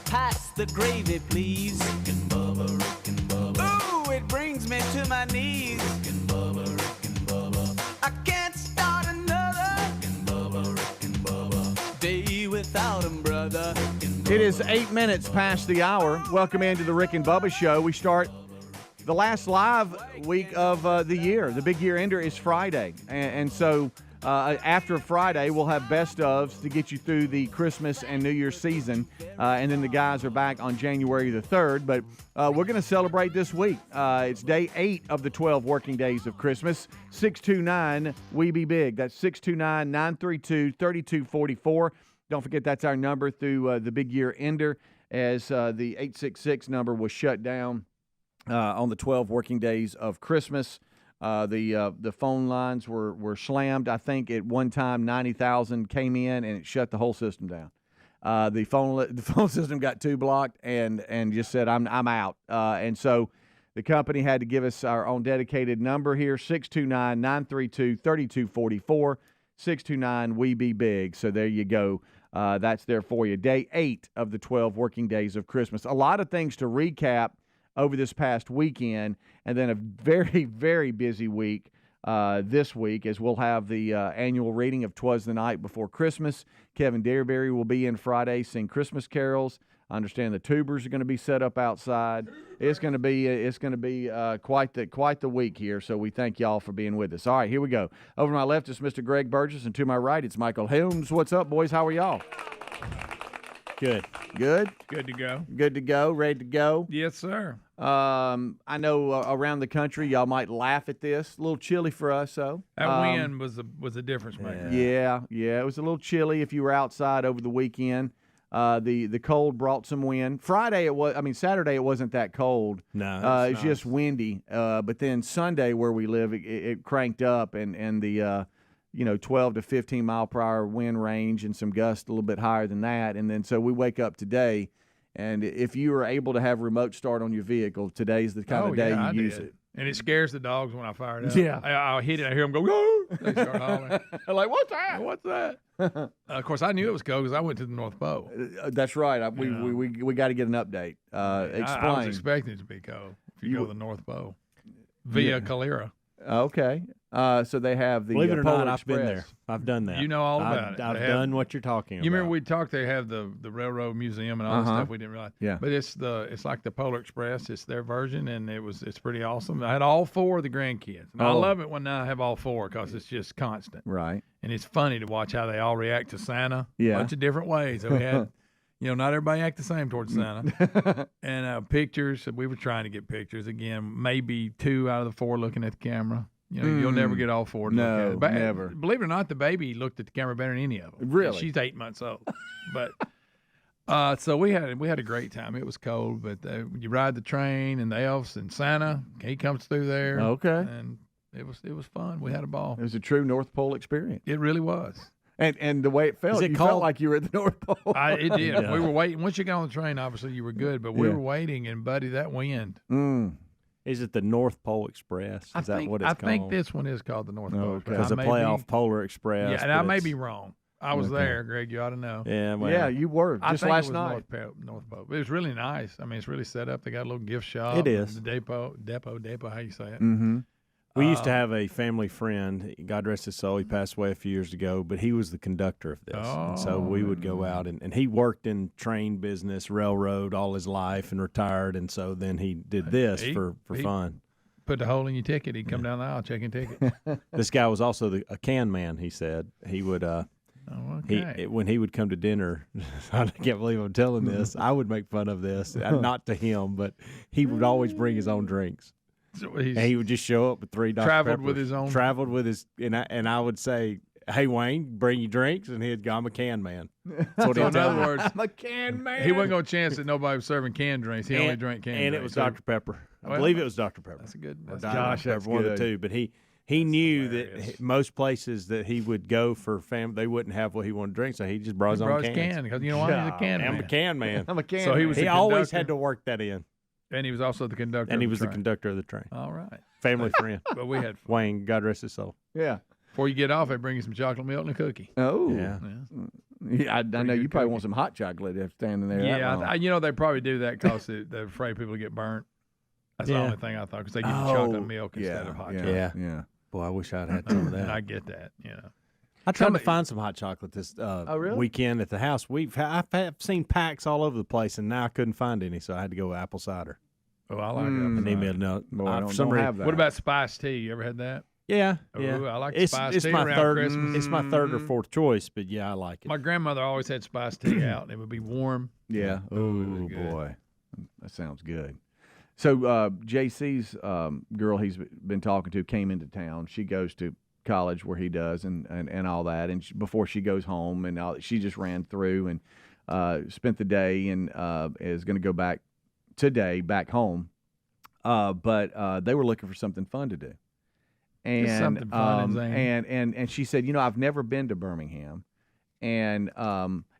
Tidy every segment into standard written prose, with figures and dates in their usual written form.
Pass the gravy, please. Rick and Bubba. Ooh, it brings me to my knees. Rick and Bubba. I can't start another Rick and Bubba. Day without 'em, brother. It is 8 minutes past the hour. Welcome into the Rick and Bubba Show. We start the last live week of the year. The big year ender is Friday. And so after Friday, we'll have best ofs to get you through the Christmas and New Year's season. And then the guys are back on January the 3rd. But we're going to celebrate this week. It's day 8 of the 12 working days of Christmas. 629-WE-BE-BIG. That's 629-932-3244. Don't forget that's our number through the big year ender, as the 866 number was shut down on the 12 working days of Christmas. The phone lines were slammed. I think at one time 90,000 came in and it shut the whole system down. The phone system got too blocked and just said I'm out. And so the company had to give us our own dedicated number here, 629-932-3244, 629-WE-BE-BIG. So there you go. That's there for you. Day 8 of the 12 working days of Christmas. A lot of things to recap over this past weekend, and then a very, very busy week this week, as we'll have the annual reading of 'Twas the Night Before Christmas. Kevin Dearberry will be in Friday, sing Christmas carols. I understand the tubers are going to be set up outside. It's going to be quite the week here. So we thank y'all for being with us. All right, here we go. Over to my left is Mr. Greg Burgess, and to my right it's Michael Helms. What's up, boys? How are y'all? Good. Good. Good to go. Good to go. Ready to go. Yes, sir. I know around the country y'all might laugh at this. A little chilly for us, though. That wind was a difference maker. Yeah. It was a little chilly if you were outside over the weekend. The cold brought some wind. Saturday it wasn't that cold. No, it's just windy. But then Sunday, where we live, it cranked up, and the 12 to 15 mile per hour wind range and some gusts a little bit higher than that. And then so we wake up today, and if you are able to have remote start on your vehicle, today's the kind of day you use it. And it scares the dogs when I fire it up. Yeah. I'll hit it, I hear them go, "Whoa!" They start hollering. I'm like, what's that? What's that? Of course, I knew it was cold because I went to the North Pole. That's right. We got to get an update. Explain. I was expecting it to be cold if you go to the North Pole via Calera. Okay. So they have the Believe it or Polar not, Express. I've been there. I've done that. You know all about it. I've done what you're talking about. You remember we talked? They have the railroad museum and all that stuff. We didn't realize. Yeah. But it's like the Polar Express. It's their version, and it's pretty awesome. I had all 4 of the grandkids. And I love it when I have all 4 because it's just constant. Right. And it's funny to watch how they all react to Santa. Yeah. A bunch of different ways. So we had, not everybody act the same towards Santa. And pictures. We were trying to get pictures again. Maybe 2 out of the 4 looking at the camera. You'll never get all 4 to look at it. But never. Believe it or not, the baby looked at the camera better than any of them. Really? She's 8 months old. But so we had a great time. It was cold, but you ride the train and the elves and Santa. He comes through there. Okay. And it was fun. We had a ball. It was a true North Pole experience. It really was. And the way it felt, felt like you were at the North Pole. It did. Yeah. We were waiting. Once you got on the train, obviously you were good, but we were waiting, and buddy, that wind. Is it the North Pole Express? Is that what it's called? I think this one is called the North Pole Express. Because the playoff Polar Express. Yeah, and I may be wrong. I was there, Greg. You ought to know. Yeah, well, yeah, you were just last night. North Pole. It was really nice. I mean, it's really set up. They got a little gift shop. It is. The depot. How you say it? Mm-hmm. We used to have a family friend. God rest his soul. He passed away a few years ago, but he was the conductor of this. And so we would go out, and he worked in train business, railroad all his life, and retired. And so then he did this for fun. Put the hole in your ticket. He'd come down the aisle checking tickets. This guy was also a can man, he said. He would when he would come to dinner, I can't believe I'm telling this. I would make fun of this, not to him, but he would always bring his own drinks. So and he would just show up with 3 Dr. Traveled Peppers. with his own. Traveled with his, and I would say, "Hey Wayne, bring you drinks," and he'd go, "I'm a can man." That's what So in other words, I'm a can man. he wasn't going to chance that nobody was serving canned drinks. He only drank canned and drinks. it was Dr. Pepper. I Well, believe it was Dr. Pepper. That's a good. Or That's Josh, Dr. that's Pepper, one of the good. two. But he knew hilarious. that most places that he would go for family, they wouldn't have what he wanted to drink, so he just brought his own cans. can because you know why he's a can I'm man. a can man. I'm a can So he man. was He the always conductor. had to work that in, And he was also the conductor. and he of was the the train. conductor of the train. All right. Family friend. But we had fun. Wayne, God rest his soul. Yeah. Before you get off, they bring you some chocolate milk and a cookie. Oh. Yeah. Yeah, I know you good probably cookie. want some hot chocolate if standing there. that Yeah, long. they probably do that because they're afraid people get burnt. That's the only thing I thought because they give you chocolate milk instead of hot chocolate. Yeah. Boy, I wish I'd had some of And that. I get that. I tried to find some hot chocolate this really? weekend at the house. I've seen packs all over the place, and now I couldn't find any, so I had to go with apple cider. Oh, I like And that. they made no. Boy, I for some don't reason, have that. What about spiced tea? You ever had that? yeah. Ooh, I like it's spiced tea my around third. Christmas. It's my third or fourth choice, but yeah, I like it. My grandmother always had spiced tea out, and it would be warm. Yeah. Oh, Oh, good. boy. That sounds good. So JC's girl he's been talking to came into town. She goes to college where he does and all that. And before she goes home, and she just ran through and spent the day and is going to go back today back home. But they were looking for something fun to do. And something fun and zany. and she said, I've never been to Birmingham. And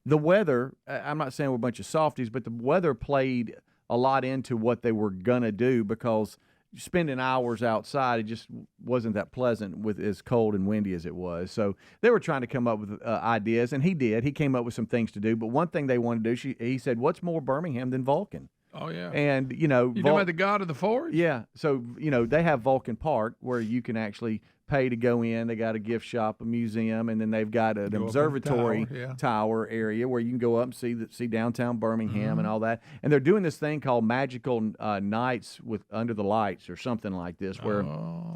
the weather, I'm not saying we're a bunch of softies, but the weather played a lot into what they were going to do because spending hours outside, it just wasn't that pleasant with as cold and windy as it was. So they were trying to come up with ideas, and he did. He came up with some things to do. But one thing they wanted to do, he said, what's more Birmingham than Vulcan? Oh, yeah. And, You know about the God of the Forest? yeah. So, they have Vulcan Park where you can actually pay to go in. They got a gift shop, a museum, and then they've got an Go up in the observatory tower, yeah. tower area where you can go up and see downtown Birmingham and all that. And they're doing this thing called Magical Nights with Under the Lights or something like this where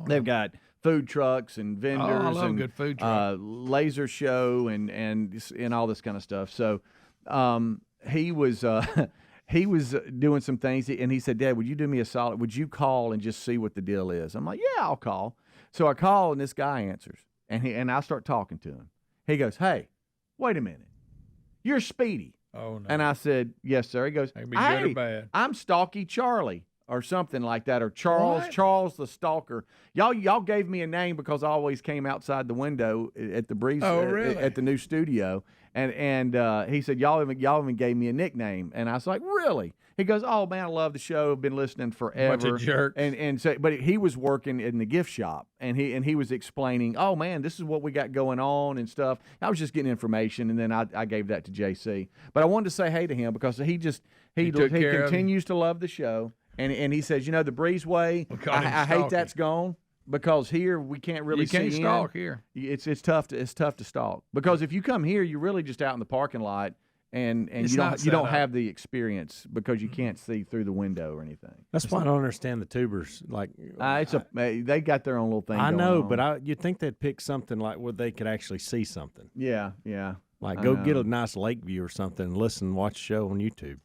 they've got food trucks and vendors I love and a good food truck. laser show and all this kind of stuff. So he was he was doing some things, and he said, Dad, would you do me a solid? Would you call and just see what the deal is? I'm like, yeah, I'll call. So I call, and this guy answers, and I start talking to him. He goes, hey, wait a minute. You're Speedy. Oh, no. And I said, yes, sir. He goes, That can be good or hey, bad. I'm Stalky Charlie or something like that, or What? Charles the Stalker. Y'all gave me a name because I always came outside the window at the breeze really? at the new studio, and he said y'all even gave me a nickname, and I was like, really? He goes, oh man, I love the show. I've been listening forever. Bunch of jerks. And so, but he was working in the gift shop, and he was explaining, oh man, this is what we got going on and stuff. I was just getting information, and then I gave that to JC. But I wanted to say hey to him because he took care of you. continues to love the show, and he says, the Breezeway, call him I hate Stalky. that's gone. Because here we can't really You can't see stalk in. here. It's tough to stalk because if you come here, you're really just out in the parking lot and It's you not you set don't up. have the experience because you can't see through the window or anything. That's why I don't understand the tubers. Like, They got their own little thing. I going know, on. but you'd think they'd pick something like where they could actually see something. yeah. Like, I go know. get a nice lake view or something and listen and watch a show on YouTube.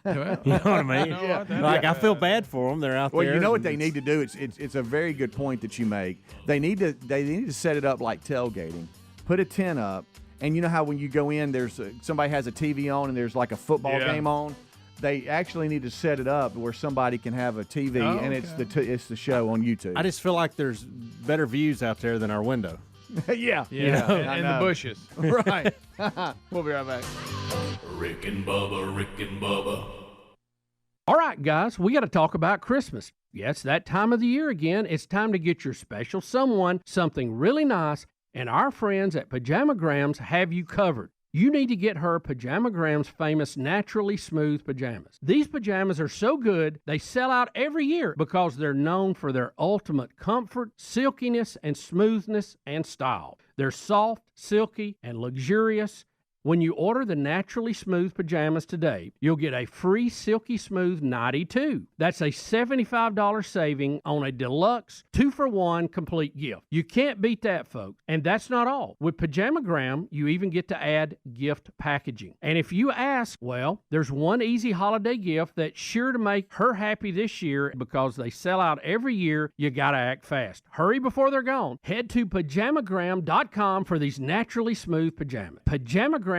Well, You know what I mean? know what? Like, I feel bad for them. They're out Well, there. you know what and they need to do? It's a very good point that you make. They need to set it up like tailgating. Put a tent up, and you know how when you go in, there's somebody has a TV on and there's like a football Yeah. game on. They actually need to set it up where somebody can have a TV Oh, and it's the show on YouTube. I just feel like there's better views out there than our window. yeah, yeah, I and the know. bushes. right. We'll be right back. Rick and Bubba. All right, guys, we got to talk about Christmas. Yeah, it's that time of the year again. It's time to get your special someone something really nice, and our friends at Pajamagrams have you covered. You need to get her Pajamagram's famous Naturally Smooth pajamas. These pajamas are so good, they sell out every year because they're known for their ultimate comfort, silkiness, and smoothness and style. They're soft, silky, and luxurious. When you order the Naturally Smooth pajamas today, you'll get a free Silky Smooth nightie too. That's a $75 saving on a deluxe 2-for-1 complete gift. You can't beat that, folks. And that's not all. With Pajamagram, you even get to add gift packaging. And if you ask, well, there's one easy holiday gift that's sure to make her happy this year because they sell out every year. You gotta act fast. Hurry before they're gone. Head to Pajamagram.com for these Naturally Smooth pajamas. Pajamagram.com.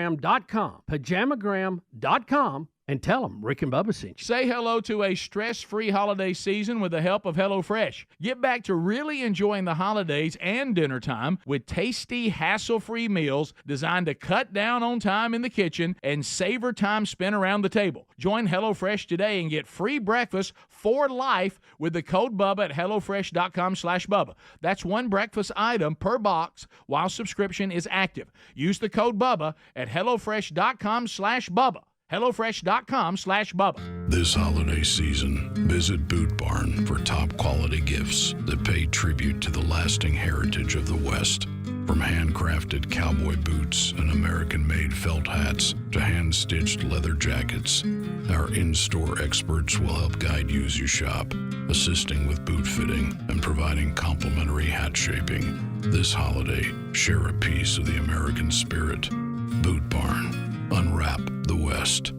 Pajamagram.com. and tell them Rick and Bubba sent you. Say hello to a stress-free holiday season with the help of HelloFresh. Get back to really enjoying the holidays and dinner time with tasty, hassle-free meals designed to cut down on time in the kitchen and savor time spent around the table. Join HelloFresh today and get free breakfast for life with the code Bubba at HelloFresh.com/Bubba. That's one breakfast item per box while subscription is active. Use the code Bubba at HelloFresh.com/Bubba. HelloFresh.com/Bubba. This holiday season, visit Boot Barn for top quality gifts that pay tribute to the lasting heritage of the West. From handcrafted cowboy boots and American-made felt hats to hand-stitched leather jackets, our in-store experts will help guide you as you shop, assisting with boot fitting and providing complimentary hat shaping. This holiday, share a piece of the American spirit. Boot Barn. Unwrap the West.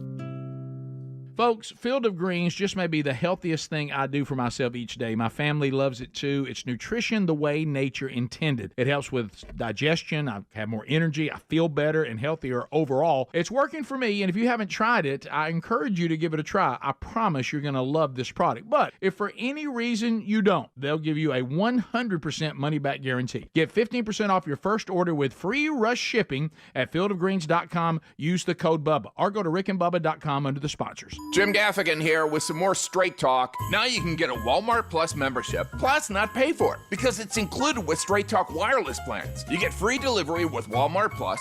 Folks, Field of Greens just may be the healthiest thing I do for myself each day. My family loves it too. It's nutrition the way nature intended. It helps with digestion. I have more energy. I feel better and healthier overall. It's working for me, and if you haven't tried it, I encourage you to give it a try. I promise you're going to love this product. But if for any reason you don't, they'll give you a 100% money-back guarantee. Get 15% off your first order with free rush shipping at fieldofgreens.com. Use the code Bubba, or go to rickandbubba.com under the sponsors. Jim Gaffigan here with some more Straight Talk. Now you can get a Walmart Plus membership, plus not pay for it, because it's included with Straight Talk wireless plans. You get free delivery with Walmart plus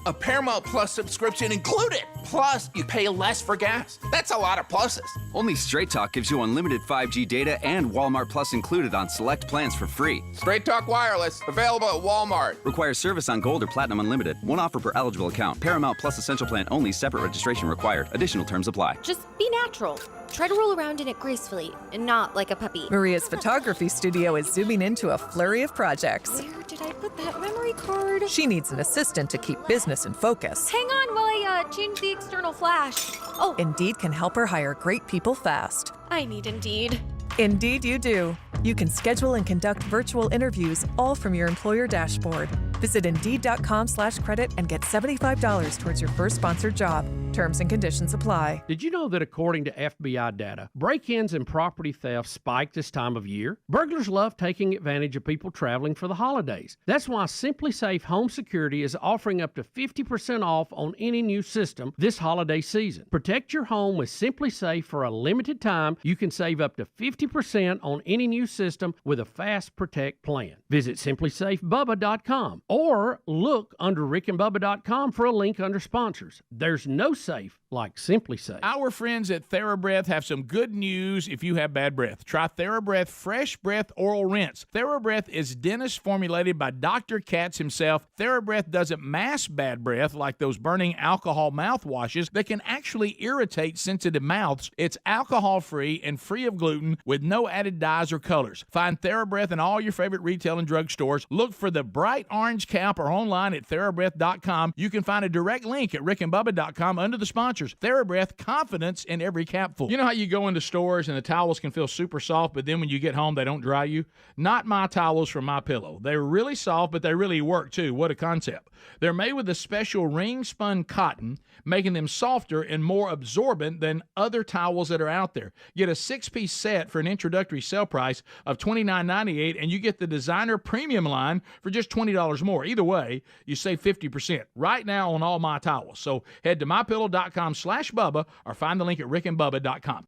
a Paramount Plus subscription included. Plus, you pay less for gas. That's a lot of pluses. Only Straight Talk gives you unlimited 5G data and Walmart Plus included on select plans for free. Straight Talk wireless, available at Walmart. Requires service on Gold or Platinum Unlimited. One offer per eligible account. Paramount Plus Essential Plan only. Separate registration required. Additional terms apply. Just be natural. Try to roll around in it gracefully and not like a puppy. Maria's photography studio is zooming into a flurry of projects. Where did I put that memory card? She needs an assistant to keep business in focus. Hang on while I change the external flash. Oh, Indeed can help her hire great people fast. I need Indeed. Indeed you do. You can schedule and conduct virtual interviews all from your employer dashboard. Visit Indeed.com/credit and get $75 towards your first sponsored job. Terms and conditions apply. Did you know that according to FBI data, break-ins and property theft spike this time of year? Burglars love taking advantage of people traveling for the holidays. That's why Simply Safe Home Security is offering up to 50% off on any new system this holiday season. Protect your home with Simply Safe for a limited time. You can save up to 50% on any new system with a Fast Protect plan. Visit simplysafebubba.com or look under rickandbubba.com for a link under sponsors. There's no safe like Simply Safe. Our friends at TheraBreath have some good news if you have bad breath. Try TheraBreath Fresh Breath Oral Rinse. TheraBreath is dentist formulated by Dr. Katz himself. TheraBreath doesn't mask bad breath like those burning alcohol mouthwashes that can actually irritate sensitive mouths. It's alcohol-free and free of gluten with no added dyes or colors. Find TheraBreath in all your favorite retail and drug stores. Look for the bright orange cap or online at TheraBreath.com. You can find a direct link at rickandbubba.com under the sponsors. TheraBreath, confidence in every capful. You know how you go into stores and the towels can feel super soft, but then when you get home, they don't dry you? Not my towels from MyPillow. They're really soft, but they really work too. What a concept. They're made with a special ring-spun cotton, making them softer and more absorbent than other towels that are out there. Get a 6-piece set for an introductory sale price of $29.98, and you get the designer premium line for just $20 more. Either way, you save 50% right now on all my towels. So head to mypillow.com/Bubba or find the link at rickandbubba.com.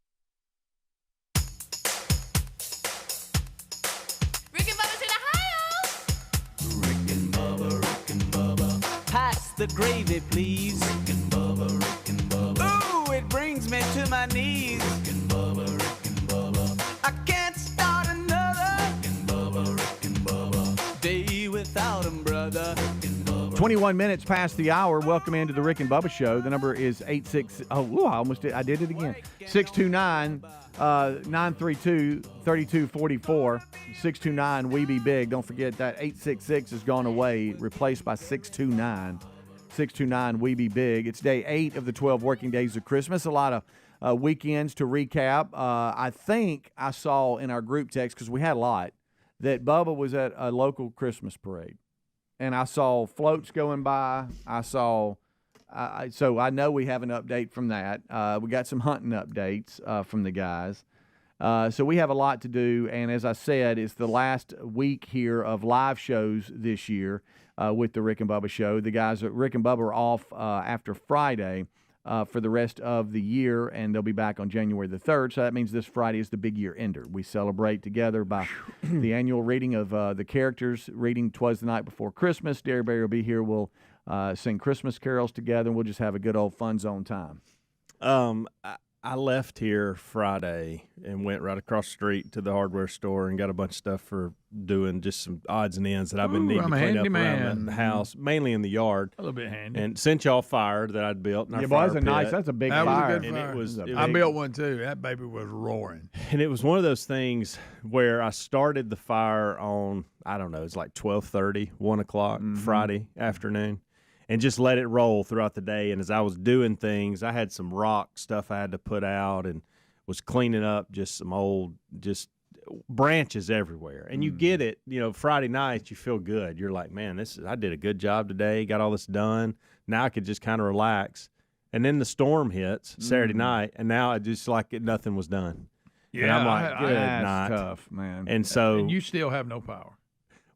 Pass the gravy, please. Rick and Bubba. Ooh, it brings me to my knees. Rick and Bubba. I can't start another. Rick and Bubba. Day without 'em, brother. 21 minutes past the hour. Welcome into the Rick and Bubba Show. The number is 86. I did it again. 629-932-3244. 629 We Be Big. Don't forget that 866 has gone away, replaced by 629. 629 We Be Big. It's day 8 of the 12 working days of Christmas. A lot of weekends to recap. I think I saw in our group text, because we had a lot, that Bubba was at a local Christmas parade. And I saw floats going by. I saw So I know we have an update from that. We got some hunting updates from the guys. So we have a lot to do, and as I said, it's the last week here of live shows this year with the Rick and Bubba Show. The guys at Rick and Bubba are off after Friday for the rest of the year, and they'll be back on January the 3rd. So that means this Friday is the big year ender. We celebrate together by the annual reading of the characters, reading 'Twas the Night Before Christmas. Derry Berry will be here. We'll sing Christmas carols together, and we'll just have a good old fun zone time. I left here Friday and went right across the street to the hardware store and got a bunch of stuff for doing just some odds and ends that I've been needing to clean up around the house, mainly in the yard. A little bit handy. And sent y'all fire that I'd built. Yeah, boy, that's a big fire. Was a good fire. It was I built one too. That baby was roaring. And it was one of those things where I started the fire on, I don't know, it's like 12:30, 1 o'clock Friday afternoon. And just let it roll throughout the day. And as I was doing things, I had some rock stuff I had to put out and was cleaning up just some old, just branches everywhere. And you get it, Friday night, you feel good. You're like, man, I did a good job today, got all this done. Now I could just kind of relax. And then the storm hits Saturday night, and now I just nothing was done. Yeah, and I'm like, good night. Tough, man. And so. And you still have no power.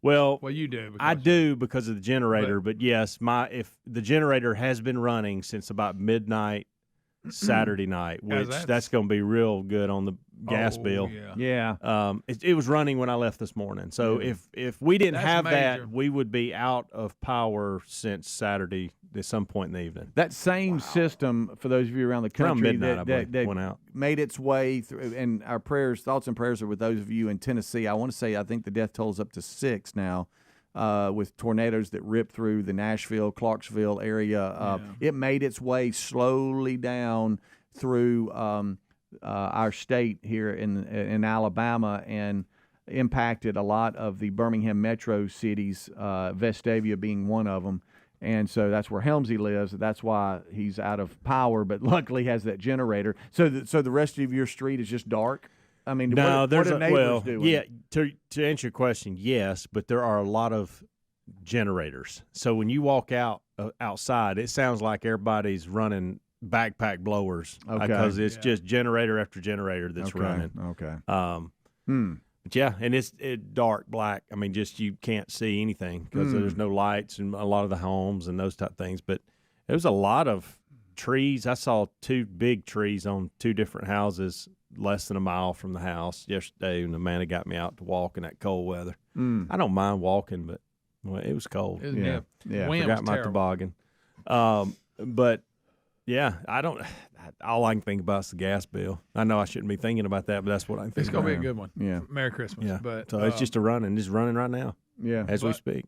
Well, you do. I do because of the generator, but yes, if the generator has been running since about midnight Saturday night, which that's going to be real good on the gas bill. Yeah. It was running when I left this morning. So if we didn't have that, we would be out of power since Saturday at some point in the evening. That same system, for those of you around the country, that went out, made its way through, and our thoughts and prayers are with those of you in Tennessee. I want to say I think the death toll is up to 6 now. With tornadoes that ripped through the Nashville, Clarksville area. It made its way slowly down through our state here in Alabama and impacted a lot of the Birmingham metro cities, Vestavia being one of them. And so that's where Helmsey lives. That's why he's out of power, but luckily has that generator. So the rest of your street is just dark? I mean, no, what are neighbors doing? Yeah, to answer your question, yes, but there are a lot of generators. So when you walk outside, it sounds like everybody's running backpack blowers because it's just generator after generator that's running. Okay. But yeah, and it's dark black. I mean, just you can't see anything because there's no lights in a lot of the homes and those type of things. But there was a lot of trees. I saw 2 big trees on 2 different houses less than a mile from the house yesterday, and Amanda got me out to walk in that cold weather. I don't mind walking, but it was cold. Yeah. Forgot my toboggan. But yeah, all I can think about is the gas bill. I know I shouldn't be thinking about that, but that's what I think. It's gonna be a good one. Yeah. Merry Christmas. Yeah. But so it's just just running right now. Yeah. As we speak.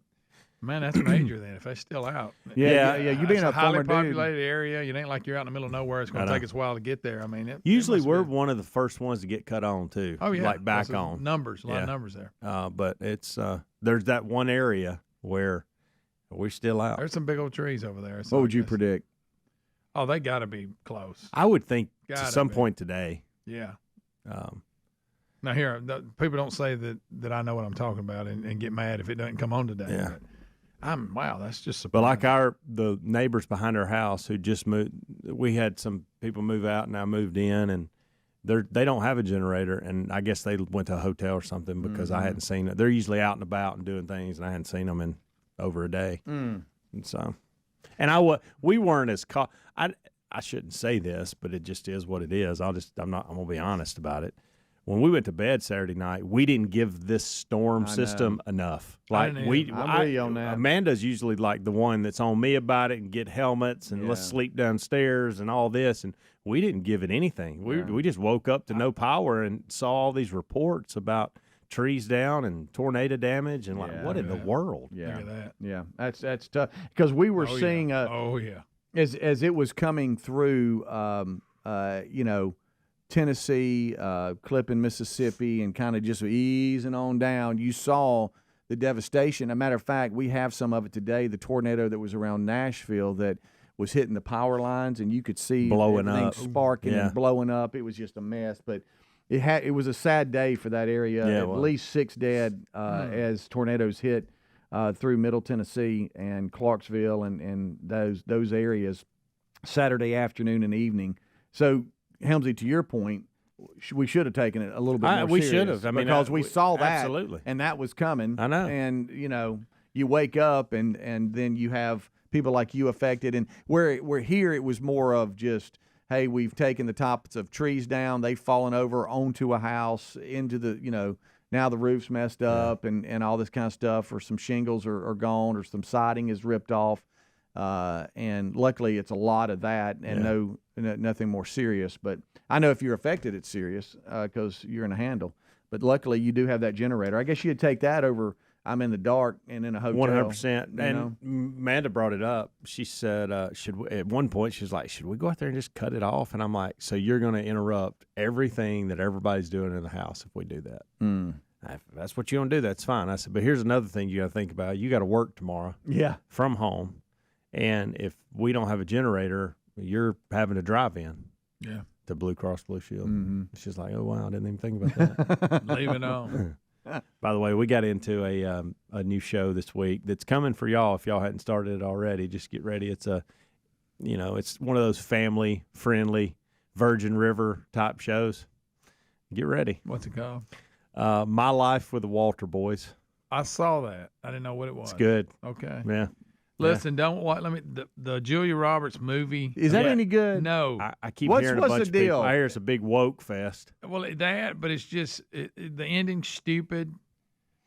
Man, that's major then. If they're still out. Yeah. You being a highly former populated area, it ain't like you're out in the middle of nowhere. It's going to take us a while to get there. I mean, usually we're one of the first ones to get cut on too. Oh yeah, like back on numbers, a lot of numbers there. But it's there's that one area where we're still out. There's some big old trees over there. What would you predict? Oh, they got to be close. I would think to some point today. Yeah. Now here, people don't say that I know what I'm talking about and get mad if it doesn't come on today. Yeah. Wow, that's just surprising. But like the neighbors behind our house who just moved, we had some people move out and I moved in, and they don't have a generator, and I guess they went to a hotel or something because I hadn't seen it. They're usually out and about and doing things, and I hadn't seen them in over a day. And so, and we weren't as caught. I shouldn't say this, but it just is what it is. I'm gonna be honest about it. When we went to bed Saturday night, we didn't give this storm system enough. Like I'm with you on that. Amanda's usually like the one that's on me about it and get helmets and let's sleep downstairs and all this, and we didn't give it anything. We just woke up to no power and saw all these reports about trees down and tornado damage and what in the world? Yeah, look at that. Yeah, that's tough because we were seeing as it was coming through, Tennessee, clipping Mississippi, and kind of just easing on down. You saw the devastation. As a matter of fact, we have some of it today. The tornado that was around Nashville that was hitting the power lines, and you could see blowing up, sparking and blowing up. It was just a mess, but it was a sad day for that area. At least 6 dead as tornadoes hit through Middle Tennessee and Clarksville and those areas. Saturday afternoon and evening. So, Helmsy, to your point, we should have taken it a little bit more we serious. should have. I mean, because we saw that, absolutely, and that was coming. I know. And, you wake up, and then you have people like you affected. And we're here, it was more of just, hey, we've taken the tops of trees down. They've fallen over onto a house, into the, now the roof's messed up and all this kind of stuff, or some shingles are gone, or some siding is ripped off. And luckily it's a lot of that, and nothing more serious. But I know if you're affected, it's serious because you're in a handle. But luckily you do have that generator. I guess you'd take that over I'm in the dark and in a hotel. 100%. And Amanda brought it up. She said, at one point, she was like, should we go out there and just cut it off? And I'm like, so you're going to interrupt everything that everybody's doing in the house if we do that. If that's what you want to do, that's fine. I said, but here's another thing you got to think about. You got to work tomorrow from home. And if we don't have a generator, you're having to drive in to Blue Cross Blue Shield. She's like, oh, wow, I didn't even think about that. Leave it on. By the way, we got into a new show this week that's coming for y'all. If y'all hadn't started it already, just get ready. It's it's one of those family friendly Virgin River type shows. Get ready. What's it called? My Life with the Walter Boys. I saw that. I didn't know what it was. It's good. Okay. Yeah. Listen, don't watch. The Julia Roberts movie. Is that any good? No. I keep hearing a bunch of people. I hear it's a big woke fest. Well, but it's just the ending's stupid.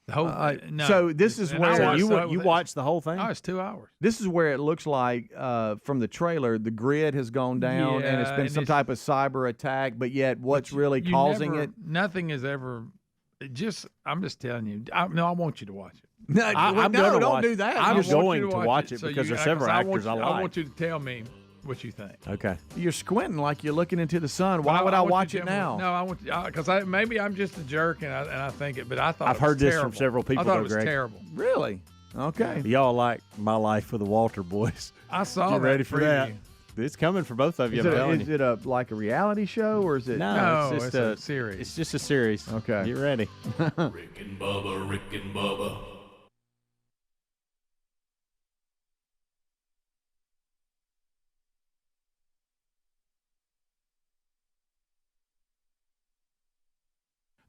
The whole no. So this is where you watch the whole thing. Oh, it's 2 hours. This is where it looks like from the trailer, the grid has gone down, and it's been some type of cyber attack. But yet, what's really causing it? Nothing is ever. I'm just telling you. I want you to watch it. No, don't do that. I'm just going to watch it because there's several actors I like. I want you to tell me what you think. Okay. You're squinting like you're looking into the sun. Why would I watch it now? No, I want because maybe I'm just a jerk and I think it, but I thought I've heard this from several people. I thought it was terrible. Really? Okay. Y'all like My Life with the Walter Boys? I saw that. Ready for that? It's coming for both of you. Is it like a reality show or is it? No, it's a series. It's just a series. Okay. Get ready. Rick and Bubba.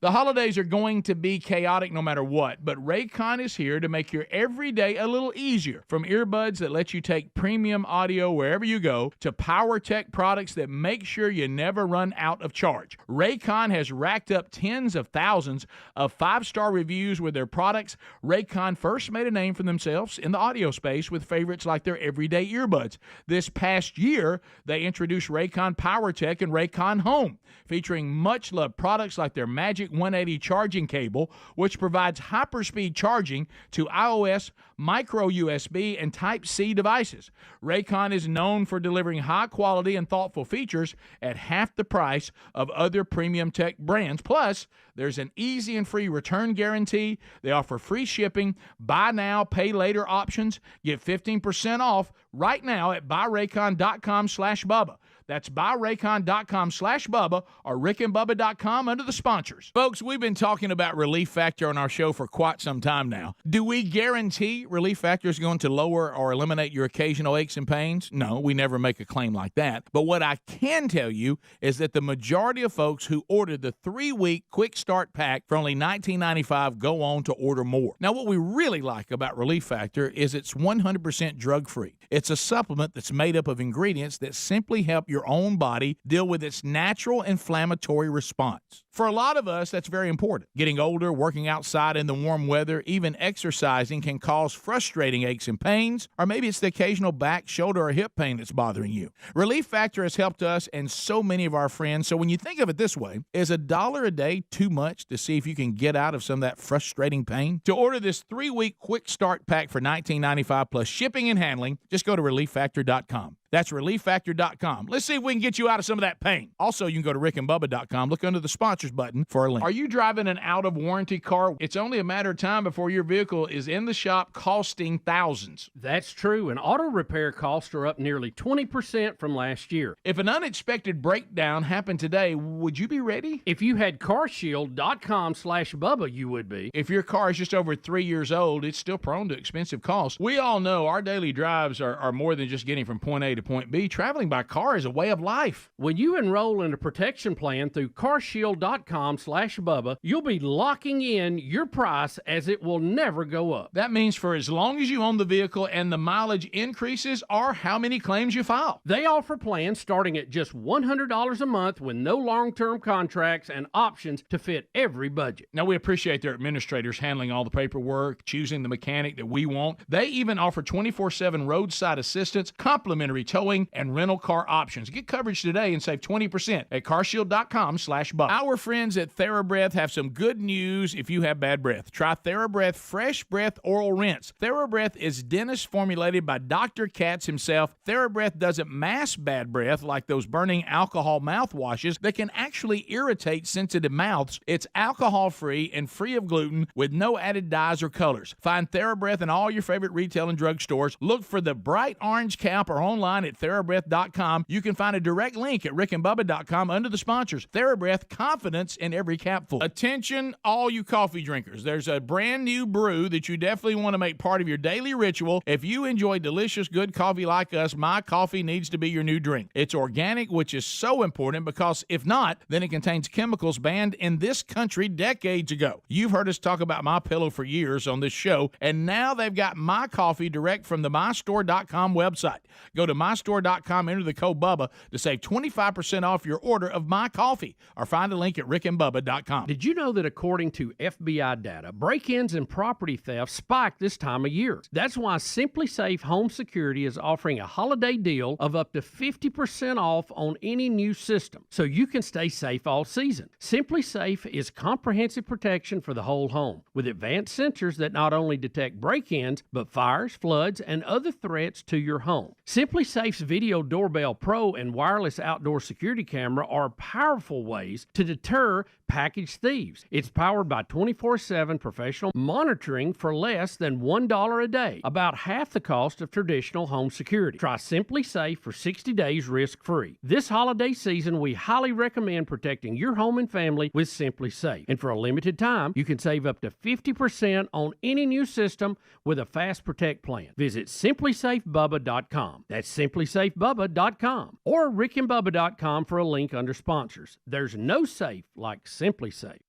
The holidays are going to be chaotic no matter what, but Raycon is here to make your everyday a little easier. From earbuds that let you take premium audio wherever you go to power tech products that make sure you never run out of charge. Raycon has racked up tens of thousands of 5-star reviews with their products. Raycon first made a name for themselves in the audio space with favorites like their everyday earbuds. This past year, they introduced Raycon PowerTech and Raycon Home, featuring much-loved products like their Magic 180 charging cable, which provides hyperspeed charging to iOS, micro USB, and Type-C devices. Raycon is known for delivering high-quality and thoughtful features at half the price of other premium tech brands. Plus, there's an easy and free return guarantee. They offer free shipping, buy now, pay later options. Get 15% off right now at buyraycon.com/Bubba. That's buyraycon.com/Bubba or rickandbubba.com under the sponsors. Folks, we've been talking about Relief Factor on our show for quite some time now. Do we guarantee Relief Factor is going to lower or eliminate your occasional aches and pains? No, we never make a claim like that. But what I can tell you is that the majority of folks who ordered the 3-week quick start pack for only $19.95 go on to order more. Now, what we really like about Relief Factor is it's 100% drug-free. It's a supplement that's made up of ingredients that simply help your own body deal with its natural inflammatory response. For a lot of us, that's very important. Getting older, working outside in the warm weather, even exercising can cause frustrating aches and pains, or maybe it's the occasional back, shoulder, or hip pain that's bothering you. Relief Factor has helped us and so many of our friends, so when you think of it this way, is $1 a day too much to see if you can get out of some of that frustrating pain? To order this 3-week quick start pack for $19.95 plus shipping and handling, just go to ReliefFactor.com. That's ReliefFactor.com. Let's see if we can get you out of some of that pain. Also, you can go to rickandbubba.com. Look under the sponsors button for a link. Are you driving an out-of-warranty car? It's only a matter of time before your vehicle is in the shop costing thousands. That's true, and auto repair costs are up nearly 20% from last year. If an unexpected breakdown happened today, would you be ready? If you had carshield.com/Bubba, you would be. If your car is just over 3 years old, it's still prone to expensive costs. We all know our daily drives are more than just getting from point A to to point B, traveling by car is a way of life. When you enroll in a protection plan through carshield.com/Bubba, you'll be locking in your price as it will never go up. That means for as long as you own the vehicle and the mileage increases or how many claims you file. They offer plans starting at just $100 a month with no long-term contracts and options to fit every budget. Now, we appreciate their administrators handling all the paperwork, choosing the mechanic that we want. They even offer 24/7 roadside assistance, complimentary towing, and rental car options. Get coverage today and save 20% at carshield.com/Bubba. Our friends at TheraBreath have some good news if you have bad breath. Try TheraBreath Fresh Breath Oral Rinse. TheraBreath is dentist formulated by Dr. Katz himself. TheraBreath doesn't mask bad breath like those burning alcohol mouthwashes that can actually irritate sensitive mouths. It's alcohol-free and free of gluten with no added dyes or colors. Find TheraBreath in all your favorite retail and drug stores. Look for the bright orange cap or online at TheraBreath.com. You can find a direct link at rickandbubba.com under the sponsors. TheraBreath, confidence in every capful. Attention, all you coffee drinkers. There's a brand new brew that you definitely want to make part of your daily ritual. If you enjoy delicious, good coffee like us, My Coffee needs to be your new drink. It's organic, which is so important because if not, then it contains chemicals banned in this country decades ago. You've heard us talk about MyPillow for years on this show, and now they've got My Coffee direct from the mystore.com website. Go to mystore.com, enter the code Bubba to save 25% off your order of My Coffee, or find a link at rickandbubba.com. Did you know that according to FBI data, break-ins and property theft spike this time of year? That's why Simply Safe Home Security is offering a holiday deal of up to 50% off on any new system, so you can stay safe all season. Simply Safe is comprehensive protection for the whole home, with advanced sensors that not only detect break-ins, but fires, floods, and other threats to your home. Simply Safe's Video Doorbell Pro and wireless outdoor security camera are powerful ways to deter package thieves. It's powered by 24/7 professional monitoring for less than $1 a day, about half the cost of traditional home security. Try Simply Safe for 60 days risk-free. This holiday season, we highly recommend protecting your home and family with Simply Safe. And for a limited time, you can save up to 50% on any new system with a Fast Protect plan. Visit simplysafebubba.com. That's simplysafebubba.com or rickandbubba.com for a link under sponsors. There's no safe like Simply Safe.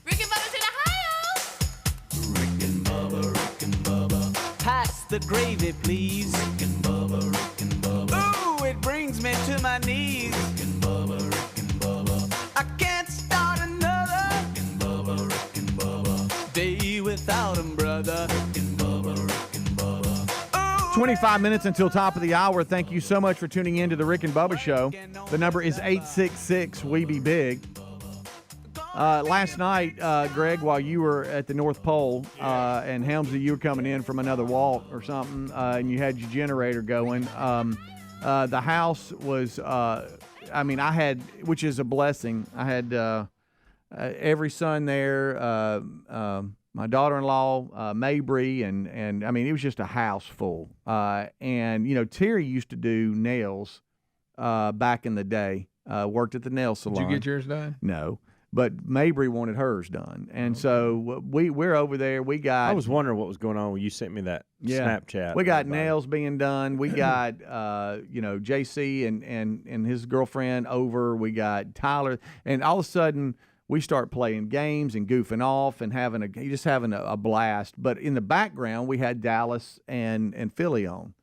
Rick and Bubba's in Ohio. Rick and Bubba. Pass the gravy, please. Rick and Bubba. Ooh, it brings me to my knees. Rick and Bubba. I can't start another. Rick and Bubba. Day without 'em, brother. Rick and Bubba. 25 minutes until top of the hour. Thank you so much for tuning in to the Rick and Bubba Show. The number is 866-WE-BE-BIG. Last night, Greg, while you were at the North Pole, and Helmsey, you were coming in from another walk or something, and you had your generator going, the house was, I had, which is a blessing. I had every son there, my daughter-in-law, Mabry, and it was just a house full. And, Terry used to do nails back in the day, worked at the nail salon. Did you get yours done? No. But Mabry wanted hers done. And so we're over there. We got... I was wondering what was going on when you sent me that Snapchat. We got nails being done. We got, JC and his girlfriend over. We got Tyler. And all of a sudden... we start playing games and goofing off and having a blast. But in the background, we had Dallas and Philly on.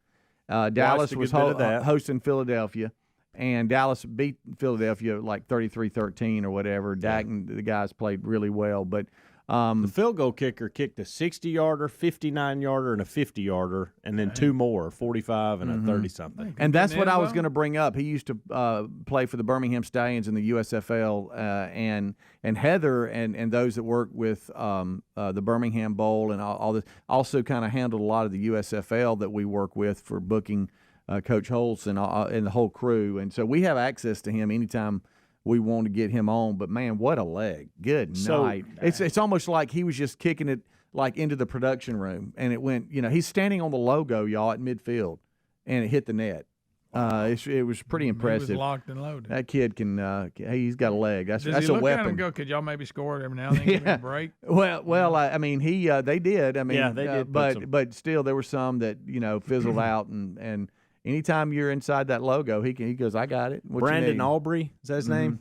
Dallas was hosting Philadelphia, and Dallas beat Philadelphia like 33-13 or whatever. Dak and the guys played really well. But the field goal kicker kicked a 60-yarder, 59-yarder, and a 50-yarder, and then two more, 45 and a 30-something. And that's what I was going to bring up. He used to play for the Birmingham Stallions in the USFL, and Heather and those that work with the Birmingham Bowl and all this also kind of handled a lot of the USFL that we work with for booking Coach Holtz and the whole crew. And so we have access to him anytime we want to get him on. But, man, what a leg. Good night. It's almost like he was just kicking it like into the production room, and it went, he's standing on the logo, y'all, at midfield, and it hit the net. It was pretty impressive. He was locked and loaded. That kid can. He's got a leg. That's Does that's he a look weapon. at him and go, could y'all maybe score it every now and then? Give me a break. Well, I mean, they did. I mean, Yeah, they did but still, there were some that fizzled out, and anytime you're inside that logo, he goes, I got it. What Brandon you need? Aubrey, is that his name?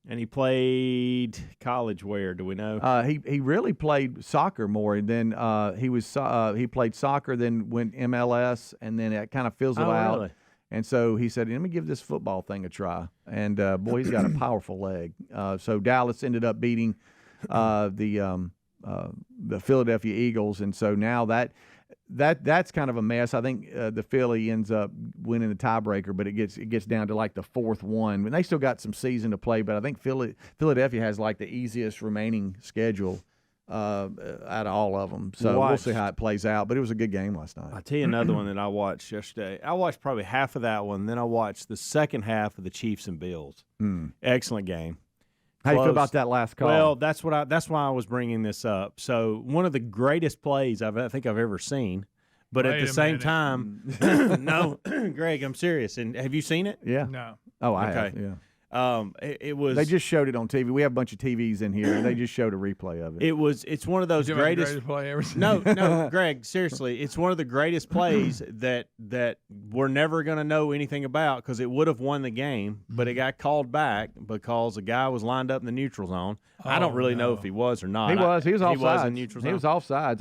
And he played college where? Do we know? He really played soccer more, and then he played soccer, then went MLS, and then it kind of fizzled out. Really? And so he said, let me give this football thing a try. And, boy, he's got a powerful leg. So Dallas ended up beating the Philadelphia Eagles. And so now that's kind of a mess. I think the Philly ends up winning the tiebreaker, but it gets down to like the fourth one. And they still got some season to play, but I think Philadelphia has like the easiest remaining schedule out of all of them. So we'll see how it plays out. But it was a good game last night. I'll tell you another one that I watched yesterday. I watched probably half of that one. Then I watched the second half of the Chiefs and Bills. Excellent game. How do you feel about that last call? Well, that's why I was bringing this up. So one of the greatest plays I think I've ever seen. But at the same time, no, Greg, I'm serious. And have you seen it? Yeah. No. Oh, I have. Yeah. It was. They just showed it on TV. We have a bunch of TVs in here, and they just showed a replay of it. It's one of those greatest play ever seen. No, Greg, seriously, it's one of the greatest plays that we're never going to know anything about because it would have won the game, but it got called back because a guy was lined up in the neutral zone. I don't really know if he was or not. He was. He was offsides. He was in neutral zone. He was offsides.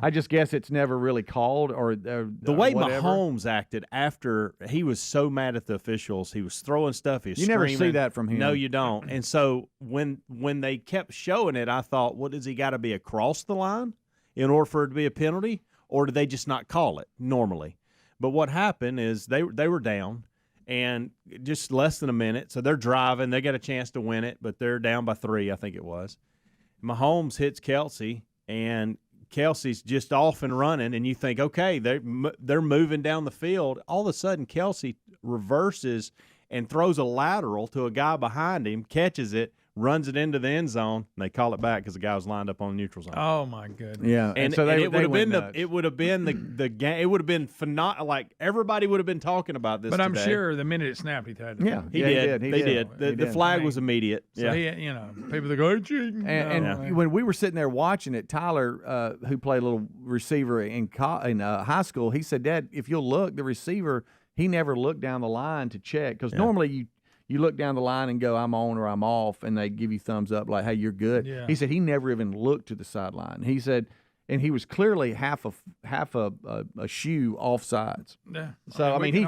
I just guess it's never really called or the way whatever. Mahomes acted after he was so mad at the officials, he was throwing stuff. He was You screaming. never see that from him. No, you don't. And so when they kept showing it, I thought, what does he got to be across the line in order for it to be a penalty, or do they just not call it normally? But what happened is they were down. And just less than a minute, so they're driving. They got a chance to win it, but they're down by 3, I think it was. Mahomes hits Kelsey, and Kelsey's just off and running, and you think, okay, they're moving down the field. All of a sudden, Kelsey reverses and throws a lateral to a guy behind him, catches it, runs it into the end zone, and they call it back because the guy was lined up on the neutral zone. Oh my goodness! Yeah, and so it would have been the game. It would have been phenomenal. Like everybody would have been talking about this. But I'm today. sure the minute it snapped, he had to. Yeah, He did. They did. The flag was immediate. So people that go cheating. And when we were sitting there watching it, Tyler, who played a little receiver in high school, he said, "Dad, if you'll look, the receiver he never looked down the line to check because normally you look down the line and go, I'm on or I'm off, and they give you thumbs up like, hey, you're good." Yeah. He said he never even looked to the sideline. He said, and he was clearly half a shoe offsides. Yeah. So I mean, he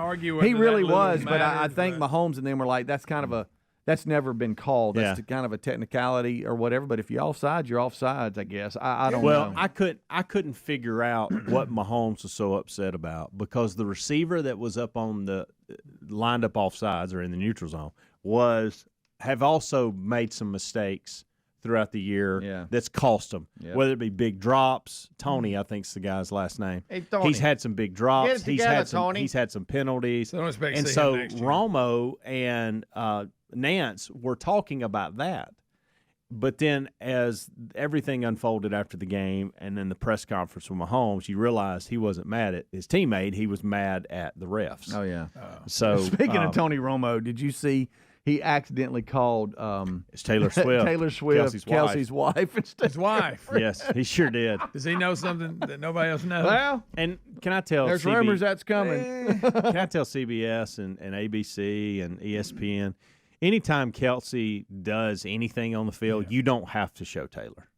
really was, but I think Mahomes and them were like, that's never been called. That's kind of a technicality or whatever. But if you're offsides, you're offsides, I guess. I don't know. Well, I couldn't figure out what Mahomes was so upset about because the receiver that was up on the lined up offsides or in the neutral zone have also made some mistakes throughout the year that's cost them, whether it be big drops. Tony, I think's the guy's last name. Hey, Tony. He's had some big drops. Get it together, Tony. He's had some penalties. So don't expect and to see so him next year. Romo and Nance were talking about that. But then as everything unfolded after the game and then the press conference with Mahomes, you realized he wasn't mad at his teammate. He was mad at the refs. Oh, yeah. So speaking of Tony Romo, did you see he accidentally called it's Taylor Swift. Taylor Swift, Kelsey's wife. His wife. Yes, he sure did. Does he know something that nobody else knows? Well, and can I tell there's rumors that's coming. Can I tell CBS and ABC and ESPN, anytime Kelsey does anything on the field, you don't have to show Taylor.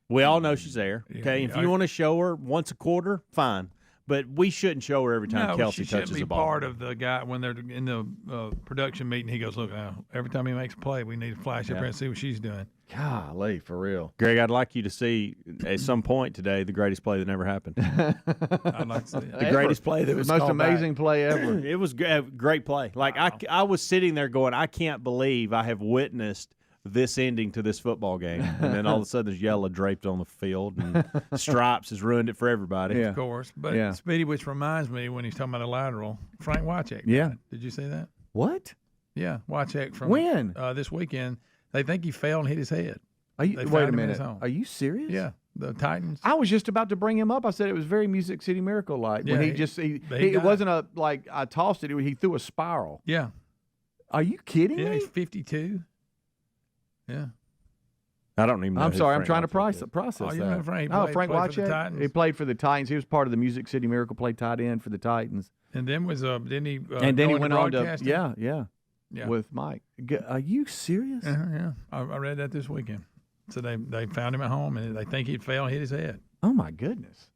We all know she's there. Okay, if you want to show her once a quarter, fine. But we shouldn't show her every time Kelsey touches the ball. Part of the guy when they're in the production meeting. He goes, "Look, now every time he makes a play, we need to flash up there and see what she's doing." Golly, for real, Greg. I'd like you to see at some point today the greatest play that never happened. I'd like to see it. The greatest play that was the most amazing play ever. It was a great play. Like I was sitting there going, I can't believe I have witnessed this ending to this football game, and then all of a sudden there's yellow draped on the field, and stripes has ruined it for everybody. Of course. But Speedy, which reminds me when he's talking about a lateral, Frank Wycheck. Yeah. Did you see that? What? Yeah, Wycheck from when this weekend. They think he fell and hit his head. Wait a minute. Are you serious? Yeah. the Titans? I was just about to bring him up. I said it was very Music City Miracle like. Yeah, when it wasn't a like I tossed it. He threw a spiral. Yeah. Are you kidding Yeah, me? he's 52. Yeah. I don't even know. I'm who sorry. I'm Frank trying Watson to is. process Oh, you that. know Frank. Frank Played for the Watson. Titans. He played for the Titans. He was part of the Music City Miracle. Played tight end for the Titans. And then didn't he? And then he go went into on to broadcasting? yeah, with Mike. Are you serious? Yeah. I read that this weekend. So they found him at home, and they think he fell and hit his head. Oh my goodness.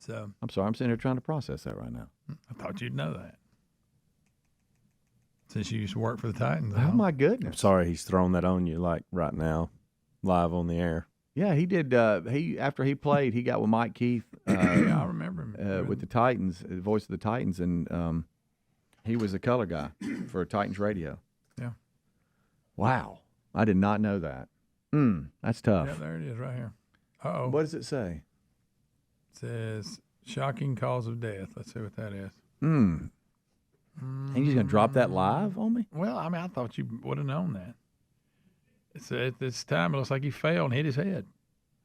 So I'm sorry. I'm sitting here trying to process that right now. I thought you'd know that, since you used to work for the Titans. Oh my I'm goodness. sorry he's throwing that on you like right now, live on the air. Yeah, he did. After he played, he got with Mike Keith. Yeah, I remember him with the Titans, the voice of the Titans, and he was the color guy for Titans radio. Yeah. Wow, I did not know that. That's tough. Yeah, there it is right here. Uh-oh. What does it say? It says shocking cause of death. Let's see what that is. And you just gonna drop that live on me? Well, I mean, I thought you would have known that. It's at this time, it looks like he fell and hit his head.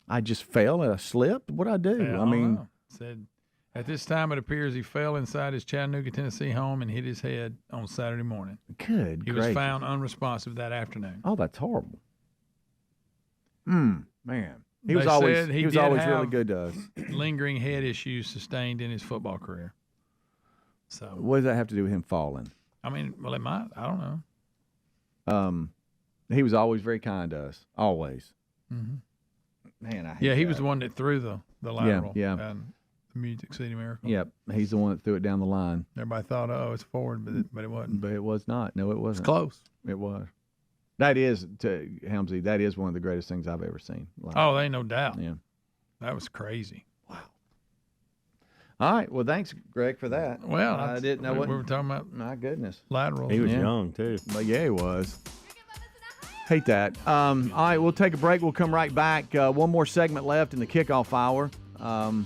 I just fell and I slipped. What'd I do? Yeah, I mean, know. Said at this time it appears he fell inside his Chattanooga, Tennessee home and hit his head on Saturday morning. good. He was found unresponsive that afternoon. Oh, that's horrible. Man, he was They always said he he was did always really have good to us. Lingering head issues sustained in his football career. So What does that have to do with him falling? I mean, well, it might. I don't know. He was always very kind to us. Always. Mm-hmm. Man, I hate Yeah, he that. was the one that threw the lateral. yeah. And the Music City Miracle. Yep, he's the one that threw it down the line. Everybody thought, oh, it's forward, but it wasn't. But it was not. No, it It's wasn't. close. It was. That is, to Helmsey, that is one of the greatest things I've ever seen. Like, Oh, there ain't no doubt. yeah. That was crazy. All right. Well, thanks, Greg, for that. Well, I didn't know we what. were talking about My goodness. laterals. He was Yeah. young too. But yeah, he was. Hate that. All right, we'll take a break. We'll come right back. One more segment left in the kickoff hour. And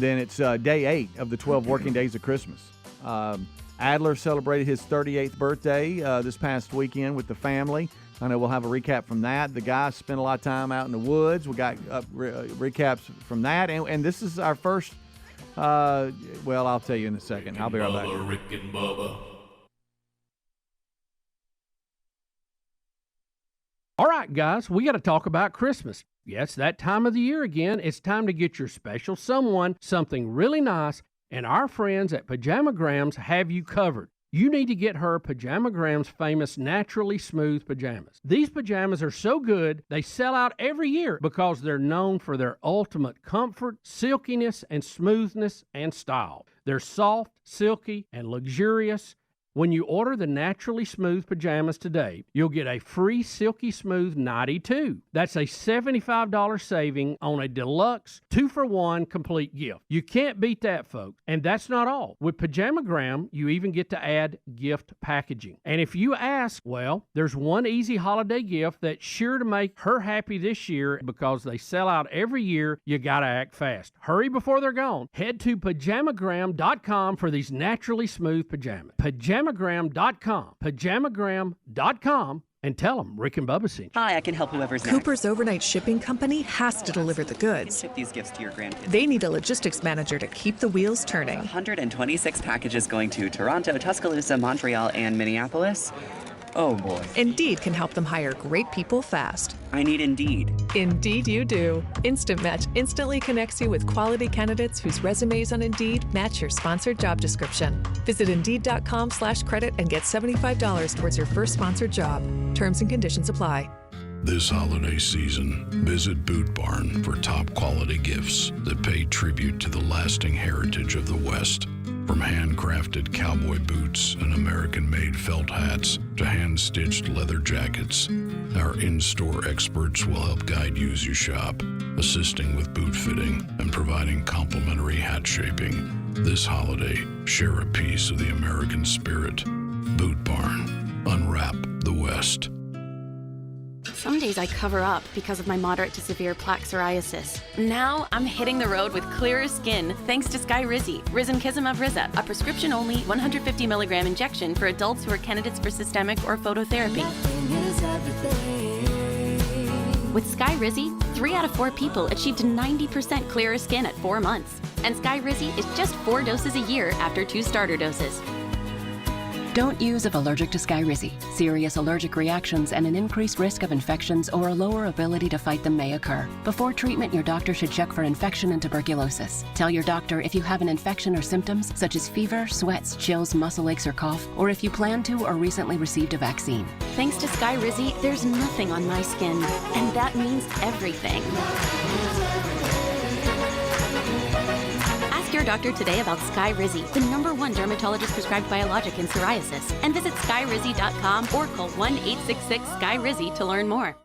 then it's day 8 of the 12 working days of Christmas. Adler celebrated his 38th birthday this past weekend with the family. I know we'll have a recap from that. The guys spent a lot of time out in the woods. We got recaps from that. And this is our first, well, I'll tell you in a second. I'll be right back. Rick and Bubba. All right, guys, we got to talk about Christmas. Yeah, it's that time of the year again. It's time to get your special someone something really nice, and our friends at Pajamagrams have you covered. You need to get her Pajamagrams' famous Naturally Smooth pajamas. These pajamas are so good, they sell out every year because they're known for their ultimate comfort, silkiness, and smoothness and style. They're soft, silky, and luxurious. When you order the Naturally Smooth pajamas today, you'll get a free Silky Smooth nightie too. That's a $75 saving on a deluxe 2-for-1 complete gift. You can't beat that, folks. And that's not all. With Pajamagram, you even get to add gift packaging. And if you ask, well, there's one easy holiday gift that's sure to make her happy this year because they sell out every year. You gotta act fast. Hurry before they're gone. Head to Pajamagram.com for these Naturally Smooth pajamas. Pajamagram.com. Pajamagram.com. And tell them Rick and Bubba sent you. Hi, I can help whoever's next. Cooper's overnight shipping company has to deliver the goods. Ship these gifts to your grandkids. They need a logistics manager to keep the wheels turning. 126 packages going to Toronto, Tuscaloosa, Montreal, and Minneapolis. Oh boy. Indeed can help them hire great people fast. I need Indeed. Indeed you do. Instant Match instantly connects you with quality candidates whose resumes on Indeed match your sponsored job description. Visit Indeed.com/credit and get $75 towards your first sponsored job. Terms and conditions apply. This holiday season, visit Boot Barn for top quality gifts that pay tribute to the lasting heritage of the West. From handcrafted cowboy boots and American-made felt hats to hand-stitched leather jackets, our in-store experts will help guide you as you shop, assisting with boot fitting and providing complimentary hat shaping. This holiday, share a piece of the American spirit. Boot Barn. Unwrap the West. Some days I cover up because of my moderate to severe plaque psoriasis. Now I'm hitting the road with clearer skin thanks to Skyrizi, Risankizumab Riza, a prescription-only 150 milligram injection for adults who are candidates for systemic or phototherapy. With Skyrizi, 3 out of 4 people achieved 90% clearer skin at 4 months. And Sky Rizzy is just 4 doses a year after 2 starter doses. Don't use if allergic to Sky Rizzy. Serious allergic reactions and an increased risk of infections or a lower ability to fight them may occur. Before treatment, your doctor should check for infection and tuberculosis. Tell your doctor if you have an infection or symptoms such as fever, sweats, chills, muscle aches, or cough, or if you plan to or recently received a vaccine. Thanks to Sky Rizzy, there's nothing on my skin, and that means everything. Ask your doctor today about Sky Rizzy, the #1 dermatologist-prescribed biologic in psoriasis, and visit skyrizzy.com or call 1-866-SKY-RIZZY to learn more.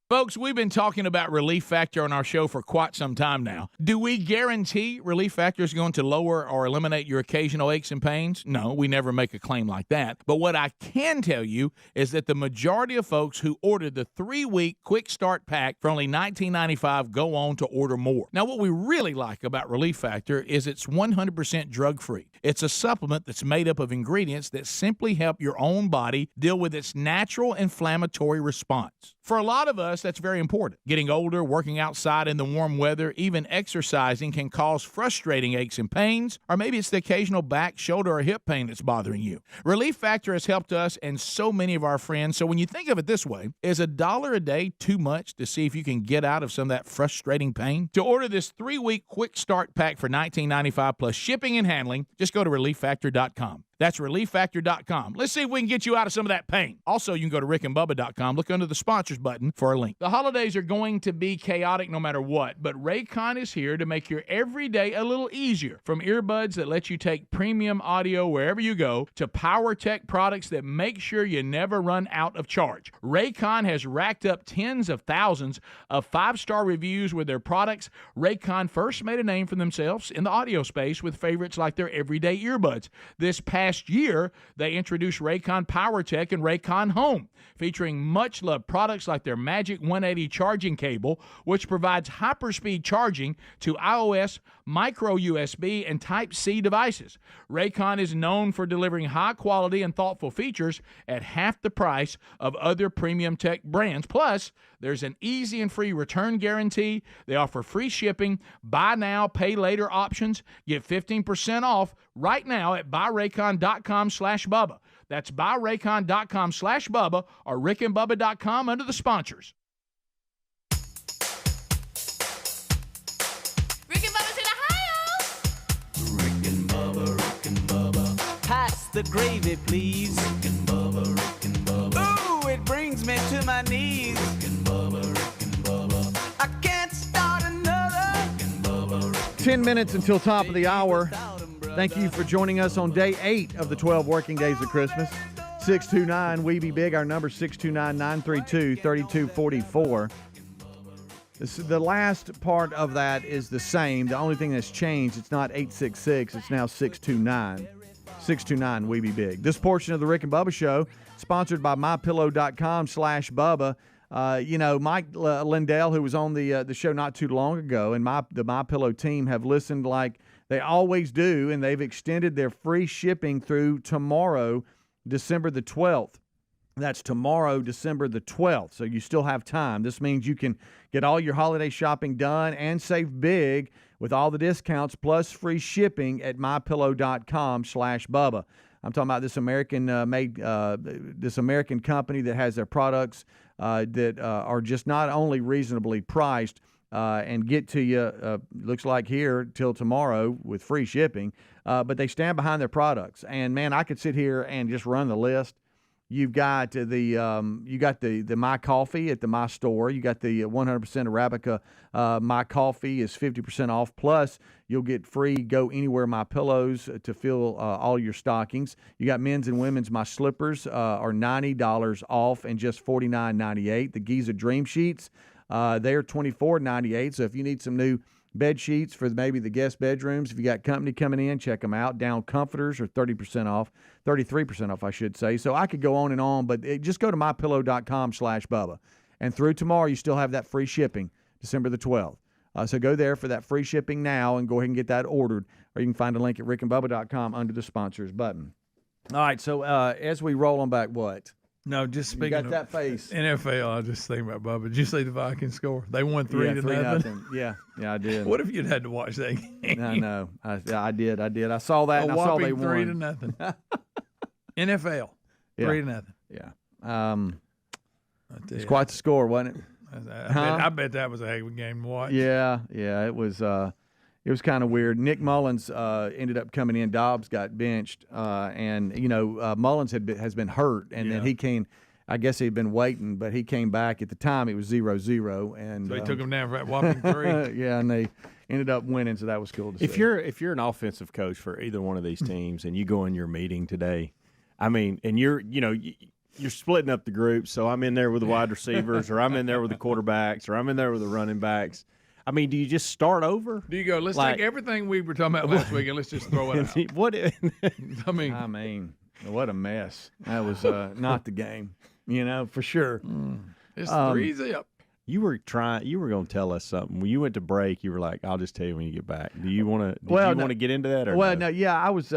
Folks, we've been talking about Relief Factor on our show for quite some time now. Do we guarantee Relief Factor is going to lower or eliminate your occasional aches and pains? No, we never make a claim like that. But what I can tell you is that the majority of folks who ordered the 3-week Quick Start Pack for only $19.95 go on to order more. Now, what we really like about Relief Factor is it's 100% drug-free. It's a supplement that's made up of ingredients that simply help your own body deal with its natural inflammatory response. For a lot of us, that's very important. Getting older, working outside in the warm weather, even exercising can cause frustrating aches and pains, or maybe it's the occasional back, shoulder, or hip pain that's bothering you. Relief Factor has helped us and so many of our friends. So when you think of it this way, is $1 a day too much to see if you can get out of some of that frustrating pain? To order this 3-week Quick Start Pack for $19.95 plus shipping and handling, just go to ReliefFactor.com. That's ReliefFactor.com. Let's see if we can get you out of some of that pain. Also, you can go to RickandBubba.com. Look under the sponsors button for a link. The holidays are going to be chaotic no matter what, but Raycon is here to make your everyday a little easier. From earbuds that let you take premium audio wherever you go to power tech products that make sure you never run out of charge. Raycon has racked up tens of thousands of 5-star reviews with their products. Raycon first made a name for themselves in the audio space with favorites like their everyday earbuds. This past year, they introduced Raycon PowerTech and Raycon Home, featuring much-loved products like their Magic 180 charging cable, which provides hyperspeed charging to iOS, micro USB, and Type-C devices. Raycon is known for delivering high-quality and thoughtful features at half the price of other premium tech brands. Plus, there's an easy and free return guarantee. They offer free shipping, buy now, pay later options. Get 15% off right now at buyraycon.com/Bubba. That's buyraycon.com/Bubba or rickandbubba.com under the sponsors. Rick and Bubba's in Ohio. Rick and Bubba. Pass the gravy, please. Rick and Bubba. Ooh, it brings me to my knees. Rick and Bubba. I can't start another. Rick and Bubba. 10 minutes until top of the hour. Thank you for joining us on day 8 of the 12 working days of Christmas. 629 We Be Big. Our number 629-932-3244. The last part of that is the same. The only thing that's changed, it's not 866, it's now 629. 629 We Be Big. This portion of the Rick and Bubba Show, sponsored by MyPillow.com/Bubba. Mike Lindell, who was on the show not too long ago, and the MyPillow team have listened like they always do, and they've extended their free shipping through tomorrow, December the 12th. That's tomorrow, December the 12th, so you still have time. This means you can get all your holiday shopping done and save big with all the discounts plus free shipping at MyPillow.com/Bubba. I'm talking about this American company that has their products that are just not only reasonably priced and get to you, looks like here, till tomorrow with free shipping, but they stand behind their products. And, man, I could sit here and just run the list. You've got the My Coffee at the My Store. You got the 100% Arabica My Coffee is 50% off. Plus, you'll get free Go Anywhere My Pillows to fill all your stockings. You got men's and women's My Slippers are $90 off and just $49.98. The Giza Dream Sheets, they're $24.98. So if you need some new bed sheets for maybe the guest bedrooms, if you got company coming in, check them out. Down comforters are 30% off, 33% off, I should say. So I could go on, but just go to MyPillow.com/Bubba. And through tomorrow, you still have that free shipping, December the 12th. So go there for that free shipping now and go ahead and get that ordered. Or you can find a link at rickandbubba.com under the sponsors button. All right, so as we roll on back, what? No, just You speaking got of that face. NFL, I just think about Bubba. Did you see the Vikings score? They won 3-0. Yeah, I did. What if you'd had to watch that game? I know. I did. I saw that, and I saw they won. 3-0. NFL, 3-0. Yeah. It's quite the score, wasn't it? I bet that was a heck of a game to watch. Yeah. It was kind of weird. Nick Mullins ended up coming in. Dobbs got benched, and Mullins has been hurt, and then he came. I guess he'd been waiting, but he came back. At the time, it was 0-0, and so they took him down for that whopping 3. Yeah, and they ended up winning, so that was cool to see. If you're an offensive coach for either one of these teams, and you go in your meeting today, I mean, and you're splitting up the groups, so I'm in there with the wide receivers, or I'm in there with the quarterbacks, or I'm in there with the running backs. I mean, do you just start over? Do you go, let's take everything we were talking about last week and let's just throw it out? I mean, what a mess. That was not the game, for sure. It's 3-0. You were going to tell us something. When you went to break, you were like, I'll just tell you when you get back. Do you want to get into that? Or no, I was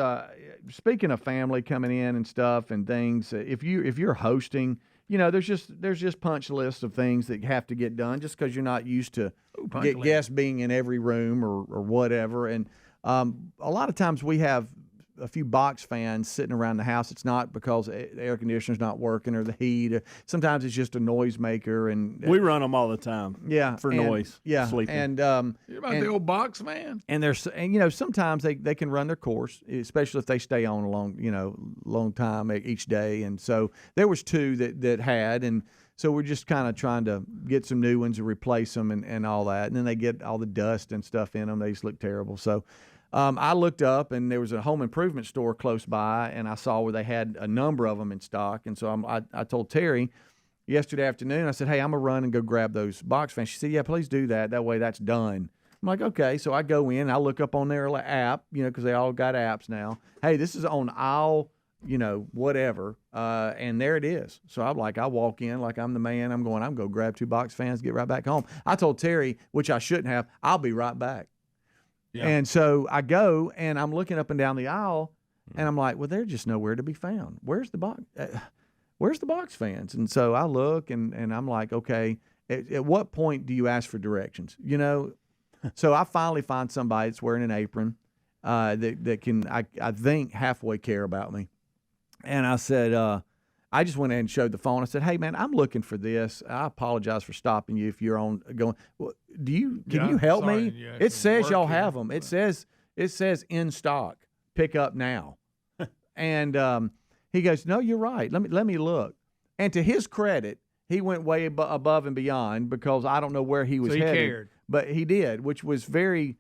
speaking of family coming in and stuff and things. If you're hosting, there's just punch lists of things that have to get done just because you're not used to guests being in every room or whatever. And a lot of times we have a few box fans sitting around the house. It's not because the air conditioner's not working or the heat. Sometimes it's just a noisemaker. And we run them all the time. Yeah, for noise. Yeah, sleeping. And you're about the old box man. And sometimes they can run their course, especially if they stay on a long time each day. And so there was 2 that had, and so we're just kind of trying to get some new ones and replace them and all that. And then they get all the dust and stuff in them. They just look terrible. So I looked up, and there was a home improvement store close by, and I saw where they had a number of them in stock. And so I told Terry yesterday afternoon, I said, hey, I'm going to run and go grab those box fans. She said, yeah, please do that. That way that's done. I'm like, okay. So I go in, I look up on their app, because they all got apps now. Hey, this is on aisle, whatever. And there it is. So I'm like, I walk in like I'm the man. I'm going to grab 2 box fans, get right back home. I told Terry, which I shouldn't have, I'll be right back. Yeah. And so I go, and I'm looking up and down the aisle, and I'm like, well, they're just nowhere to be found. Where's the box fans? And so I look, and I'm like, okay, at what point do you ask for directions? So I finally find somebody that's wearing an apron that can, I think, halfway care about me. And I said, I just went ahead and showed the phone. I said, hey, man, I'm looking for this. I apologize for stopping you if you're on going. Well, can you help me? Yeah, it says y'all have them. It says in stock. Pick up now. And he goes, no, you're right. Let me look. And to his credit, he went way above and beyond because I don't know where he was headed. Cared. But he did, which was very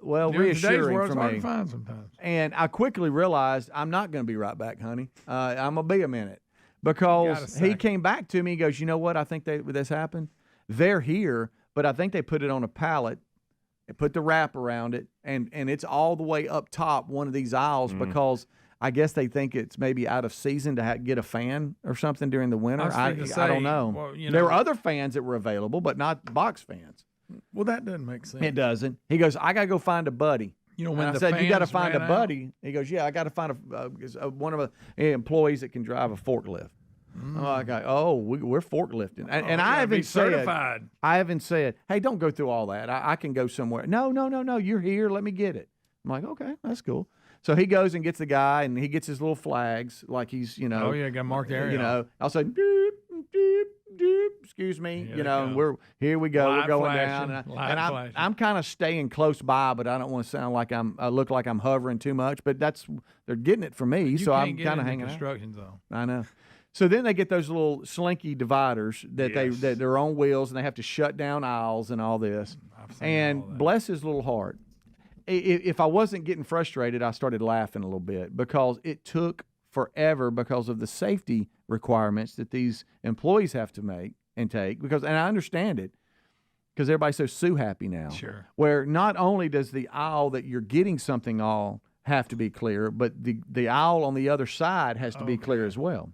reassuring for me. Hard to find sometimes. And I quickly realized I'm not going to be right back, honey. I'm going to be a minute. Because he came back to me, he goes, you know what, I think this happened? They're here, but I think they put it on a pallet, and put the wrap around it, and it's all the way up top one of these aisles because I guess they think it's maybe out of season to get a fan or something during the winter. I don't know. Well, there were other fans that were available, but not box fans. Well, that doesn't make sense. It doesn't. He goes, I got to go find a buddy. When I said, you got to find a buddy. He goes, yeah, I got to find one of the employees that can drive a forklift. We're forklifting. And I haven't certified. I haven't said, hey, don't go through all that. I can go somewhere. No, you're here. Let me get it. I'm like, okay, that's cool. So he goes and gets the guy, and he gets his little flags like he's, Oh, yeah, got marked area. I'll say, doop, doop, doop, excuse me, and here we go. Light we're going flashing, down. and I'm kind of staying close by, but I don't want to sound like I look like I'm hovering too much. But they're getting it from me, so I'm kind of hanging out. Construction zone. I know. So then they get those little slinky dividers that they're on wheels, and they have to shut down aisles and all this. And bless his little heart. If I wasn't getting frustrated, I started laughing a little bit because it took forever because of the safety requirements that these employees have to make and take. And I understand it because everybody's so sue happy now. Sure. Where not only does the aisle that you're getting something all have to be clear, but the aisle on the other side has to be clear as well.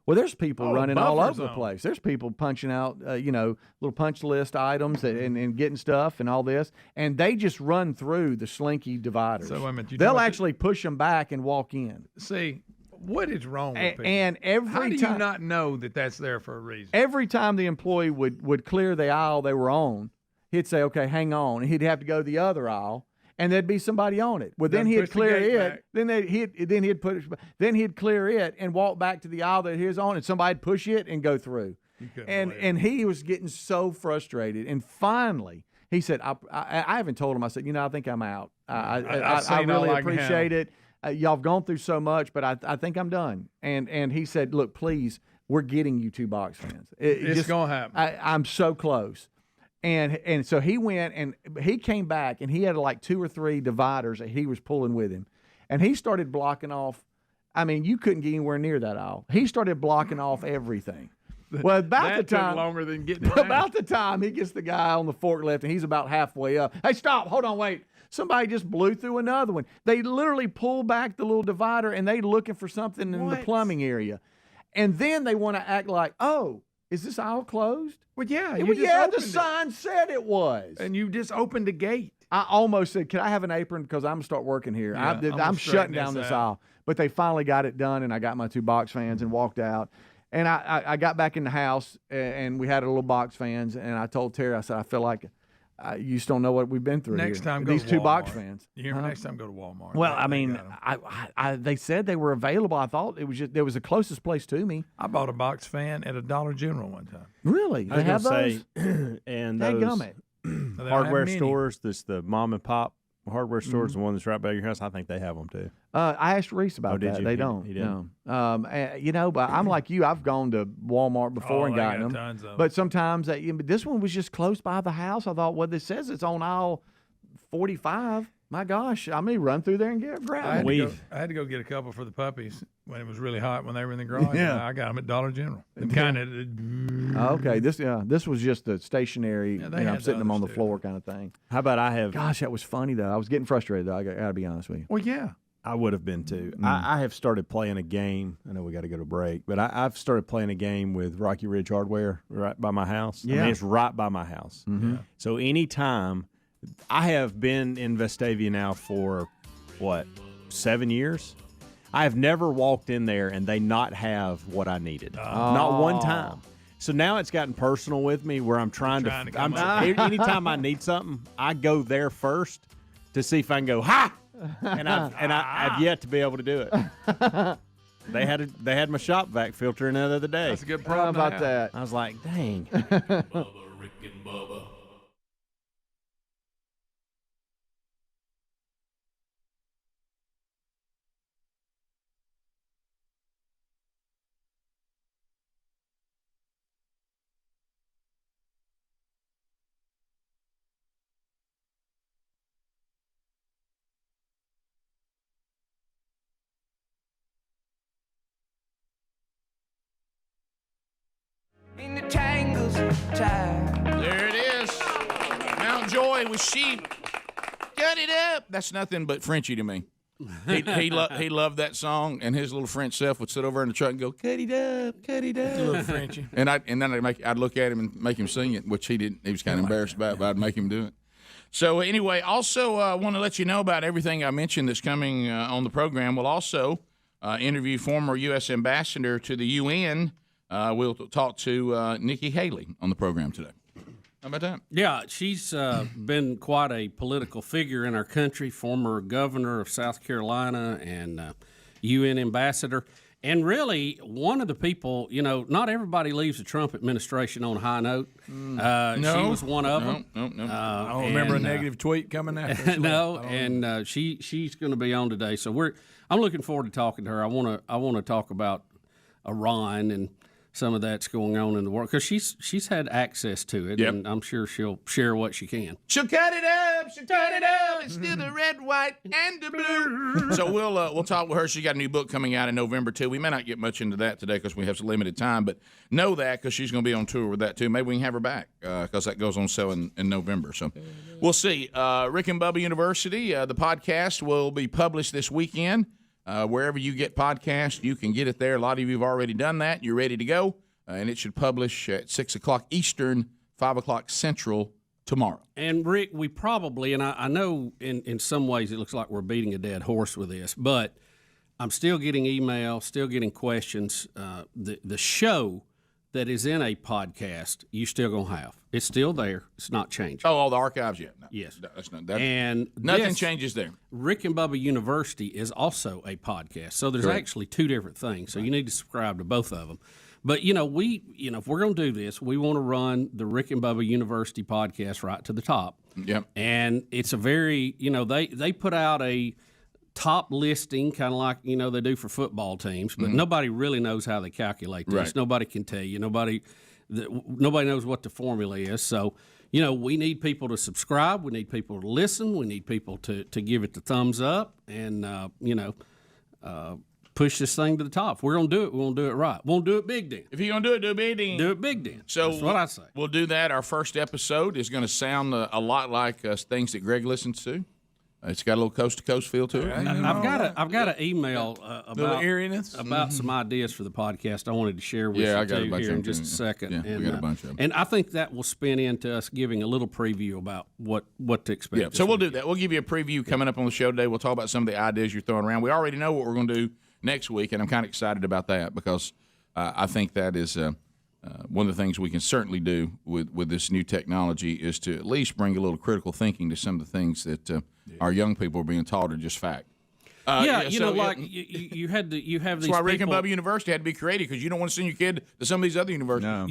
Well, there's people running all over the place. There's people punching out, little punch list items and getting stuff and all this, and they just run through the slinky dividers. So wait a minute, they'll actually push them back and walk in. See, What is wrong with people? And every How do time, you not know that that's there for a reason? every time the employee would clear the aisle they were on, he'd say, "Okay, hang on." And he'd have to go to the other aisle, and there'd be somebody on it. Well, then he'd clear it. Then he'd clear it and walk back to the aisle that he was on, and somebody'd push it and go through. And he was getting so frustrated. And finally, he said, "I haven't told him." I said, I think I'm out. I really appreciate it. Y'all have gone through so much, but I think I'm done." And he said, "Look, please, we're getting you 2 box fans. It's going to happen. I'm so close." And so he went, and he came back, and he had like 2 or 3 dividers that he was pulling with him. And he started blocking off. I mean, you couldn't get anywhere near that aisle. He started blocking off everything. Well, that took longer than getting it about the time he gets the guy on the forklift, and he's about halfway up. "Hey, stop. Hold on, wait." Somebody just blew through another one. They literally pull back the little divider, and they looking for something in the plumbing area. And then they want to act like, "Oh, is this aisle closed?" Well, yeah. The sign said it was. And you just opened the gate. I almost said, "Can I have an apron? Because I'm going to start working here." Yeah, I'm shutting down this aisle. But they finally got it done, and I got my 2 box fans and walked out. And I got back in the house, and we had a little box fans, and I told Terry, I said, "I feel like you just don't know what we've been through Next here. time, go These to 2 Walmart. box fans." You hear me? Next time, go to Walmart. Well, I mean, they said they were available. I thought it was the closest place to me. I bought a box fan at a Dollar General one time. Really? They have those? And They those gum it. hardware stores, the mom and pop hardware stores, the one that's right by your house, I think they have them too. I asked Reese about did that. you? They He don't. didn't? No. But I'm like you. I've gone to Walmart before and they gotten got them. tons of them. But sometimes, but this one was just close by the house. I thought, well, this says it's on aisle 45. My gosh, I may run through there and grab I it. had to go get a couple for the puppies when it was really hot when they were in the garage. Yeah. I got them at Dollar General. Kind of. Okay, this was just a stationary. they I'm had sitting them on the those, too. floor kind of thing. How about I have? Gosh, that was funny though. I was getting frustrated though. I got to be honest with you. Well, yeah. I would have been too. I have started playing a game. I know we got to go to break, but I've started playing a game with Rocky Ridge Hardware right by my house. Yeah. I mean, it's right by my house. Mhm. So anytime, I have been in Vestavia now for, 7 years? I have never walked in there and they not have what I needed. Not one time. So now it's gotten personal with me where I'm trying to anytime I need something, I go there first to see if I can go, ha! And I've yet to be able to do it. They had my shop vac filter in the other day. That's a good problem. How about that? I was like, dang. Bubba, Rick and Bubba. In the tangles tied. There it is. Mount Joy with sheep. Cut it up. That's nothing but Frenchy to me. He loved that song, and his little French self would sit over in the truck and go, "Cut it up, cut it up." Little Frenchy. And then I'd look at him and make him sing it, which he didn't. He was kind of embarrassed about, but I'd make him do it. So anyway, also want to let you know about everything I mentioned that's coming on the program. We'll also interview former U.S. ambassador to the UN. We'll talk to Nikki Haley on the program today. How about that? Yeah, she's been quite a political figure in our country, former governor of South Carolina and UN ambassador. And really, one of the people, not everybody leaves the Trump administration on a high note. No. She was one of them. No. I don't remember a negative tweet coming after. No, and she's going to be on today. So I'm looking forward to talking to her. I want to talk about Iran and some of that's going on in the world because she's had access to it, and I'm sure she'll share what she can. She'll cut it up. She'll cut it up. It's still the red, white, and the blue. So we'll talk with her. She's got a new book coming out in November too. We may not get much into that today because we have some limited time, but know that because she's going to be on tour with that too. Maybe we can have her back because that goes on sale in November. So we'll see. Rick and Bubba University. The podcast will be published this weekend. Wherever you get podcasts, you can get it there. A lot of you have already done that. You're ready to go. And it should publish at 6 o'clock Eastern, 5 o'clock Central tomorrow. And, Rick, we probably, and I know in some ways it looks like we're beating a dead horse with this, but I'm still getting email, still getting questions. The show that is in a podcast, you still going to have. It's still there. It's not changing. Oh, all the archives yet? No, yes. That's not, and nothing changes there. Rick and Bubba University is also a podcast. So there's actually two different things. So you need to subscribe to both of them. But, if we're going to do this, we want to run the Rick and Bubba University podcast right to the top. Yep. And it's a very, they put out a top listing, kind of like, they do for football teams, but nobody really knows how they calculate this. Right. Nobody can tell you. Nobody knows what the formula is. So, we need people to subscribe. We need people to listen. We need people to give it the thumbs up and, push this thing to the top. If we're going to do it, we're going to do it right. We'll do it big then. If you're going to do it, do it big then. Do it big then. So that's what I say. We'll do that. Our first episode is going to sound a lot like things that Greg listens to. It's got a little coast-to-coast feel to it. I've got an email about eeriness about some ideas for the podcast I wanted to share with you I got a bunch here in of just a second. Yeah, and, we got a bunch of them. And I think that will spin into us giving a little preview about what to expect. Yeah, so we'll do that. We'll give you a preview coming up on the show today. We'll talk about some of the ideas you're throwing around. We already know what we're going to do next week, and I'm kind of excited about that because I think that is one of the things we can certainly do with this new technology is to at least bring a little critical thinking to some of the things that our young people are being taught are just fact. You have these. That's why Rick and Bubba University had to be creative because you don't want to send your kid to some of these other universities. No.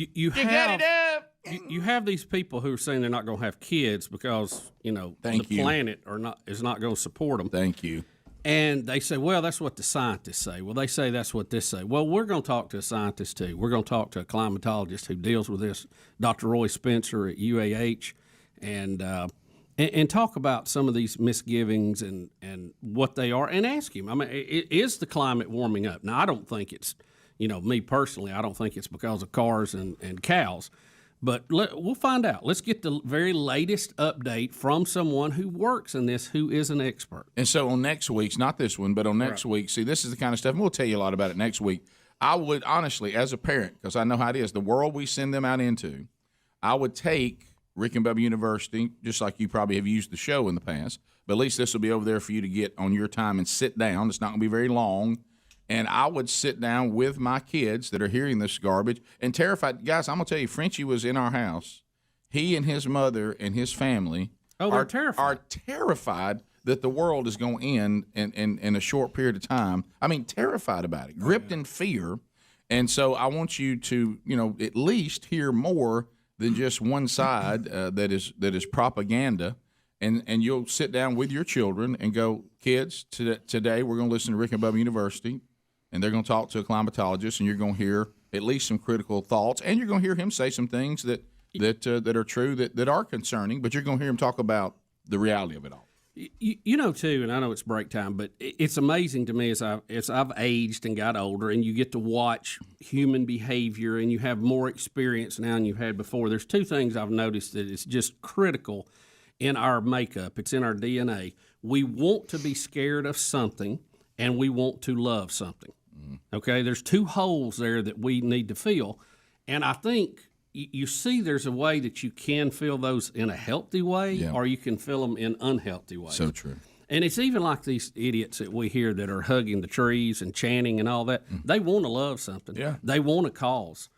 You have these people who are saying they're not going to have kids because planet is not going to support them. Thank you. And they say, well, that's what the scientists say. Well, they say that's what this say. Well, we're going to talk to a scientist, too. We're going to talk to a climatologist who deals with this, Dr. Roy Spencer at UAH, and talk about some of these misgivings and what they are and ask him. I mean, is the climate warming up? Now, I don't think it's, me personally, I don't think it's because of cars and cows. But we'll find out. Let's get the very latest update from someone who works in this, who is an expert. And so on next week's, not this one, but on next week, see, this is the kind of stuff, and we'll tell you a lot about it next week. I would honestly, as a parent, because I know how it is, the world we send them out into, I would take Rick and Bubba University, just like you probably have used the show in the past, but at least this will be over there for you to get on your time and sit down. It's not going to be very long. And I would sit down with my kids that are hearing this garbage and terrified. Guys, I'm going to tell you, Frenchie was in our house. He and his mother and his family are terrified that the world is going to end in a short period of time. I mean, terrified about it, gripped in fear. And so I want you to, at least hear more than just one side that is propaganda. And you'll sit down with your children and go, kids, today we're going to listen to Rick and Bubba University. And they're going to talk to a climatologist, and you're going to hear at least some critical thoughts, and you're going to hear him say some things that are true, that are concerning, but you're going to hear him talk about the reality of it all. Too, and I know it's break time, but it's amazing to me as I've aged and got older, and you get to watch human behavior, and you have more experience now than you've had before. There's two things I've noticed that is just critical in our makeup. It's in our DNA. We want to be scared of something, and we want to love something. Okay, there's two holes there that we need to fill, and I think you see there's a way that you can fill those in a healthy way, or you can fill them in unhealthy ways. So true. And it's even like these idiots that we hear that are hugging the trees and chanting and all that. They want to love something. Yeah. They want a cause.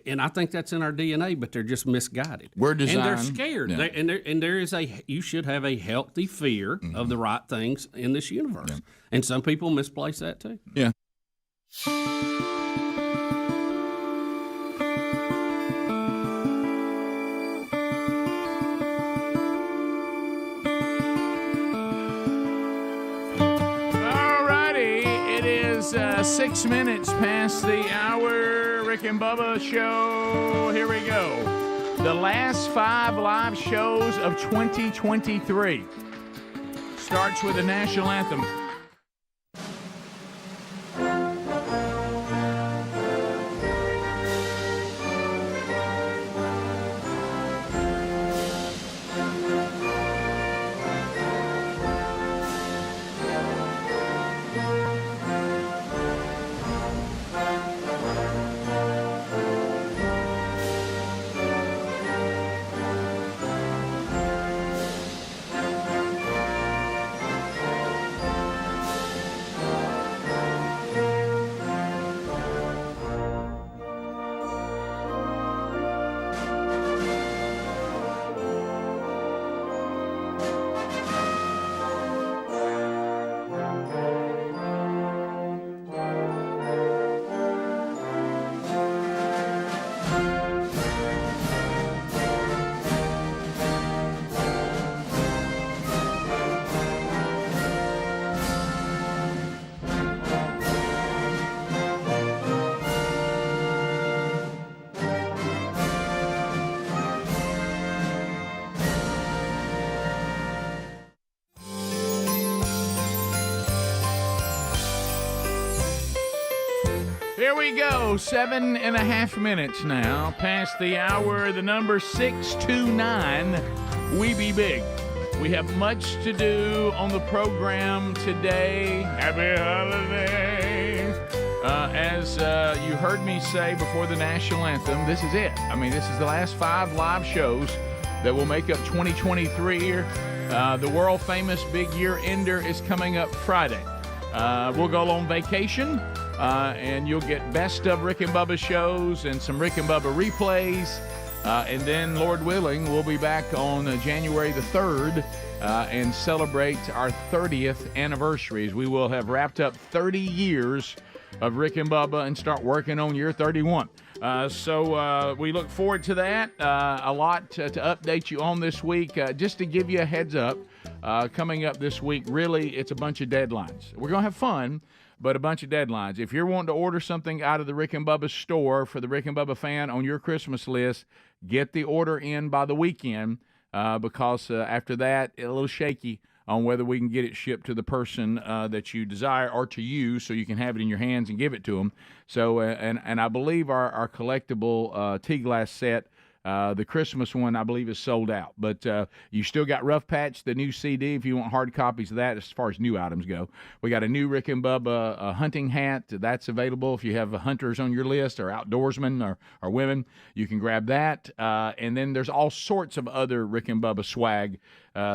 And I think that's in our DNA, but they're just misguided. We're designed, and they're scared. Yeah. You should have a healthy fear of the right things in this universe. Yeah. And some people misplace that too. Yeah. Alrighty, it is 6 minutes past the hour. Rick and Bubba show. Here we go. The last 5 live shows of 2023 starts with the national anthem. Here we go. 7.5 minutes now past the hour. The number 629. We be big. We have much to do on the program today. Happy holidays. As you heard me say before the national anthem, this is it. I mean, this is the last 5 live shows that will make up 2023. The world-famous big year-ender is coming up Friday. We'll go on vacation, and you'll get best of Rick and Bubba shows and some Rick and Bubba replays. And then, Lord willing, we'll be back on January the 3rd and celebrate our 30th anniversaries. We will have wrapped up 30 years of Rick and Bubba and start working on year 31. So we look forward to that. A lot to update you on this week. Just to give you a heads up, coming up this week, really, it's a bunch of deadlines. We're going to have fun, but a bunch of deadlines. If you're wanting to order something out of the Rick and Bubba store for the Rick and Bubba fan on your Christmas list, get the order in by the weekend because after that, a little shaky on whether we can get it shipped to the person that you desire or to you so you can have it in your hands and give it to them. So, and I believe our collectible tea glass set, the Christmas one, I believe, is sold out. But you still got Rough Patch, the new CD, if you want hard copies of that as far as new items go. We got a new Rick and Bubba hunting hat. That's available if you have hunters on your list or outdoorsmen or women. You can grab that. And then there's all sorts of other Rick and Bubba swag.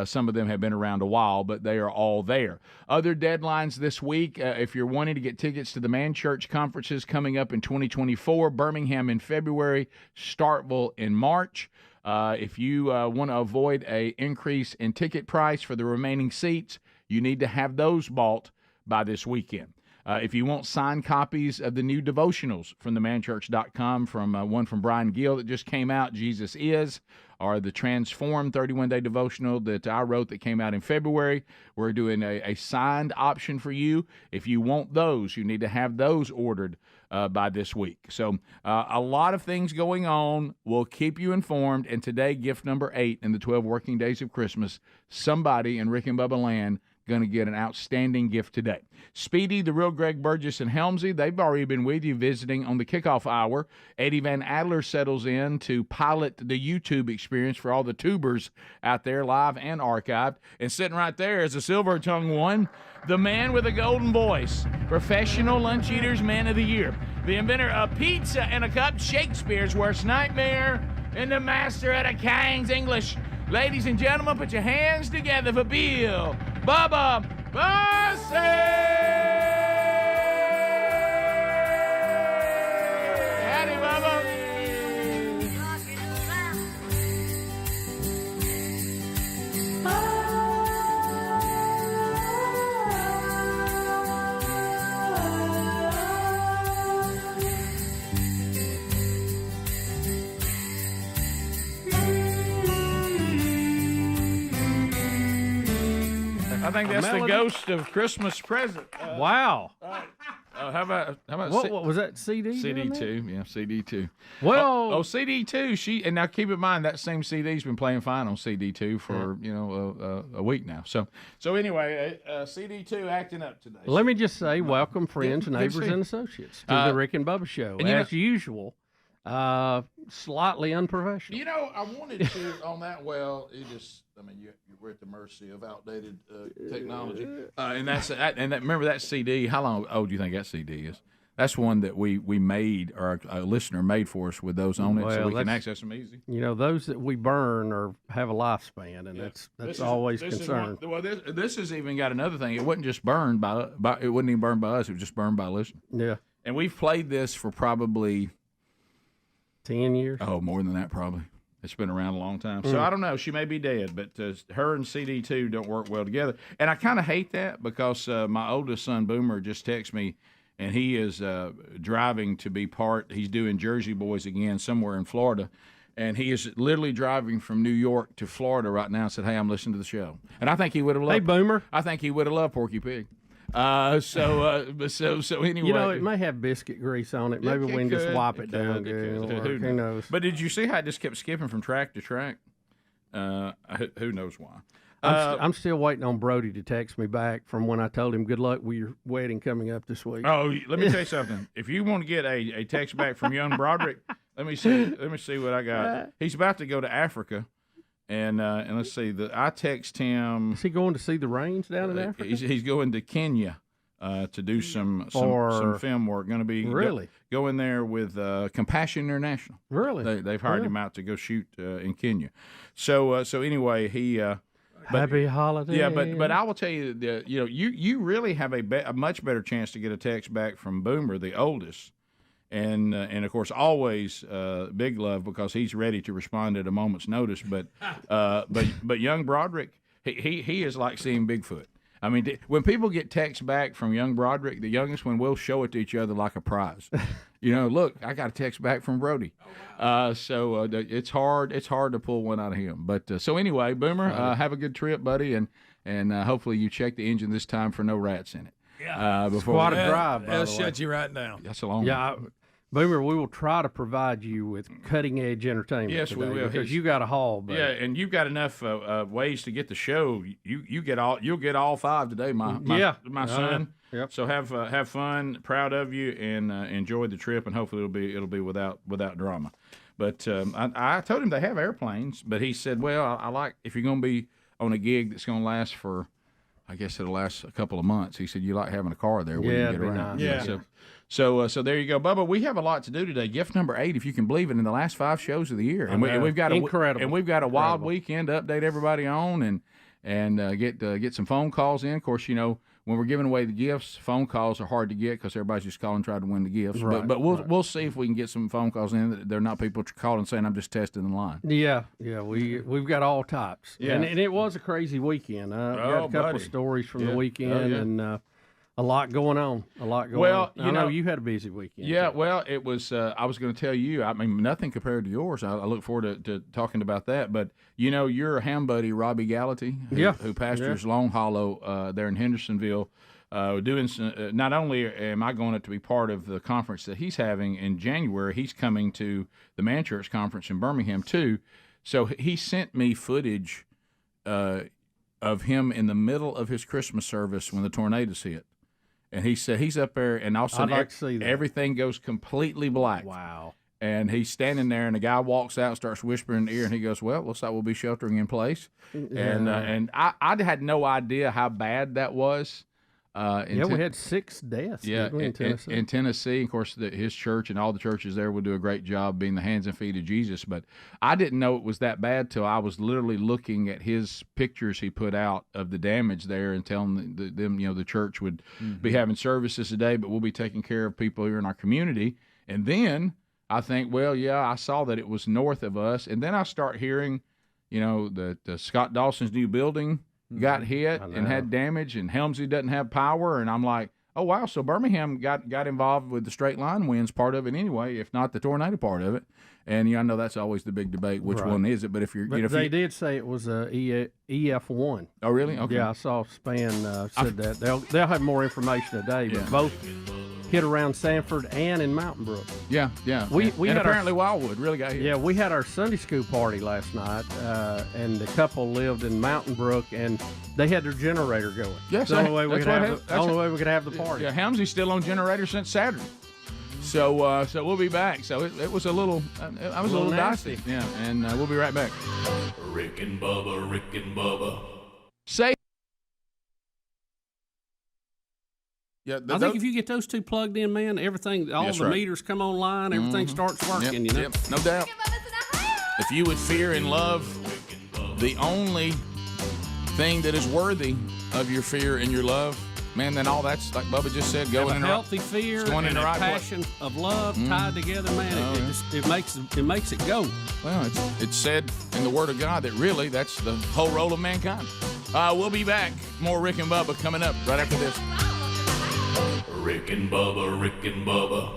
Some of them have been around a while, but they are all there. Other deadlines this week, if you're wanting to get tickets to the Man Church conferences coming up in 2024, Birmingham in February, Starkville in March. If you want to avoid an increase in ticket price for the remaining seats, you need to have those bought by this weekend. If you want signed copies of the new devotionals from themanchurch.com, from one from Brian Gill that just came out, Jesus Is, or the Transform 31-day devotional that I wrote that came out in February, we're doing a signed option for you. If you want those, you need to have those ordered by this week. So a lot of things going on. We'll keep you informed. And today, gift number 8 in the 12 working days of Christmas, somebody in Rick and Bubba land going to get an outstanding gift today. Speedy, the real Greg Burgess and Helmsey, they've already been with you visiting on the kickoff hour. Eddie Van Adler settles in to pilot the YouTube experience for all the tubers out there, live and archived. And sitting right there is a silver-tongued one, the man with a golden voice, Professional Lunch Eaters Man of the Year, the inventor of pizza and a cup, Shakespeare's worst nightmare, and the master of the King's English. Ladies and gentlemen, put your hands together for Bill Bubba Bussey! Howdy, Bubba. I think that's the ghost of Christmas present. Wow. How about what was that CD? CD2, yeah, CD2. Well, CD2. And now keep in mind that same CD's been playing fine on CD2 for a week now. So anyway, CD2 acting up today. Let me just say, welcome, friends, neighbors, and associates to the Rick and Bubba Show. And as usual, slightly unprofessional. You know, I wanted to on that. Well, we're at the mercy of outdated technology. Remember that CD? How long old do you think that CD is? That's one that we made, or a listener made for us with those on it, so we can access them easy. You know, those that we burn have a lifespan, and that's always concerned. This has even got another thing. It wasn't just burned by it wasn't even burned by us. It was just burned by a listener. Yeah. And we've played this for probably 10 years. Oh, more than that probably. It's been around a long time. So I don't know. She may be dead, but her and CD2 don't work well together. And I kind of hate that because my oldest son, Boomer, just texted me, and he is driving to be he's doing Jersey Boys again somewhere in Florida. And he is literally driving from New York to Florida right now and said, hey, I'm listening to the show. And I think he would have loved Hey, Boomer. I think he would have loved Porky Pig. So anyway, you know, it may have biscuit grease on it. Maybe we can just wipe it down. Who knows? But did you see how it just kept skipping from track to track? Who knows why? I'm still waiting on Brody to text me back from when I told him good luck with your wedding coming up this week. Oh, let me tell you something. If you want to get a text back from young Broderick, let me see what I got. He's about to go to Africa, and let's see. I text him. Is he going to see the rains down in Africa? He's going to Kenya to do some film work. Going to be going there with Compassion International. Really? They've hired him out to go shoot in Kenya. So anyway, he. Happy holiday. Yeah, but I will tell you that you really have a much better chance to get a text back from Boomer, the oldest, and of course always big love because he's ready to respond at a moment's notice. But young Broderick, he is like seeing Bigfoot. I mean, when people get texts back from young Broderick, the youngest one, will show it to each other like a prize. Look, I got a text back from Brody. So it's hard to pull one out of him. But so anyway, Boomer, have a good trip, buddy, and hopefully you check the engine this time for no rats in it. Yeah, before quite a drive. They'll shut you right down. That's a long one. Yeah. Boomer, we will try to provide you with cutting-edge entertainment. Yes, today we will. because you got a haul. Buddy. Yeah, and you've got enough ways to get the show. You'll get all 5 today, my son. Yep. So have fun. Proud of you, and enjoy the trip. And hopefully it'll be without drama. But I told him they have airplanes, but he said, well, I like if you're going to be on a gig that's going to last for, I guess it'll last a couple of months. He said you like having a car there where you can get around. Nice. Yeah. So there you go, Bubba. We have a lot to do today. Gift number 8, if you can believe it, in the last 5 shows of the year, and we've got a wild weekend to update everybody on, and get some phone calls in. Of course, when we're giving away the gifts, phone calls are hard to get because everybody's just calling trying to win the gifts. Right, but we'll see if we can get some phone calls in that they're not people calling saying I'm just testing the line. Yeah, we've got all types. Yeah. And it was a crazy weekend. We got a couple of stories from the weekend and a lot going on. Well, I know you had a busy weekend. Yeah, well, it was. I was going to tell you. I mean, nothing compared to yours. I look forward to talking about that. But your ham buddy Robbie Gallaty, who pastors Long Hollow there in Hendersonville, doing. Not only am I going to be part of the conference that he's having in January, he's coming to the Man Church conference in Birmingham too. So he sent me footage of him in the middle of his Christmas service when the tornadoes hit. And he said he's up there, and all of a sudden everything goes completely black. Wow. And he's standing there, and the guy walks out and starts whispering in the ear, and he goes, well, looks like we'll be sheltering in place. Yeah. And I had no idea how bad that was. We had 6 deaths in Tennessee. In Tennessee, of course, his church and all the churches there will do a great job being the hands and feet of Jesus. But I didn't know it was that bad till I was literally looking at his pictures he put out of the damage there and telling them, the church would be having services today, but we'll be taking care of people here in our community. And then I think, I saw that it was north of us. And then I start hearing, that Scott Dawson's new building got hit and had damage, and Helmsey doesn't have power, and I'm like, oh wow, so Birmingham got involved with the straight line winds part of it anyway, if not the tornado part of it. And I know that's always the big debate, which one is it? But if you're, they did say it was a EF1. Oh really? Okay. Yeah, I saw Span said that they'll have more information today, but both hit around Sanford and in Mountain Brook. Yeah. We and apparently Wildwood really got hit. Yeah, we had our Sunday school party last night, and the couple lived in Mountain Brook, and they had their generator going. Yes, the only way we could have the party. Yeah, Helmsey's still on generator since Saturday. So we'll be back. So it was a little, I was a little dicey. Yeah, and we'll be right back. Rick and Bubba. Say. Yeah, I think if you get those two plugged in, man, everything, all the meters come online, everything starts working, Yep, no doubt. If you would fear and love the only thing that is worthy of your fear and your love, man, then all that's, like Bubba just said, going in a healthy fear and a passion of love tied together, man, it makes it go. Well, it's said in the Word of God that really that's the whole role of mankind. We'll be back. More Rick and Bubba coming up right after this. Rick and Bubba.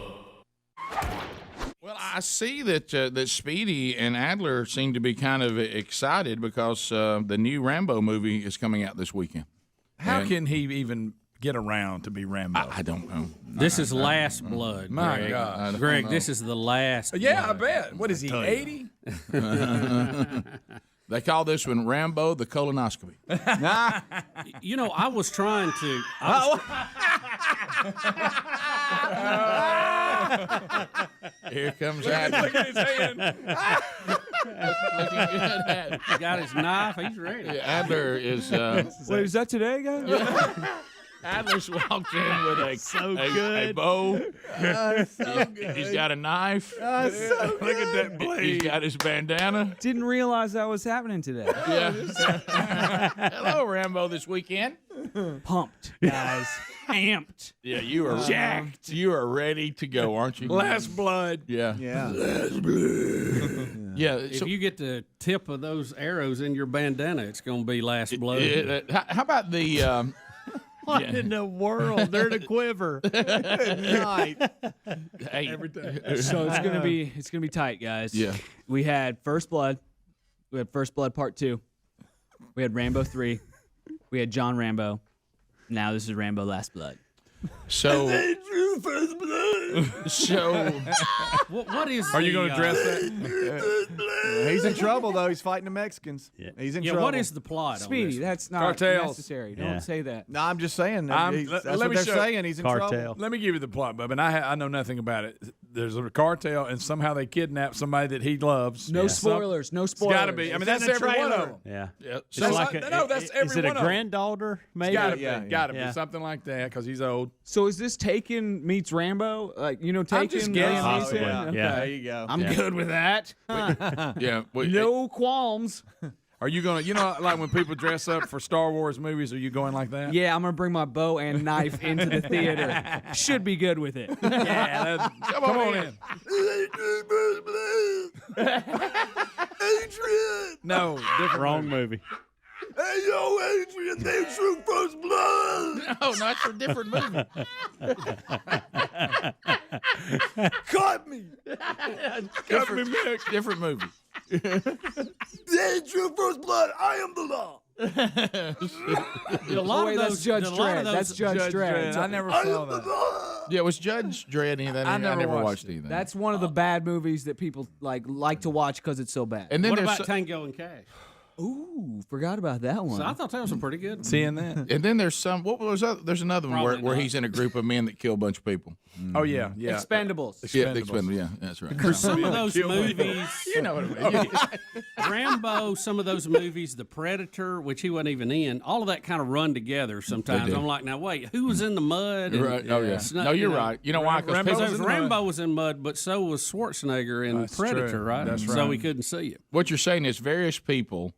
Well, I see that Speedy and Adler seem to be kind of excited because the new Rambo movie is coming out this weekend. How can he even get around to be Rambo? I don't know. This is Last Blood. My Greg. God. Greg, this is the last Yeah, blood. I bet. What is he, 80? They call this one Rambo the colonoscopy. You know, I was trying to. Here comes Adler. Look at his hand. Looking good. He's got his knife. He's ready. Yeah, Adler is. Wait, is that today, guys? Adler's walked in with a bow. He's got a knife. Look at that blade. He's got his bandana. Didn't realize that was happening today. Yeah. Hello, Rambo, this weekend. Pumped, guys. Amped. Yeah, you are jacked. You are ready to go, aren't you? Last blood. Yeah. Yeah. Yeah. If you get the tip of those arrows in your bandana, it's going to be last blood. How about the? What in the world? They're in a quiver. Night. Hey. So it's gonna be tight, guys. Yeah. We had First Blood. We had First Blood Part 2. We had Rambo 3. We had John Rambo. Now this is Rambo Last Blood. So. What is? Are you going to address that? He's in trouble though. He's fighting the Mexicans. Yeah. He's in trouble. What is the plot? Speedy, that's not Cartels. necessary. Don't say that. No, I'm just saying. That's let what me they're show- saying. He's in trouble. Let me give you the plot, Bub, and I know nothing about it. There's a cartel, and somehow they kidnap somebody that he loves. No spoilers. No spoilers. It's got to be. I mean, that's every one of them. Yeah. So that's every is it one a of them. granddaughter? Maybe. It's got to be something like that because he's old. So is this Taken meets Rambo? Like, you know, Taken? just guessing. Liam Oh, Neeson? yeah. Okay. Yeah. There you go. I'm good with that. Yeah. No qualms. Are you going to, like when people dress up for Star Wars movies, are you going like that? Yeah, I'm going to bring my bow and knife into the theater. Should be good with it. Yeah. Come on in. Adrian. No, different Wrong movie. Hey, yo, Adrian, thanks for First Blood. No, not for a different movie. Cut me. Cut me, Mick. Different movie. Adrian, First Blood, I am the law. A lot Wait, of that's those, Judge a lot of Dredd. those- That's Judge Dredd. I never saw that. Yeah, was Judge Dredd any of that? I I never never watched watched it. anything. That's one of the bad movies that people like to watch because it's so bad. And then What there's about Tango and Cash? Ooh, forgot about that one. So I thought that was a pretty good. Seeing that. and then there's some. What was that? There's another one Probably where not. he's in a group of men that kill a bunch of people. Oh, yeah. Expendables. Yeah, the Expendables. Yeah, that's right. For some of those movies, You know what I mean? Rambo, some of those movies, The Predator, which he wasn't even in, all of that kind of run together sometimes. They do. I'm like, now wait, who was in the mud? And Right. Oh yeah. it's not- No, you're you know, right. You know why? Because Rambo was in mud, but so was Schwarzenegger in That's Predator, true. right? That's So right. we couldn't see it. what you're saying is various people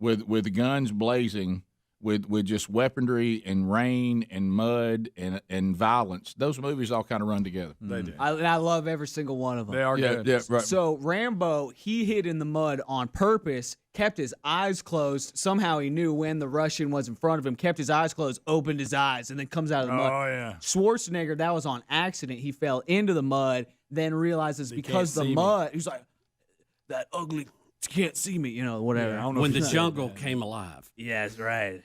with guns blazing, with just weaponry and rain and mud and violence. Those movies all kind of run together. They do. I love every single one of them. They are Yeah, good. yeah, right. So Rambo, he hid in the mud on purpose, kept his eyes closed. Somehow he knew when the Russian was in front of him, kept his eyes closed, opened his eyes, and then comes out of the mud. Oh, yeah. Schwarzenegger, that was on accident. He fell into the mud, then realizes because the see me. mud, he's like, that ugly can't see me, whatever. Yeah, I don't know When if the you said jungle came alive. Yes, right.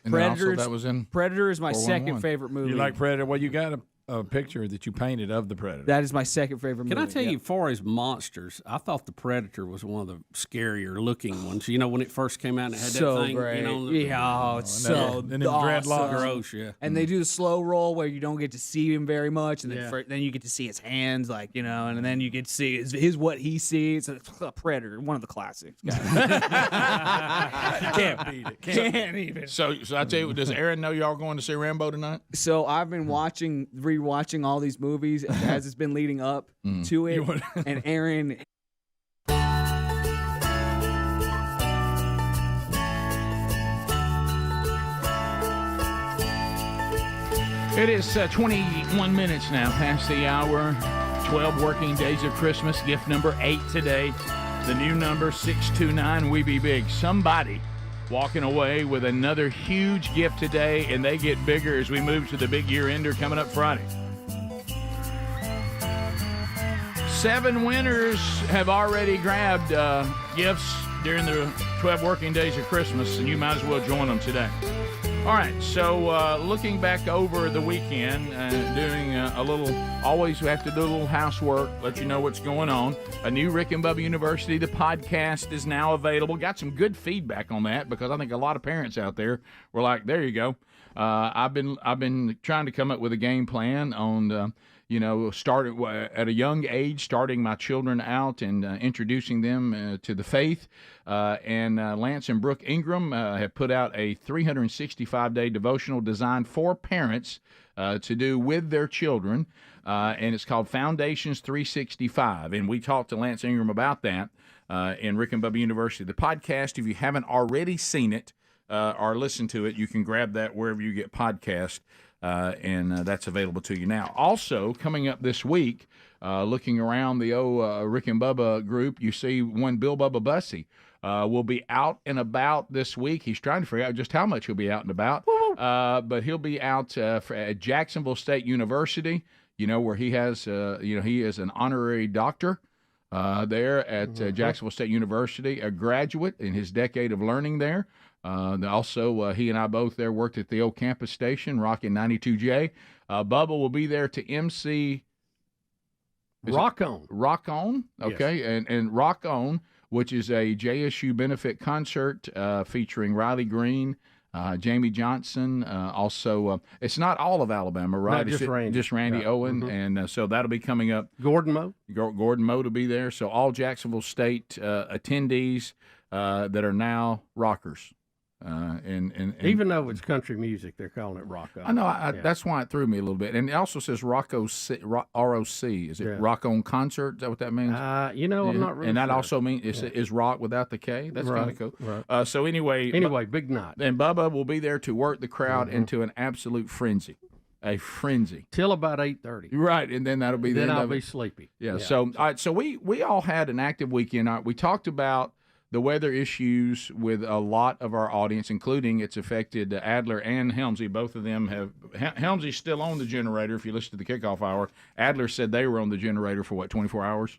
And then also Predator's- that was in Predator is my 411. second favorite movie. You like Predator? Well, you got a picture that you painted of the Predator. That is my second favorite Can movie. I tell yeah. you, as far as monsters, I thought the Predator was one of the scarier looking ones. You know, when it first came out and it had So that thing, great. you know, Yeah, it's so and then awesome. dreadlocks. gross, yeah. And they do the slow roll where you don't get to see him very much, and then, Yeah. then you get to see his hands, and then you get to see his what he sees. It's a Predator, one of the classics. Can't beat it. Can't even. So I tell you, does Aaron know y'all going to see Rambo tonight? So I've been rewatching all these movies as it's been leading up to it, and Aaron. It is 21 minutes now past the hour. 12 working days of Christmas. Gift number 8 today. The new number 629. We be big. Somebody walking away with another huge gift today, and they get bigger as we move to the big year ender coming up Friday. 7 winners have already grabbed gifts during the 12 working days of Christmas, and you might as well join them today. All right, so looking back over the weekend, doing a little, always we have to do a little housework, let you know what's going on. A new Rick and Bubba University, the podcast is now available. Got some good feedback on that because I think a lot of parents out there were like, there you go. I've been trying to come up with a game plan on started at a young age, starting my children out and introducing them to the faith. And Lance and Brooke Ingram have put out a 365-day devotional designed for parents to do with their children, and it's called Foundations 365. And we talked to Lance Ingram about that in Rick and Bubba University, the podcast. If you haven't already seen it or listened to it, you can grab that wherever you get podcasts. And that's available to you now. Also, coming up this week, looking around the Rick and Bubba group, you see one Bill Bubba Bussey will be out and about this week. He's trying to figure out just how much he'll be out and about, but he'll be out at Jacksonville State University, where he has, he is an honorary doctor there at Jacksonville State University, a graduate in his decade of learning there. Also, he and I both there worked at the old campus station, rocking 92J. Bubba will be there to MC Rock On. Rock On, okay, yes. and Rock On, which is a JSU benefit concert featuring Riley Green, Jamie Johnson. Also, it's not all of Alabama, right? Not just Randy. Owen, and so that'll be coming up. Gordon Moe. Gordon Moe to be there. So all Jacksonville State attendees that are now rockers. And even though it's country music, they're calling it rock on. I know. That's why it threw me a little bit. And it also says ROC. Is it Rock On Concert? Is that what that means? I'm not really. And that sure. also means is rock without the K. That's kind of cool. Right. So anyway, big night. And Bubba will be there to work the crowd into an absolute frenzy. A frenzy till about 8:30. Right, and then that'll be then I'll be sleepy. Yeah. So all right. So we all had an active weekend. We talked about the weather issues with a lot of our audience, including it's affected Adler and Helmsey. Both of them have. Helmsey's still on the generator. If you listen to the kickoff hour, Adler said they were on the generator for 24 hours,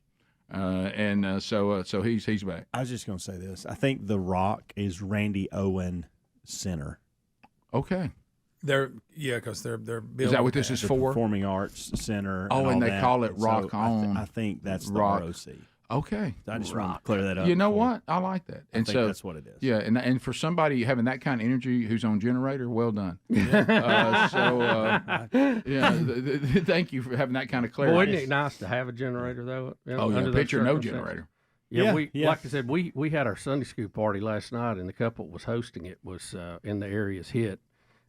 so he's back. I was just going to say this. I think the Rock is Randy Owen Center. Okay. Because they're building. Is that what this is the for? Performing Arts Center. And they that. call it Rock so On. I think that's the Rock. ROC. Okay. I just want to clear that up. You know what? I like that. I think that's what it is. Yeah, and for somebody having that kind of energy who's on generator, well done. Thank you for having that kind of clarity. Boy, isn't it nice to have a generator, though? Picture no generator. Yeah, like I said, we had our Sunday school party last night, and the couple was hosting it was in the areas hit.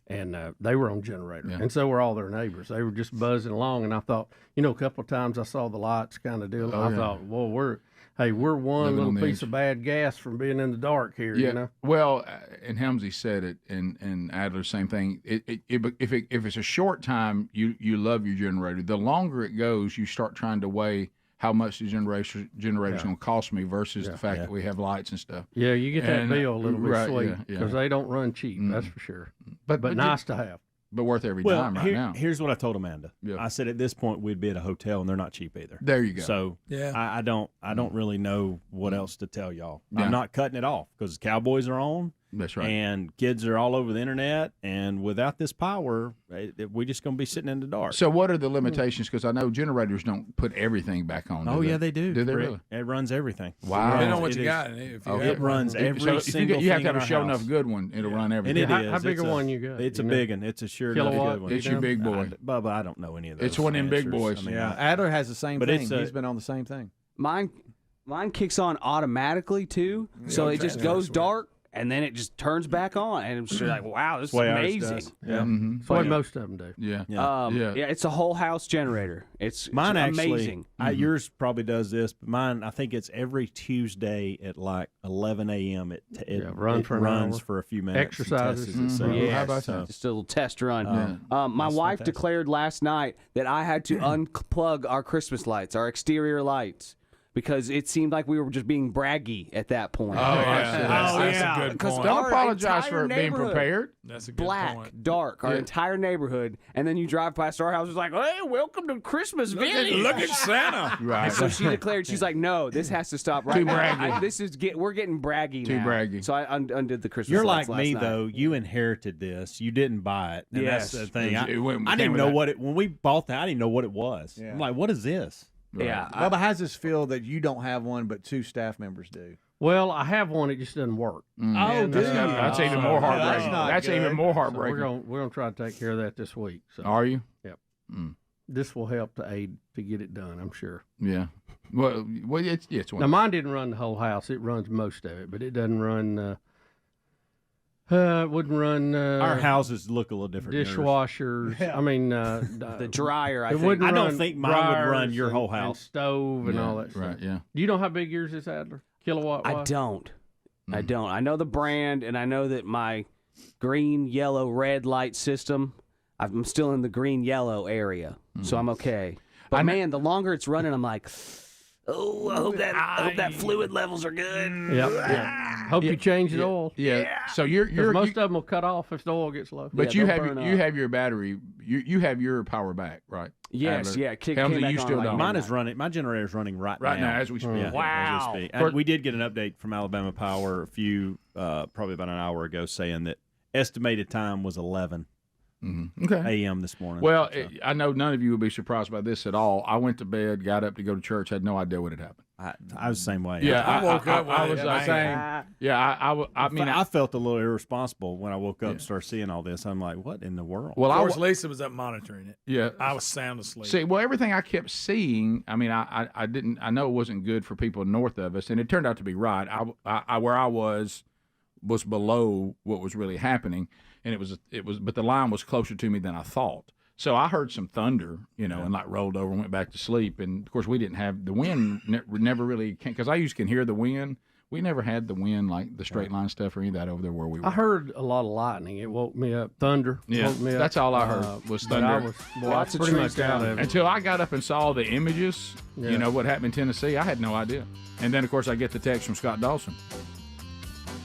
And they were on generator, and so were all their neighbors. They were just buzzing along, and I thought, a couple of times I saw the lights kind of deal. I thought, well, we're one little piece of bad gas from being in the dark here. Yeah. Well, and Helmsey said it, and Adler, same thing. If it's a short time, you love your generator. The longer it goes, you start trying to weigh how much the generator's going to cost me versus the fact that we have lights and stuff. Yeah, you get that bill a little bit sweet because they don't run cheap, that's for sure. But nice to have. But worth every dime now. Here's what I told Amanda. Yeah. I said at this point we'd be at a hotel and they're not cheap either. There you go. So I don't really know what else to tell y'all. I'm not cutting it off because Cowboys are on. That's right. And kids are all over the internet, and without this power, we're just going to be sitting in the dark. So what are the limitations? Because I know generators don't put everything back on. Yeah, they do. Do they really? It runs everything. Wow. Depending on what you got. It runs every single thing. You have to have a show enough good one. It'll run everything. And how big a one you got? It's a big one. It's a sure kilowatt good one. It's your big boy. Bubba, I don't know any of those. It's one of them big boys. I mean, Adler has the same thing. He's been on the same thing. Mine kicks on automatically too, so it just goes dark. And then it just turns back on, and it's like, wow, this is amazing. Yeah, that's what most of them do. Yeah, it's a whole house generator. It's mine amazing. Actually, yours probably does this, but mine, I think it's every Tuesday at like 11 a.m. It runs for a few minutes. Exercises. How about that? Just a little test run. My wife declared last night that I had to unplug our Christmas lights, our exterior lights, because it seemed like we were just being braggy at that point. Oh, yeah. That's a good Because point. Don't apologize entire for being neighborhood, prepared. That's a good black, point. dark, our Yeah. entire neighborhood, and then you drive past our house, it's like, hey, welcome to Christmas Village. Look at Santa. Right. And so she declared, she's like, no, this has to stop right Too now. braggy. We're getting braggy Too now. braggy. So I undid the Christmas You're lights like last me night. though. You inherited this. You didn't buy it. And Yes. that's the thing. I It went- didn't came even with know that. what it when we bought that. I didn't even know what it was. Yeah. I'm like, what is this? Yeah. Bubba, how's this feel that you don't have one, but 2 staff members do? Well, I have one. It just doesn't work. Oh, dude. That's even more heartbreaking. That's even more So heartbreaking. we're gonna try to take care of that this week. So. Are you? Yep. Mm. This will help to aid to get it done, I'm sure. Yeah. Well, it's Now, mine didn't run the whole house. It runs most of it, but it doesn't run. It wouldn't run. Our houses look a little different. than yours. Dishwashers. I mean, the dryer. it wouldn't I don't run think mine would run dryers your whole and house. stove and Yeah, all that stuff. right, yeah. Do you know how big yours is, Adler? Kilowatt. I wise? don't. I Mm. don't. I know the brand, and I know that my green, yellow, red light system, I'm still in the green, yellow area, so I'm okay. But man, the longer it's running, I'm like, oh, I hope that fluid levels are good. Yep. Yeah. Hope you change the oil. Yeah. So you're 'Cause most of them will cut off if the oil gets low. But Yeah, you they'll have burn you up. have your battery. You have your power back, right? Yes, Adler? yeah, came Helmsey, back you on still like don't. Mine is running. My generator is running right now as we speak. Yeah, Wow. as we speak. We did get an update from Alabama Power probably about an hour ago, saying that estimated time was 11 Okay. a.m. this morning. Well, I know none of you will be surprised by this at all. I went to bed, got up to go to church, had no idea what had happened. I was the same way. Yeah, I woke up. I was the same. Yeah, I mean, I felt a little irresponsible when I woke up and started seeing all this. I'm like, what in the world? Well, Of course, Lisa was up monitoring it. Yeah. I was sound asleep. See, well, everything I kept seeing, I mean, I didn't, I know it wasn't good for people north of us, and it turned out to be right. I where I was below what was really happening, and it was, but the line was closer to me than I thought. So I heard some thunder, and like rolled over and went back to sleep. And of course, we didn't have the wind. Never really came because I used to can hear the wind. We never had the wind like the straight line stuff or any of that over there where we were. I heard a lot of lightning. It woke me up. Thunder. Yeah, woke me up. that's all I heard was but thunder. I was Lots of pretty trees much out down. of it. Until I got up and saw the images, Yeah. what happened in Tennessee, I had no idea. And then, of course, I get the text from Scott Dawson.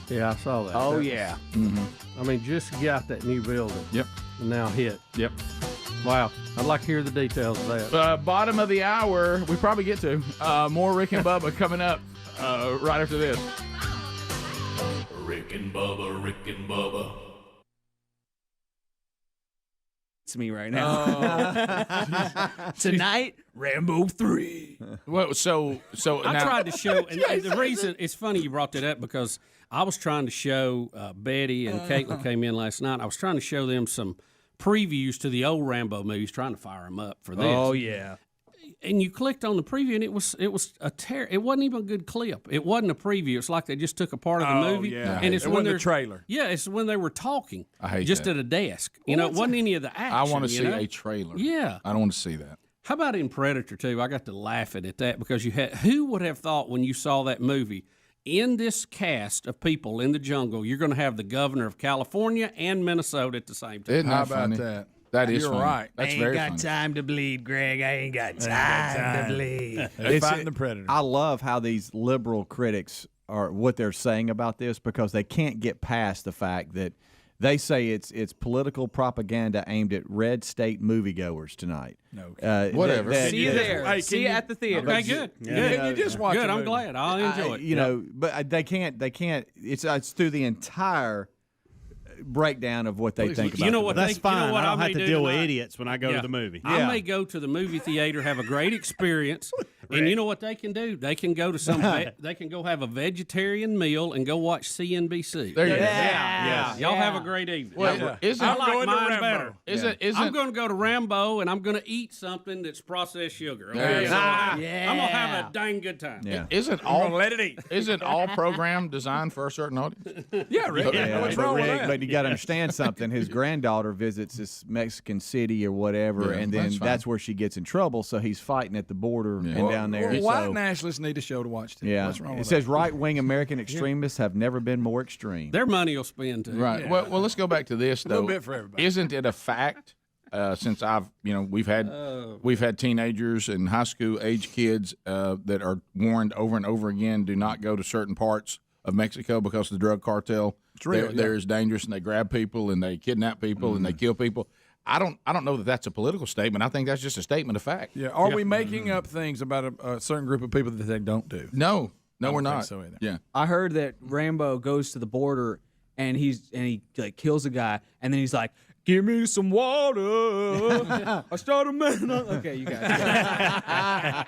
Yeah, I saw that. Oh, That was- yeah. Mm-hmm. I mean, just got that new building. Yep. And now hit. Yep. Wow. I'd like to hear the details of that. Bottom of the hour, we probably get to. More Rick and Bubba coming up right after this. Rick and Bubba, Rick and Bubba. It's me right now. Tonight, Rambo 3. Well, so I now, tried to show, and the reason it's funny you brought that up because I was trying to show Betty and Caitlin came in last night. I was trying to show them some previews to the old Rambo movies, trying to fire them up for this. Oh, yeah. And you clicked on the preview, and it was it wasn't even a good clip. It wasn't a preview. It's like they just took a part of the movie, yeah. and it's It when wasn't the they're trailer. Yeah, it's when they were talking. I hate just that. at a desk. You know, it wasn't any of the action. I want to you see know? a trailer. Yeah. I don't want to see that. How about in Predator 2? I got to laughing at that because who would have thought when you saw that movie, in this cast of people in the jungle, you're going to have the governor of California and Minnesota at the same time. Isn't that How about funny? that? That is You're funny. right. That's I ain't very got funny. time to bleed, Greg. I ain't got time to bleed. They're fighting the Predator. I love how these liberal critics are what they're saying about this because they can't get past the fact that they say it's political propaganda aimed at red state moviegoers tonight. No. Whatever. See you there. Hey, See you at the theater. Okay, good. Can you just watch Good. a I'm movie? glad. I'll enjoy it. But they can't. It's through the entire breakdown of what they think about. You know the what? movie. That's you know fine. what I I don't may have to do deal with tonight? idiots when I go to the movie. I Yeah. may go to the movie theater, have a great experience, and you know what they can do? They can go to they can go have a vegetarian meal and go watch CNBC. There you go. Yeah. Y'all have a great evening. Well, isn't I it like going to mine Rambo? better. I'm going to go to Rambo and I'm going to eat something that's processed sugar. There Okay? you So go. I'm going to have a dang good time. Yeah. Isn't I'm gonna all let it eat. isn't all program designed for a certain audience? Yeah, Rick. Yeah, What's but wrong with Rick, that? but you got to understand something. His granddaughter visits this Mexican city or whatever, Yeah, and then that's fine. that's where she gets in trouble. So he's fighting at the border and down there. Well, white so, nationalists need a show to watch too. yeah, What's wrong it with says that? right-wing American extremists have never been more extreme. Their money will spend too. Right. Yeah. Well, let's go back to this though. little bit for everybody. Isn't it a fact since we've had teenagers and high school age kids that are warned over and over again, do not go to certain parts of Mexico because the drug cartel there is dangerous, and they grab people and they kidnap people and they kill people. I don't know that that's a political statement. I think that's just a statement of fact. Yeah. Are we making up things about a certain group of people that they don't do? No, we're not. So either. Yeah. I heard that Rambo goes to the border and he like kills a guy, and then he's like, "Give me some water." I started man. Okay, you guys.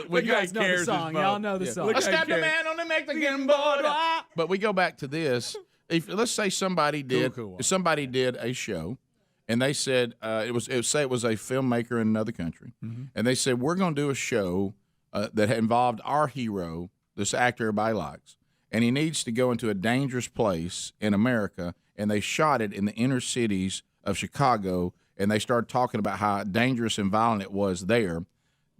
We you guys know the song. Y'all know the song. I stabbed a man on the Mexican border. But we go back to this. If let's say somebody did a show, and they said it was a filmmaker in another country, and they said, we're going to do a show that involved our hero, this actor everybody likes, and he needs to go into a dangerous place in America, and they shot it in the inner cities of Chicago, and they started talking about how dangerous and violent it was there.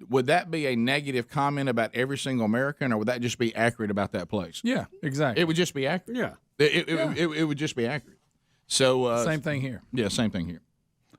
Would that be a negative comment about every single American, or would that just be accurate about that place? Yeah, exactly. It would just be accurate. Yeah. It would just be accurate. So same thing here. Yeah, same thing here.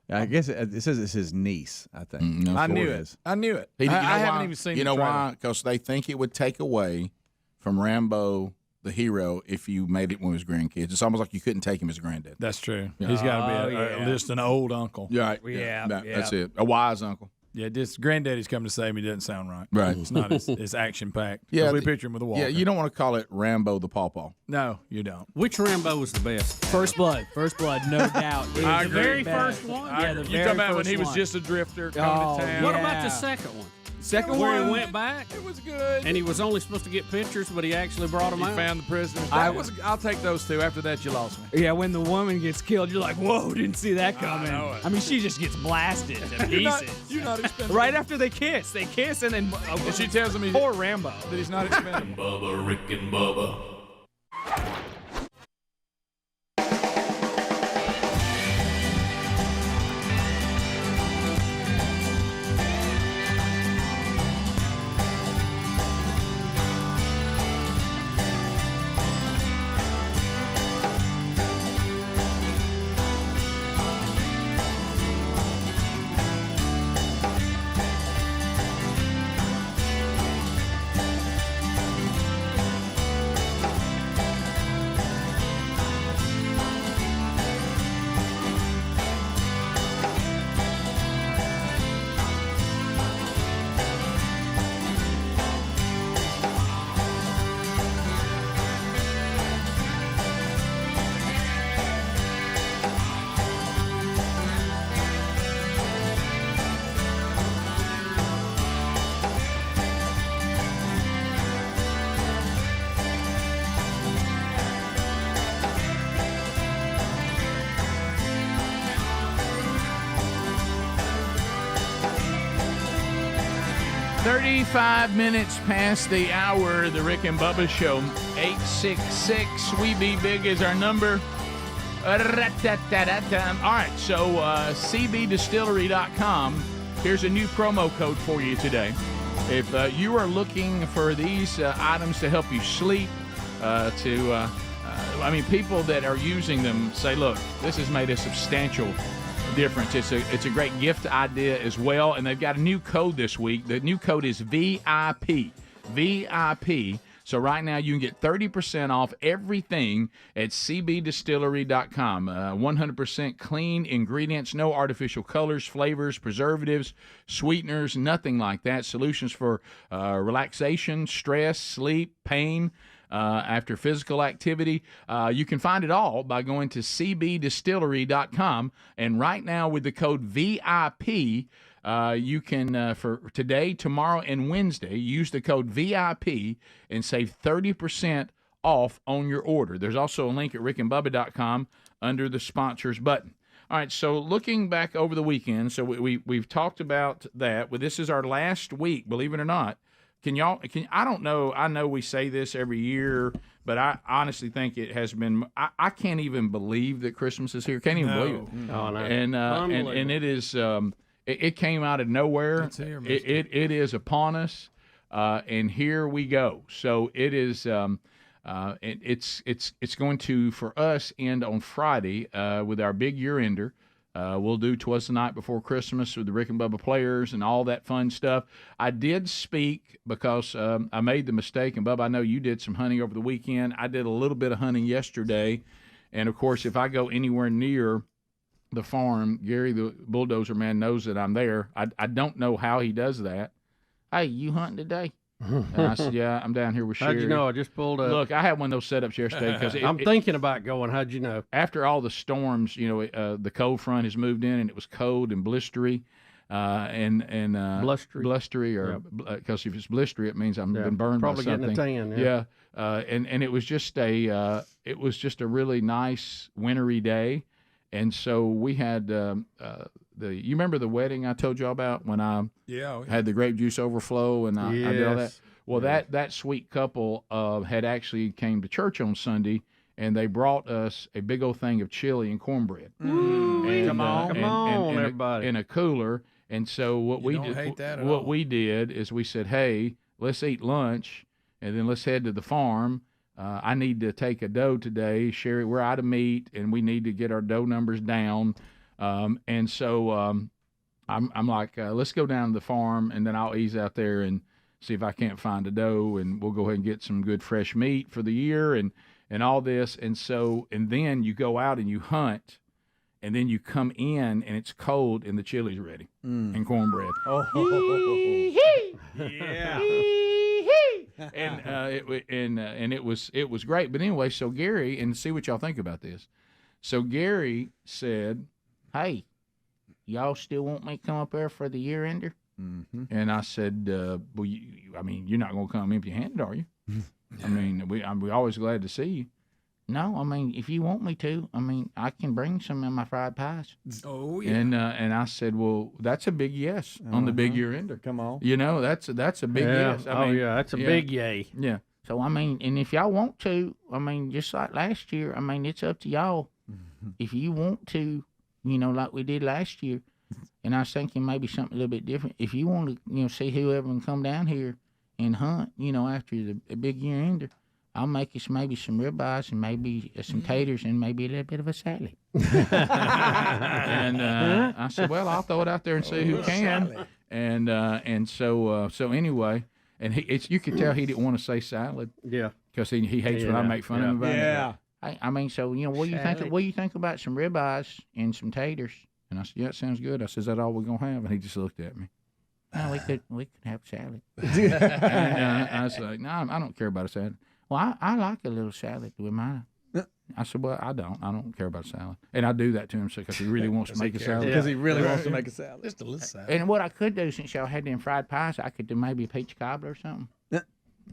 I guess it says it's his niece, I think. No, I knew it. I knew it. I haven't even seen. You know why? Because they think it would take away from Rambo, the hero, if you made it one of his grandkids. It's almost like you couldn't take him as a granddad. That's true. Yeah. He's got to be just an old uncle. Right. Yeah. That's it. A wise uncle. Yeah, this granddaddy's come to save me doesn't sound right. Right. It's not as action packed. Yeah, we picture him with a walker. Yeah, you don't want to call it Rambo the Pawpaw. No, you don't. Which Rambo was the best? First Blood, no doubt. I The agree. very first one? Yeah, the You very talking about when first he was one. just a drifter coming to town? What Yeah. about the second one? Second Where one he went back? It was good. And he was only supposed to get pictures, but he actually brought them He out. found the prisoner. I'll take those two. After that, you lost me. Yeah, when the woman gets killed, you're like, whoa, didn't see that coming. know it. I mean, she just gets blasted to pieces. You're not expendable. Right after they kiss, and then And she tells him poor Rambo. that he's not expendable. Bubba, Rick and Bubba. 35 minutes past the hour, the Rick and Bubba Show. 866 We Be Big is our number. All right, so cbdistillery.com. Here's a new promo code for you today. If you are looking for these items to help you sleep, people that are using them say, look, this has made a substantial difference. It's a great gift idea as well, and they've got a new code this week. The new code is VIP. VIP. So right now you can get 30% off everything at cbdistillery.com. 100% clean ingredients, no artificial colors, flavors, preservatives, sweeteners, nothing like that. Solutions for relaxation, stress, sleep, pain, after physical activity. You can find it all by going to cbdistillery.com. And right now with the code VIP, you can, for today, tomorrow, and Wednesday, use the code VIP and save 30% off on your order. There's also a link at rickandbubba.com under the sponsors button. All right, so looking back over the weekend, so we've talked about that. Well, this is our last week, believe it or not. I don't know, I know we say this every year, but I honestly think it has been, I can't even believe that Christmas is here. Can't even believe it. Oh, no. And it is, it came out of nowhere. It's here, it is upon us, and here we go. So it is, it's going to, for us, end on Friday with our big year-ender. We'll do 'Twas the Night Before Christmas with the Rick and Bubba players and all that fun stuff. I did speak because I made the mistake, and Bubba, I know you did some hunting over the weekend. I did a little bit of hunting yesterday, and, of course, if I go anywhere near the farm, Gary, the bulldozer man, knows that I'm there. I don't know how he does that. Hey, you hunting today? And I said, yeah, I'm down here with Sherry. How'd you know? I just pulled up. Look, I had one of those setups yesterday because I'm thinking about going. How'd you know? After all the storms, the cold front has moved in and it was cold and blistery, blustery, or because if it's blistery, it means I've been burned probably by something. Getting a tan. And it was just a really nice wintry day, and so we had you remember the wedding I told you about when I had the grape juice overflow and I did all that. Well, that sweet couple had actually came to church on Sunday, and they brought us a big old thing of chili and cornbread. Come on, everybody! In a cooler. And so what we did is we said, hey, let's eat lunch, and then let's head to the farm. I need to take a doe today. Sherry, we're out of meat, and we need to get our doe numbers down. And so I'm like, let's go down to the farm, and then I'll ease out there and see if I can't find a doe, and we'll go ahead and get some good fresh meat for the year and all this. And then you go out and you hunt, and then you come in, and it's cold, and the chili's ready and cornbread. Yeah. And it was great. But anyway, so Gary, and see what y'all think about this. So Gary said, hey, y'all still want me to come up there for the year ender? Mm-hmm. And I said, well, you're not going to come empty-handed, are you? I mean, we're always glad to see you. No, I mean, if you want me to, I can bring some of my fried pies. Oh, yeah. And I said, well, that's a big yes on the big year ender. Come on. That's a big yes. That's a big yay. Yeah. So, and if y'all want to, just like last year, it's up to y'all. Mm-hmm. If you want to, like we did last year, and I was thinking maybe something a little bit different. If you want to, see whoever can come down here and hunt, after the big year ender, I'll make us maybe some ribeyes and maybe some taters and maybe a little bit of a salad. And I said, well, I'll throw it out there and see who can. And so anyway, and you could tell he didn't want to say salad. Yeah. Because he hates when I make fun of him about it. Yeah. So what do you think? What do you think about some ribeyes and some taters? And I said, yeah, it sounds good. I said, is that all we're gonna have? And he just looked at me. No, we could have salad. And I was like, no, I don't care about a salad. Well, I like a little salad with mine. I said, well, I don't care about salad. And I do that to him because he really wants to make a salad. Because he really wants to make a salad. Just a little salad. And what I could do, since y'all had them fried pies, I could do maybe a peach cobbler or something.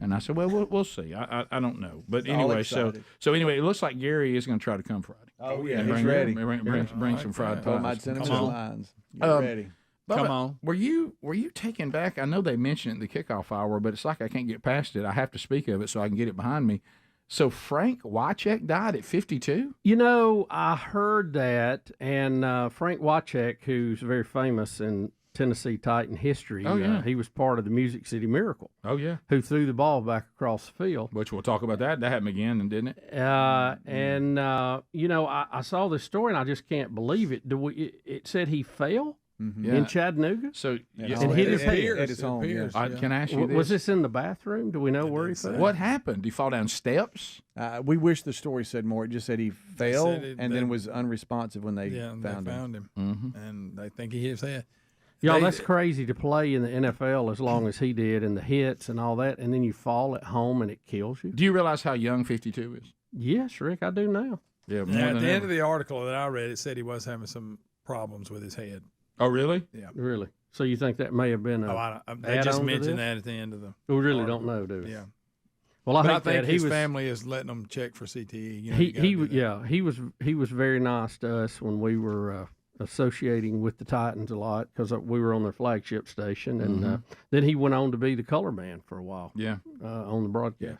And I said, well, we'll see. I don't know. But anyway, so anyway, it looks like Gary is going to try to come Friday. Oh, yeah, and he's ready. Bring some fried pies. Might send him some lines. Get ready. Bubba, come on. Were you taken back? I know they mentioned it in the kickoff hour, but it's like I can't get past it. I have to speak of it so I can get it behind me. So Frank Wycheck died at 52? I heard that, and Frank Wycheck, who's very famous in Tennessee Titan history, he was part of the Music City Miracle. Oh, yeah. Who threw the ball back across the field. Which we'll talk about that. That happened again, didn't it? I saw this story, and I just can't believe it. It said he fell? Mm-hmm. In Chattanooga? So and hit his head at his home. Can I ask you this? Was this in the bathroom? Do we know where he fell? What happened? Did he fall down steps? We wish the story said more. It just said he fell and then was unresponsive when they found him. Mm-hmm. And they think he hit his head. Y'all, that's crazy to play in the NFL as long as he did, and the hits and all that, and then you fall at home and it kills you. Do you realize how young 52 is? Yes, Rick, I do now. Yeah, at the end of the article that I read, it said he was having some problems with his head. Oh, really? Yeah. Really? So you think that may have been they just mentioned that at the end of the We really don't know, do we? Yeah. Well, I think his family is letting them check for CTE. He was very nice to us when we were associating with the Titans a lot because we were on their flagship station, and then he went on to be the color man for a while. Yeah. On the broadcast. Yeah.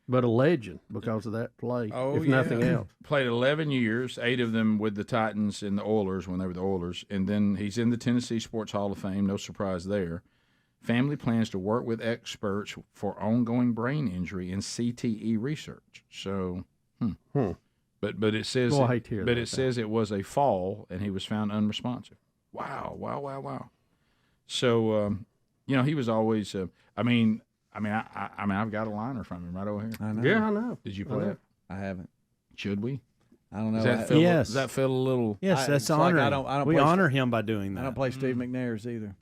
But a legend because of that play, if nothing else. Played 11 years, 8 of them with the Titans and the Oilers when they were the Oilers. And then he's in the Tennessee Sports Hall of Fame, no surprise there. Family plans to work with experts for ongoing brain injury and CTE research. So, But But it says Boy, I hate to hear but that, it says it was a fall, and he was found unresponsive. Wow. So he was always. I've got a liner from him right over here. I know. Yeah, I know. Did you play it? I haven't. Should we? I don't know. Yes. Does that feel a little? Yes, that's it's like honoring. I don't we play honor him by doing that. I don't play Steve McNair's either.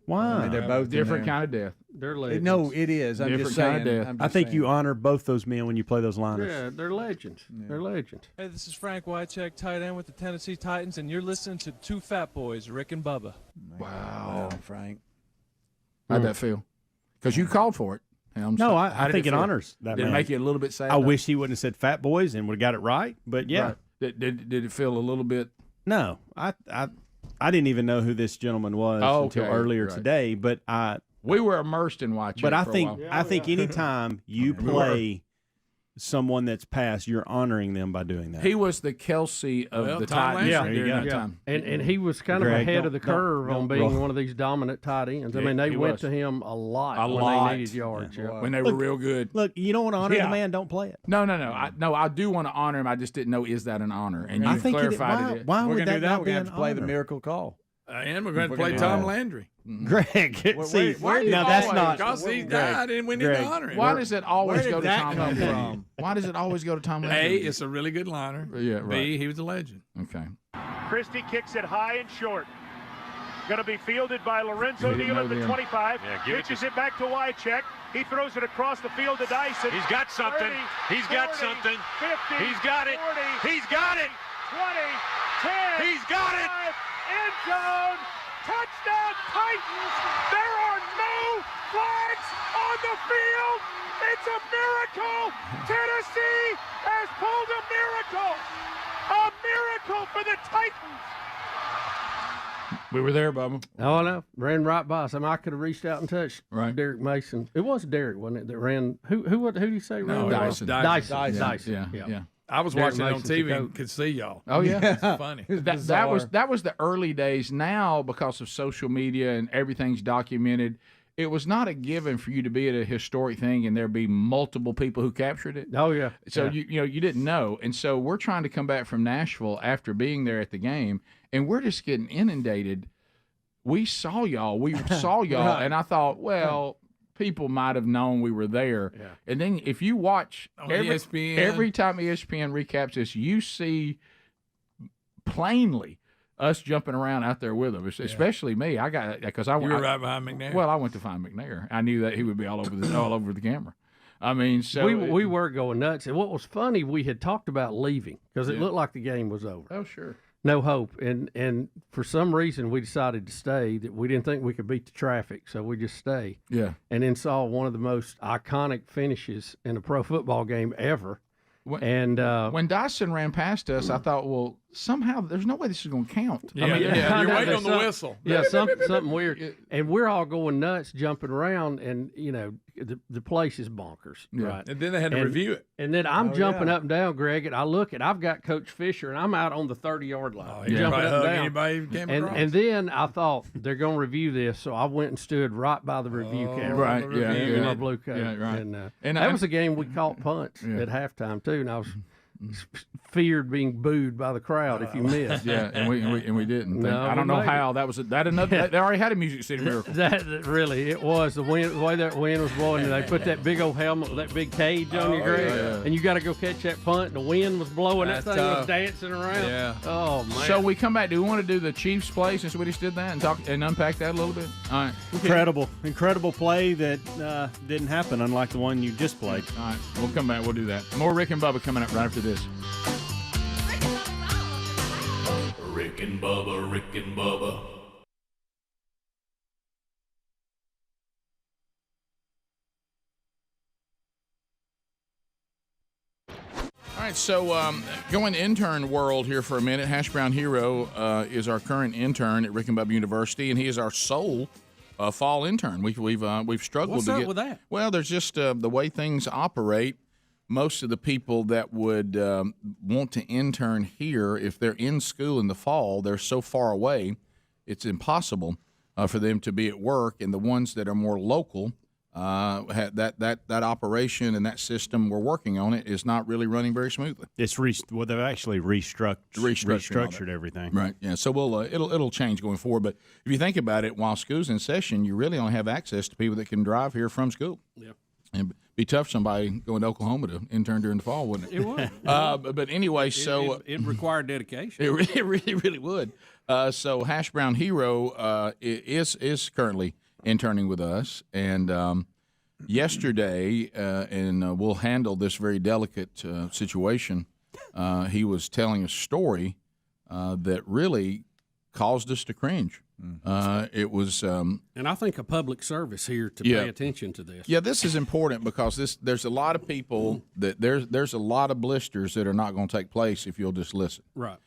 Why? I mean, they're both different kind of death. They're legends. No, it is. I'm Different just saying. kind of death. I'm I just think saying. you honor both those men when you play those liners. Yeah, they're legends. They're legends. Hey, this is Frank Wycheck, tight end with the Tennessee Titans, and you're listening to two fat boys, Rick and Bubba. Wow, Frank. How'd that feel? Because you called for it. Helms. No, How I did think it feel? honors that Did man. it make you a little bit sad? I wish he wouldn't have said fat boys and would have got it right. But yeah, Right. Did it feel a little bit? no, I didn't even know who this gentleman was until okay, earlier right. today. But We were immersed in watching. But I for a think while. I think anytime you play someone that's passed, you're honoring them by doing that. he was the Kelsey of Well, the Tom Titans Landry. during that Yeah, time. and he was kind of Greg, ahead of the don't- curve on don't being roll. one of these dominant tight ends. I Yeah, mean, they he went was. to him a lot A when lot. they needed yards. Yeah. When they were real good. Look, you don't want to honor Yeah. the man, don't play it. No. I do want to honor him. I just didn't know, is that an honor? And I you think clarified it. why We're would gonna that do that. not We're be gonna an have to play the honor? miracle call. And we're going to We're play gonna Tom do that. Landry. Greg, see, why do you now that's always- not. Because he Greg, died and we need Greg, to honor him. Why does it always Where did go to that Tom come Landry? from? Why does it always go to Tom A, Landry? it's a really good liner. Yeah, right. B, he was a legend. Okay. Christie kicks it high and short. Going to be fielded by Lorenzo We didn't Neal at know the then. 25. give it Pitches it back to Wycheck. He throws it across the field to Dyson. He's got something. 30, He's got 40, something. 50, He's got it. 40, He's got it. 20, 10. He's got it. 5, end zone. Touchdown Titans. There are no flags on the field. It's a miracle. Tennessee has pulled a miracle. A miracle for the Titans. We were there, Bubba. Oh, no. Ran right by us. I mean, I could have reached out and touched Right. Derek Mason. It was Derek, wasn't it, that ran? Who did you say ran? Dyson. Dyson. Yeah. I was Derek watching it on Mason's TV the and coach. could see y'all. Oh yeah, It's funny. that was the early days. Now, because of social media and everything's documented, it was not a given for you to be at a historic thing and there be multiple people who captured it. Oh yeah. So yeah. you didn't know, and so we're trying to come back from Nashville after being there at the game, and we're just getting inundated. We saw y'all, Right. and I thought, well, people might have known we were there. Yeah. And then if you watch On every ESPN. time ESPN recaps this, you see plainly us jumping around out there with them, especially me. I got because I You went were right behind McNair. Well, I went to find McNair. I knew that he would be all over the camera. I mean, so we were going nuts. And what was funny, we had talked about leaving because it looked like the game was over. Oh, sure. No hope. And for some reason, we decided to stay, that we didn't think we could beat the traffic. So we just stayed. Yeah. And then saw one of the most iconic finishes in a pro football game ever. When Dyson ran past us, I thought, well, somehow there's no way this is going to count. Yeah, I mean, you're waiting on the whistle. Yeah, something weird. And we're all going nuts, jumping around, and the place is bonkers. Yeah. Right. And then they had to review it. And then I'm jumping up and down, Greg, and I look, and I've got Coach Fisher, and I'm out on the 30-yard line, he jumping probably up hugged and down. anybody who came across. And then I thought they're going to review this, so I went and stood right by the review camera, Right, yeah, in yeah. my blue coat. Yeah, right. And that was a game we caught punts at halftime too, and I was feared being booed by the crowd if you missed. Yeah, and we didn't. No, I don't we know made how that was. That another. They already had a Music City Miracle. That really, it was the way that wind was blowing. And they put that big old helmet with that big cage on you, Greg, and you got to go catch that punt. And the wind was blowing. That's that thing tough. was dancing around. Yeah. Oh man. So we come back. Do we want to do the Chiefs play since we just did that and talk and unpack that a little bit? All right. Incredible play that didn't happen, unlike the one you just played. All right. We'll come back. We'll do that. More Rick and Bubba coming up right after this. Rick and Bubba, Rick and Bubba. All right, so going intern world here for a minute. Hash Brown Hero is our current intern at Rick and Bubba University, and he is our sole fall intern. We've struggled What's to up get with that? Well, there's just the way things operate. Most of the people that would want to intern here, if they're in school in the fall, they're so far away, it's impossible for them to be at work. And the ones that are more local, that operation and that system we're working on it is not really running very smoothly. It's they've actually restructured everything. Right. Yeah. So we'll it'll change going forward. But if you think about it, while school's in session, you really only have access to people that can drive here from school. Yeah. It'd be tough somebody going to Oklahoma to intern during the fall, wouldn't it? It would. But anyway, it required dedication. It really would. So Hash Brown Hero is currently interning with us, and yesterday, and we'll handle this very delicate situation. He was telling a story that really caused us to cringe. It was, and I think a public service here to pay attention to this. Yeah, this is important because there's a lot of people that there's a lot of blisters that are not going to take place if you'll just listen. Right.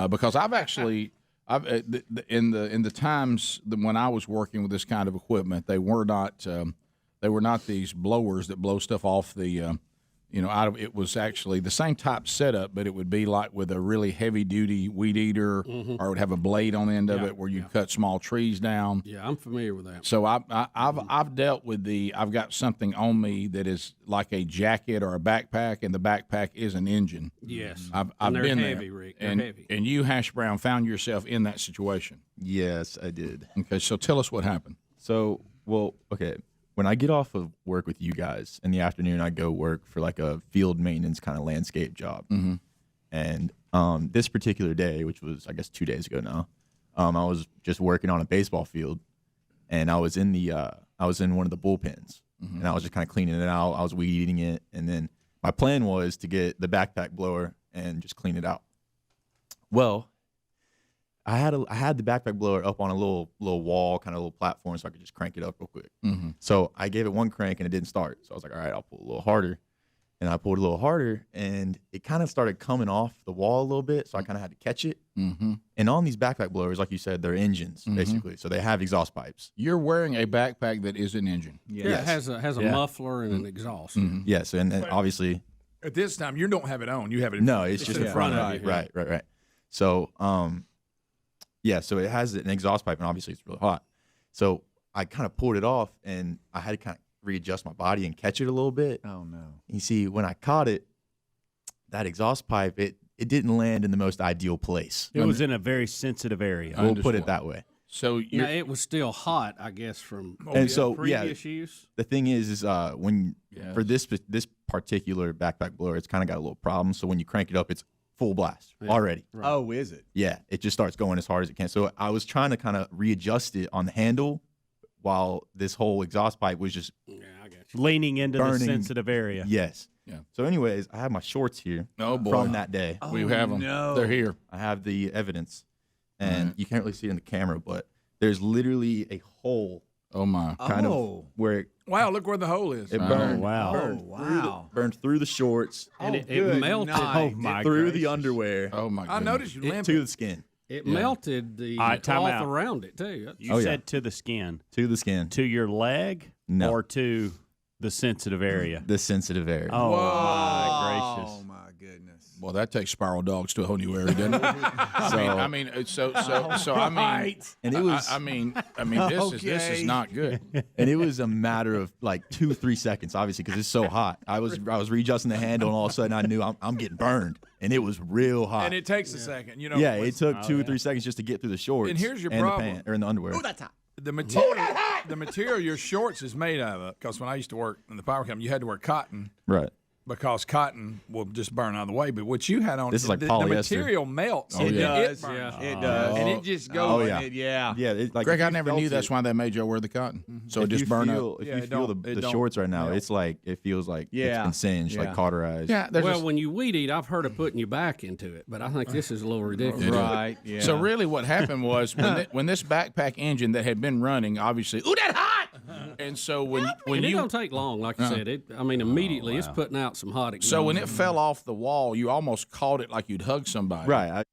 Because I've in the times when I was working with this kind of equipment, they were not these blowers that blow stuff off the out of. It was actually the same type setup, but it would be like with a really heavy duty weed eater, or it would have a blade on the end of it where you cut small trees down. Yeah, I'm familiar with that. So I've dealt with I've got something on me that is like a jacket or a backpack, and the backpack is an engine. Yes, I've they're been heavy, there, Rick. They're and heavy. and you, Hash Brown, found yourself in that situation. Yes, I did. Okay, so tell us what happened. So, okay. When I get off of work with you guys in the afternoon, I go work for like a field maintenance kind of landscape job. Mm-hmm. And this particular day, which was I guess 2 days ago now, I was just working on a baseball field, and I was in one of the bullpens, and I was just kind of cleaning it out. I was weed eating it, and then my plan was to get the backpack blower and just clean it out. Well, I had the backpack blower up on a little wall, kind of a little platform, so I could just crank it up real quick. Mm-hmm. So I gave it one crank and it didn't start. So I was like, all right, I'll pull a little harder. And I pulled a little harder, and it kind of started coming off the wall a little bit. So I kind of had to catch it. Mm-hmm. And on these backpack blowers, like you said, they're engines basically. So they have exhaust pipes. You're wearing a backpack that is an engine. Yeah, it has a muffler and an exhaust. Mm-hmm. Yes, and obviously At this time, you don't have it on. You have it. No, it's just in front of you. Right. So, so it has an exhaust pipe, and obviously it's really hot. So I kind of pulled it off, and I had to kind of readjust my body and catch it a little bit. Oh, no. You see, when I caught it, that exhaust pipe, it didn't land in the most ideal place. It was in a very sensitive area. We'll put it that way. So now, it was still hot, I guess, from previous use. The thing is for this particular backpack blower, it's kind of got a little problem. So when you crank it up, it's full blast already. Right. Oh, is it? Yeah, it just starts going as hard as it can. So I was trying to kind of readjust it on the handle while this whole exhaust pipe was just leaning into burning. the sensitive area. Yes. Yeah. So anyways, I have my shorts here from that day. We have them. No. They're here. I have the evidence. And you can't really see it in the camera, but there's literally a hole. Oh, my. Kind of where it Wow, look where the hole is. It burned. Burned through the shorts. And it melted through the underwear. Oh, my goodness. I noticed you limping. To the skin. It melted the cloth around it, too. You said to the skin. To the skin. To your leg? No. Or to the sensitive area? The sensitive area. Oh, my gracious. Oh, my goodness. Well, that takes spiral dogs to a whole new area, doesn't it? I mean, and it was. I mean, this is not good. And it was a matter of like 2-3 seconds, obviously, because it's so hot. I was readjusting the handle, and all of a sudden I knew I'm getting burned, and it was real hot. And it takes a second, you know. Yeah, it took 2 or 3 seconds just to get through the shorts. And here's your and problem. the pant, or in the underwear. Ooh, that's hot. The material your shorts is made out of, because when I used to work in the power company, you had to wear cotton. Right. Because cotton will just burn out of the way. But what you had on, this is like the polyester. The material melts. Oh, and yeah. it burns. It does. And it just goes. Yeah. It's like Greg, I never knew that's why they made you wear the cotton. So it just burned out. If you feel the shorts right now, it's like it feels like it's been singed, like cauterized. Yeah. Well, when you weed eat, I've heard of putting your back into it, but I think this is a little ridiculous. Right. Yeah. So really, what happened was when this backpack engine that had been running, obviously, ooh, that hot. And so when it you don't take long, like you said, immediately it's putting out some hot exhaust. So when it fell off the wall, you almost caught it like you'd hug somebody. Right.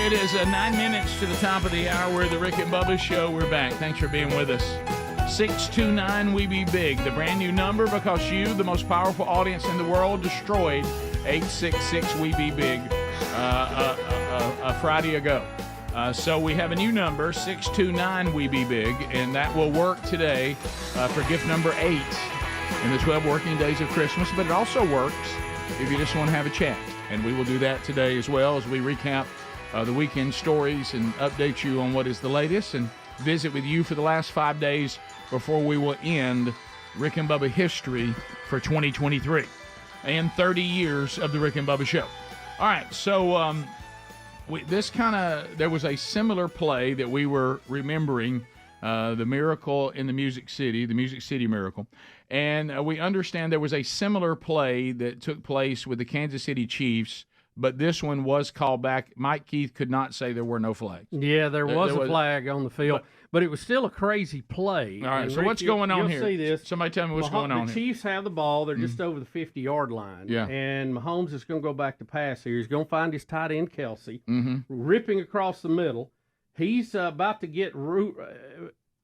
It It is 9 minutes to the top of the hour. We're the Rick and Bubba Show. We're back. Thanks for being with us. 629-WE-BE-BIG, the brand new number because you, the most powerful audience in the world, destroyed 866-WE-BE-BIG a Friday ago. So we have a new number, 629-WE-BE-BIG, and that will work today for gift number 8 in the 12 working days of Christmas. But it also works if you just want to have a chat. And we will do that today as well as we recap the weekend stories and update you on what is the latest and visit with you for the last 5 days before we will end Rick and Bubba history for 2023 and 30 years of the Rick and Bubba Show. All right, so there was a similar play that we were remembering, the miracle in the Music City Miracle. And we understand there was a similar play that took place with the Kansas City Chiefs, but this one was called back. Mike Keith could not say there were no flags. Yeah, there was a flag on the field, but it was still a crazy play. All right, and so Rick, what's going on here? You'll see this. Somebody tell me what's going on here. The Chiefs have the ball. They're just over the 50-yard line. Yeah. And Mahomes is going to go back to pass here. He's going to find his tight end, Kelsey, ripping across the middle. He's about to get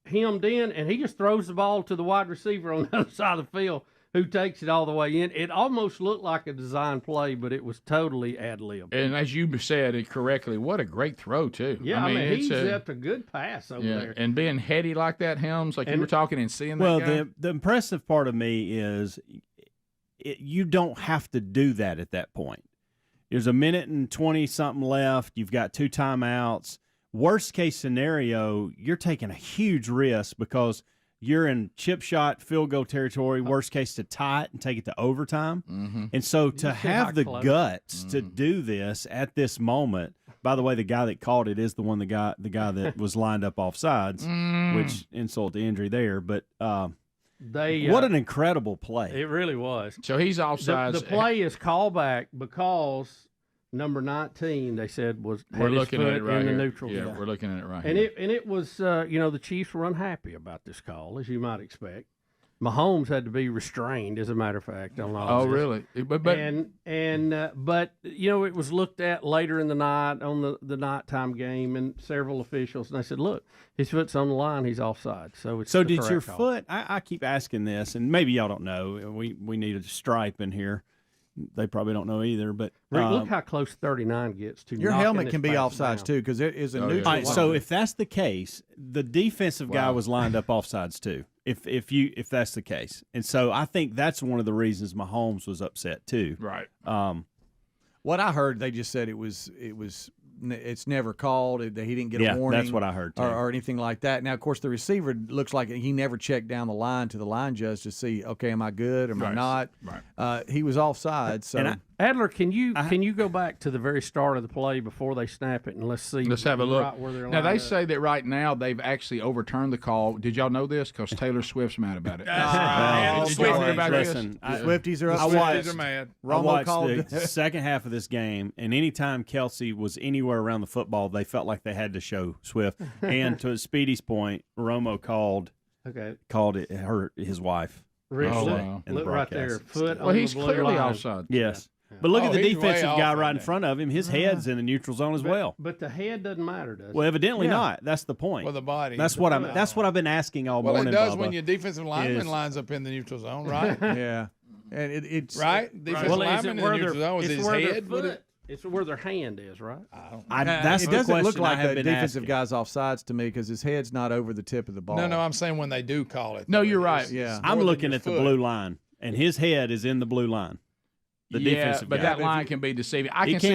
hemmed in, and he just throws the ball to the wide receiver on the other side of the field, who takes it all the way in. It almost looked like a design play, but it was totally ad-lib. And as you said it correctly, what a great throw, too. Yeah, I mean he's up a good pass over there. And being heady like that, Helms, like you were talking and seeing that guy. Well, the impressive part of me is you don't have to do that at that point. There's a minute and 20-something left. You've got 2 timeouts. Worst case scenario, you're taking a huge risk because you're in chip shot field goal territory, worst case to tie it and take it to overtime. And so to have the guts to do this at this moment, by the way, the guy that called it is the guy that was lined up off sides, which insult to injury there. But what an incredible play. It really was. So he's offsides. The play is called back because number 19, they said, was we're looking at it right in here. the neutral zone. Yeah, we're looking at it right and here. It was, the Chiefs were unhappy about this call, as you might expect. Mahomes had to be restrained, as a matter of fact, on all this. Really? But it was looked at later in the night on the nighttime game, and several officials, and they said, look, his foot's on the line, he's offside. So did your foot? I keep asking this, and maybe y'all don't know. We need a stripe in here. They probably don't know either, but Rick, look how close 39 gets to your helmet can be offsides too, because it is a neutral. All right, so if that's the case, the defensive guy was lined up offsides too. If that's the case, and so I think that's one of the reasons Mahomes was upset too. Right. What I heard, they just said it's never called. He didn't get a warning. That's what I heard too. Or anything like that. Now, of course, the receiver looks like he never checked down the line to the line judge to see, okay, am I good? Am I not? Right. He was offside. So Adler, can you go back to the very start of the play before they snap it, and let's have a look. Right where they're now they up. say that right now they've actually overturned the call. Did y'all know this? Because Taylor Swift's mad about it. Did y'all hear about this? Swifties are upset. Swifties are mad. I watched the second half of this game, and anytime Kelsey was anywhere around the football, they felt like they had to show Swift. And to Speedy's point, Romo called it his wife. Really? In the Look right there. broadcast. Foot Well, on he's the blue clearly line. offside. Yes. But look at the he's defensive way guy off right on in front of him. His head's in the neutral zone as well. But the head doesn't matter, does it? Well, evidently not. That's the point. Well, the body. That's what I've been asking all morning. Well, it does Bubba, when your defensive lineman lines up in the neutral zone, right? Yeah. And it's right. Defensive lineman in the neutral zone was his head. It's where their hand is, right? That's it the doesn't look question like I have the been defensive asking. guy's offsides to me because his head's not over the tip of the ball. No, I'm saying when they do call it. No, you're right. Yeah. I'm looking at the blue line, and his head is in the blue line. The defensive but guy. that line can be deceiving. I It can see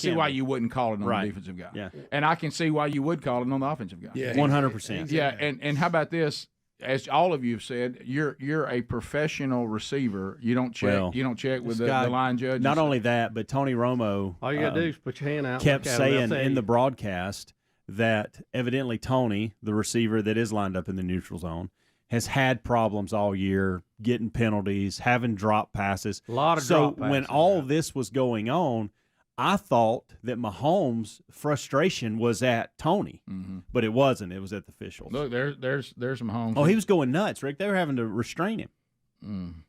can why be. you wouldn't call it on Right. the defensive guy. Yeah. And I can see why you would call it on the offensive guy. Yeah, 100%. Yeah, and how about this? As all of you have said, you're a professional receiver. You don't check. Well, you don't check with the guy- line judge. Not only that, but Tony Romo All you got to do is put your hand out. kept look at 'em, they'll saying tell in you. the broadcast that evidently Tony, the receiver that is lined up in the neutral zone, has had problems all year, getting penalties, having drop passes. A lot of so drop passes, when all this was going on, I thought that Mahomes' frustration was at Tony, but it wasn't. It was at the officials. Look, there's Mahomes. Oh, he was going nuts, Rick. They were having to restrain him.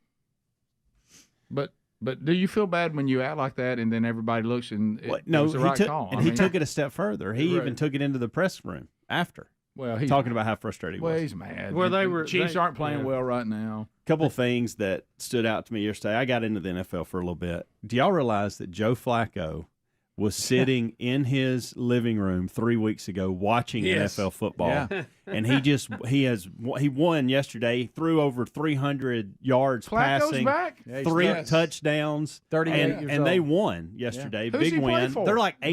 But But do you feel bad when you act like that and then everybody looks and it was the right call? He took it a step further. He even took it into the press room after. Well, he's talking about how frustrated he was. Well, he's mad. Well, Chiefs aren't playing well right now. A couple of things that stood out to me yesterday. I got into the NFL for a little bit. Do y'all realize that Joe Flacco was sitting in his living room 3 weeks ago watching NFL football? Yeah. And he won yesterday, threw over 300 yards Flacco's passing, back? three touchdowns, 38 years and they old. won yesterday. Who's Big he play win. for? They're like 8-5.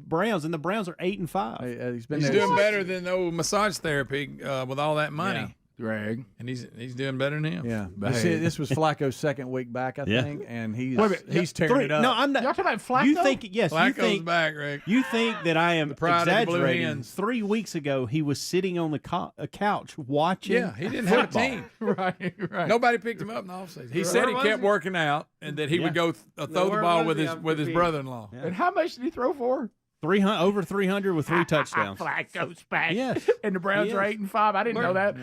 Browns. The Browns are 8-5. He's been He's there doing better than old massage therapy with all that money. Yeah. Greg. And he's doing better than him. Yeah, But this was Flacco's second week back, I think, and he's tearing Three- it up. No, I'm not. Y'all talking about Flacco? You think Flacco's back, Rick. You think that I am pride of the Blue exaggerating? Hens. 3 weeks ago, he was sitting on the couch watching. Yeah, he didn't football. have a team. right. Nobody picked him up in the offseason. He said he kept working out and that he would go throw the ball with his brother-in-law. And how much did he throw for? Over 300 with 3 touchdowns. Flacco's back. Yes. And the Browns are 8-5. I didn't know that.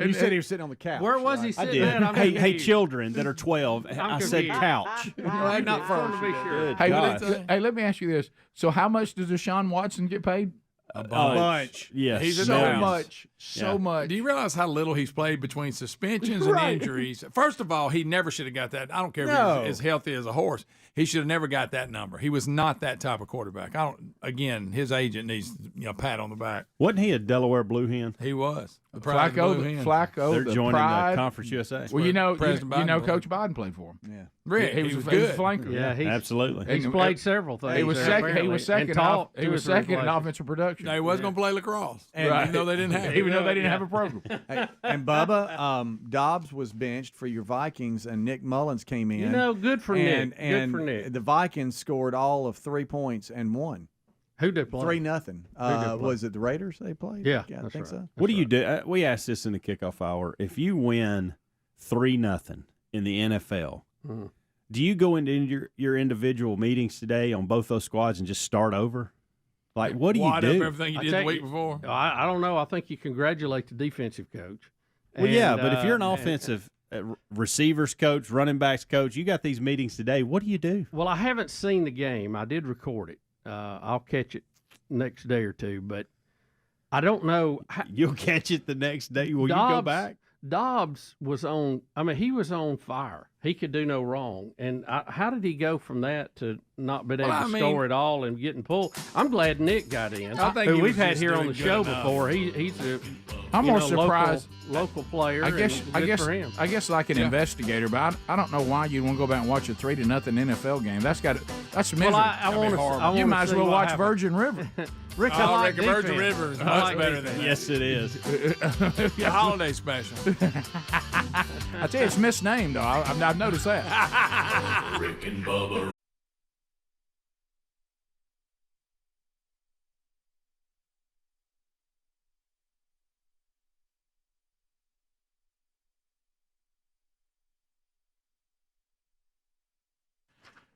You said he was sitting on the couch. Where was he I sitting did. at? I'm Hey, confused. children that are 12. I said confused. couch. Not first. To be sure. Good Hey, gosh. let me ask you this. So how much does Deshaun Watson get paid? A bunch. Yes. He's So millions. much. So much. Do you realize how little he's played between suspensions and injuries? First of all, he never should have got that. I don't care if he's as healthy as a horse. He should have never got that number. He was not that type of quarterback. Again, his agent needs a pat on the back. Wasn't he a Delaware Blue Hen? He was. The pride of the Blue Hens. Flacco, They're the joining pride. the Conference USA. Well, you know, President Biden Coach Biden played for him. Yeah. Rick, he was good. flanker. Yeah, Absolutely. he's played several things. He was there, second. He apparently, was second. and taught He two was or three second in places. offensive production. Now, he was going to play lacrosse, even though they didn't have it. Even though they didn't have a program. Hey, and Bubba, Dobbs was benched for your Vikings, and Nick Mullins came in. You know, good for Nick. And Good for Nick. the Vikings scored all of 3 points and won. Who did play? 3-0. Was it the Raiders they played? Yeah, I that's think right. so. What do you do? We asked this in the kickoff hour. If you win 3-0 in the NFL, do you go into your individual meetings today on both those squads and just start over? Like, what do you Wad up do? everything you did the week before. I don't know. I think you congratulate the defensive coach. Well, yeah, but if you're an offensive receivers coach, running backs coach, you got these meetings today. What do you do? Well, I haven't seen the game. I did record it. I'll catch it next day or two, but I don't know. You'll catch it the next day. Will you go back? Dobbs was on. I mean, he was on fire. He could do no wrong. And how did he go from that to not being able to score at all and getting pulled? I'm glad Nick got in. I think who he we've was had just here on doing the good show enough. before. He's a I'm more surprised. Local player. I guess for him. I guess like an investigator, but I don't know why you'd want to go back and watch a 3-0 NFL game. That's miserable. I You might as well watch happened. Virgin River. Rick, I like reckon Virgin defense. River is I much like better defense. than Yes, it is. the holiday special. I tell you, it's misnamed, though. I've noticed that. Rick and Bubba.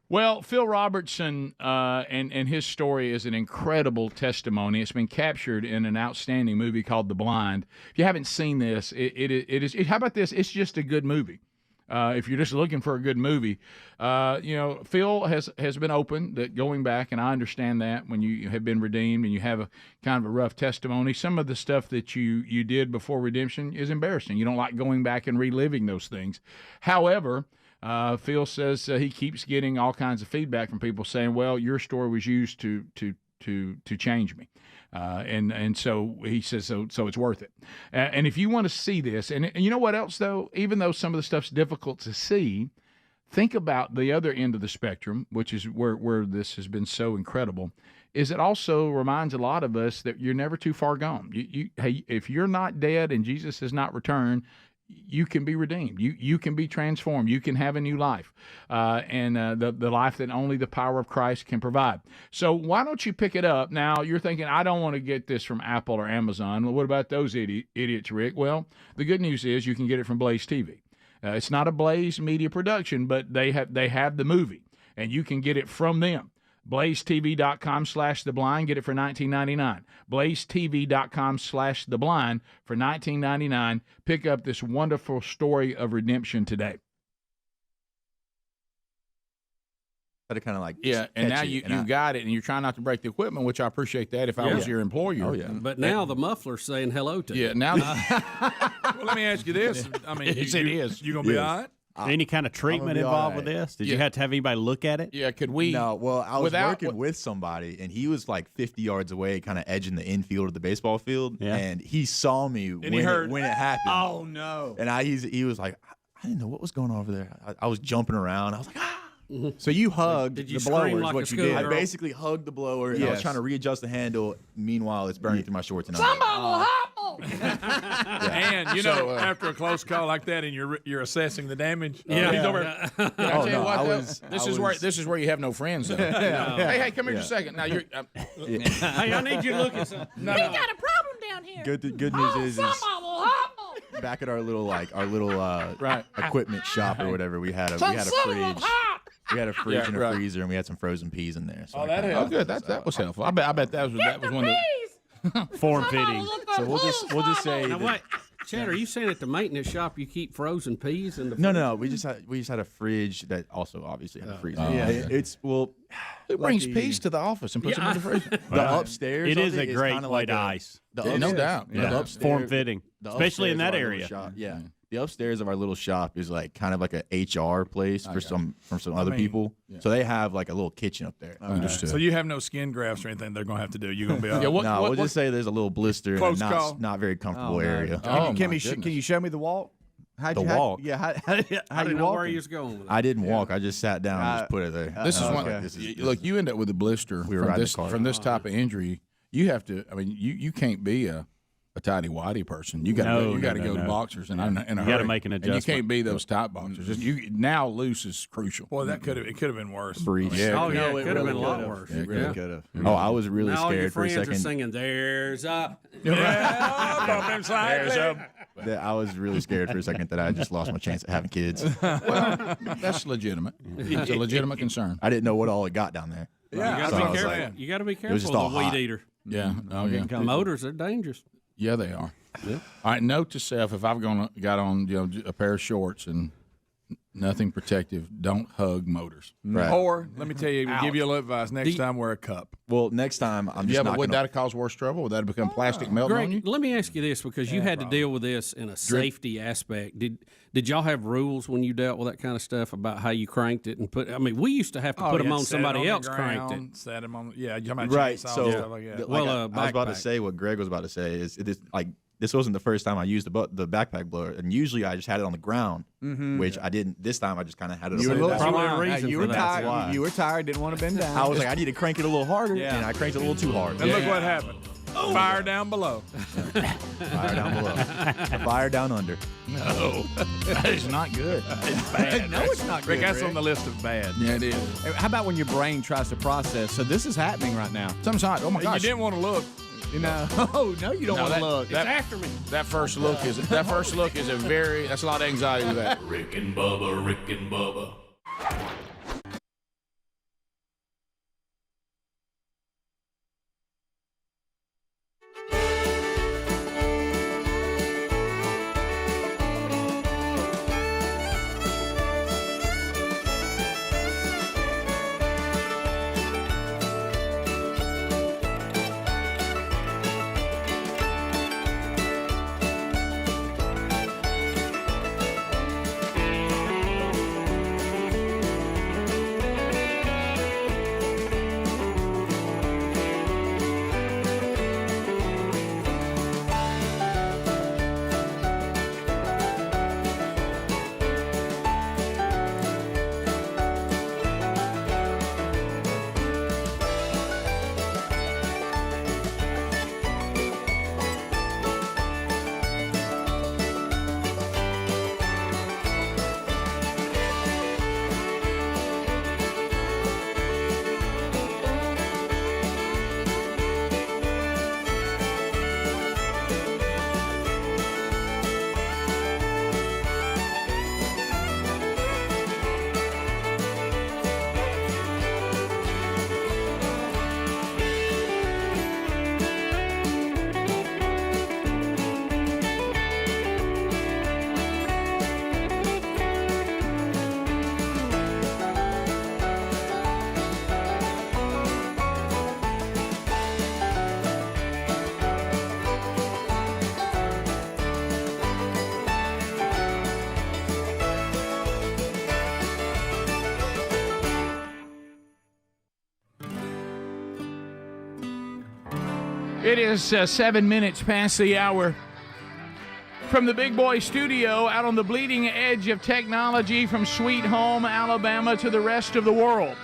Well, Phil Robertson and his story is an incredible testimony. It's been captured in an outstanding movie called The Blind. If you haven't seen this, it is. How about this? It's just a good movie. If you're just looking for a good movie, Phil has been open that going back, and I understand that when you have been redeemed and you have a kind of a rough testimony, some of the stuff that you did before redemption is embarrassing. You don't like going back and reliving those things. However, Phil says he keeps getting all kinds of feedback from people saying, "Well, your story was used to change me," and so he says, "So it's worth it." And if you want to see this, and you know what else though, even though some of the stuff's difficult to see, think about the other end of the spectrum, which is where this has been so incredible. Is it also reminds a lot of us that you're never too far gone. Hey, if you're not dead and Jesus has not returned, you can be redeemed. You can be transformed. You can have a new life, and the life that only the power of Christ can provide. So why don't you pick it up? Now, you're thinking, I don't want to get this from Apple or Amazon. Well, what about those idiots, Rick? Well, the good news is you can get it from Blaze TV. It's not a Blaze Media production, but they have the movie, and you can get it from them. BlazeTV.com/theblind. Get it for $19.99. BlazeTV.com/theblind for $19.99. Pick up this wonderful story of redemption today. to kind of like and now catch you it, got it, and you're trying not to break the equipment, which I appreciate that if I was your employer. Oh, yeah. But now the muffler's saying hello to you. Yeah, now. Well, let me ask you this. I mean, Yes, it is. You going to be all right? Any kind of treatment be all involved right. with this? Did you have to have anybody look at it? Yeah, could we? No, well, I was without- working with somebody, and he was like 50 yards away, kind of edging the infield of the baseball field, and he saw me when it happened. Oh no! And he was like, I didn't know what was going on over there. I was jumping around. I was like, ah. So you hugged Did the blower is what you did. I basically hugged the blower, and I was trying to readjust the handle. Meanwhile, it's burning through my shorts. And And you know, after a close call like that, and you're assessing the damage. Yeah. He's over. I tell you what, this is where you have no friends. Though. Hey, come here just a second. Now you're. Hey, I need you to look at something. No, got a problem down here. Good news is back at our little equipment shop or whatever, we had a fridge. We had a fridge and a freezer, and we had some frozen peas in there. So that helped. Oh, good. That was helpful. I bet that was one of the form fitting. So we'll just say. Now, wait, Chad, are you saying at the maintenance shop you keep frozen peas in the fridge? No. We just had a fridge that also obviously had a freezer. It's Who brings peas to the office and puts them in the freezer? The upstairs. It is a is great kinda way like to ice. No doubt. The upstairs, form fitting, especially in that upstairs of our area. little shop, yeah. The upstairs of our little shop is like kind of like a HR place for some other people. So they have like a little kitchen up there. Understood. So you have no skin grafts or anything they're going to have to do. You're going to be all right. We'll just say there's a little blister in Close a call. not very comfortable area. Can you show me the walk? How The walk? Yeah. How I you didn't know where walking? he was going with it. I didn't walk. I just sat down and just put it there. This is one. Okay. Look, you end up with a blister We were riding the car. from this type of injury. You have to. I mean, you can't be a tidy whitey person. You got to go to boxers in a hurry. You got to make an adjustment. And you can't be those tight boxers. Now loose is crucial. Boy, it could have been worse. Briefs. Oh, yeah, it could have been a lot worse. It really could have. Oh, I was really Now all your scared for a friends are second. singing, "There's a." I was really scared for a second that I just lost my chance at having kids. Well, that's legitimate. It's a legitimate concern. I didn't know what all it got down there. Yeah, So I You was gotta be like, careful. You got to be was careful just of all the weed hot. eater. Yeah. Oh, yeah. The motors are dangerous. Yeah, they are. Yeah. All right. Note to self: if I've got on a pair of shorts and nothing protective, don't hug motors. Right. Or let me tell you, give you a little advice. Next time, wear a cup. Well, next time I'm just not but would gonna. that cause worse trouble? Would that become plastic melting on you? Greg, let me ask you this because you had to deal with this in a safety aspect. Did y'all have rules when you dealt with that kind of stuff about how you cranked it and put? I mean, we used to have to put them on somebody else cranked it. Set them on. Yeah, you're talking about Right. chainsaws So, and stuff like that. I was about to say what Greg was about to say is it is like this wasn't the first time I used the backpack blower, and usually I just had it on the ground, which I didn't. This time I just kind of had it. You were, on the Probably a tired. reason You for were that. tired. Why? You were tired. Didn't want to bend down. I was like, I need to crank it a little harder, and I cranked it a little too hard. And look what happened. Fire down below. Fire down below. Fire down under. No, that is not good. It's bad. No, it's not Rick, good. that's Rick. on the list of bad. Yeah, it is. How about when your brain tries to process? So this is happening right now. Something's hot. Oh my You gosh. didn't want to look. You know? Oh no, you don't want to look. It's after me. That first look is that's a lot of anxiety with that. Rick and Bubba. It is 7 minutes past the hour. From the Big Boy Studio out on the bleeding edge of technology from Sweet Home, Alabama to the rest of the world.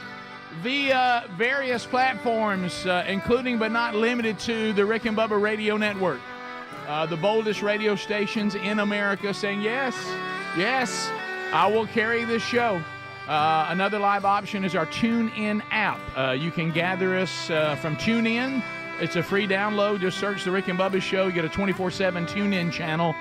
Via various platforms, including but not limited to the Rick and Bubba Radio Network. The boldest radio stations in America saying, yes, I will carry this show. Another live option is our TuneIn app. You can gather us from TuneIn. It's a free download. Just search the Rick and Bubba Show. You get a 24/7 TuneIn channel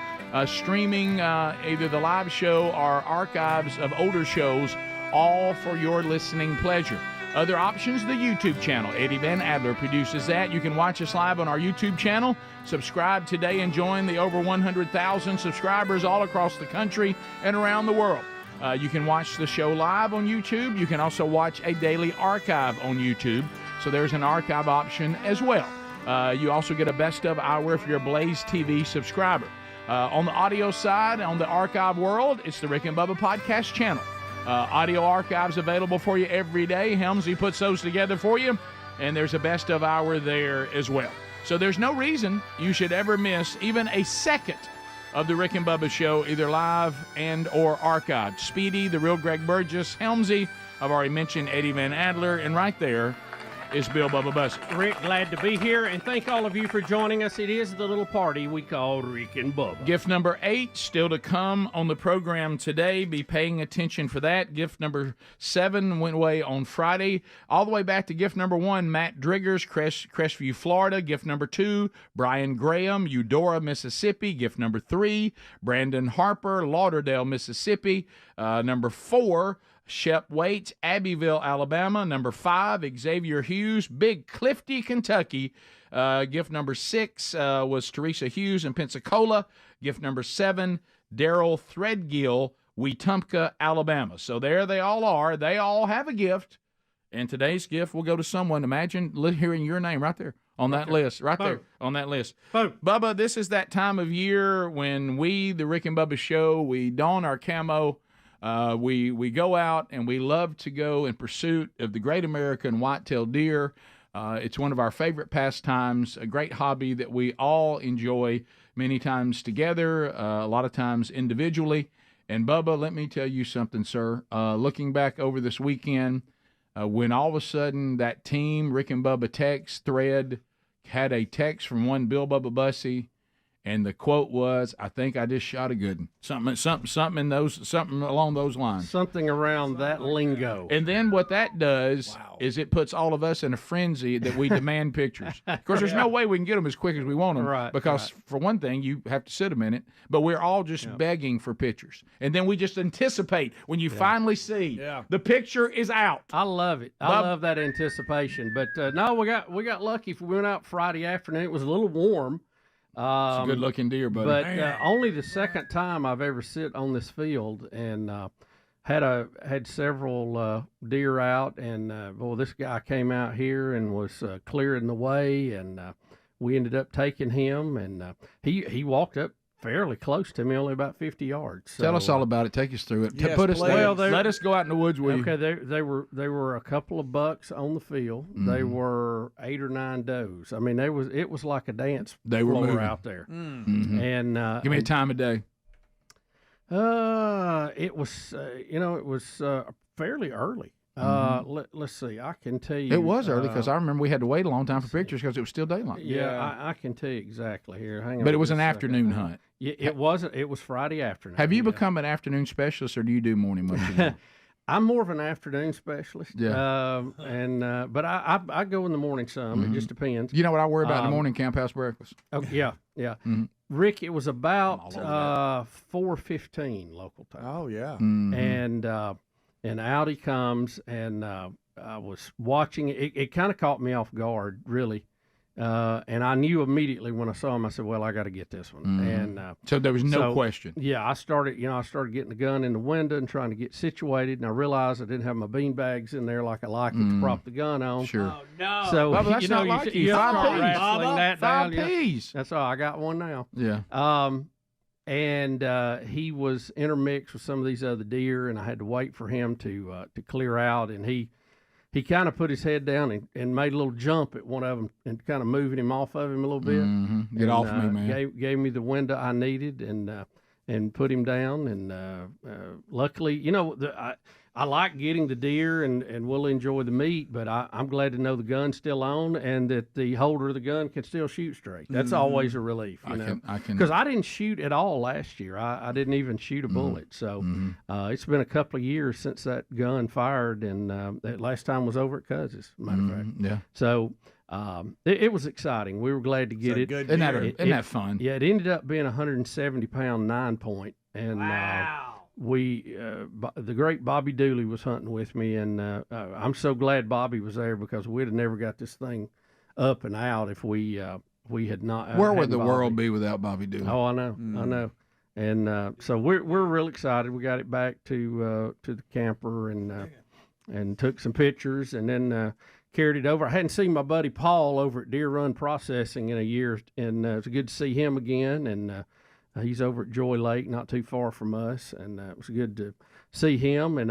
streaming either the live show or archives of older shows, all for your listening pleasure. Other options, the YouTube channel. Eddie Van Adler produces that. You can watch us live on our YouTube channel. Subscribe today and join the over 100,000 subscribers all across the country and around the world. You can watch the show live on YouTube. You can also watch a daily archive on YouTube. So there's an archive option as well. You also get a best of hour if you're a Blaze TV subscriber. On the audio side, on the archive world, it's the Rick and Bubba podcast channel. Audio archives available for you every day. Helmsey puts those together for you, and there's a best of hour there as well. So there's no reason you should ever miss even a second of the Rick and Bubba Show, either live and or archived. Speedy, the real Greg Burgess, Helmsey, I've already mentioned Eddie Van Adler, and right there is Bill Bubba Bussey. Rick, glad to be here, and thank all of you for joining us. It is the little party we call Rick and Bubba. Gift number 8 still to come on the program today. Be paying attention for that. Gift number 7 went away on Friday. All the way back to gift number 1, Matt Driggers, Crestview, Florida. Gift number 2, Brian Graham, Eudora, Mississippi. Gift number 3, Brandon Harper, Lauderdale, Mississippi. Number 4, Shep Waits, Abbeville, Alabama. Number 5, Xavier Hughes, Big Clifty, Kentucky. Gift number 6 was Teresa Hughes in Pensacola. Gift number 7, Daryl Threadgill, Wetumpka, Alabama. So there they all are. They all have a gift. And today's gift will go to someone. Imagine hearing your name right there on that list. Right there on that list. Bubba, this is that time of year when we, the Rick and Bubba Show, we don our camo. We go out and we love to go in pursuit of the great American white-tailed deer. It's one of our favorite pastimes, a great hobby that we all enjoy many times together, a lot of times individually. And Bubba, let me tell you something, sir. Looking back over this weekend, when all of a sudden that team, Rick and Bubba text thread, had a text from one Bill Bubba Bussey, and the quote was, "I think I just shot a good one." Something along those lines. Something around that lingo. And then what that does is it puts all of us in a frenzy that we demand pictures. Of course, there's no way we can get them as quick as we want them, Right, because for one thing, you have to sit a minute. But we're all just begging for pictures, and then we just anticipate when you finally see the picture is out. I love it. I love that anticipation. But no, we got lucky. We went out Friday afternoon. It was a little warm. It's a good-looking deer, buddy. But only the second time I've ever sit on this field, and had several deer out, and this guy came out here and was clearing the way, and we ended up taking him, and he walked up fairly close to me, only about 50 yards. So, tell us all about it. Take us through it. Yes, Put us there. well, Let us go out in the woods with you. Okay, they were a couple of bucks on the field. Mm-hmm. They were 8 or 9 does. I mean, it was like a dance They were floor moving. out there. Mhm. And give me a time of day. It was it was fairly early. Let's see. I can tell you. It was early because I remember we had to wait a long time for pictures because it was still daylight. Yeah, I can tell you exactly here. Hang on. But it was just an a second. afternoon hunt. Yeah, it wasn't. It was Friday afternoon. Have you become an afternoon specialist, or do you do morning much anymore? I'm more of an afternoon specialist. Yeah. But I go in the morning some. It just depends. You know what I worry about in the morning? Camp house breakfast. Oh yeah. Rick, it was about 4:15 local time. Oh yeah. And out he comes, and I was watching it. It kind of caught me off guard, really. And I knew immediately when I saw him. I said, "Well, I got to get this one." And so there was no question. Yeah, I started getting the gun in the window and trying to get situated, and I realized I didn't have my bean bags in there like I like it to prop the gun on. Sure. Oh no! So Bubba, that's not like you. start 5 Ps. wrestling that down. 5 Ps. That's all. I got one now. Yeah. And he was intermixed with some of these other deer, and I had to wait for him to clear out, and he he kind of put his head down and made a little jump at one of them and kind of moving him off of him a little bit. Mm-hmm. Get off me, man. Gave me the window I needed and put him down. And luckily, I like getting the deer and we'll enjoy the meat, but I'm glad to know the gun's still on and that the holder of the gun can still shoot straight. That's always a relief, because I didn't shoot at all last year. I didn't even shoot a bullet. So it's been a couple of years since that gun fired, and that last time was over at Cuz's, matter of fact. Yeah. So it was exciting. We were glad to get it. Isn't that fun? Yeah, it ended up being a 170-pound 9-point. And the great Bobby Dooley was hunting with me, and I'm so glad Bobby was there, because we'd have never got this thing up and out if we had not. Where would the world be without Bobby Dooley? Oh, I know, I know. And so we're real excited. We got it back to the camper and took some pictures, and then carried it over. I hadn't seen my buddy Paul over at Deer Run Processing in a year, and it's good to see him again. And he's over at Joy Lake, not too far from us, and it was good to see him. And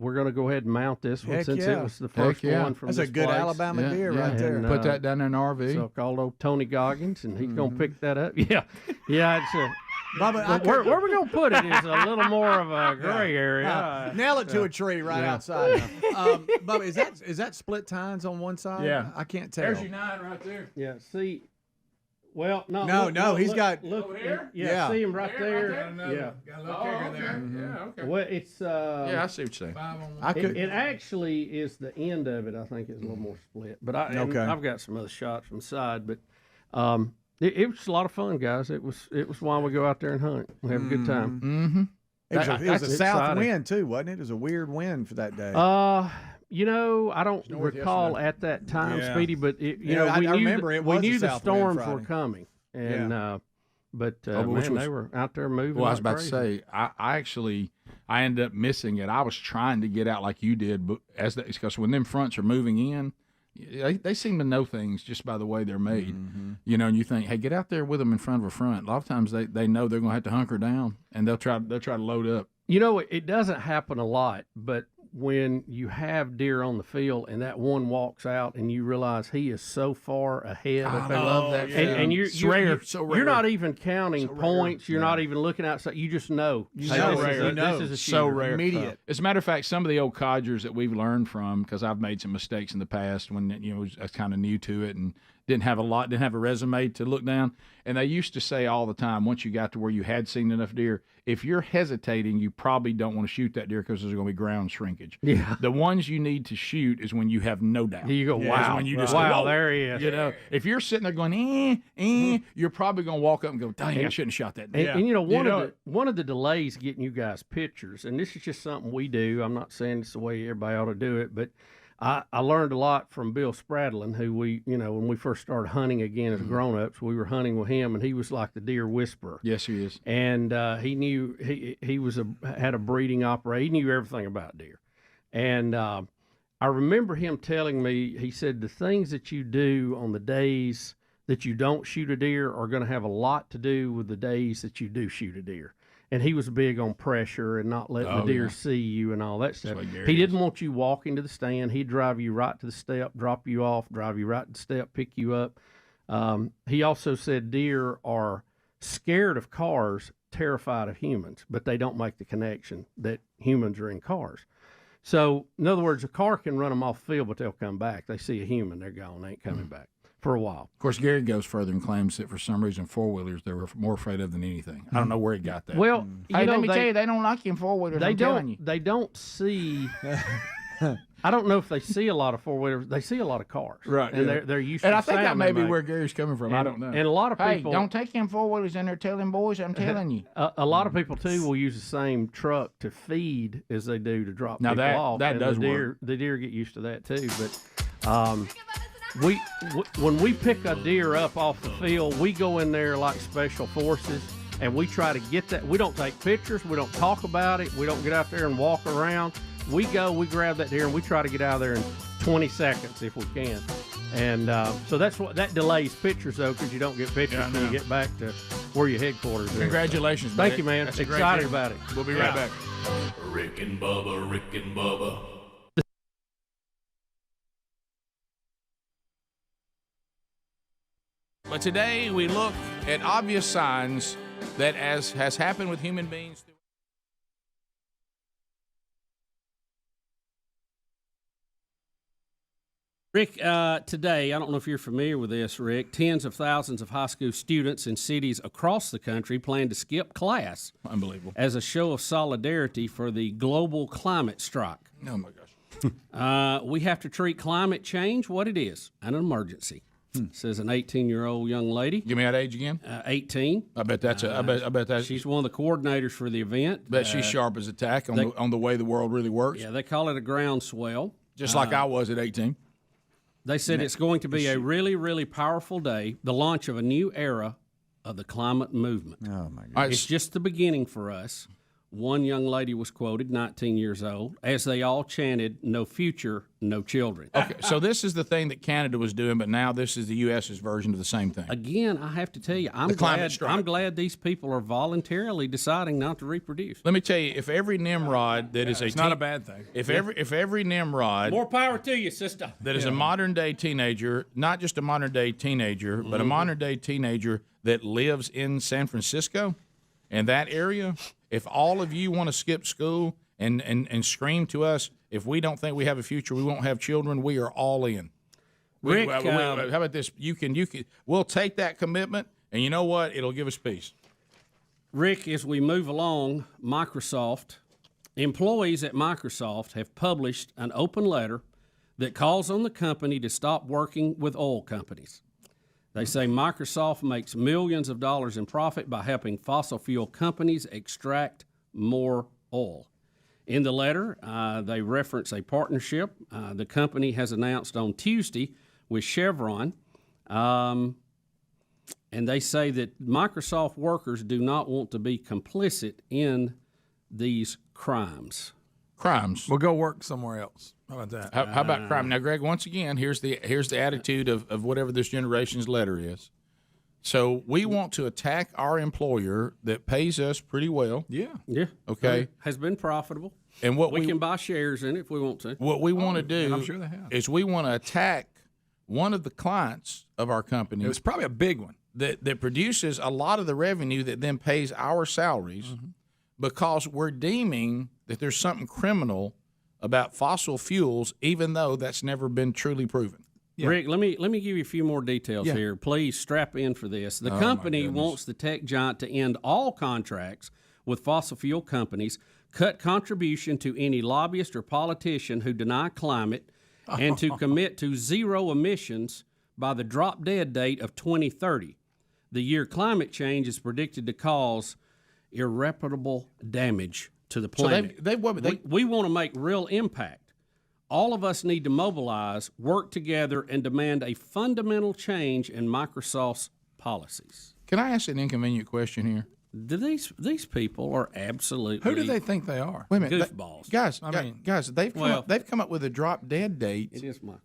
we're going to go ahead and mount this one since it was the first one from That's this a good place. Alabama deer right there. And, put that down in an RV. So I called old Tony Goggins, and he's going to pick that up. Yeah, it's a. Bubba, where we going to put it is a little more of a gray area. Nail it to a tree right outside. Bubba, is that split tines on one side? Yeah. I can't tell. There's your 9 right there. Yeah, see. Well, no. He's got. Look over here? Yeah, see him right there. Yeah. Got a little kicker there. Yeah, okay. Well, it's. Yeah, I see what you're saying. It actually is the end of it. I think is a little more split, but I've got some other shots from the side. But it was a lot of fun, guys. It was why we go out there and hunt. We have a good time. Mm-hmm. It was a south wind too, wasn't it? It was a weird wind for that day. I don't recall at that time, Speedy, but I remember it was we knew a the south wind storms Friday. were coming, and they were out there moving. Well, I was like about crazy. to say, I ended up missing it. I was trying to get out like you did, but because when them fronts are moving in, they seem to know things just by the way they're made. And you think, hey, get out there with them in front of a front. A lot of times they know they're going to have to hunker down, and they'll try to load up. It doesn't happen a lot, but when you have deer on the field and that one walks out and you realize he is so far ahead of I love that. and you're So rare. You're not even counting points. You're not even looking outside. You just know. This is a so shooter. rare. Immediate. As a matter of fact, some of the old codgers that we've learned from, because I've made some mistakes in the past when I was kind of new to it and didn't have a resume to look down. And they used to say all the time, once you got to where you had seen enough deer, if you're hesitating, you probably don't want to shoot that deer because there's going to be ground shrinkage. Yeah. The ones you need to shoot is when you have no doubt. You go, wow, when you just wow, go, there he is. If you're sitting there going, you're probably going to walk up and go, dang, I shouldn't have shot that deer. And one of the delays getting you guys pictures, and this is just something we do. I'm not saying it's the way everybody ought to do it, but I learned a lot from Bill Spradlin, who when we first started hunting again as grown-ups, we were hunting with him, and he was like the deer whisperer. Yes, he is. And he knew he had a breeding operation. He knew everything about deer. And I remember him telling me, he said, the things that you do on the days that you don't shoot a deer are going to have a lot to do with the days that you do shoot a deer. And he was big on pressure and not letting the deer see you and all that stuff. He didn't want you walking to the stand. He'd drive you right to the step, drop you off, drive you right to the step, pick you up. He also said deer are scared of cars, terrified of humans, but they don't make the connection that humans are in cars. So, in other words, a car can run them off the field, but they'll come back. They see a human, they're gone. They ain't coming back for a while. Of course, Gary goes further and claims that for some reason four-wheelers they were more afraid of than anything. I don't know where he got that. Well, let me tell you, they don't like you in four-wheelers. They don't see. I don't know if they see a lot of four-wheelers. They see a lot of cars, right? And they're used to. And I think sound that may be make. where Gary's coming from. I don't know. And a lot of people don't take them four-wheelers in there. Tell them boys, I'm telling you. A lot of people too will use the same truck to feed as they do to drop people off. That does work. The deer get used to that too, but. When we pick a deer up off the field, we go in there like special forces, and we try to get that. We don't take pictures. We don't talk about it. We don't get out there and walk around. We grab that deer, and we try to get out of there in 20 seconds if we can. And so that delays pictures, though, because you don't get pictures until you get back to where your headquarters is. Congratulations, Thank you, man. That's excited about it. We'll be right back. Rick and Bubba, Rick and Bubba. But today we look at obvious signs that, as has happened with human beings, Rick, today, I don't know if you're familiar with this, Rick, tens of thousands of high school students in cities across the country plan to skip class. Unbelievable. As a show of solidarity for the global climate strike. Oh, my gosh. We have to treat climate change what it is, an emergency. Says an 18-year-old young lady. Give me that age again. 18. I bet that's. I bet that's. She's one of the coordinators for the event. Bet she's sharp as a tack on the way the world really works. Yeah, they call it a groundswell. Just like I was at 18. They said it's going to be a really, really powerful day, the launch of a new era of the climate movement. Oh, my God. It's just the beginning for us. One young lady was quoted, 19 years old, as they all chanted, "No future, no children." Okay, so this is the thing that Canada was doing, but now this is the U.S.'s version of the same thing. Again, I have to tell you, I'm glad these people are voluntarily deciding not to reproduce. Let me tell you, if every Nimrod that is it's not a bad thing. If every Nimrod More power to you, sister. that is a modern day teenager, not just a modern day teenager, but a modern day teenager that lives in San Francisco and that area, if all of you want to skip school and scream to us, if we don't think we have a future, we won't have children, we are all in. Rick, how about this? We'll take that commitment, and you know what? It'll give us peace. Rick, as we move along, employees at Microsoft have published an open letter that calls on the company to stop working with oil companies. They say Microsoft makes millions of dollars in profit by helping fossil fuel companies extract more oil. In the letter, they reference a partnership the company has announced on Tuesday with Chevron, and they say that Microsoft workers do not want to be complicit in these crimes. We'll go work somewhere else. How about that? How about crime? Now, Greg, once again, here's the attitude of whatever this generation's letter is. So we want to attack our employer that pays us pretty well. Yeah. Okay. Has been profitable. And what we can buy shares in it if we want to. What we want to do, and I'm sure they have, is we want to attack one of the clients of our company. It was probably a big one that produces a lot of the revenue that then pays our salaries, because we're deeming that there's something criminal about fossil fuels, even though that's never been truly proven. Yeah. Rick, let me give you a few more details here. Please strap in for this. The company wants the tech giant to end all contracts with fossil fuel companies, cut contribution to any lobbyist or politician who deny climate, and to commit to zero emissions by the drop-dead date of 2030. The year climate change is predicted to cause irreparable damage to the planet. So we want to make real impact. All of us need to mobilize, work together, and demand a fundamental change in Microsoft's policies. Can I ask an inconvenient question here? These people are absolutely who do they think they are? Wait a minute, goofballs. Guys, they've come up with a drop dead date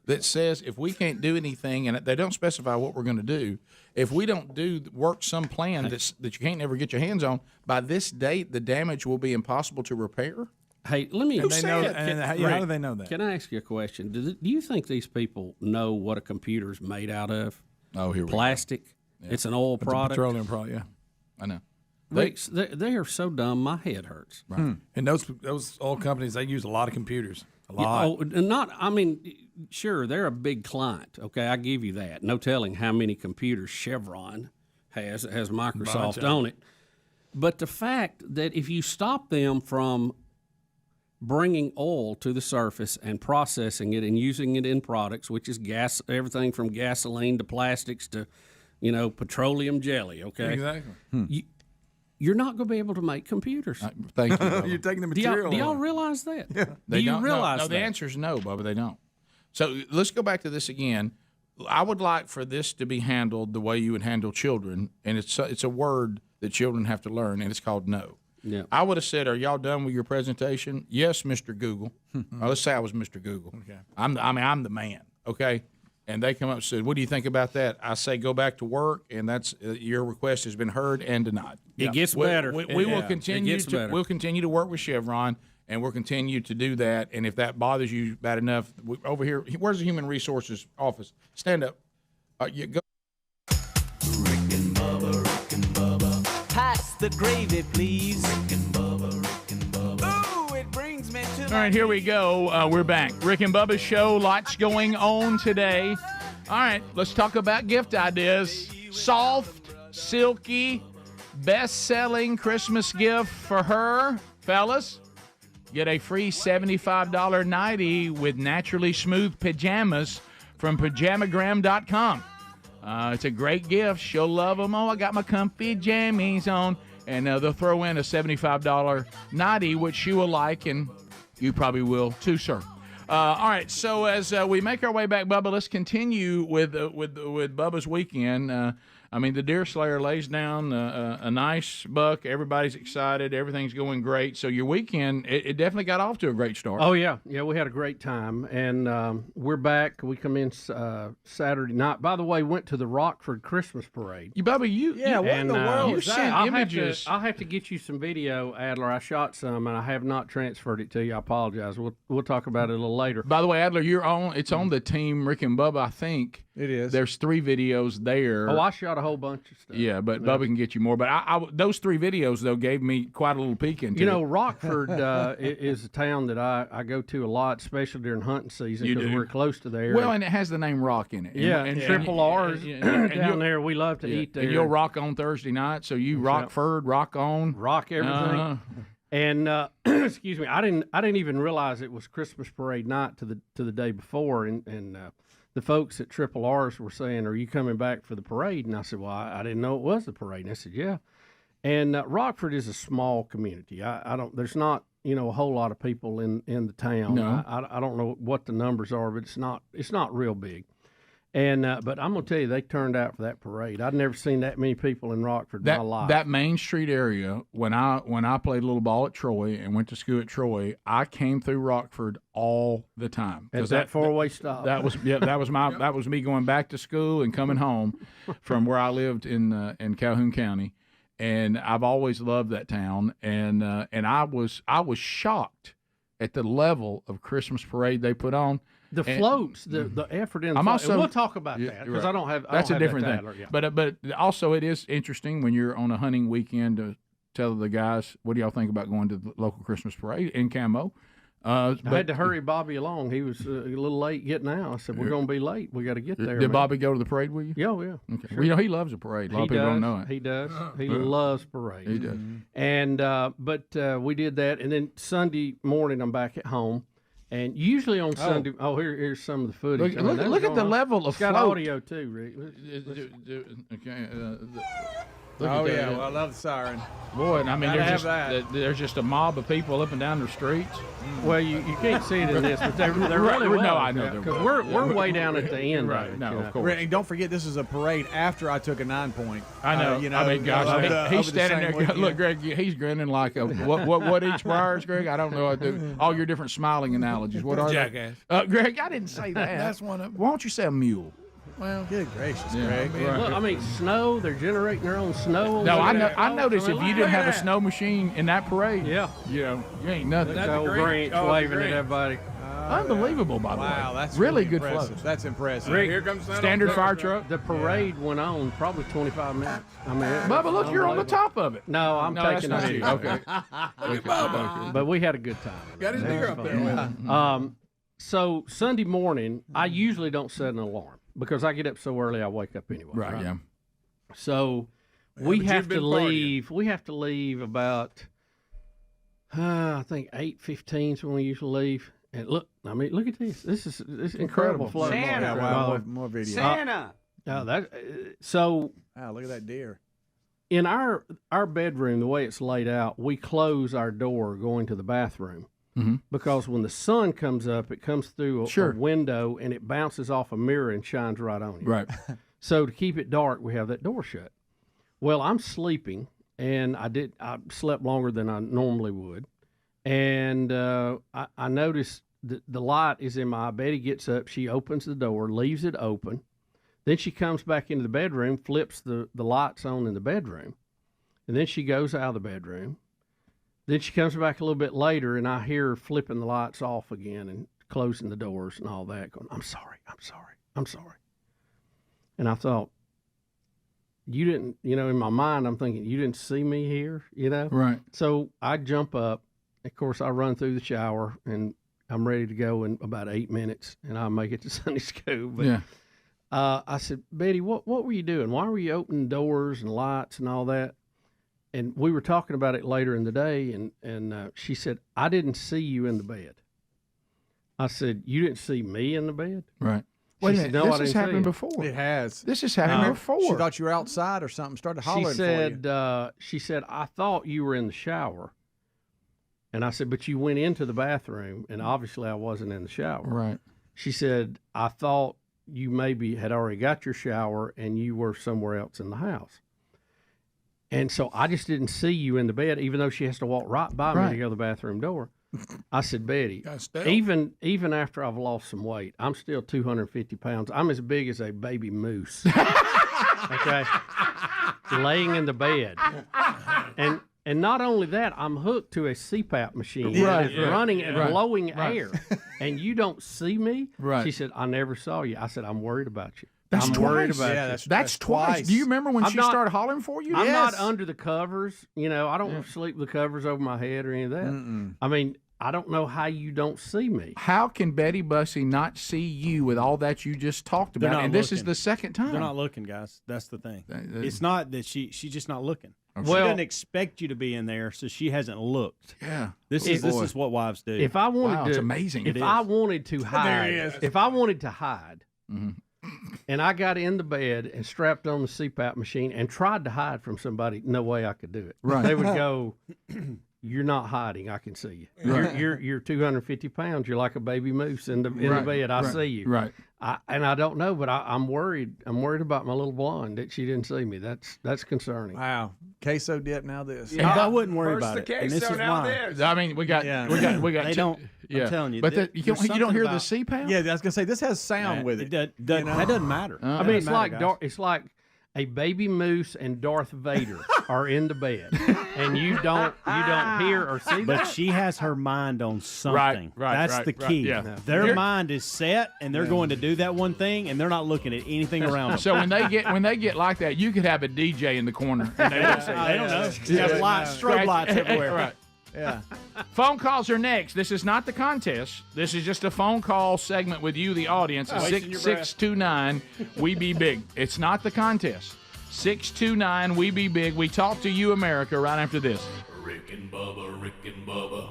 that says if we can't do anything, and they don't specify what we're going to do, if we don't work some plan that you can't never get your hands on, by this date the damage will be impossible to repair. Hey, let me. How do they know that? Can I ask you a question? Do you think these people know what a computer is made out of? Here plastic. Yeah. It's an oil product. A petroleum product. Yeah, I know. They are so dumb. My head hurts. Right. And those oil companies, they use a lot of computers. A lot. Sure, they're a big client. Okay, I give you that. No telling how many computers Chevron has Microsoft on it. But the fact that if you stop them from bringing oil to the surface and processing it and using it in products, which is gas, everything from gasoline to plastics to, petroleum jelly. Okay, exactly. You're not going to be able to make computers. Thank you. You're taking the material. Do y'all realize that? Yeah. Do you realize that? No, the answer is no, Bubba. They don't. So let's go back to this again. I would like for this to be handled the way you would handle children, and it's a word that children have to learn, and it's called no. Yeah. I would have said, "Are y'all done with your presentation?" Yes, Mr. Google. Let's say I was Mr. Google. Okay. I'm the man. Okay. And they come up and said, "What do you think about that?" I say, "Go back to work," and that's your request has been heard and denied. It gets better. We will continue we'll continue to work with Chevron, and we'll continue to do that. And if that bothers you bad enough, over here, where's the Human Resources office? Stand up. You go. the gravy, please. Rick and Bubba, Rick and Bubba. Ooh, it brings me to All right, here we go. We're back. Rick and Bubba's show. Lots going on today. All right, let's talk about gift ideas. Soft, silky, best-selling Christmas gift for her. Fellas, get a free $75 nightie with naturally smooth pajamas from pajamagram.com. It's a great gift. She'll love them. Oh, I got my comfy jammies on. And they'll throw in a $75 nightie, which she will like, and you probably will too, sir. All right, so as we make our way back, Bubba, let's continue with Bubba's weekend. I mean, the Deer Slayer lays down a nice buck. Everybody's excited. Everything's going great. So your weekend, it definitely got off to a great start. Oh, yeah. Yeah, we had a great time. And we're back. We come in Saturday night. By the way, went to the Rockford Christmas Parade. Bubba, Yeah, what in the world you is that? Images. I'll have to get you some video, Adler. I shot some, and I have not transferred it to you. I apologize. We'll talk about it a little later. By the way, Adler, it's on the team Rick and Bubba, I think. It is. There's 3 videos there. Oh, I shot a whole bunch of stuff. Yeah, but Bubba can get you more. But those 3 videos, though, gave me quite a little peek into it. You know, Rockford is a town that I go to a lot, especially during hunting season because we're close to there. Well, and it has the name Rock in it. And Triple R's down there. We love to eat there. And you'll rock on Thursday night, so you Rockford, rock on. Rock everything. And excuse me, I didn't even realize it was Christmas parade night to the day before, and the folks at Triple R's were saying, "Are you coming back for the parade?" And I said, "Well, I didn't know it was the parade." And I said, "Yeah." And Rockford is a small community. I don't. There's not a whole lot of people in the town. No. I don't know what the numbers are, but it's not real big. And but I'm gonna tell you, they turned out for that parade. I'd never seen that many people in Rockford in my life. That Main Street area, when I played a little ball at Troy and went to school at Troy, I came through Rockford all the time. At that 4-way stop. That was me going back to school and coming home from where I lived in Calhoun County, and I've always loved that town. And I was shocked at the level of Christmas parade they put on. The floats, the effort in the float. We'll talk about that because I don't have. That's a different thing. Yeah. But also it is interesting when you're on a hunting weekend to tell the guys, what do y'all think about going to the local Christmas parade in camo? I had to hurry Bobby along. He was a little late getting out. I said, "We're going to be late. We got to get there." Did Bobby go to the parade with you? Yeah, Okay. Sure. Well, he loves a parade. A lot of people don't know it. He does. He loves parades. He does. And but we did that, and then Sunday morning I'm back at home. And usually on Sunday, here's some of the footage. Look at the level of it's got float. audio too, Rick. Okay. Well, I love the siren. Boy, I mean, Gotta there's just a mob of people up and down the streets. Well, you can't see it in this, but they're really well. No, I know because we're way down at the end. Right? Of it, No, of course. And don't forget, this is a parade after I took a 9-point. I know. I mean, gosh, he's standing there. Weekend. Look, Greg, he's grinning like a what each wires, Greg? I don't know. All your different smiling analogies. What are Jackass. they? Greg, I didn't say that. That's one of them. Why don't you say a mule? Well, good gracious, Yeah. Greg. Right. Look, I mean, snow. They're generating their own snow. No, I know. there. I noticed if mean, you look didn't at have a that. snow machine in that parade, Yeah. you ain't nothing. That's old Grinch waving at everybody. Unbelievable, by the way. Wow, that's really good impressive. float. That's impressive. Rick, Here comes Santa Standard Claus. fire truck. The parade went on probably 25 minutes. I mean, Bubba, look, you're on the top of it. No, I'm No, that's taking not it. you. Okay. But we had a good time. Got his deer up there with him. So Sunday morning, I usually don't set an alarm because I get up so early I wake up anyway. Right. Yeah. So Yeah, we but have you've to been partying. leave. We have to leave about I think 8:15 is when we usually leave. And look at this. This is incredible float. Santa. Wow, more video. Santa. So Wow, look at that deer. in our bedroom, the way it's laid out, we close our door going to the bathroom. Mm-hmm. Because when the sun comes up, it comes through a window and it bounces off a mirror and shines right on you. Right. So to keep it dark, we have that door shut. Well, I'm sleeping, and I slept longer than I normally would, and I noticed the light is in my. Betty gets up, she opens the door, leaves it open, then she comes back into the bedroom, flips the lights on in the bedroom, and then she goes out of the bedroom. Then she comes back a little bit later, and I hear her flipping the lights off again and closing the doors and all that, going, I'm sorry. And I thought, you didn't, in my mind, I'm thinking, you didn't see me here, Right. So I jump up. Of course, I run through the shower, and I'm ready to go in about 8 minutes, and I'll make it to Sunday school. But Yeah. I said, Betty, what were you doing? Why were you opening doors and lights and all that? And we were talking about it later in the day, and she said, I didn't see you in the bed. I said, you didn't see me in the bed? Right. She Wait a said, minute. "No, I This didn't has see happened you." before. It has. This has happened before. She thought you were outside or something. Started hollering She said, I thought you were in the shower. And I said, but you went into the bathroom, and obviously I wasn't in the shower. Right. She said, I thought you maybe had already got your shower and you were somewhere else in the house. And so I just didn't see you in the bed, even though she has to walk right by me to go to the bathroom door. I said, Betty, even after I've lost some weight, I'm still 250 pounds. I'm as big as a baby moose. Okay? Laying in the bed. And not only that, I'm hooked to a CPAP machine that's running and blowing air. And you don't see me? Right. She said, I never saw you. I said, I'm worried about you. That's I'm twice. worried about Yeah, you. that's twice. Do you remember when she started hollering for you? I'm not under the covers. I don't sleep with the covers over my head or any of that. I mean, I don't know how you don't see me. How can Betty Bussey not see you with all that you just talked They're about? not And this is looking. the second time. They're not looking, guys. That's the thing. It's not that she's just not looking. Okay. She Well- doesn't expect you to be in there, so she hasn't looked. Yeah. This is what wives do. If I wanted Wow, to, it's amazing. If It I is. wanted to hide, if I wanted to hide, and I got in the bed and strapped on the CPAP machine and tried to hide from somebody, no way I could do it. Right. They would go, "You're not hiding. I can see you. Right. You're 250 pounds. You're like a baby moose in the bed. I see you. Right. And I don't know, but I'm worried. I'm worried about my little blonde that she didn't see me. That's concerning. Wow. Queso dip, now this. And I wouldn't worry First about the it. And this queso, is now why. this. I mean, we got. They don't. Yeah. I'm telling you. But there- you there's don't something hear about- the CPAP? Yeah, I was gonna say this has sound with it. That doesn't matter. I mean, it's like it's like a baby moose and Darth Vader are in the bed, and you don't hear or see But that. she has her mind on something. right, That's right, the right, key. yeah. Their mind is set, and they're going to do that one thing, and they're not looking at anything around them. So when they get like that, you could have a DJ in the corner. And they don't see. They don't know. You have lights, strobe lights everywhere. Right. Yeah. Phone calls are next. This is not the contest. This is just a phone call segment with you, the audience. At 629 We Be Big. It's not the contest. 629 We Be Big. We talk to you, America, right after this. Rick and Bubba, Rick and Bubba.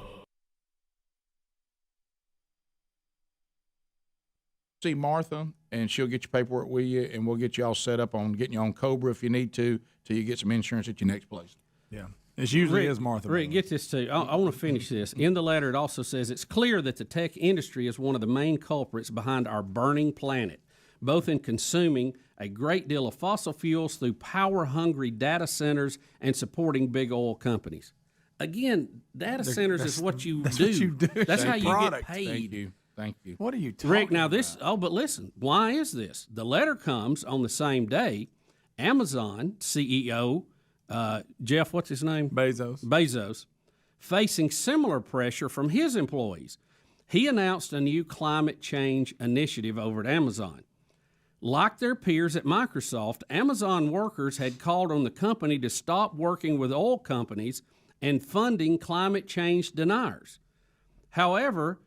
See Martha, and she'll get your paperwork with you, and we'll get you all set up on getting you on Cobra if you need to, till you get some insurance at your next place. Yeah. It usually Rick, is Martha. Rick, get this too. I want to finish this. In the letter, it also says it's clear that the tech industry is one of the main culprits behind our burning planet, both in consuming a great deal of fossil fuels through power-hungry data centers and supporting big oil companies. Again, data centers is what you do. What you do. That's how you Product. get paid. Thank you. What are you talking Rick, now about? this, but listen, why is this? The letter comes on the same day. Amazon CEO, Jeff, what's his name? Bezos, facing similar pressure from his employees. He announced a new climate change initiative over at Amazon. Like their peers at Microsoft, Amazon workers had called on the company to stop working with oil companies and funding climate change deniers. However,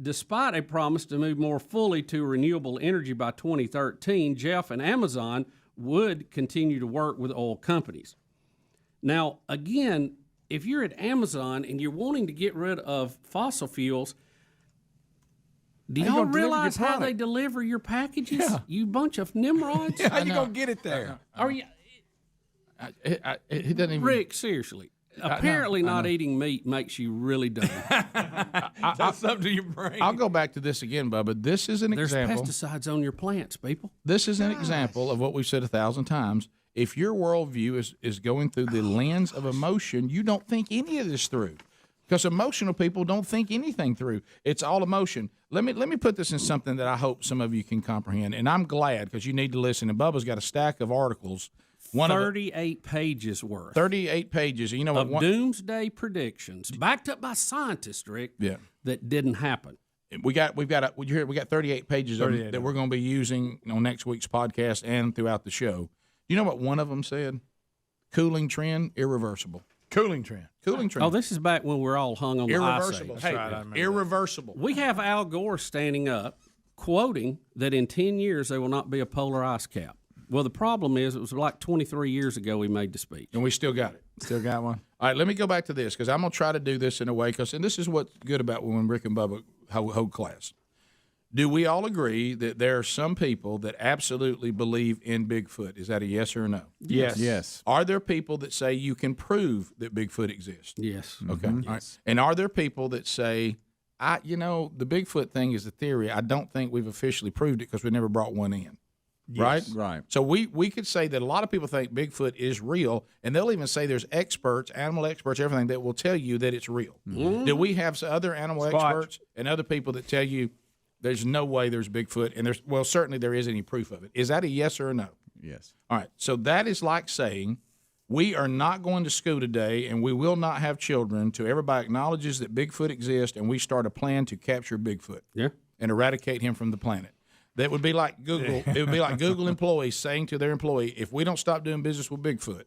despite a promise to move more fully to renewable energy by 2013, Jeff and Amazon would continue to work with oil companies. Now, again, if you're at Amazon and you're wanting to get rid of fossil fuels, do How you y'all gonna deliver your realize how they product? deliver your packages? You bunch of nimrods. How you gonna get it there? Are you, It doesn't even. Rick, seriously. Apparently, not eating meat makes you really dumb. That's something to your brain. I'll go back to this again, Bubba. This is an There's example. pesticides on your plants, people. This is an example of what we've said 1,000 times. If your worldview is going through the lens of emotion, you don't think any of this through. Because emotional people don't think anything through. It's all emotion. Let me put this in something that I hope some of you can comprehend. And I'm glad because you need to listen. And Bubba's got a stack of articles. 38 pages worth. 38 pages. You know of what? doomsday predictions backed up by scientists, Rick. Yeah. That didn't happen. We got 38 pages of them that we're going to be using on next week's podcast and throughout the show. You know what one of them said? Cooling trend, irreversible. Cooling trend. Cooling trend. Oh, this is back when we're all hung on the ice age. Irreversible. Hey, irreversible. We have Al Gore standing up, quoting that in 10 years there will not be a polar ice cap. Well, the problem is it was like 23 years ago we made the speech. And we still got it. Still got one. All right, let me go back to this because I'm going to try to do this in a way and this is what's good about when Rick and Bubba hold class. Do we all agree that there are some people that absolutely believe in Bigfoot? Is that a yes or a no? Yes. Yes. Are there people that say you can prove that Bigfoot exists? Yes. Okay. All right. And are there people that say, the Bigfoot thing is a theory. I don't think we've officially proved it because we never brought one in. Yes. Right? So we could say that a lot of people think Bigfoot is real, and they'll even say there's experts, animal experts, everything that will tell you that it's real. Mm-hmm. Do we have other animal Spot. experts and other people that tell you there's no way there's Bigfoot, and certainly there isn't any proof of it? Is that a yes or a no? Yes. All right. So that is like saying we are not going to school today, and we will not have children until everybody acknowledges that Bigfoot exists, and we start a plan to capture Bigfoot and eradicate him from the planet. That would be like Google. It would be like Google employees saying to their employee, if we don't stop doing business with Bigfoot,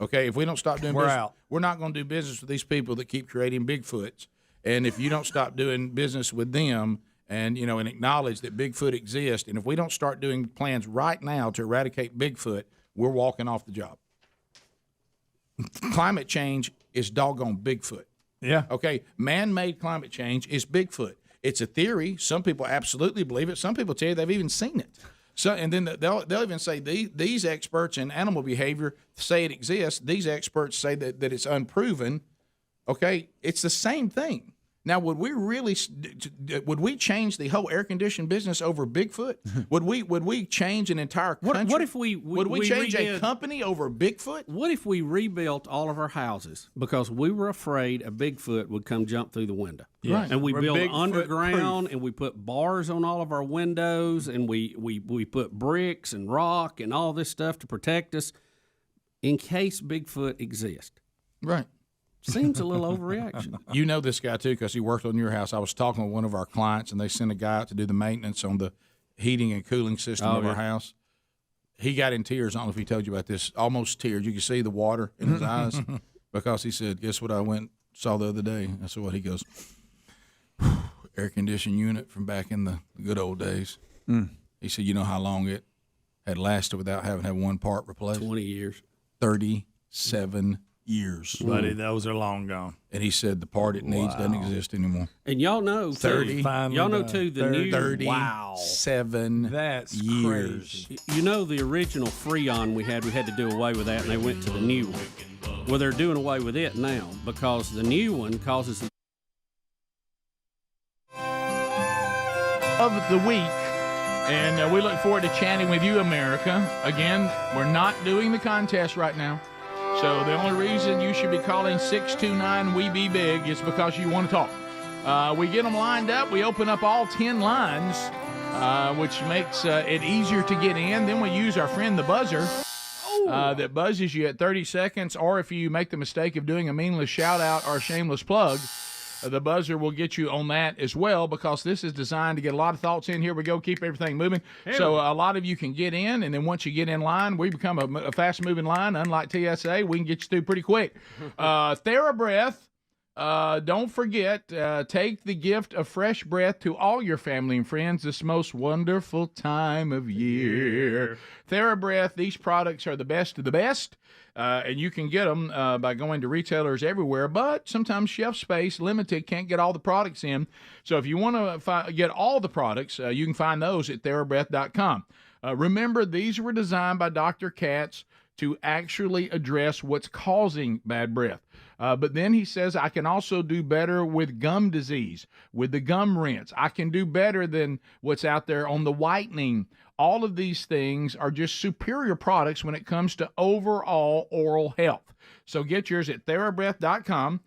okay, if we don't stop doing business, out. We're not going to do business with these people that keep creating Bigfoots. And if you don't stop doing business with them and acknowledge that Bigfoot exists, and if we don't start doing plans right now to eradicate Bigfoot, we're walking off the job. Climate change is doggone Bigfoot. Yeah. Okay, man-made climate change is Bigfoot. It's a theory. Some people absolutely believe it. Some people tell you they've even seen it. So, and then they'll even say these experts in animal behavior say it exists. These experts say that it's unproven. Okay, it's the same thing. Now, would we change the whole air conditioning business over Bigfoot? would we change an entire country? What if we change a redid- company over Bigfoot? What if we rebuilt all of our houses because we were afraid a Bigfoot would come jump through the window? Yeah. Right. And we We're built Bigfoot underground, proof. and we put bars on all of our windows, and we put bricks and rock and all this stuff to protect us in case Bigfoot exists. Right. Seems a little overreaction. You know this guy, too, because he worked on your house. I was talking with one of our clients, and they sent a guy out to do the maintenance on the heating and cooling system of our house. He got in tears. I don't know if he told you about this. Almost tears. You could see the water in his eyes because he said, guess what I saw the other day? I said, what? He goes, air conditioning unit from back in the good old days. He said, you know how long it had lasted without having to have one part replaced? 20 years. 37 years. Buddy, those are long gone. And he said the part it needs doesn't exist anymore. And y'all know, 30. Y'all know too, the new 37 That's years. crazy. You know the original Freon we had to do away with that, and they went to the new one. Well, they're doing away with it now because the new one causes of the week, and we look forward to chatting with you, America. Again, we're not doing the contest right now, so the only reason you should be calling 629-WE-BE-BIG is because you want to talk. We get them lined up. We open up all 10 lines, which makes it easier to get in. Then we use our friend the buzzer that buzzes you at 30 seconds, or if you make the mistake of doing a meaningless shout-out or a shameless plug, the buzzer will get you on that as well, because this is designed to get a lot of thoughts in. Here we go. Keep everything moving. So a lot of you can get in, and then once you get in line, we become a fast-moving line. Unlike TSA, we can get you through pretty quick. TheraBreath. Don't forget, take the gift of fresh breath to all your family and friends this most wonderful time of year. TheraBreath, these products are the best of the best, and you can get them by going to retailers everywhere, but sometimes shelf space limited, can't get all the products in. So if you want to get all the products, you can find those at TheraBreath.com. Remember, these were designed by Dr. Katz to actually address what's causing bad breath. But then he says, I can also do better with gum disease, with the gum rinse. I can do better than what's out there on the whitening. All of these things are just superior products when it comes to overall oral health. So get yours at TheraBreath.com.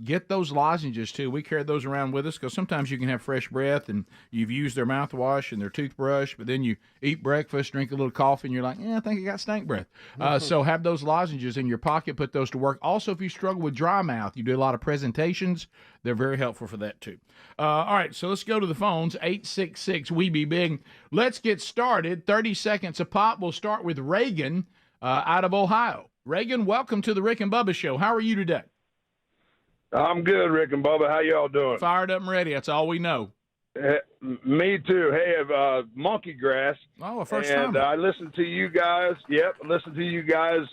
get those lozenges too. We carry those around with us because sometimes you can have fresh breath and you've used their mouthwash and their toothbrush, but then you eat breakfast, drink a little coffee, and you're like, I think I got stank breath. So have those lozenges in your pocket, put those to work. Also, if you struggle with dry mouth, you do a lot of presentations, they're very helpful for that too. All right, so let's go to the phones, 866-WE-BE-BIG. Let's get started. 30 seconds a pop. We'll start with Reagan out of Ohio. Reagan, welcome to the Rick and Bubba Show. How are you today? I'm good, Rick and Bubba. How y'all doing? Fired up and ready. That's all we know. Me too. Hey, monkey grass. Oh, a first time. And I listen to you guys. Yep, listen to you guys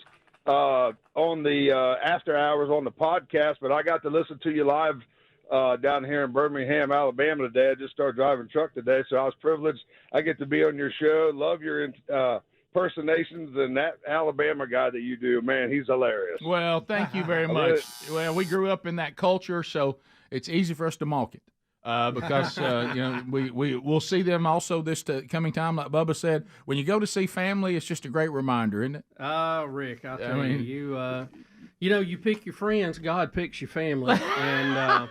on the after hours on the podcast. But I got to listen to you live down here in Birmingham, Alabama today. I just started driving truck today, so I was privileged. I get to be on your show. Love your impersonations and that Alabama guy that you do, man, he's hilarious. Well, thank you very much. Well, we grew up in that culture, so it's easy for us to mock it because we'll see them also this coming time. Like Bubba said, when you go to see family, it's just a great reminder, isn't it? Rick, I'll tell you, you pick your friends, God picks your family, and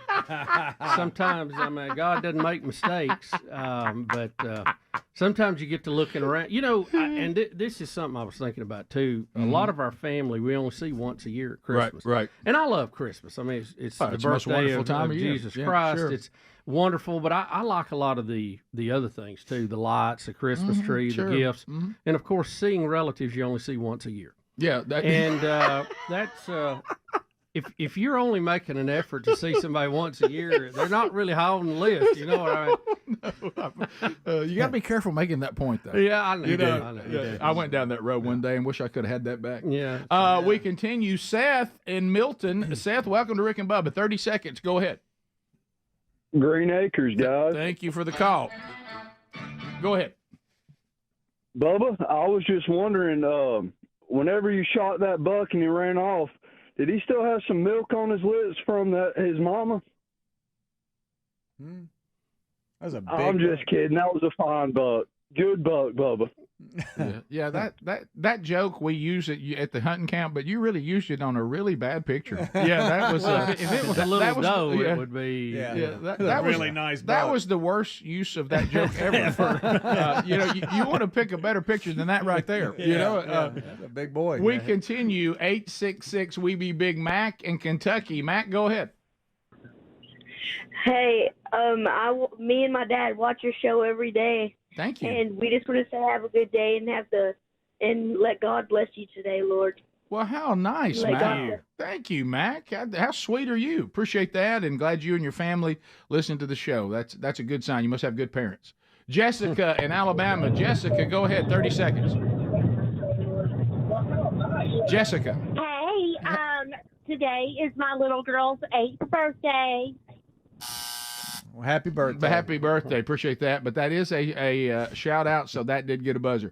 sometimes, God doesn't make mistakes, but sometimes you get to looking around, and this is something I was thinking about too. A lot of our family we only see once a year at Christmas, right? And I love Christmas. I mean, it's the birthday of Jesus Christ. Sure. It's wonderful, but I like a lot of the other things too: the lights, the Christmas tree, the gifts, and of course, seeing relatives you only see once a year. Yeah, that's if you're only making an effort to see somebody once a year, they're not really high on the list. You know what I mean? You got to be careful making that point, though. Yeah, I know. I went down that road one day and wish I could have had that back. Yeah. We continue. Seth in Milton. Seth, welcome to Rick and Bubba. 30 seconds. Go ahead. Green Acres, guys. Thank you for the call. Go ahead. Bubba, I was just wondering, whenever you shot that buck and he ran off, did he still have some milk on his lips from his mama? That was a big I'm just kidding. That was a fine buck. Good buck, Bubba. Yeah, that joke we use at the hunting camp, but you really used it on a really bad picture. Yeah, that was if it was a little doe, it would be that was really nice. That was the worst use of that joke ever. You want to pick a better picture than that right there. That's a big boy. We continue. 866 We Be Big. Mac in Kentucky. Mac, go ahead. Hey, me and my dad watch your show every day. Thank you. And we just want to say have a good day and let God bless you today, Lord. Well, how nice, Mac. Thank you, Mac. How sweet are you? Appreciate that, and glad you and your family listen to the show. That's a good sign. You must have good parents. Jessica in Alabama. Jessica, go ahead. 30 seconds. Jessica. Hey, today is my little girl's 8th birthday. Well, happy birthday. Happy birthday. Appreciate that. But that is a shout out, so that did get a buzzer.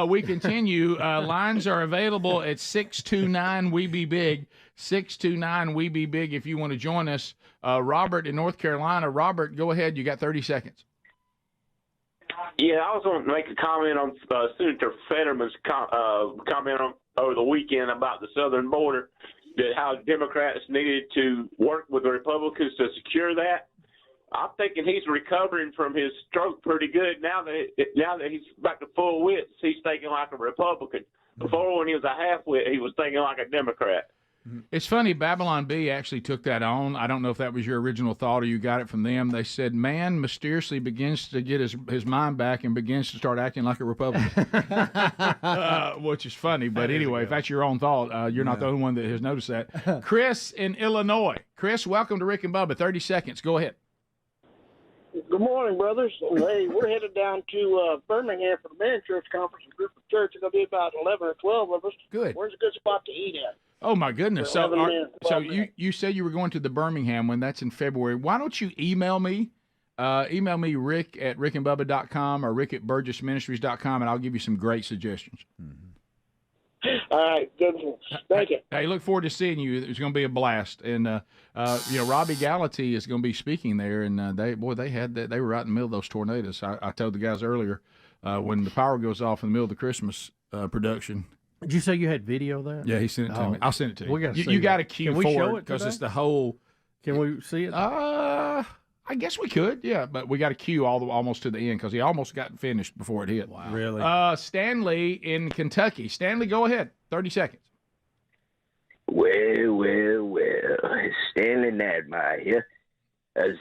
We continue. Lines are available at 629 We Be Big. 629 We Be Big if you want to join us. Robert in North Carolina. Robert, go ahead. You got 30 seconds. Yeah, I was going to make a comment on Senator Fetterman's comment over the weekend about the southern border, that how Democrats needed to work with the Republicans to secure that. I'm thinking he's recovering from his stroke pretty good now that he's back to full wits. He's thinking like a Republican. Before, when he was a half-wit, he was thinking like a Democrat. It's funny, Babylon B actually took that on. I don't know if that was your original thought or you got it from them. They said, man mysteriously begins to get his mind back and begins to start acting like a Republican, which is funny. But anyway, if that's your own thought, you're not the only one that has noticed that. Chris in Illinois. Chris, welcome to Rick and Bubba. 30 seconds. Go ahead. Good morning, brothers. Hey, we're headed down to Birmingham for the Men Church Conference. A group of church. It's going to be about 11 or 12 of us. Good. Where's a good spot to eat at? Oh, my goodness. So you said you were going to the Birmingham one. That's in February. Why don't you email me? Email me, Rick at rickandbubba.com or Rick at burgessministries.com, and I'll give you some great suggestions. All right, good. Thank you. Hey, look forward to seeing you. It's going to be a blast, and Robbie Gallaty is going to be speaking there, and they were right in the middle of those tornadoes. I told the guys earlier when the power goes off in the middle of the Christmas production. Did you say you had video of that? Yeah, he sent it to me. I'll send it to you. We got you got to cue Can we show forward it because today? it's the whole Can we see it? I guess we could, yeah, but we got to cue almost to the end because he almost got finished before it hit. Wow. Really? Stanley in Kentucky. Stanley, go ahead. 30 seconds. Well. It's Stanley Nadmeyer here. I was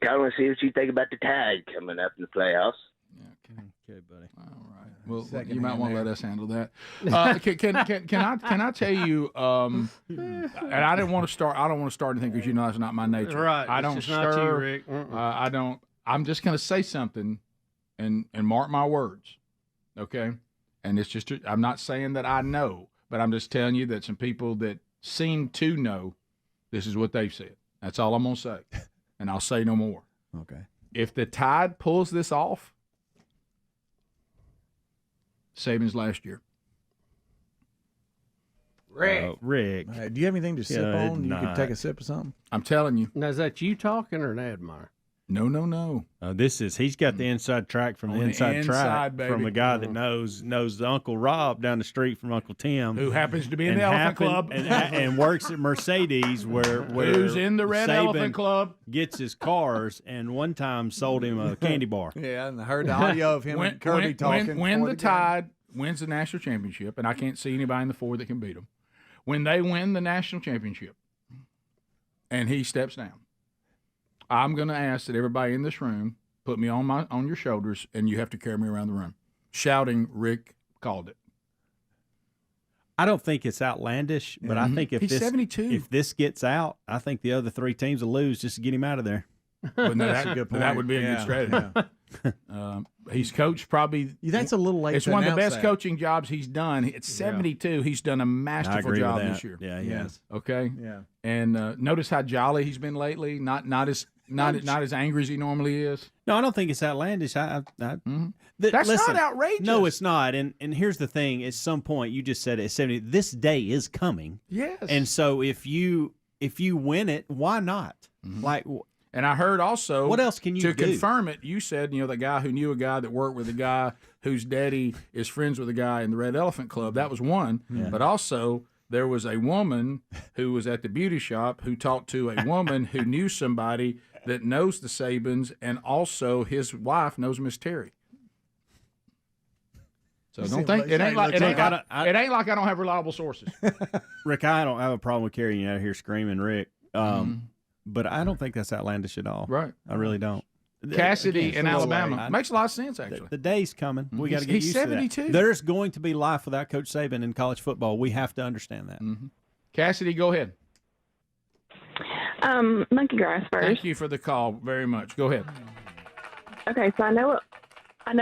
kind of want to see what you think about the Tide coming up in the playoffs. Okay, buddy. All right. Well, you might want to let us handle that. Can I tell you? And I didn't want to start. I don't want to start anything because that's not my nature. Right. I don't It's just not you, stir. Rick. I don't. I'm just going to say something, and mark my words, okay? And it's just. I'm not saying that I know, but I'm just telling you that some people that seem to know, this is what they've said. That's all I'm going to say, and I'll say no more. Okay. If the Tide pulls this off, Saban's last year. Rick. Rick. Do you have anything to sip on? You could take a sip of something. I'm telling you. Now, is that you talking or Nadmeyer? No. He's got the inside track from the On the inside track inside, from baby. a guy that knows Uncle Rob down the street from Uncle Tim, Who happens to be in the Elephant Club. and works at Mercedes, where Who's in the Red Saban Elephant Club. gets his cars, and one time sold him a candy bar. Yeah, and I heard the audio of him and Kirby talking. When before the game. Tide wins the national championship, and I can't see anybody in the four that can beat them, when they win the national championship and he steps down, I'm going to ask that everybody in this room put me on your shoulders, and you have to carry me around the room, shouting, "Rick called it." I don't think it's outlandish, but I think He's 72. if this gets out, I think the other three teams will lose just to get him out of there. But no, That's a good point. That would be a good strategy. He's coached probably. That's a little late. It's to one of the announce best that. coaching jobs he's done. At 72, he's done a masterful agree with job that. this year. Yeah, he has. Okay. Yeah. And notice how jolly he's been lately. Not as angry as he normally is. No, I don't think it's outlandish. That's listen, not outrageous. No, it's not. And here's the thing: at some point, you just said it at 70. This day is coming. Yes. And so if you win it, why not? Like. And I heard also, what else can you to do? confirm it? You said, the guy who knew a guy that worked with a guy whose daddy is friends with a guy in the Red Elephant Club. That was one. Yeah. But also, there was a woman who was at the beauty shop who talked to a woman who knew somebody that knows the Sabans, and also his wife knows Miss Terry. So don't think it ain't like I don't have reliable sources. Rick, I don't have a problem with carrying you out of here screaming, Rick. But I don't think that's outlandish at all. Right. I really don't. Cassidy Again, in Alabama. Makes a lot of sense, actually. The day's coming. We got to get He's used 72. to that. There's going to be life without Coach Saban in college football. We have to understand that. Cassidy, go ahead. Monkey grass first. Thank you for the call very much. Go ahead. Okay, so I know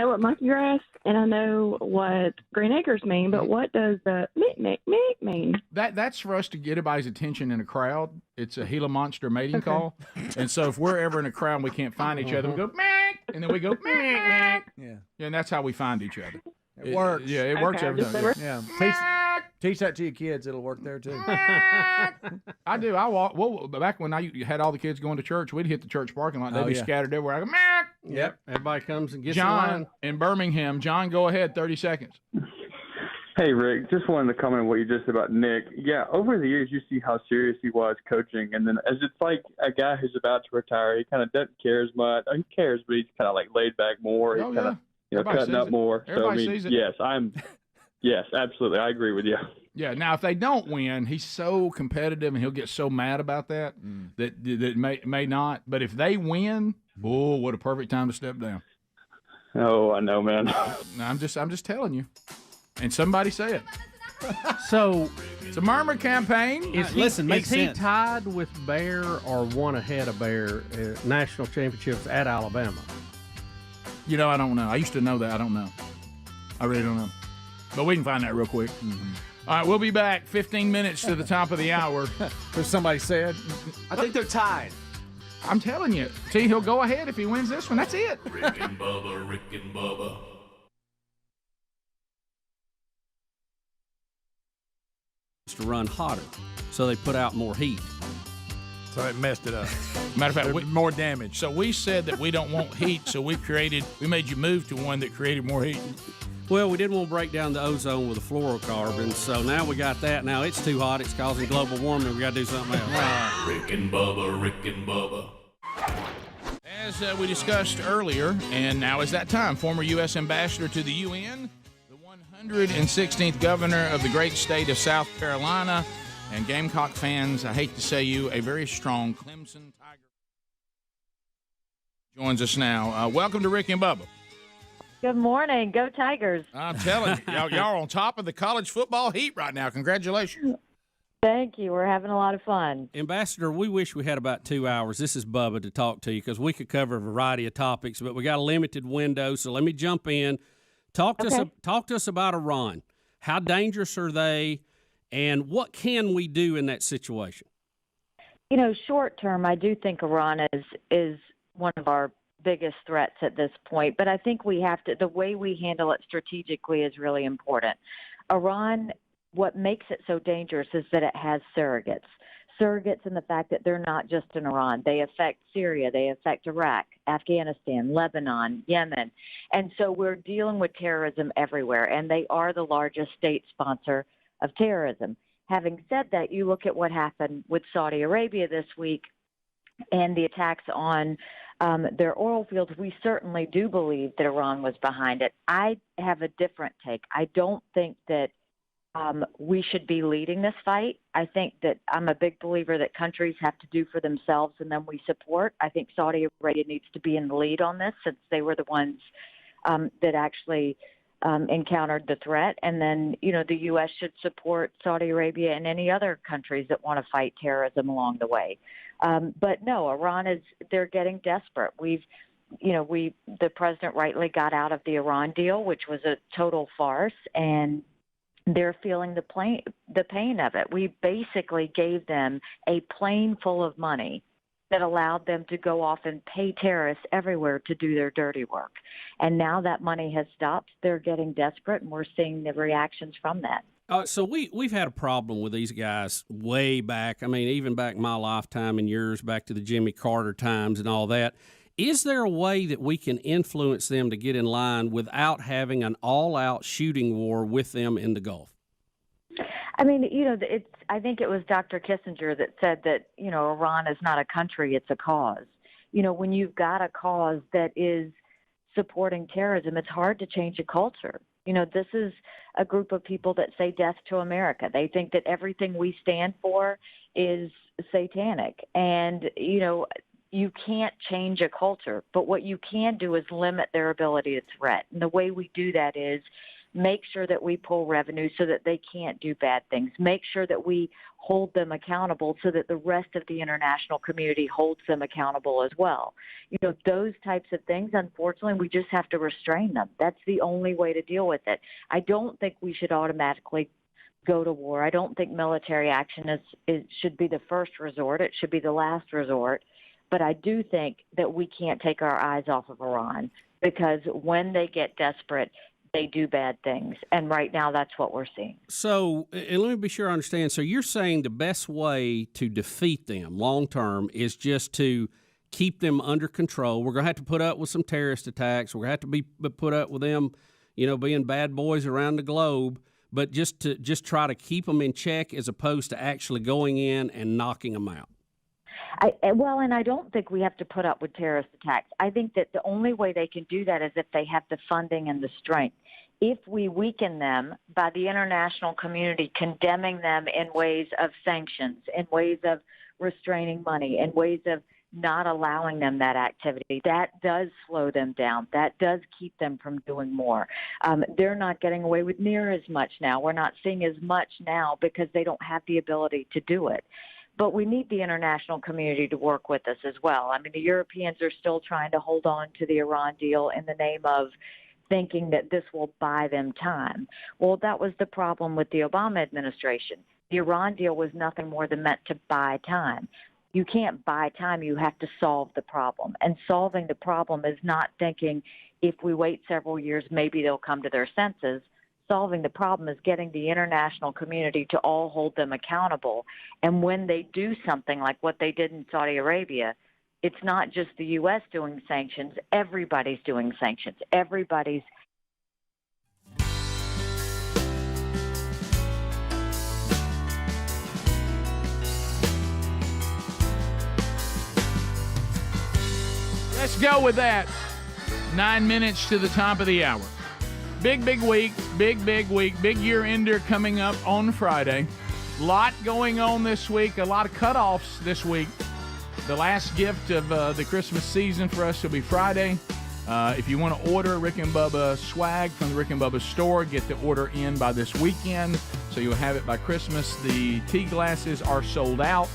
what monkey grass and I know what green acres mean, but what does the mick mean? That's for us to get everybody's attention in a crowd. It's a Gila monster mating call. And so if we're ever in a crowd and we can't find each other, we go, "Meck," and then we go, "Meck." Yeah, and that's how we find each other. It works. Yeah, it works every time. Yeah. Teach that to your kids. It'll work there, too. I do. I walk. Well, back when I had all the kids going to church, we'd hit the church parking lot. They'd be scattered everywhere. I go, "Meck." Yep. Everybody comes and gets in line. John in Birmingham. John, go ahead. 30 seconds. Hey, Rick, just wanted to comment on what you just said about Nick. Yeah, over the years, you see how serious he was coaching. And then as it's like a guy who's about to retire, he kind of doesn't care as much. He cares, but he's kind of like laid back more. He's kind of, Everybody cutting sees up it. more. Everybody so, I mean, sees it. yes, absolutely. I agree with you. Yeah. Now, if they don't win, he's so competitive and he'll get so mad about that that may not. But if they win, what a perfect time to step down. Oh, I know, man. I'm just telling you. And somebody say it. So it's a murmur campaign. Is he tied with Bear or one ahead of Bear national championships at Alabama? I don't know. I used to know that. I don't know. I really don't know. But we can find that real quick. All right, we'll be back 15 minutes to the top of the hour. Somebody said. I think they're tied. I'm telling you. See, he'll go ahead if he wins this one. That's it. Rick and Bubba. To run hotter, so they put out more heat. So it messed it up. Matter of fact, more damage. So we said that we don't want heat, so we made you move to one that created more heat. Well, we didn't want to break down the ozone with the fluorocarbons, so now we got that. Now it's too hot. It's causing global warming. We got to do something else. Rick and Bubba, Rick and Bubba. As we discussed earlier, and now is that time, former U.S. Ambassador to the UN, the 116th governor of the great state of South Carolina, and Gamecock fans, I hate to say you, a very strong Clemson Tiger joins us now. Welcome to Rick and Bubba. Good morning. Go Tigers. I'm telling you, y'all are on top of the college football heat right now. Congratulations. Thank you. We're having a lot of fun. Ambassador, we wish we had about 2 hours. This is Bubba to talk to you because we could cover a variety of topics, but we got a limited window, so let me jump in. Talk to us about Iran. How dangerous are they, and what can we do in that situation? You know, short term, I do think Iran is one of our biggest threats at this point, but I think we have to, the way we handle it strategically is really important. Iran, what makes it so dangerous is that it has surrogates in the fact that they're not just in Iran. They affect Syria, they affect Iraq, Afghanistan, Lebanon, Yemen. And so we're dealing with terrorism everywhere, and they are the largest state sponsor of terrorism. Having said that, you look at what happened with Saudi Arabia this week and the attacks on their oil fields. We certainly do believe that Iran was behind it. I have a different take. I don't think that we should be leading this fight. I think that I'm a big believer that countries have to do for themselves and then we support. I think Saudi Arabia needs to be in the lead on this since they were the ones that actually encountered the threat. And then, you know, the U.S. should support Saudi Arabia and any other countries that want to fight terrorism along the way. But no, Iran they're getting desperate. The president rightly got out of the Iran deal, which was a total farce, and they're feeling the pain of it. We basically gave them a plane full of money that allowed them to go off and pay terrorists everywhere to do their dirty work. And now that money has stopped. They're getting desperate, and we're seeing the reactions from that. So we've had a problem with these guys way back. I mean, even back my lifetime and yours, back to the Jimmy Carter times and all that. Is there a way that we can influence them to get in line without having an all-out shooting war with them in the Gulf? I mean, you know, I think it was Dr. Kissinger that said that, you know, Iran is not a country, it's a cause. You know, when you've got a cause that is supporting terrorism, it's hard to change a culture. You know, this is a group of people that say death to America. They think that everything we stand for is satanic. And, you know, you can't change a culture, but what you can do is limit their ability to threat. And the way we do that is make sure that we pull revenue so that they can't do bad things. Make sure that we hold them accountable so that the rest of the international community holds them accountable as well. You know, those types of things, unfortunately, we just have to restrain them. That's the only way to deal with it. I don't think we should automatically go to war. I don't think military action should be the first resort. It should be the last resort. But I do think that we can't take our eyes off of Iran because when they get desperate, they do bad things. And right now, that's what we're seeing. So, and let me be sure I understand. So you're saying the best way to defeat them long term is just to keep them under control. We're going to have to put up with some terrorist attacks. We're going to have to be put up with them, you know, being bad boys around the globe. But just try to keep them in check as opposed to actually going in and knocking them out. And I don't think we have to put up with terrorist attacks. I think that the only way they can do that is if they have the funding and the strength. If we weaken them by the international community condemning them in ways of sanctions, in ways of restraining money, in ways of not allowing them that activity, that does slow them down. That does keep them from doing more. They're not getting away with near as much now. We're not seeing as much now because they don't have the ability to do it. But we need the international community to work with us as well. I mean, the Europeans are still trying to hold on to the Iran deal in the name of thinking that this will buy them time. Well, that was the problem with the Obama administration. The Iran deal was nothing more than meant to buy time. You can't buy time. You have to solve the problem. And solving the problem is not thinking if we wait several years, maybe they'll come to their senses. Solving the problem is getting the international community to all hold them accountable. And when they do something like what they did in Saudi Arabia, it's not just the U.S. doing sanctions. Everybody's doing sanctions. Everybody's. let's go with that. 9 minutes to the top of the hour. Big week, big week, big year ender coming up on Friday. Lot going on this week, a lot of cutoffs this week. The last gift of the Christmas season for us will be Friday. If you want to order Rick and Bubba swag from the Rick and Bubba store, get the order in by this weekend, so you'll have it by Christmas. The tea glasses are sold out,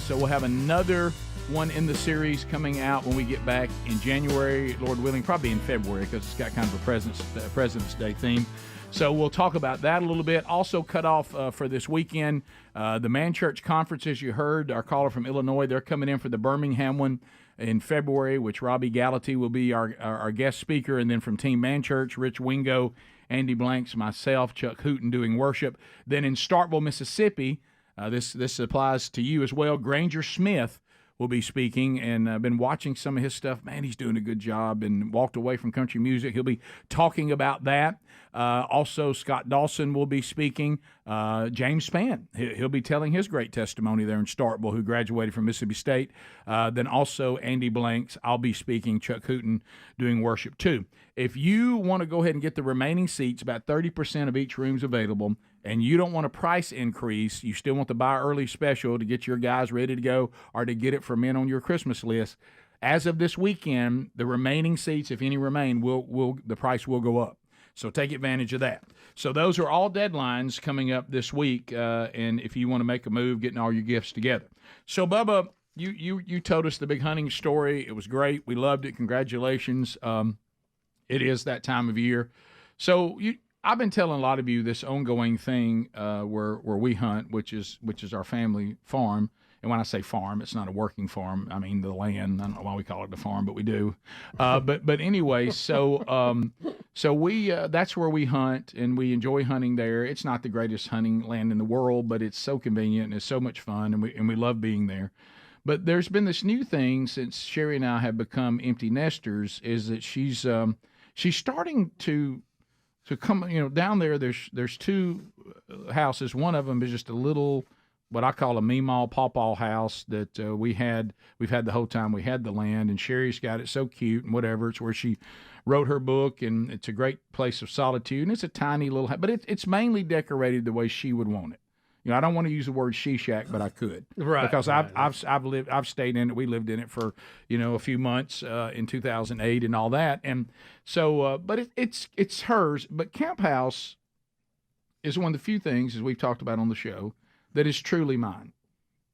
so we'll have another one in the series coming out when we get back in January, Lord willing, probably in February, because it's got kind of a President's Day theme. So we'll talk about that a little bit. Also cut off for this weekend, the Man Church Conference, as you heard, our caller from Illinois, they're coming in for the Birmingham one in February, which Robbie Gallaty will be our guest speaker. And then from Team Man Church, Rich Wingo, Andy Blanks, myself, Chuck Hooten doing worship. Then in Starkville, Mississippi, this applies to you as well, Granger Smith will be speaking, and I've been watching some of his stuff. Man, he's doing a good job and walked away from country music. He'll be talking about that. Also, Scott Dawson will be speaking. James Spann, he'll be telling his great testimony there in Starkville, who graduated from Mississippi State. Then also Andy Blanks, I'll be speaking, Chuck Hooten doing worship too. If you want to go ahead and get the remaining seats, about 30% of each room's available, and you don't want a price increase, you still want the buy early special to get your guys ready to go or to get it for men on your Christmas list, as of this weekend, the remaining seats, if any remain, the price will go up. So take advantage of that. So those are all deadlines coming up this week, and if you want to make a move, getting all your gifts together. So, Bubba, you told us the big hunting story. It was great. We loved it. Congratulations. It is that time of year. So I've been telling a lot of you this ongoing thing where we hunt, which is our family farm. And when I say farm, it's not a working farm. I mean the land. I don't know why we call it the farm, but we do. But anyway, so we that's where we hunt, and we enjoy hunting there. It's not the greatest hunting land in the world, but it's so convenient and it's so much fun, and we love being there. But there's been this new thing since Sherry and I have become empty nesters, is that she's starting to come, down there. There's two houses. One of them is just a little, what I call a meemaw pawpaw house that we've had the whole time we had the land, and Sherry's got it so cute and whatever. It's where she wrote her book, and it's a great place of solitude, and it's a tiny little house, but it's mainly decorated the way she would want it. I don't want to use the word she shack, but I could, right? Because I've stayed in it. We lived in it for a few months in 2008 and all that, and so but it's hers. But Camp House is one of the few things, as we've talked about on the show, that is truly mine.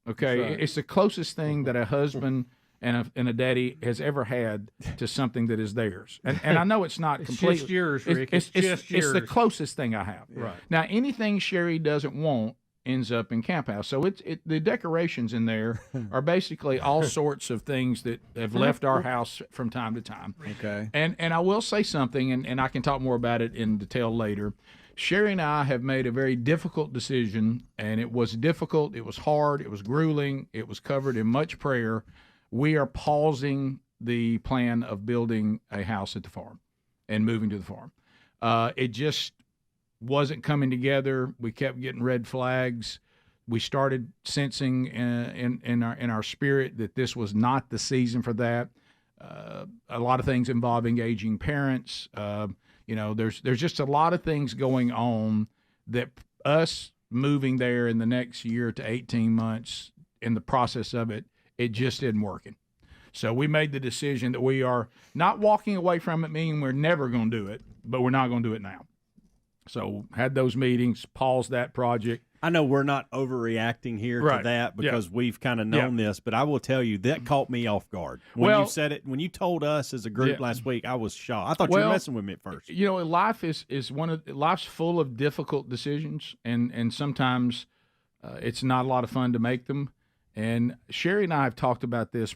Okay, right. It's the closest thing that a husband and a daddy has ever had to something that is theirs. And I know it's not completely just yours, Rick. It's just yours. It's the closest thing I have. Right. Now, anything Sherry doesn't want ends up in Camp House. So the decorations in there are basically all sorts of things that have left our house from time to time. Okay. And I will say something, and I can talk more about it in detail later. Sherry and I have made a very difficult decision, and it was difficult, it was hard, it was grueling, it was covered in much prayer. We are pausing the plan of building a house at the farm and moving to the farm. It just wasn't coming together. We kept getting red flags. We started sensing in our spirit that this was not the season for that. A lot of things involving aging parents. There's just a lot of things going on that us moving there in the next year to 18 months, in the process of it just isn't working. So we made the decision that we are not walking away from it, meaning we're never going to do it, but we're not going to do it now. So had those meetings, paused that project. I know we're not overreacting here to that because we've kind of known this, but I will tell you that caught me off guard. When you said it, when you told us as a group last week, I was shocked. I thought you were messing with me at first. Life is life's full of difficult decisions, and sometimes it's not a lot of fun to make them. And Sherry and I have talked about this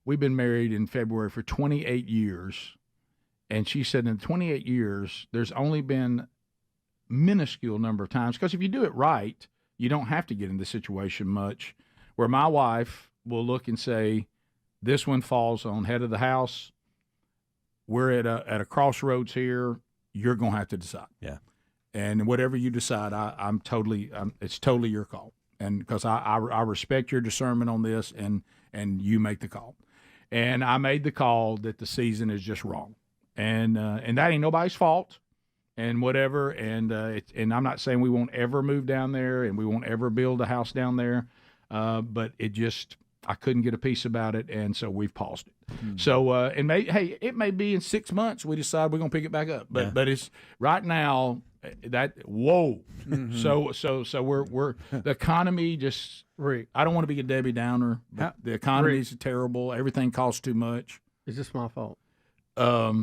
we've been married in February for 28 years. And she said in 28 years, there's only been minuscule number of times, because if you do it right, you don't have to get in this situation much, where my wife will look and say, this one falls on head of the house. We're at a crossroads here. You're going to have to decide. Yeah. And whatever you decide, it's totally your call. And because I respect your discernment on this, and you make the call. And I made the call that the season is just wrong, and that ain't nobody's fault, and whatever. And and I'm not saying we won't ever move down there, and we won't ever build a house down there, but it just I couldn't get a piece about it, and so we've paused it. So it may be in 6 months we decide we're gonna pick it back up, but it's right now. So we're the economy just. Rick, I don't want to be a Debbie Downer, but the economy is terrible. Everything costs too much. Is this my fault? I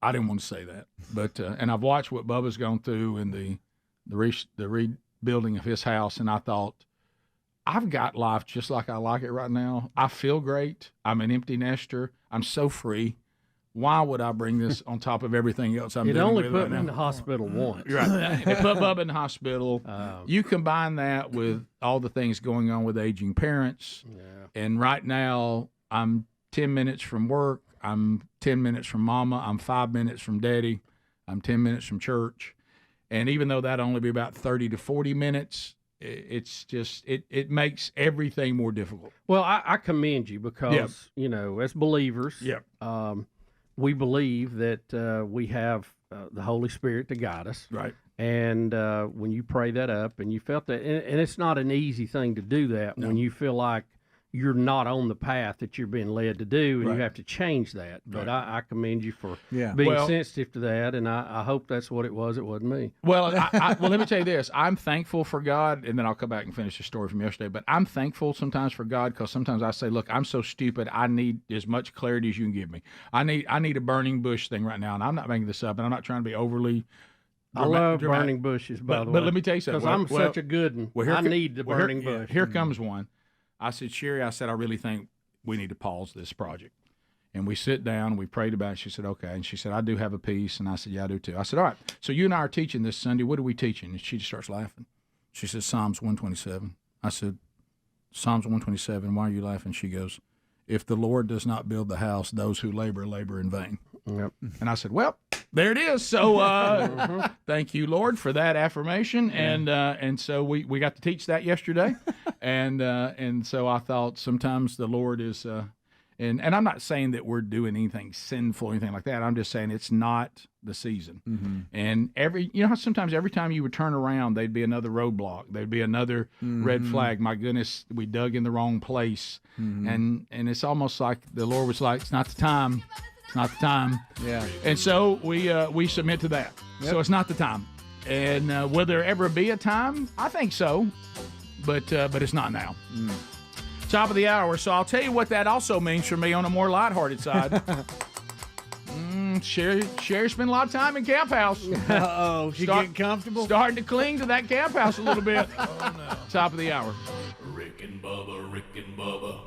didn't want to say that, but and I've watched what Bubba's gone through in the rebuilding of his house, and I thought, I've got life just like I like it right now. I feel great. I'm an empty nester. I'm so free. Why would I bring this on top of everything else I'm doing? It only with put right me now? in the hospital once. Right. It put Bubba in the hospital. You combine that with all the things going on with aging parents. Yeah. And right now, I'm 10 minutes from work. I'm 10 minutes from mama. I'm 5 minutes from daddy. I'm 10 minutes from church. And even though that'd only be about 30 to 40 minutes, it's just it makes everything more difficult. Well, I commend you because, you know, as believers, we believe that we have the Holy Spirit to guide us. Right. And when you pray that up and you felt that, and it's not an easy thing to do that when you feel like you're not on the path that you're being led to do, and you have to change that. But I commend you for being sensitive to that, and I hope that's what it was. It wasn't me. Well, well, let me tell you this. I'm thankful for God, and then I'll come back and finish the story from yesterday. But I'm thankful sometimes for God because sometimes I say, look, I'm so stupid. I need as much clarity as you can give me. I need a burning bush thing right now, and I'm not making this up, and I'm not trying to be overly I love burning bushes, by the way. But let me tell you something. Because I'm such a good one. I need the burning bush. Here comes one. I said, Sherry, I really think we need to pause this project. And we sit down, we prayed about it. She said, okay. And she said, I do have a piece. And I said, yeah, I do too. I said, all right, so you and I are teaching this Sunday. What are we teaching? And she just starts laughing. She says, Psalms 127. I said, Psalms 127, why are you laughing? She goes, if the Lord does not build the house, those who labor in vain. Yep. And I said, well, there it is. So thank you, Lord, for that affirmation. And so we got to teach that yesterday. And so I thought sometimes the Lord is and I'm not saying that we're doing anything sinful or anything like that. I'm just saying it's not the season. And how sometimes every time you would turn around, there'd be another roadblock. There'd be another red flag. My goodness, we dug in the wrong place. And it's almost like the Lord was like, it's not the time. It's not the time. Yeah. And so we submit to that. Yep. So it's not the time. And will there ever be a time? I think so. But it's not now. Top of the hour. So I'll tell you what that also means for me on a more lighthearted side. Sherry spent a lot of time in camp house. Uh-oh, she getting comfortable? Starting to cling to that camp house a little bit. Oh, no. Top of the hour. Rick and Bubba.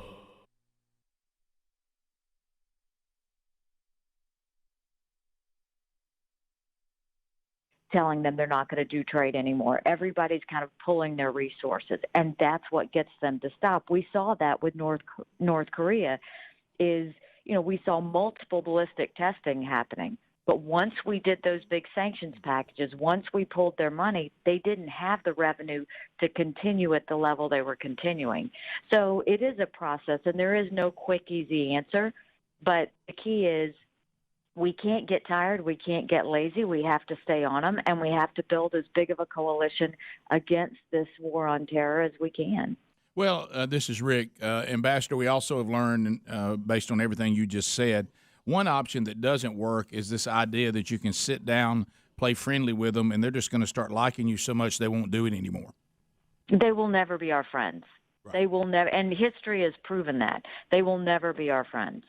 Telling them they're not going to do trade anymore. Everybody's kind of pulling their resources, and that's what gets them to stop. We saw that with North Korea we saw multiple ballistic testing happening. But once we did those big sanctions packages, once we pulled their money, they didn't have the revenue to continue at the level they were continuing. So it is a process, and there is no quick, easy answer. But the key is we can't get tired. We can't get lazy. We have to stay on them, and we have to build as big of a coalition against this war on terror as we can. Well, this is Rick. Ambassador, we also have learned, based on everything you just said, one option that doesn't work is this idea that you can sit down, play friendly with them, and they're just going to start liking you so much they won't do it anymore. They will never be our friends. Right. They will never, and history has proven that. They will never be our friends.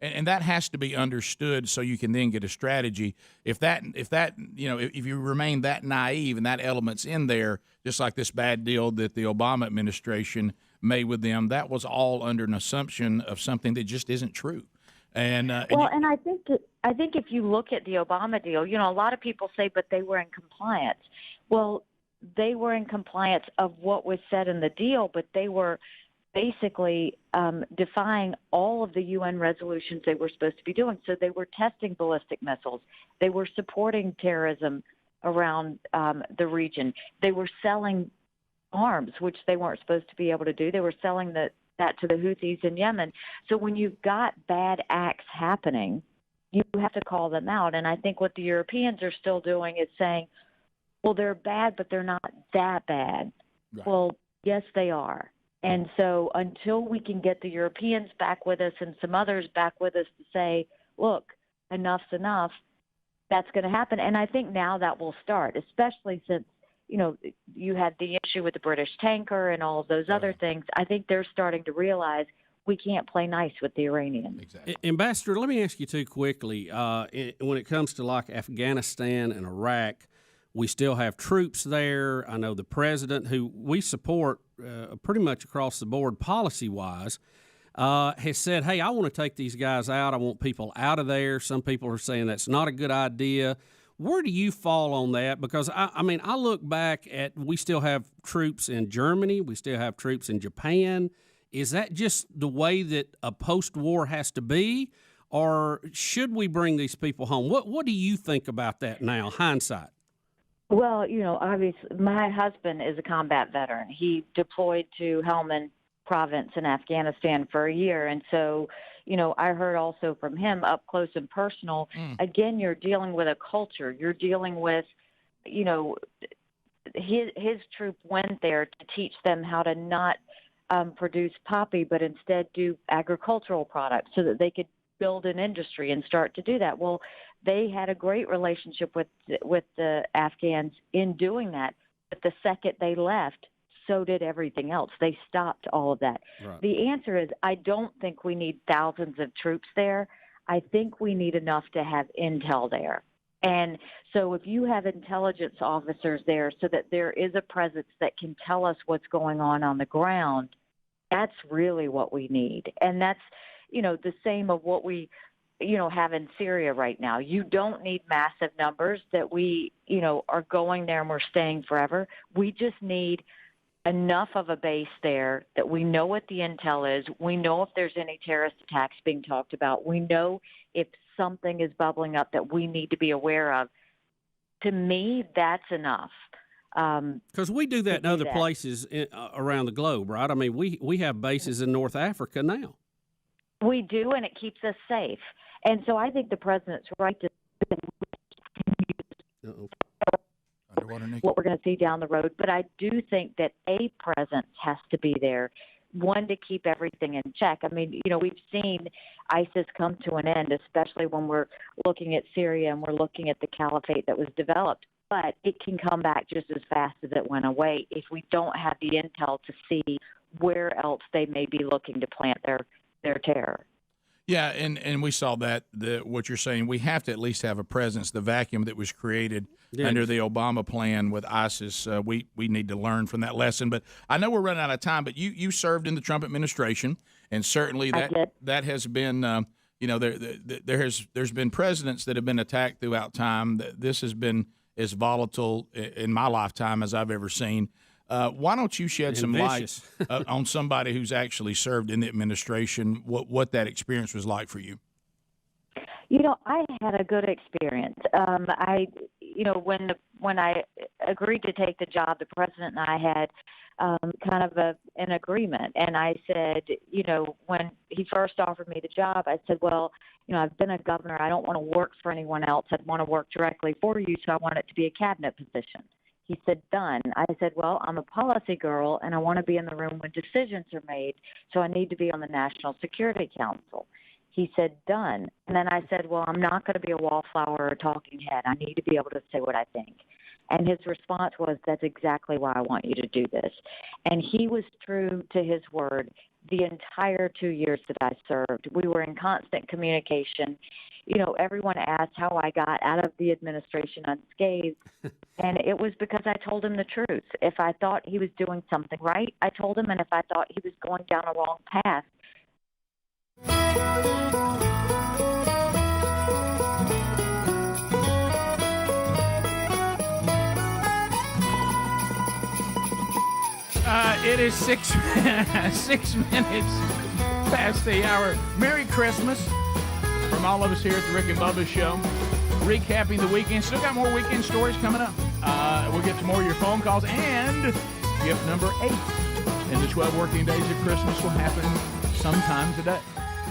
And that has to be understood so you can then get a strategy. If you remain that naive and that element's in there, just like this bad deal that the Obama administration made with them, that was all under an assumption of something that just isn't true. And I think if you look at the Obama deal, a lot of people say, but they were in compliance. Well, they were in compliance of what was said in the deal, but they were basically defying all of the UN resolutions they were supposed to be doing. So they were testing ballistic missiles. They were supporting terrorism around the region. They were selling arms, which they weren't supposed to be able to do. They were selling the that to the Houthis in Yemen. So when you've got bad acts happening, you have to call them out. And I think what the Europeans are still doing is saying, well, they're bad, but they're not that bad. Right. Well, yes, they are. And so until we can get the Europeans back with us and some others back with us to say, look, enough's enough, that's going to happen. And I think now that will start, especially since, you had the issue with the British tanker and all of those other things. I think they're starting to realize we can't play nice with the Iranians. Exactly. Ambassador, let me ask you too quickly. When it comes to like Afghanistan and Iraq, we still have troops there. I know the president, who we support pretty much across the board policy-wise, has said, hey, I want to take these guys out. I want people out of there. Some people are saying that's not a good idea. Where do you fall on that? Because, I look back at we still have troops in Germany. We still have troops in Japan. Is that just the way that a post-war has to be? Or should we bring these people home? What do you think about that now, hindsight? Well, obviously, my husband is a combat veteran. He deployed to Helmand Province in Afghanistan for a year. And so, I heard also from him up close and personal, again, you're dealing with a culture. You're dealing with, his troop went there to teach them how to not produce poppy, but instead do agricultural products so that they could build an industry and start to do that. Well, they had a great relationship with the Afghans in doing that. But the second they left, so did everything else. They stopped all of that. Right. The answer is I don't think we need thousands of troops there. I think we need enough to have intel there. And so if you have intelligence officers there so that there is a presence that can tell us what's going on the ground, that's really what we need. And that's, the same of what we, have in Syria right now. You don't need massive numbers that we, are going there and we're staying forever. We just need enough of a base there that we know what the intel is. We know if there's any terrorist attacks being talked about. We know if something is bubbling up that we need to be aware of. To me, that's enough. Because we do that in other places around the globe, right? I mean, we have bases in North Africa now. We do, and it keeps us safe. And so I think the president's right to what we're going to see down the road. But I do think that a presence has to be there, one, to keep everything in check. I mean, we've seen ISIS come to an end, especially when we're looking at Syria and we're looking at the caliphate that was developed. But it can come back just as fast as it went away if we don't have the intel to see where else they may be looking to plant their terror. Yeah, and we saw that, what you're saying. We have to at least have a presence. The vacuum that was created under the Obama plan with ISIS, we need to learn from that lesson. But I know we're running out of time, but you served in the Trump administration, and certainly that has been, there's been presidents that have been attacked throughout time. This has been as volatile in my lifetime as I've ever seen. Why don't you shed some light on somebody who's actually served in the administration, what that experience was like for you? I had a good experience. When I agreed to take the job, the president and I had kind of an agreement. And I said, when he first offered me the job, I said, well, I've been a governor. I don't want to work for anyone else. I'd want to work directly for you, so I want it to be a cabinet position. He said, done. I said, well, I'm a policy girl, and I want to be in the room when decisions are made, so I need to be on the National Security Council. He said, done. And then I said, well, I'm not going to be a wallflower or a talking head. I need to be able to say what I think. And his response was, that's exactly why I want you to do this. And he was true to his word the entire 2 years that I served. We were in constant communication. Everyone asked how I got out of the administration unscathed, and it was because I told him the truth. If I thought he was doing something right, I told him, and if I thought he was going down a wrong path. It is 6 minutes past the hour. Merry Christmas from all of us here at the Rick and Bubba Show. Recapping the weekend. Still got more weekend stories coming up. We'll get to more of your phone calls and gift number 8 and the 12 working days of Christmas will happen sometime today.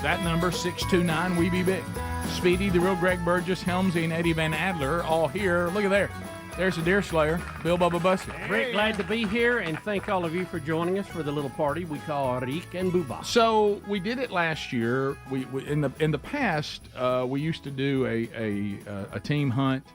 That number, 629, we be big. Speedy, the real Greg Burgess, Helmsey, and Eddie Van Adler all here. Look at there. There's the deer slayer, Bill Bubba Bussey. Rick, glad to be here, and thank all of you for joining us for the little party we call Rick and Bubba. So we did it last year. We in the past we used to do a team hunt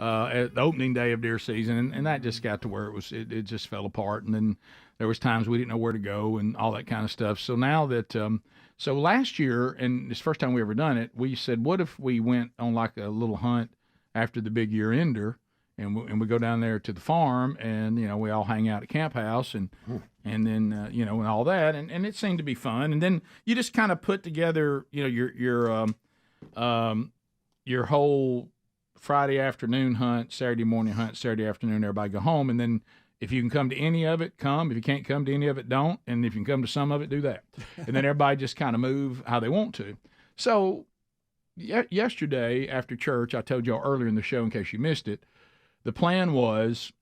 at the opening day of deer season, and that just got to where it just fell apart, and then there was times we didn't know where to go and all that kind of stuff. So now that so last year, and it's the first time we ever done it, we said, what if we went on like a little hunt after the big year ender? And we go down there to the farm, and we all hang out at Camp House, and then and all that, and it seemed to be fun. And then you just kind of put together your whole Friday afternoon hunt, Saturday morning hunt, Saturday afternoon, everybody go home, and then if you can come to any of it, come. If you can't come to any of it, don't. And if you can come to some of it, do that. And then everybody just kind of move how they want to. So yesterday after church, I told y'all earlier in the show in case you missed it. The plan was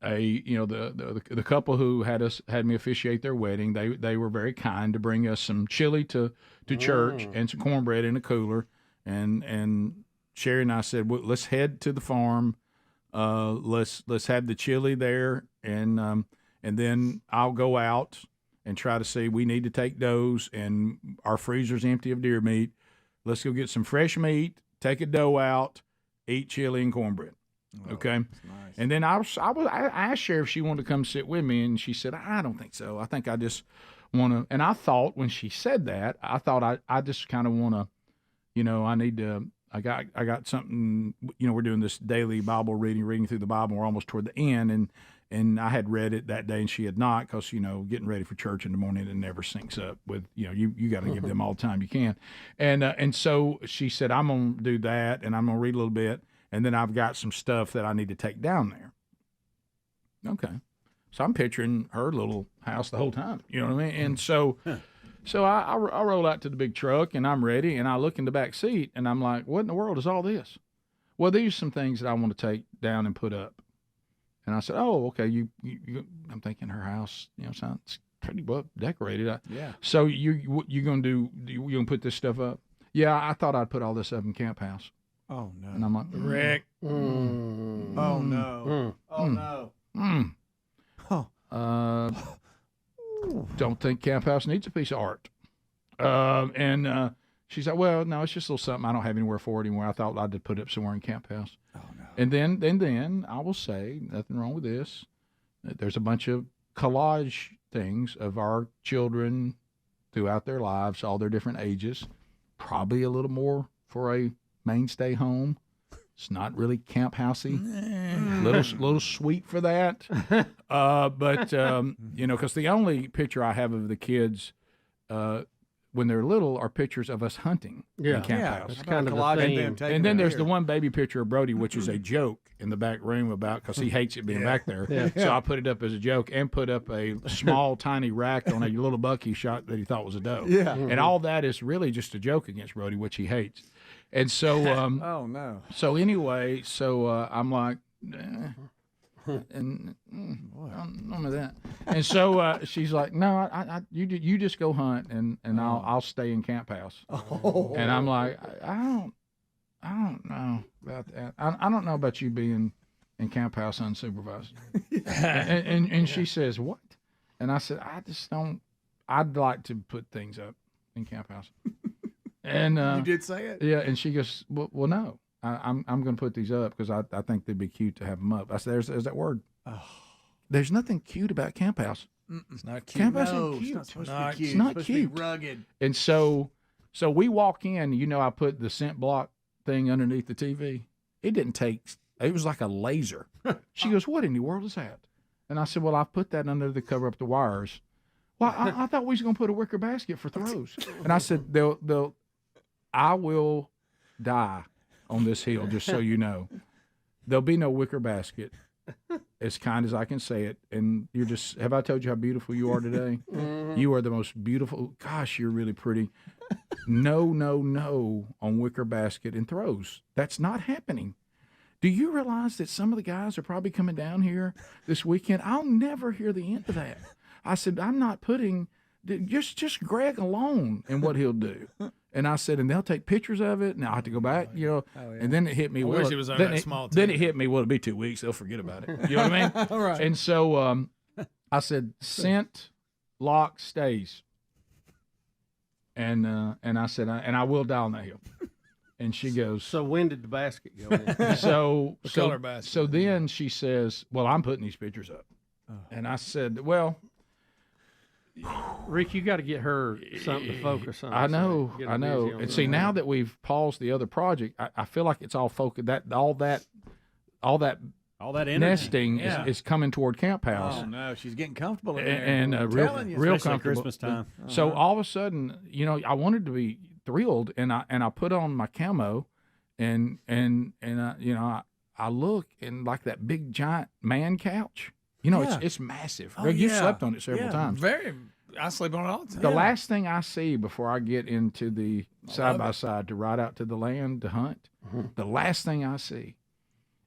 the couple who had me officiate their wedding. They were very kind to bring us some chili to church and some cornbread in a cooler. And Sherry and I said, well, let's head to the farm. Let's have the chili there, and then I'll go out and try to see. We need to take does, and our freezer's empty of deer meat. Let's go get some fresh meat. Take a doe out. Eat chili and cornbread. Okay, nice. And then I asked Sherry if she wanted to come sit with me, and she said, I don't think so. I think I just want to. And I thought when she said that, I thought I just kind of want to, I need to. I got something. We're doing this daily Bible reading through the Bible. We're almost toward the end, and I had read it that day, and she had not, because getting ready for church in the morning, it never syncs up with you got to give them all the time you can, and so she said, I'm gonna do that, and I'm gonna read a little bit. And then I've got some stuff that I need to take down there. Okay. So I'm picturing her little house the whole time. You know what I mean? And so I roll out to the big truck, and I'm ready, and I look in the back seat, and I'm like, what in the world is all this? Well, these are some things that I want to take down and put up. And I said, oh, okay. I'm thinking her house, sounds pretty well decorated. Yeah. So you gonna put this stuff up? Yeah, I thought I'd put all this up in Camp House. Oh, no. And I'm like, Rick. Oh, no. Oh, no. Don't think Camp House needs a piece of art. And she's like, well, no, it's just a little something. I don't have anywhere for it anymore. I thought I'd put it up somewhere in Camp House. Oh, no. And then I will say, nothing wrong with this. There's a bunch of collage things of our children throughout their lives, all their different ages. Probably a little more for a mainstay home. It's not really camp housey. little sweet for that. But because the only picture I have of the kids when they're little are pictures of us hunting in Camp House. That's kind of the theme. And then there's the one baby picture of Brody, which is a joke in the back room because he hates it being back there. Yeah. So I put it up as a joke and put up a small, tiny rack on a little buck he shot that he thought was a doe. Yeah. And all that is really just a joke against Brody, which he hates. And so, oh no. So anyway, I'm like, and I don't know that. And so she's like, no, you just go hunt, and I'll stay in Camp House. Oh. And I'm like, I don't know about that. I don't know about you being in Camp House unsupervised. and she says, what? And I said, I just don't. I'd like to put things up in Camp House. And you did say it? Yeah, and she goes, well no, I'm going to put these up because I think they'd be cute to have them up. I said, there's that word. Oh. There's nothing cute about Camp House. It's not cute. Camp House isn't cute. It's not supposed to be cute. It's not supposed cute. To be rugged. And so we walk in. I put the scent block thing underneath the TV. It didn't take. It was like a laser. She goes, what in the world is that? And I said, well, I put that under to cover up the wires. Well, I thought we was going to put a wicker basket for throws. And I said, I will die on this hill, just so you know. There'll be no wicker basket, as kind as I can say it. And you're just, have I told you how beautiful you are today? Mm-hmm. You are the most beautiful. Gosh, you're really pretty. No on wicker basket and throws. That's not happening. Do you realize that some of the guys are probably coming down here this weekend? I'll never hear the end of that. I said, I'm not putting just Greg alone and what he'll do. And I said, and they'll take pictures of it, and I'll have to go back, And then it hit me. I wish it was on that small Then team. it hit me. Well, it'll be 2 weeks. They'll forget about it. You know what I mean? All right. And so I said, scent, lock, stays. And I said, and I will die on that hill. And she goes. So when did the basket go in? So color basket. So then she says, well, I'm putting these pictures up. And I said, well. Rick, you got to get her something to focus on. I know. Get her busy on And see, that. now that we've paused the other project, I feel like it's all focused. All that energy. nesting Yeah. is coming toward Camp House. Oh no, she's getting comfortable in there. And I'm real telling you. real Especially at comfortable. Christmas time. So all of a sudden, I wanted to be thrilled, and I put on my camo, and I look and like that big giant man couch. It's massive. Oh, Greg, you yeah. slept on it several times. I sleep on it all the time. The last thing I see before I get into the side by side to ride out to the land to hunt, the last thing I see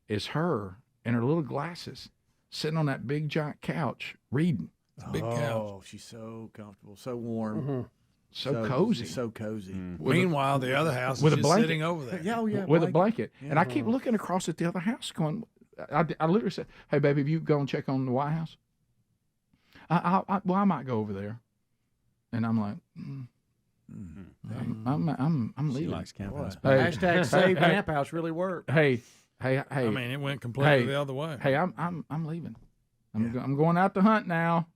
is her in her little glasses sitting on that big giant couch reading. Big couch. Oh, she's so comfortable, so warm, So cozy. so cozy. Meanwhile, the other house with is a just blanket. sitting over there. Yeah, With a blanket. Yeah. And I keep looking across at the other house going, I literally said, hey, baby, have you go and check on the White House? I might go over there. And I'm like, I'm leaving. She likes Camp House. Hey, Hashtag save Camp House really worked. Hey. I mean, it went completely the other way. Hey, I'm leaving. I'm going out to hunt now.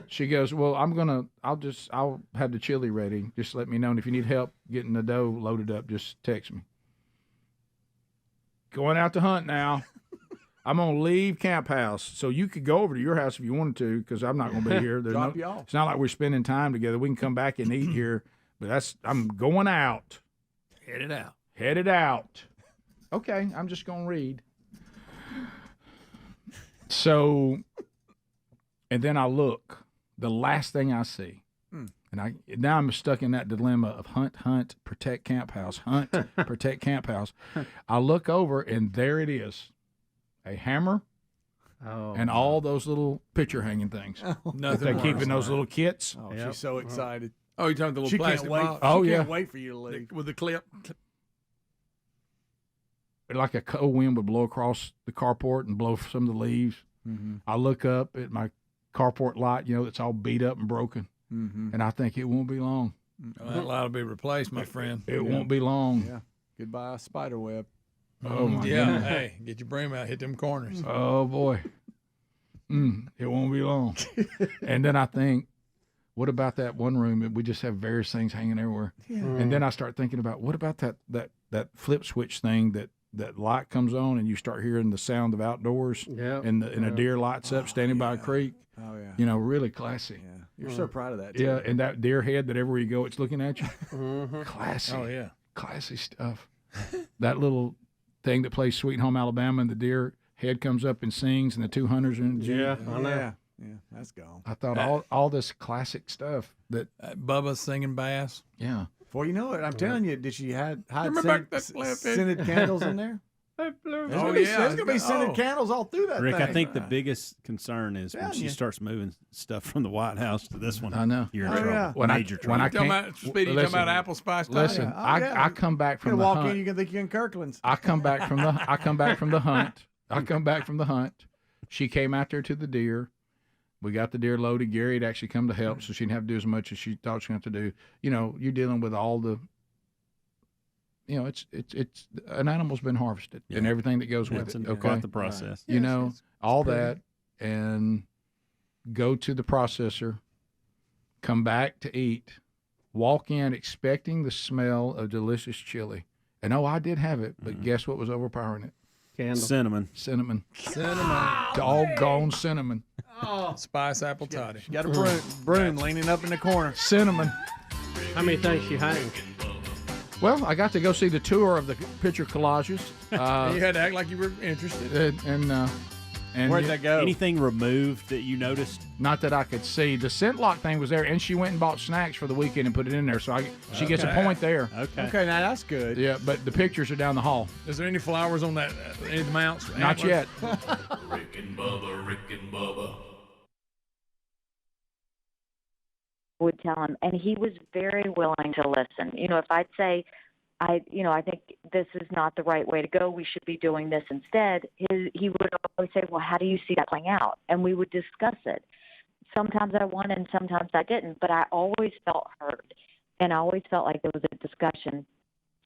She goes, well, I'll have the chili ready. Just let me know. And if you need help getting the dough loaded up, just text me. Going out to hunt now. I'm going to leave Camp House. So you could go over to your house if you wanted to, because I'm not going to be here. Drop you off. It's not like we're spending time together. We can come back and eat here. But I'm going out. Headed out. Okay, I'm just going to read. So, and then I look. The last thing I see, and now I'm stuck in that dilemma of hunt, protect Camp House, hunt, protect Camp House. I look over, and there it is, a hammer, and all those little picture hanging things. Nothing They worse keep in than those that. little kits. Oh, she's so excited. Oh, you're talking the little She plastic can't wait. box? Oh, She yeah. can't wait for you to leave. With the clip. Like a cold wind would blow across the carport and blow some of the leaves. I look up at my carport light, that's all beat up and broken, and I think it won't be long. Well, that light will be replaced, my friend. It won't be long. Yeah. Goodbye, spider web. Oh my yeah. goodness. Hey, get your broom out, hit them corners. Oh boy. It won't be long. And then I think, what about that one room that we just have various things hanging everywhere? Yeah. And then I start thinking about, what about that flip switch thing that light comes on and you start hearing the sound of outdoors, and a deer lights up standing by a creek. Oh yeah. Really classy. Yeah. You're so proud of that. Too. Yeah, and that deer head that everywhere you go, it's looking at you. Classy. Oh yeah. Classy stuff. That little thing that plays Sweet Home Alabama, and the deer head comes up and sings, and the two hunters are in the Jeep. I know. Yeah, that's gone. I thought all this classic stuff that Bubba singing bass. Yeah. Before you know it, I'm telling you, did she hide Remember that scented candles in there? There's gonna be scented candles all through that Rick, thing. I think the biggest concern is when she starts moving stuff from the White House to this one. I know. You're in Oh, trouble. yeah. Major trouble. When I Talking came, about Speedy, talking about apple spice. Listen, I come back from You the walk hunt. in, you can think you're in Kirkland's. I come back from the hunt. She came out there to the deer. We got the deer loaded. Gary had actually come to help, so she didn't have to do as much as she thought she had to do. You're dealing with all the. It's an animal's been harvested and everything that goes with it. Okay, Quite the process. All that, and go to the processor, come back to eat, walk in expecting the smell of delicious chili. And I did have it, but guess what was overpowering it? Cinnamon. Cinnamon. Doggone cinnamon. Spice apple toddy. She got a broom leaning up in the corner. Cinnamon. How many things she hang? Well, I got to go see the tour of the picture collages. You had to act like you were interested. And Where'd that go? Anything removed that you noticed? Not that I could see. The scent lock thing was there, and she went and bought snacks for the weekend and put it in there. So she gets a point there. Okay, now that's good. Yeah, but the pictures are down the hall. Is there any flowers on that? Any mounts? Not yet. Rick and Bubba, Rick and Bubba. would tell him, and he was very willing to listen. If I'd say, I think this is not the right way to go, we should be doing this instead, he would always say, well, how do you see that playing out? And we would discuss it. Sometimes I won and sometimes I didn't, but I always felt heard, and I always felt like there was a discussion.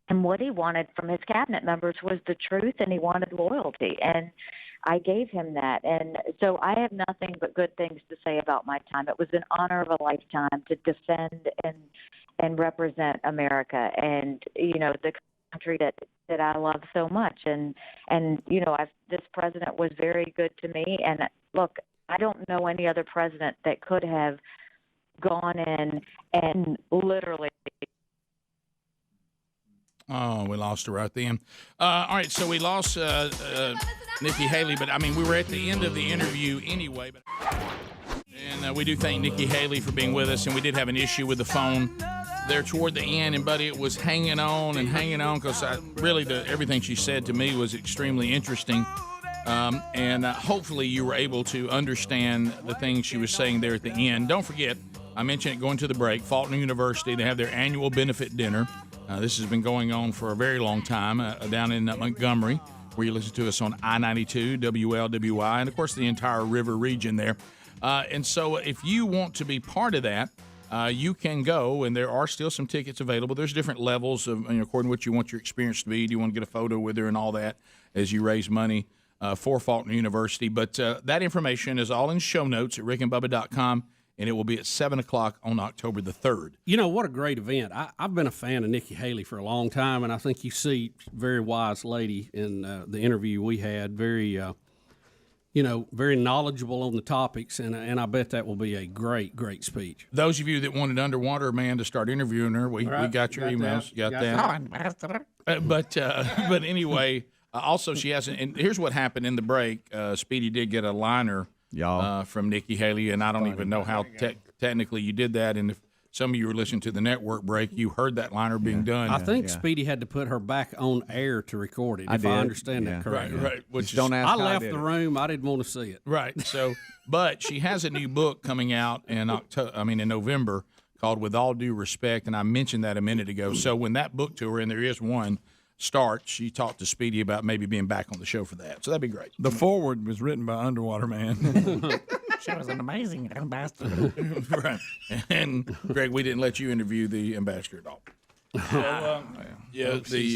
And what he wanted from his cabinet members was the truth, and he wanted loyalty. And I gave him that. And so I have nothing but good things to say about my time. It was an honor of a lifetime to defend and represent America and, the country that I love so much. And this president was very good to me. And look, I don't know any other president that could have gone in and literally. Oh, we lost her right then. All right, so we lost Nikki Haley, but we were at the end of the interview anyway. And we do thank Nikki Haley for being with us, and we did have an issue with the phone there toward the end, and buddy, it was hanging on because really everything she said to me was extremely interesting. And hopefully you were able to understand the things she was saying there at the end. Don't forget, I mentioned it going to the break, Faulkner University, they have their annual benefit dinner. This has been going on for a very long time down in Montgomery, where you listen to us on I-92, WLWI, and, of course, the entire river region there. And so if you want to be part of that, you can go, and there are still some tickets available. There's different levels of, according to what you want your experience to be. Do you want to get a photo with her and all that as you raise money for Faulkner University? But that information is all in show notes at rickandbubba.com. And it will be at 7 o'clock on October the 3rd. What a great event. I've been a fan of Nikki Haley for a long time, and I think you see very wise lady in the interview we had, very knowledgeable on the topics, and I bet that will be a great, great speech. Those of you that wanted Underwater Man to start interviewing her, we got your emails. Got that. But anyway, also she has, and here's what happened in the break. Speedy did get a liner from Nikki Haley, and I don't even know how technically you did that. And if some of you were listening to the network break, you heard that liner being done. I think Speedy had to put her back on air to record it, if I understand that correctly. Right. Which don't ask. I left the room. I didn't want to see it. Right. So, but she has a new book coming out in November called "With All Due Respect," and I mentioned that a minute ago. So when that book tour, and there is one, starts, she talked to Speedy about maybe being back on the show for that. So that'd be great. The foreword was written by Underwater Man. She was an amazing ambassador. Right. And, Greg, we didn't let you interview the ambassador at all.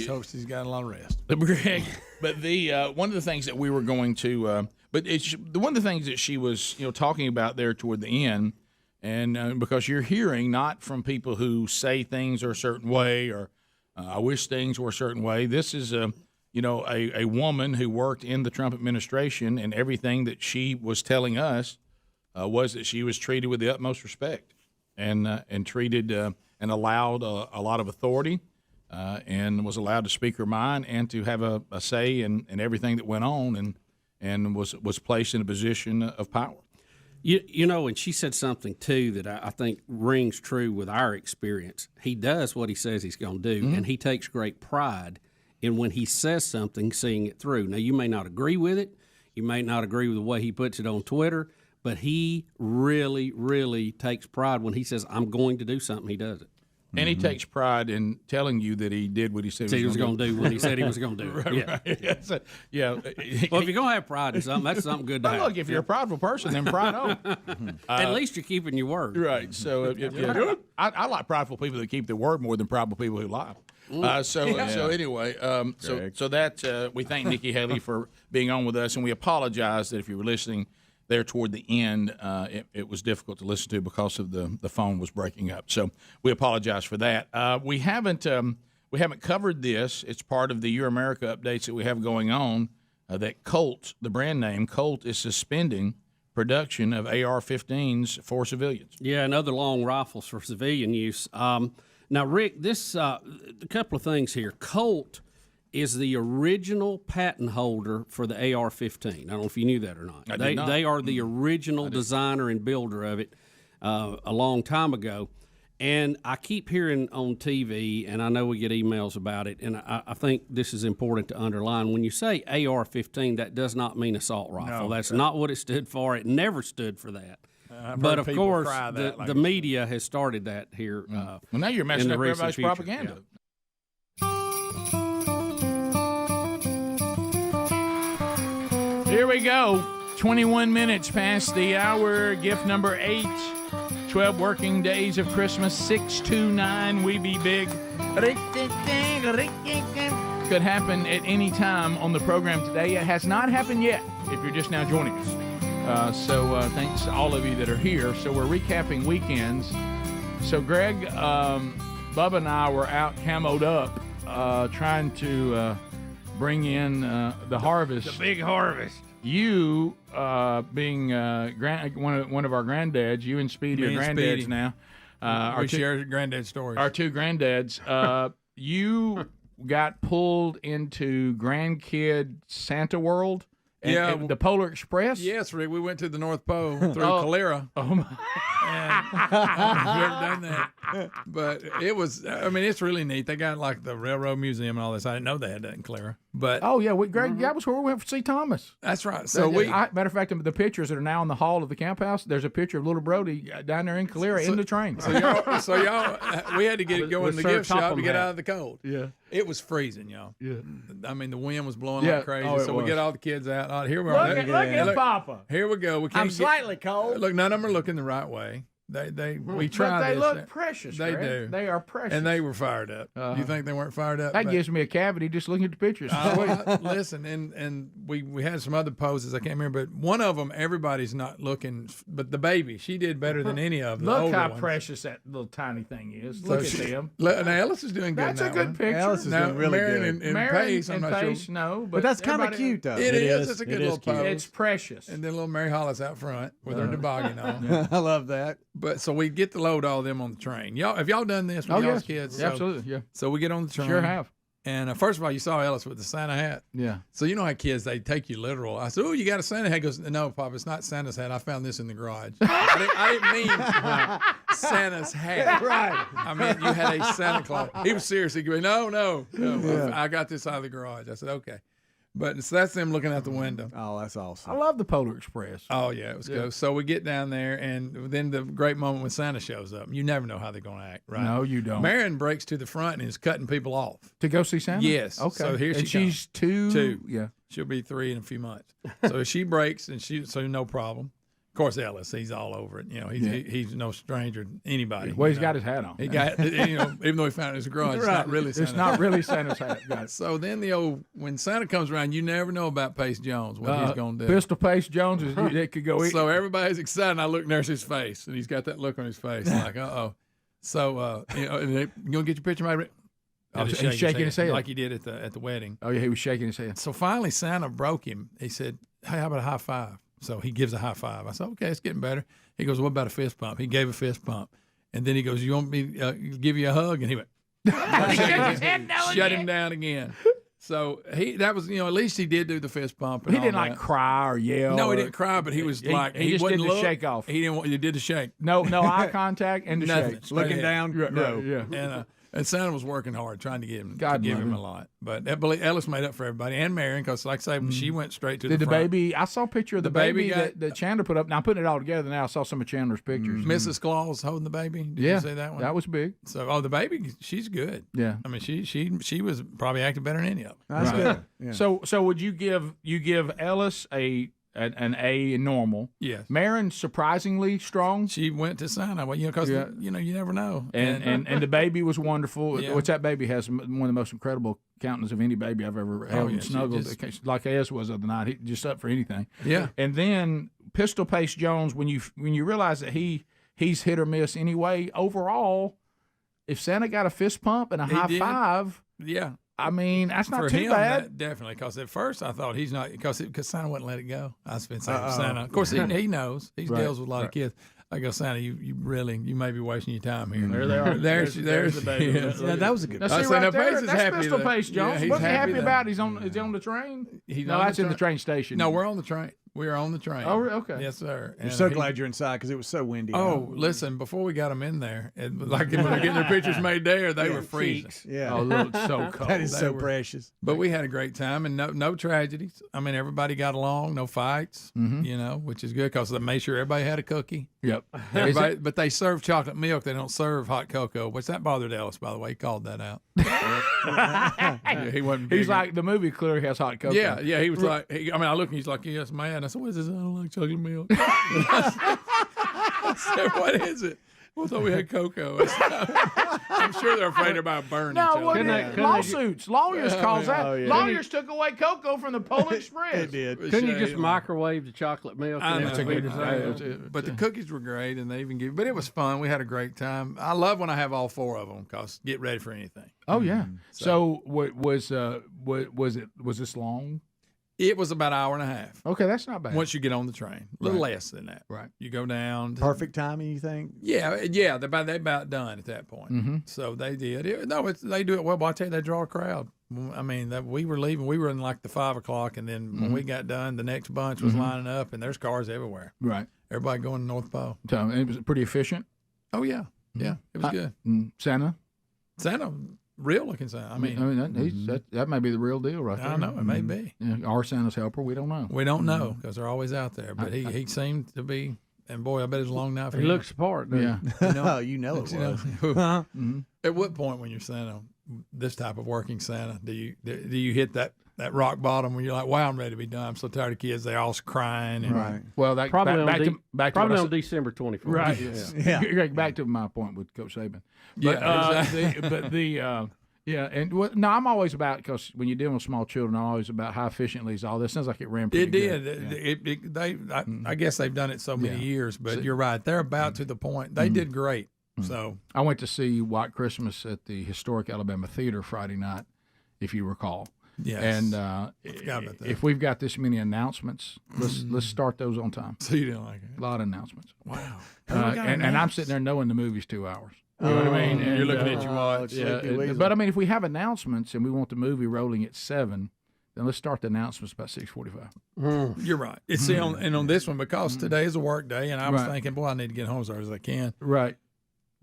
Hope she's got a lot of rest. Greg, but one of the things that we were going to, one of the things that she was, talking about there toward the end, and because you're hearing not from people who say things are a certain way or I wish things were a certain way. This is a woman who worked in the Trump administration, and everything that she was telling us was that she was treated with the utmost respect and treated and allowed a lot of authority and was allowed to speak her mind and to have a say in everything that went on and was placed in a position of power. And she said something, too, that I think rings true with our experience. He does what he says he's going to do, and he takes great pride in when he says something, seeing it through. Now, you may not agree with it. You may not agree with the way he puts it on Twitter, but he really, really takes pride when he says, I'm going to do something, he does it. And he takes pride in telling you that he did what he said he was going to do when he said he was going to do it. Right. Yeah. Well, if you're going to have pride in something, that's something good to have. Look, if you're a prideful person, then pride on. At least you're keeping your word. Right. So I like prideful people that keep their word more than prideful people who lie. So anyway, so that we thank Nikki Haley for being on with us, and we apologize that if you were listening there toward the end, it was difficult to listen to because of the phone was breaking up. So we apologize for that. We haven't covered this. It's part of the Your America updates that we have going on. That Colt, the brand name Colt, is suspending production of AR-15s for civilians. Yeah, and other long rifles for civilian use. Now, Rick, this a couple of things here. Colt is the original patent holder for the AR-15. I don't know if you knew that or not. They are the original designer and builder of it a long time ago. And I keep hearing on TV, and I know we get emails about it, and I think this is important to underline. When you say AR-15, that does not mean assault rifle. No, that's not what it stood for. It never stood for that. I've But heard of people course, cry that, like the media has started that here. Well, now you're messing in the up recent everybody's future. propaganda. Here we go. 21 minutes past the hour. Gift number 8. 12 working days of Christmas. 629. We be big. Could happen at any time on the program today. It has not happened yet if you're just now joining us. So thanks to all of you that are here. So we're recapping weekends. So Greg, Bubba and I were out camoed up trying to bring in the harvest. The big harvest. You, being one of our granddads, you and Speedy Me are and granddads Speedy. now. We share granddad stories. Our two granddads. You got pulled into grandkid Santa World. And the Polar Express. Yes, Rick. We went to the North Pole through Calera. Oh my! I've never done that, but it was. I mean, it's really neat. They got like the Railroad Museum and all this. I didn't know they had that in Calera. But Greg, that was where we went for see Thomas. That's right. So matter of fact, the pictures that are now in the hall of the camp house. There's a picture of little Brody down there in Calera in the train. So y'all, we had to go in the gift shop to get out of the cold. Yeah. It was freezing, y'all. Yeah. I mean, the wind was blowing like crazy. Oh, so we get all the kids out. Here we Look are. at Papa. Here we go. We can't I'm slightly cold. Look, none of them are looking the right way. We try. But they this. look precious. They Greg. do. They are precious. And they were fired up. You think they weren't fired up? That gives me a cavity just looking at the pictures. Listen, and we had some other poses. I can't remember, but one of them, everybody's not looking. But the baby, she did better than any of them. Look how precious that little tiny thing is. Look at them. Now Ellis is doing good. That's now a good picture. Ellis is doing really Marion good. And Pace, I'm not sure. No, But that's kind of cute, though. It is. It's a good little pose. It's precious. And then little Mary Hollis out front with her toboggan on. I love that. But so we get to load all of them on the train. Have y'all done this with y'all's kids? Yeah, absolutely. Yeah. So we get on the train. Sure have. And first of all, you saw Ellis with the Santa hat. Yeah. So you know how kids, they take you literal. I said, "Oh, you got a Santa hat?" He goes, "No, Papa, it's not Santa's hat. I found this in the garage." I didn't mean Santa's hat. Right. I mean, you had a Santa Claus. He was serious. He goes, "No. Yeah. I got this out of the garage." I said, "Okay." But so that's them looking out the window. Oh, that's awesome. I love the Polar Express. Oh, yeah, it was good. So we get down there, and then the great moment when Santa shows up. You never know how they're going to act, right? No, you don't. Marion breaks to the front and is cutting people off. To go see Santa? Yes. Okay. So here and she she's comes. 2. Yeah. She'll be 3 in a few months. So she breaks, and so no problem. Of course, Ellis, he's all over it. He's no stranger to anybody. Well, he's got his hat on. He got, even though he found it in his garage, it's not really Santa's It's not really Santa's hat. Got it. So then when Santa comes around, you never know about Pace Jones, what he's going to do. Pistol Pace Jones, it could go. So everybody's excited. And I look, and there's his face, and he's got that look on his face, like, uh-oh. So, you going to get your picture made? He's shaking his head. Like he did at the wedding. Oh, yeah, he was shaking his head. So finally, Santa broke him. He said, "Hey, how about a high five?" So he gives a high five. I said, "Okay, it's getting better." He goes, "What about a fist pump?" He gave a fist pump. And then he goes, "You want me to give you a hug?" And he went, shut him down again. So that was, at least he did do the fist pump. And He didn't cry or yell. No, he didn't cry, but he was he just wouldn't did the look. shake off. He did the shake. No eye contact and the Nothing. shake. Looking down. No. Yeah. And Santa was working hard trying to give him a lot. But Ellis made up for everybody, and Marion, because like I say, she went straight to Did the front. baby? I saw a picture of the baby that Chandler put up. Now I'm putting it all together. Now I saw some of Chandler's pictures. Mrs. Claus holding the baby. Did you see that one? That was big. So, the baby, she's good. Yeah. I mean, she was probably acting better than any of them. That's good. Yeah. So would you give Ellis an A in normal? Yes. Marin surprisingly strong. She went to Santa, because you never know. And the baby was wonderful. Yeah. Which that baby has one of the most incredible countenance of any baby I've ever held and snuggled. Like Az was the other night. He just up for anything. Yeah. And then Pistol Pace Jones, when you realize that he's hit or miss anyway. Overall, if Santa got a fist pump and a high five, yeah. I mean, that's not for too him, bad. Definitely, because at first I thought he's not, because Santa wouldn't let it go. I've been saying Santa. Of course, he knows. He deals with a lot of kids. I go, Santa, you may be wasting your time here. There they are. There's the baby. Yeah, that was a good. Now, see right there, that's happy Pistol Pace Jones. he's What's he happy that- about? He's on the train. No, that's in the train station. No, we're on the train. We were on the train. Oh, okay. Yes, sir. You're so glad you're inside because it was so windy. Oh, listen! Before we got them in there, like when they're getting their pictures made there, they were freezing. Yeah. Oh, look, so cold. That is They so were- precious. But we had a great time and no tragedies. I mean, everybody got along, no fights. You know, which is good because they made sure everybody had a cookie. Yep. Everybody, but they serve chocolate milk. They don't serve hot cocoa, which that bothered Ellis, by the way. He called that out. Yeah, he wasn't. He's big. like, the movie clearly has hot cocoa. Yeah, yeah. He was like, I look and he's like, yes, man. I said, what is this? I don't like chocolate milk. I said, what is it? Well, I thought we had cocoa. I'm sure they're afraid about burning. No, each other. what lawsuits. Lawyers cause that. Oh, yeah. Lawyers took away cocoa from the Polar Express. It did. Couldn't you just microwave the chocolate milk? I and know. everything else? But the cookies were great, and they even give. But it was fun. We had a great time. I love when I have all four of them because get ready for anything. Oh yeah. So what was this long? It was about an hour and a half. Okay, that's not bad. Once you get on the train, a little Right. less than that. Right. You go down. Perfect timing, you think? Yeah. They're about done at that point. Mm-hmm. So they did. They do it well. But I tell you, they draw a crowd. I mean, we were leaving. We were in like the 5 o'clock, and then when we got done, the next bunch was lining up, and there's cars everywhere. Right. Everybody going to North Pole. So it was pretty efficient. Oh yeah, yeah, it was good. Santa. Real looking Santa. I mean, that may be the real deal right there. I don't know. It may be. Yeah, our Santa's helper. We don't know. We don't know because they're always out there. But he seemed to be, and boy, I bet it's a long night for He him. looks apart. doesn't he? You know it was. At what point when you're Santa, this type of working Santa, do you hit that rock bottom when you're like, wow, I'm ready to be done. I'm so tired of kids. They're all crying. And, Right. Well, that Probably back on, to probably what I on December 24th. Right. Yeah. Greg, back to my point with Coach Saban. Yeah, No, I'm always about, because when you're dealing with small children, I'm always about how efficiently is all this. Sounds like it ran pretty It good. did. I guess they've done it so many years, but you're right. They're about to the point. They did great. So I went to see White Christmas at the historic Alabama Theater Friday night, if you recall. yes. And forgot about that. if we've got this many announcements, let's start those on time. So you didn't like it? A lot of announcements. Wow. And I'm sitting there knowing the movie's 2 hours. You know what I mean? You're And, looking at your watch. Yeah, but I mean, if we have announcements and we want the movie rolling at 7, then let's start the announcements about 6:45. You're right. It's on this one because today is a work day, and I was thinking, boy, I need to get home as early as I can. Right.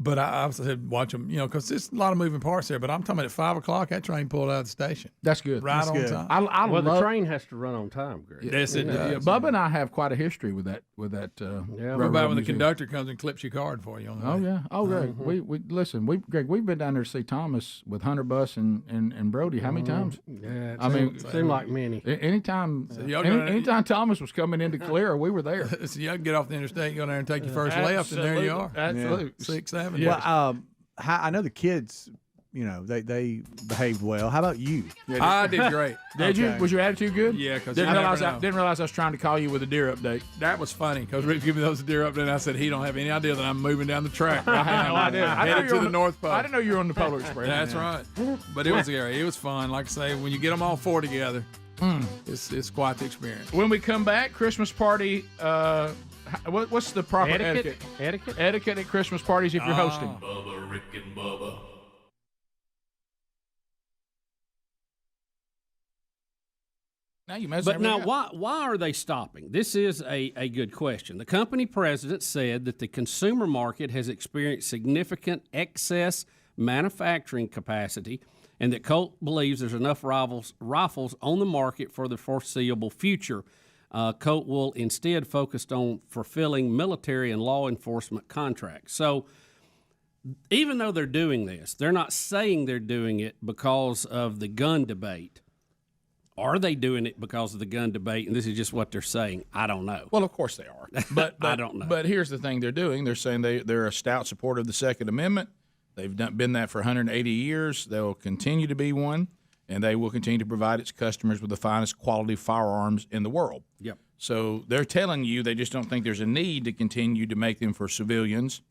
But I said, watch them, because there's a lot of moving parts there. But I'm talking about at 5 o'clock, that train pulled out of the station. That's good. Right That's on good. time. I Well, love the train has to run on time, Greg. Yes, it Yeah, does. Bubba and I have quite a history with that. What railroad about when the museum. conductor comes and clips your card for you? On the Oh way? yeah. Oh, Greg. We listen. Greg, we've been down there to see Thomas with Hunter Bus and Brody. How many times? Yeah, I mean, seemed like many. Anytime, y'all gonna- anytime Thomas was coming into Clear, we were there. So you can get off the interstate, go down there and take your first left, and there you are. Absolutely. 6, 7. Well, I know the kids, they behaved well. How about you? I did great. Did you? Okay. Was your attitude good? Yeah, because Didn't realize I was trying to call you with a deer update. That was funny because Rick gave me those deer up, and I said he don't have any idea that I'm moving down the track. I had no idea. I Headed to didn't the North Pole. I didn't know you were on the Polar Express. That's right. But it was scary. It was fun. Like I say, when you get them all four together, it's quite the experience. When we come back, Christmas party. What's the proper etiquette? Etiquette at Christmas parties if you're hosting. Bubba, Rick and Bubba. Now you messing But now, everything up. why are they stopping? This is a good question. The company president said that the consumer market has experienced significant excess manufacturing capacity and that Colt believes there's enough rifles on the market for the foreseeable future. Colt will instead focus on fulfilling military and law enforcement contracts. So even though they're doing this, they're not saying they're doing it because of the gun debate. Are they doing it because of the gun debate? And this is just what they're saying. I don't know. Well, of course they are. But I don't know. But here's the thing they're doing. They're saying they're a stout supporter of the Second Amendment. They've been that for 180 years. They will continue to be one, and they will continue to provide its customers with the finest quality firearms in the world. Yep. So they're telling you they just don't think there's a need to continue to make them for civilians.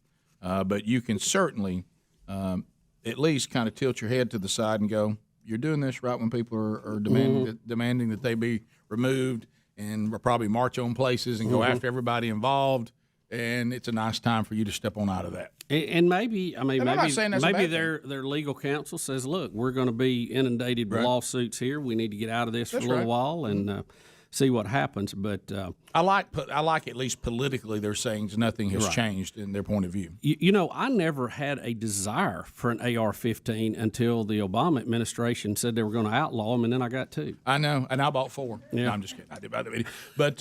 But you can certainly at least kind of tilt your head to the side and go, you're doing this right when people are demanding that they be removed and probably march on places and go after everybody involved. And it's a nice time for you to step on out of that. And maybe, And I'm not saying that's a maybe bad their legal counsel says, look, we're going to be inundated with lawsuits here. We need to get out of this for a little while. And see what happens. But I like at least politically they're saying nothing has Right. changed in their point of view. You know, I never had a desire for an AR-15 until the Obama administration said they were going to outlaw them, and then I got two. I know, and I bought 4. Yeah. No, I'm just kidding. I did buy the video, but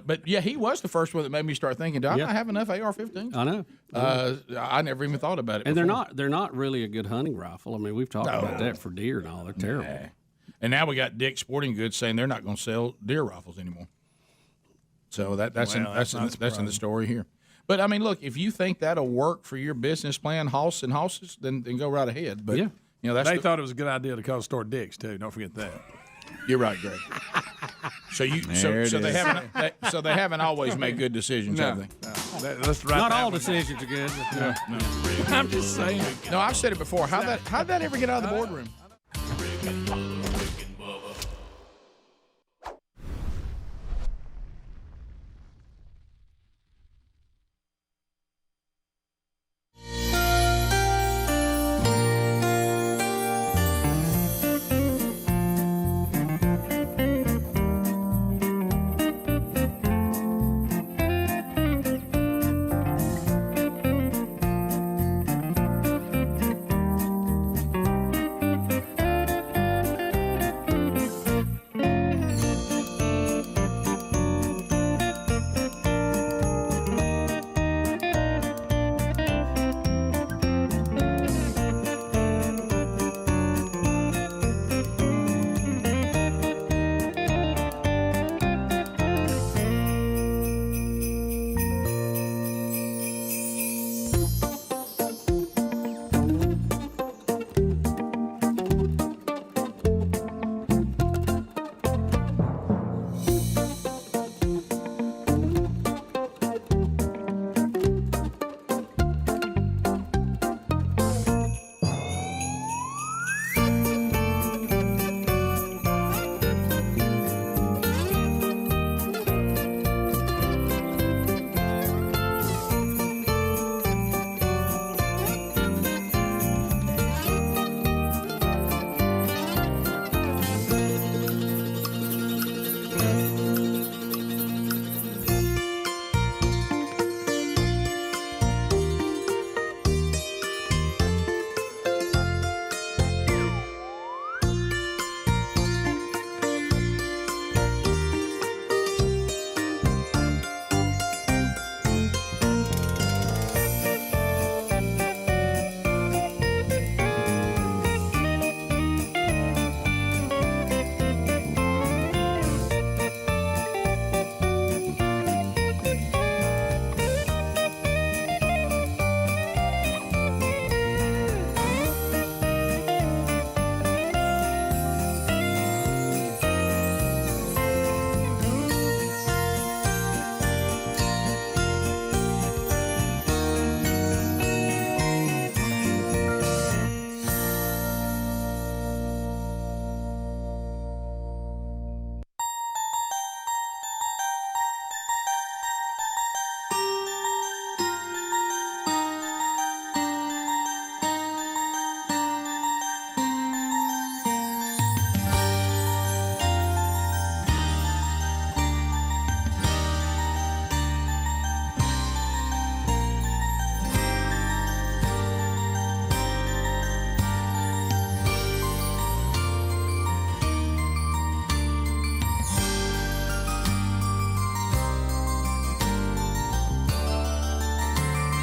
but yeah, he was the first one that made me start thinking, do I not have enough AR-15s? I know. I never even thought about it. And before. they're not really a good hunting rifle. I mean, we've talked about that for deer and all. They're terrible. Nah. And now we got Dick's Sporting Goods saying they're not going to sell deer rifles anymore. So that's in the story here. But I mean, look, if you think that'll work for your business plan, Hoss and Hosses, then go right ahead. But you know, they thought it was a good idea to call the store Dick's too. Don't forget that. You're right, Greg. So they haven't always made good decisions, have they? Let's not all decisions are good. No. I'm just saying. No, I've said it before. How'd that ever get out of the boardroom?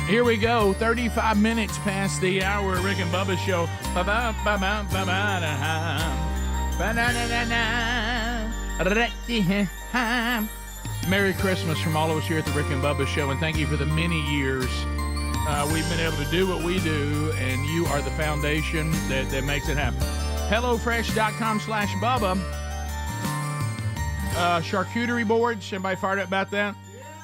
Here we go, 35 minutes past the hour, Rick and Bubba Show. Merry Christmas from all of us here at the Rick and Bubba Show, and thank you for the many years we've been able to do what we do, and you are the foundation that makes it happen. HelloFresh.com/Bubba. Charcuterie boards, everybody fired up about that?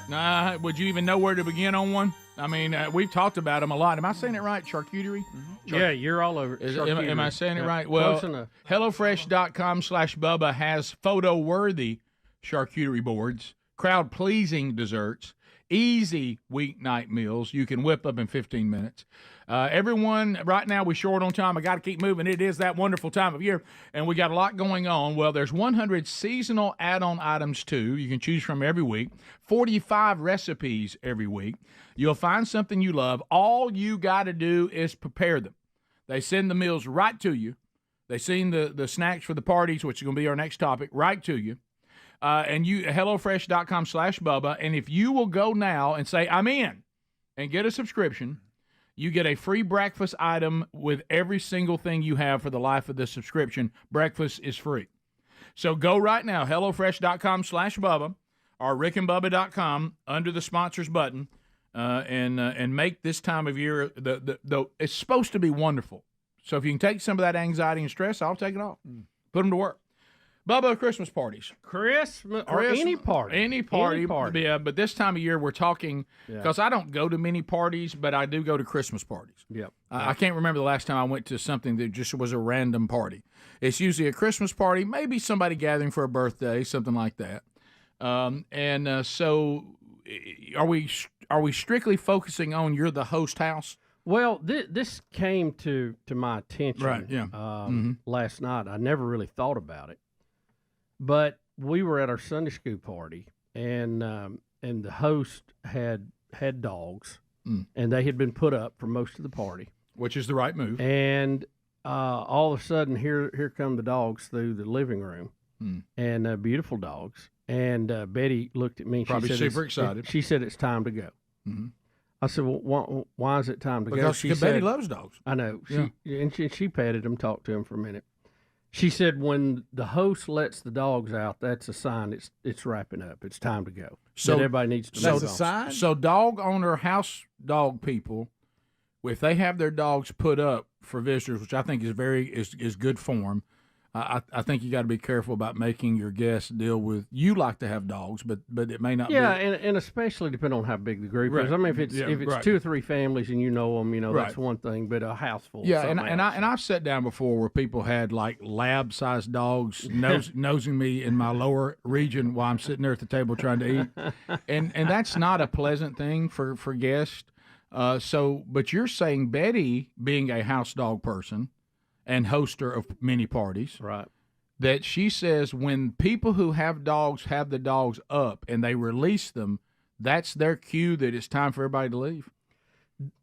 Nah, would you even know where to begin on one? I mean, we've talked about them a lot. Am I saying it right? Charcuterie? Yeah, you're all over. Am I saying it right? Well, HelloFresh.com/Bubba has photo-worthy charcuterie boards, crowd-pleasing desserts, easy weeknight meals you can whip up in 15 minutes. Everyone, right now we're short on time. I got to keep moving. It is that wonderful time of year, and we got a lot going on. Well, there's 100 seasonal add-on items, too. You can choose from every week. 45 recipes every week. You'll find something you love. All you got to do is prepare them. They send the meals right to you. They send the snacks for the parties, which is going to be our next topic, right to you. And you, HelloFresh.com/Bubba. And if you will go now and say, I'm in, and get a subscription, you get a free breakfast item with every single thing you have for the life of the subscription. Breakfast is free. So go right now, HelloFresh.com/Bubba or RickandBubba.com under the sponsors button, and make this time of year, it's supposed to be wonderful. So if you can take some of that anxiety and stress, I'll take it off. Put them to work. Bubba, Christmas parties. Christmas or any party. Any party. Yeah, but this time of year we're talking, because I don't go to many parties, but I do go to Christmas parties. Yep. I can't remember the last time I went to something that just was a random party. It's usually a Christmas party, maybe somebody gathering for a birthday, something like that. So are we strictly focusing on you're the host house? Well, this came to my attention Right, yeah. Last night. I never really thought about it. But we were at our Sunday school party, and the host had dogs, and they had been put up for most of the party, which is the right move. And all of a sudden, here come the dogs through the living room, and beautiful dogs. And Betty looked at me. And Probably she said, super excited. She said, "It's time to go." Mm-hmm. I said, "Well, why is it time to go?" Because She Betty said, loves dogs. I know. She petted him, talked to him for a minute. She said, when the host lets the dogs out, that's a sign it's wrapping up. It's time to go. So everybody needs to move on. So dog owner, house dog people, if they have their dogs put up for visitors, which I think is good form, I think you got to be careful about making your guests deal with. You like to have dogs, but it may not. Yeah, be. and especially depending on how big the group Right. is. I mean, if it's right. 2 or 3 families and you know them, Right. that's one thing. But a house full. Yeah, something else. I've sat down before where people had like lab-sized dogs nosing me in my lower region while I'm sitting there at the table trying to eat, and that's not a pleasant thing for guests. But you're saying Betty, being a house dog person and hoster of many parties, right? That she says when people who have dogs have the dogs up and they release them, that's their cue that it's time for everybody to leave.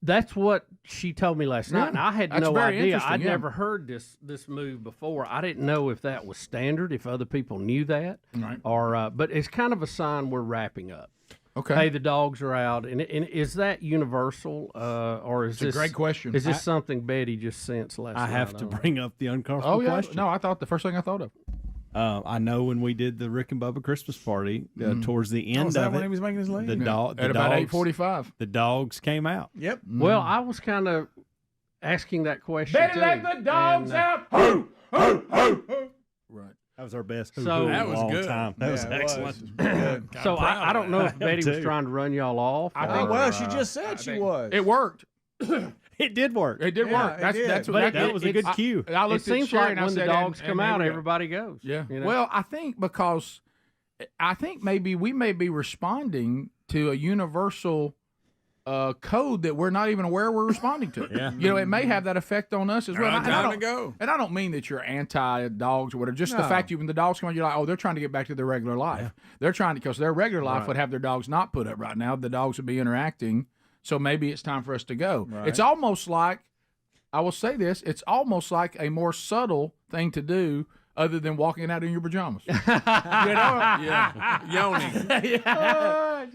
That's what she told me last night, and I had That's no very idea. interesting, I'd yeah. never heard this move before. I didn't know if that was standard, if other people knew that, Right. or but it's kind of a sign we're wrapping up. Okay. Hey, the dogs are out, and is that universal, or is It's a this great question. Is this something Betty just sensed last night? I have to bring up the uncomfortable Oh yeah, question. no, I thought the first thing I thought of. I know when we did the Rick and Bubba Christmas party, towards the end was that of when it, he was making his leave? the dog At about 8:45. the dogs came out. Yep. Well, I was kind of asking that question. Betty, too. let the dogs And, out. Ho, ho, ho. Right. That was our best. So- in That a was long good. time. That Yeah, was it was. excellent. Good. So I don't know if Betty was too. trying to run y'all off. I or, think- Well, she just said she was. It worked. It did work. It did Yeah, work. it That's did. that's But that was a good cue. I It looked at seems Sherry like and I when the said, dogs and come here out, we go. everybody goes. Yeah. you know? Well, I think because I think maybe we may be responding to a universal code that we're not even aware we're responding to. Yeah. You know, it may have that effect on us as well. Right, And I time to don't- go. And I don't mean that you're anti-dogs or whatever. Just the No. fact when the dogs come out, you're like, oh, they're trying to get back to their regular life. They're trying to, because their regular life Right. would have their dogs not put up right now. The dogs would be interacting. So maybe it's time for us to go. Right. It's almost like, I will say this, it's almost like a more subtle thing to do other than walking out in your pajamas. You know? Yeah. Yoni. Yeah.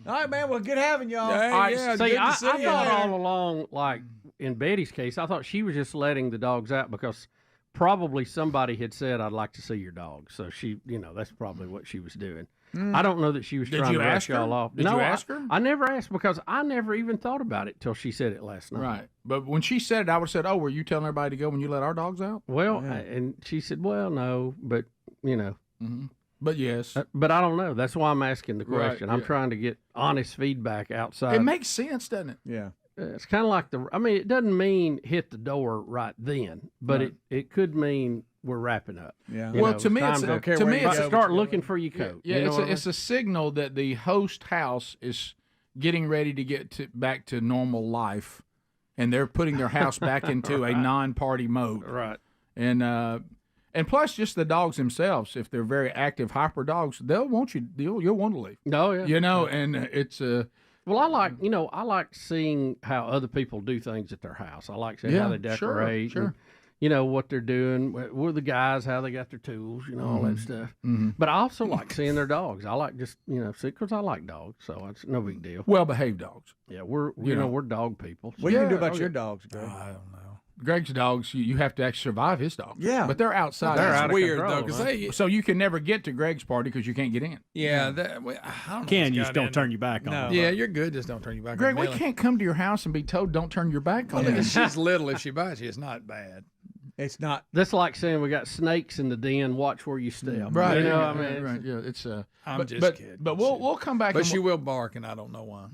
All right, man. Well, good having y'all. Yeah, All right, yeah, See, good I to see you. thought all along, like in Betty's case, I thought she was just letting the dogs out because probably somebody had said, "I'd like to see your dog." So she, that's probably what she was doing. I don't know that she was Did trying you to ask rush y'all her? off. Did no, you ask her? I never asked because I never even thought about it till she said it last night. Right. But when she said it, I would have said, oh, were you telling everybody to go when you let our dogs out? Well, and she said, "Well, no, but Mm-hmm. But yes. But I don't know. That's why I'm asking the Right, question. I'm yeah. trying to get honest feedback outside. It makes sense, doesn't it? Yeah. It's kind of like it doesn't mean hit the door right then, but Right. it could mean we're wrapping up. Yeah. Well, to me, it's start looking for your coat. Yeah, You know it's a signal that the host house is getting ready to get back to normal life, and they're putting their house back into a non-party mode. Right. And plus, just the dogs themselves, if they're very active, hyper dogs, they'll want you. You'll want to leave. Oh yeah. You know, and it's Well, I like seeing how other people do things at their house. I like seeing how they decorate. Sure. And, what they're doing with the guys, how they got their tools, all that stuff. Mhm. But I also like seeing their dogs. I like just, because I like dogs, so it's no big deal. Well-behaved dogs. Yeah, we're dog people. What do you do about oh, your yeah. dogs, Greg? I don't know. Greg's dogs, you have to actually survive his dogs. Yeah. But they're outside. They're That's out of weird, control, though, 'cause huh? so you can never get to Greg's party because you can't get in. Yeah, I don't know Can what's you just got don't in turn it. your back on them. Yeah, you're good. Just don't turn your back Greg, on we Millie. can't come to your house and be told don't turn your back on Well, them. she's little. If she bites you, it's not bad. It's not. That's like saying we got snakes in the den. Watch where you step. Right. You know, yeah, I mean, right. Yeah, it's I'm but, just but, kidding. But we'll come back. But and she will bark, and I don't know why.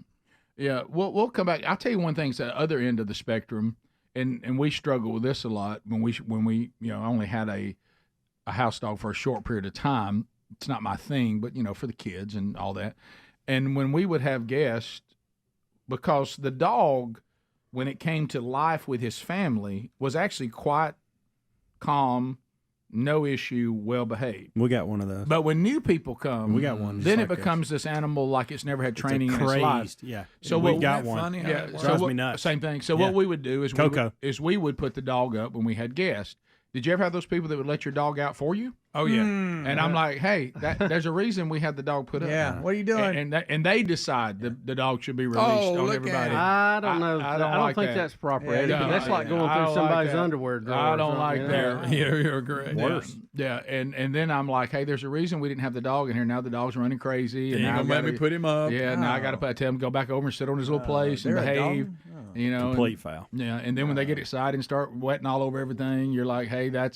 Yeah, we'll come back. I'll tell you one thing. It's the other end of the spectrum, and we struggle with this a lot when we only had a house dog for a short period of time. It's not my thing, but for the kids and all that. And when we would have guests, because the dog, when it came to life with his family, was actually quite calm, no issue, well behaved. We got one of those. But when new people come, We got one Then just it like becomes this animal like it's never had training in its crazed, life. yeah. So We what got one. Yeah, Drives me nuts. Same thing. So Yeah. what we would do is Coco. we would put the dog up when we had guests. Did you ever have those people that would let your dog out for you? Oh yeah. And I'm like, hey, there's a reason we had the dog put up. Yeah. What are you doing? And they decide the dog should be released on look at everybody. it. I don't know. I don't like think that. that's proper. Yeah, Eddie, no, that's like going I through don't somebody's like that. underwear drawer. I or don't like something, that. You're great. Worse. Yeah, and then I'm like, hey, there's a reason we didn't have the dog in here. Now the dog's running crazy. And You now ain't I gonna make me put him up. Yeah, now I got to tell him to go back over and sit on his little place and they're a dog? behave. Complete foul. Yeah, and then when they get excited and start wetting all over everything, you're like, hey, that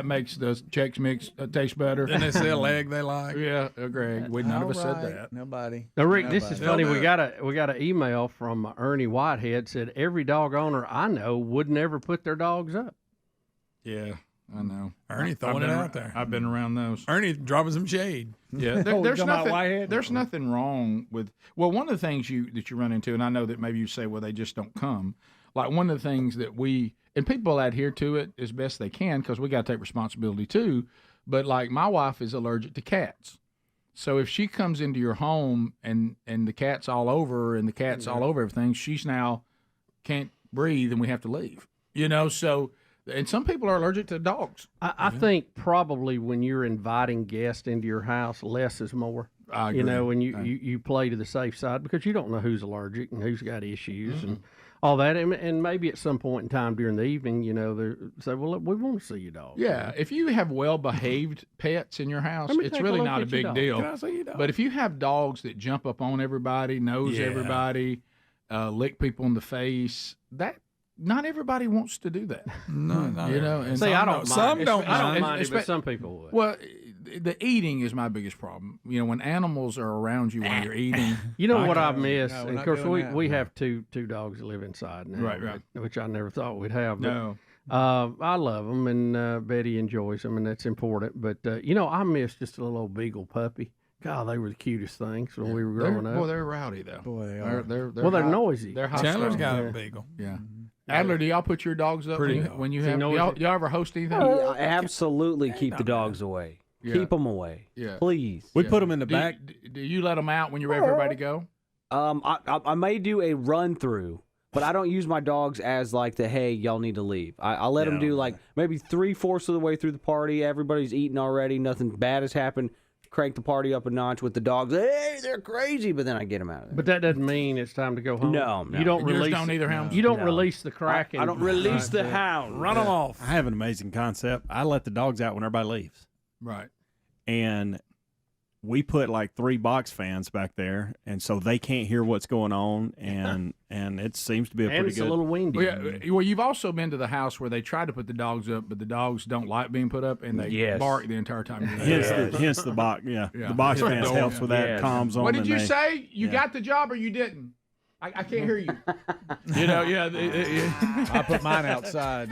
makes the Chex Mix taste better. Then they say a leg they like. Yeah, Greg, none of us said Alright, that. Nobody. Now, Rick, this is funny. They'll We do got an email from Ernie Whitehead said every dog owner I know would never put their dogs up. Yeah, I know. Ernie throwing it out there. I've been around those. Ernie dropping some shade. Yeah, Oh, there's talking about nothing. Whitehead? There's nothing wrong with. Well, one of the things that you run into, and I know that maybe you say, well, they just don't come. Like one of the things that and people adhere to it as best they can because we got to take responsibility too. But like my wife is allergic to cats, so if she comes into your home and the cat's all over and the cat's all over everything, she's now can't breathe and we have to leave. So. And some people are allergic to dogs. I think probably when you're inviting guests into your house, less is more. I agree. When you play to the safe side because you don't know who's allergic and who's got issues and all that. And maybe at some point in time during the evening, they say, well, look, we want to see your dog. Yeah, if you have well-behaved pets in your house, Let me it's take a really look not a at your big dog. deal. Can I see your dog? But if you have dogs that jump up on everybody, knows everybody, lick people in the face, not everybody wants to do that. No, And See, I don't mind. Some don't I don't mind. mind it, but some people would. Well, the eating is my biggest problem. When animals are around you when you're eating. You know what I miss? No, we're and of not course, doing that. we have two dogs that live inside now, Right. which I never thought we'd have. But, No. I love them, and Betty enjoys them, and that's important. But I miss just a little old beagle puppy. God, they were the cutest things when we were growing up. Boy, they're rowdy though. Boy, they are. They're They're high- noisy. They're high Chandler's strung. got a beagle. Yeah. Adler, do y'all put your dogs up Pretty when you Is he have? noisy? Y'all ever host anything? I absolutely keep the dogs away. Yeah. Keep them away. Yeah. Please. We put them in the Do back. do you let them out when you're ready for everybody to go? I may do a run through, but I don't use my dogs as like hey, y'all need to leave. I'll let them do like maybe 3/4 of the way through the party. Everybody's eating already. Nothing bad has happened. Crank the party up a notch with the dogs. Hey, they're crazy, but then I get them out of there. But that doesn't mean it's time to go home. No. You don't Yours release. don't either, Helms? You don't No. release the Kraken. I don't release the hound. Run them off. I have an amazing concept. I let the dogs out when everybody leaves. Right. And we put like 3 box fans back there, and so they can't hear what's going on, and it seems to be a And pretty it's good. a little windy. Well, you've also been to the house where they tried to put the dogs up, but the dogs don't like being put up, and they Yes. bark the entire time. You're there. hence the box. Yeah, Yeah. the box Yeah. fans helps with that. Yes. Calms on. What did and you they- say? You yeah. got the job or you didn't? I can't hear you. Yeah. I put mine outside.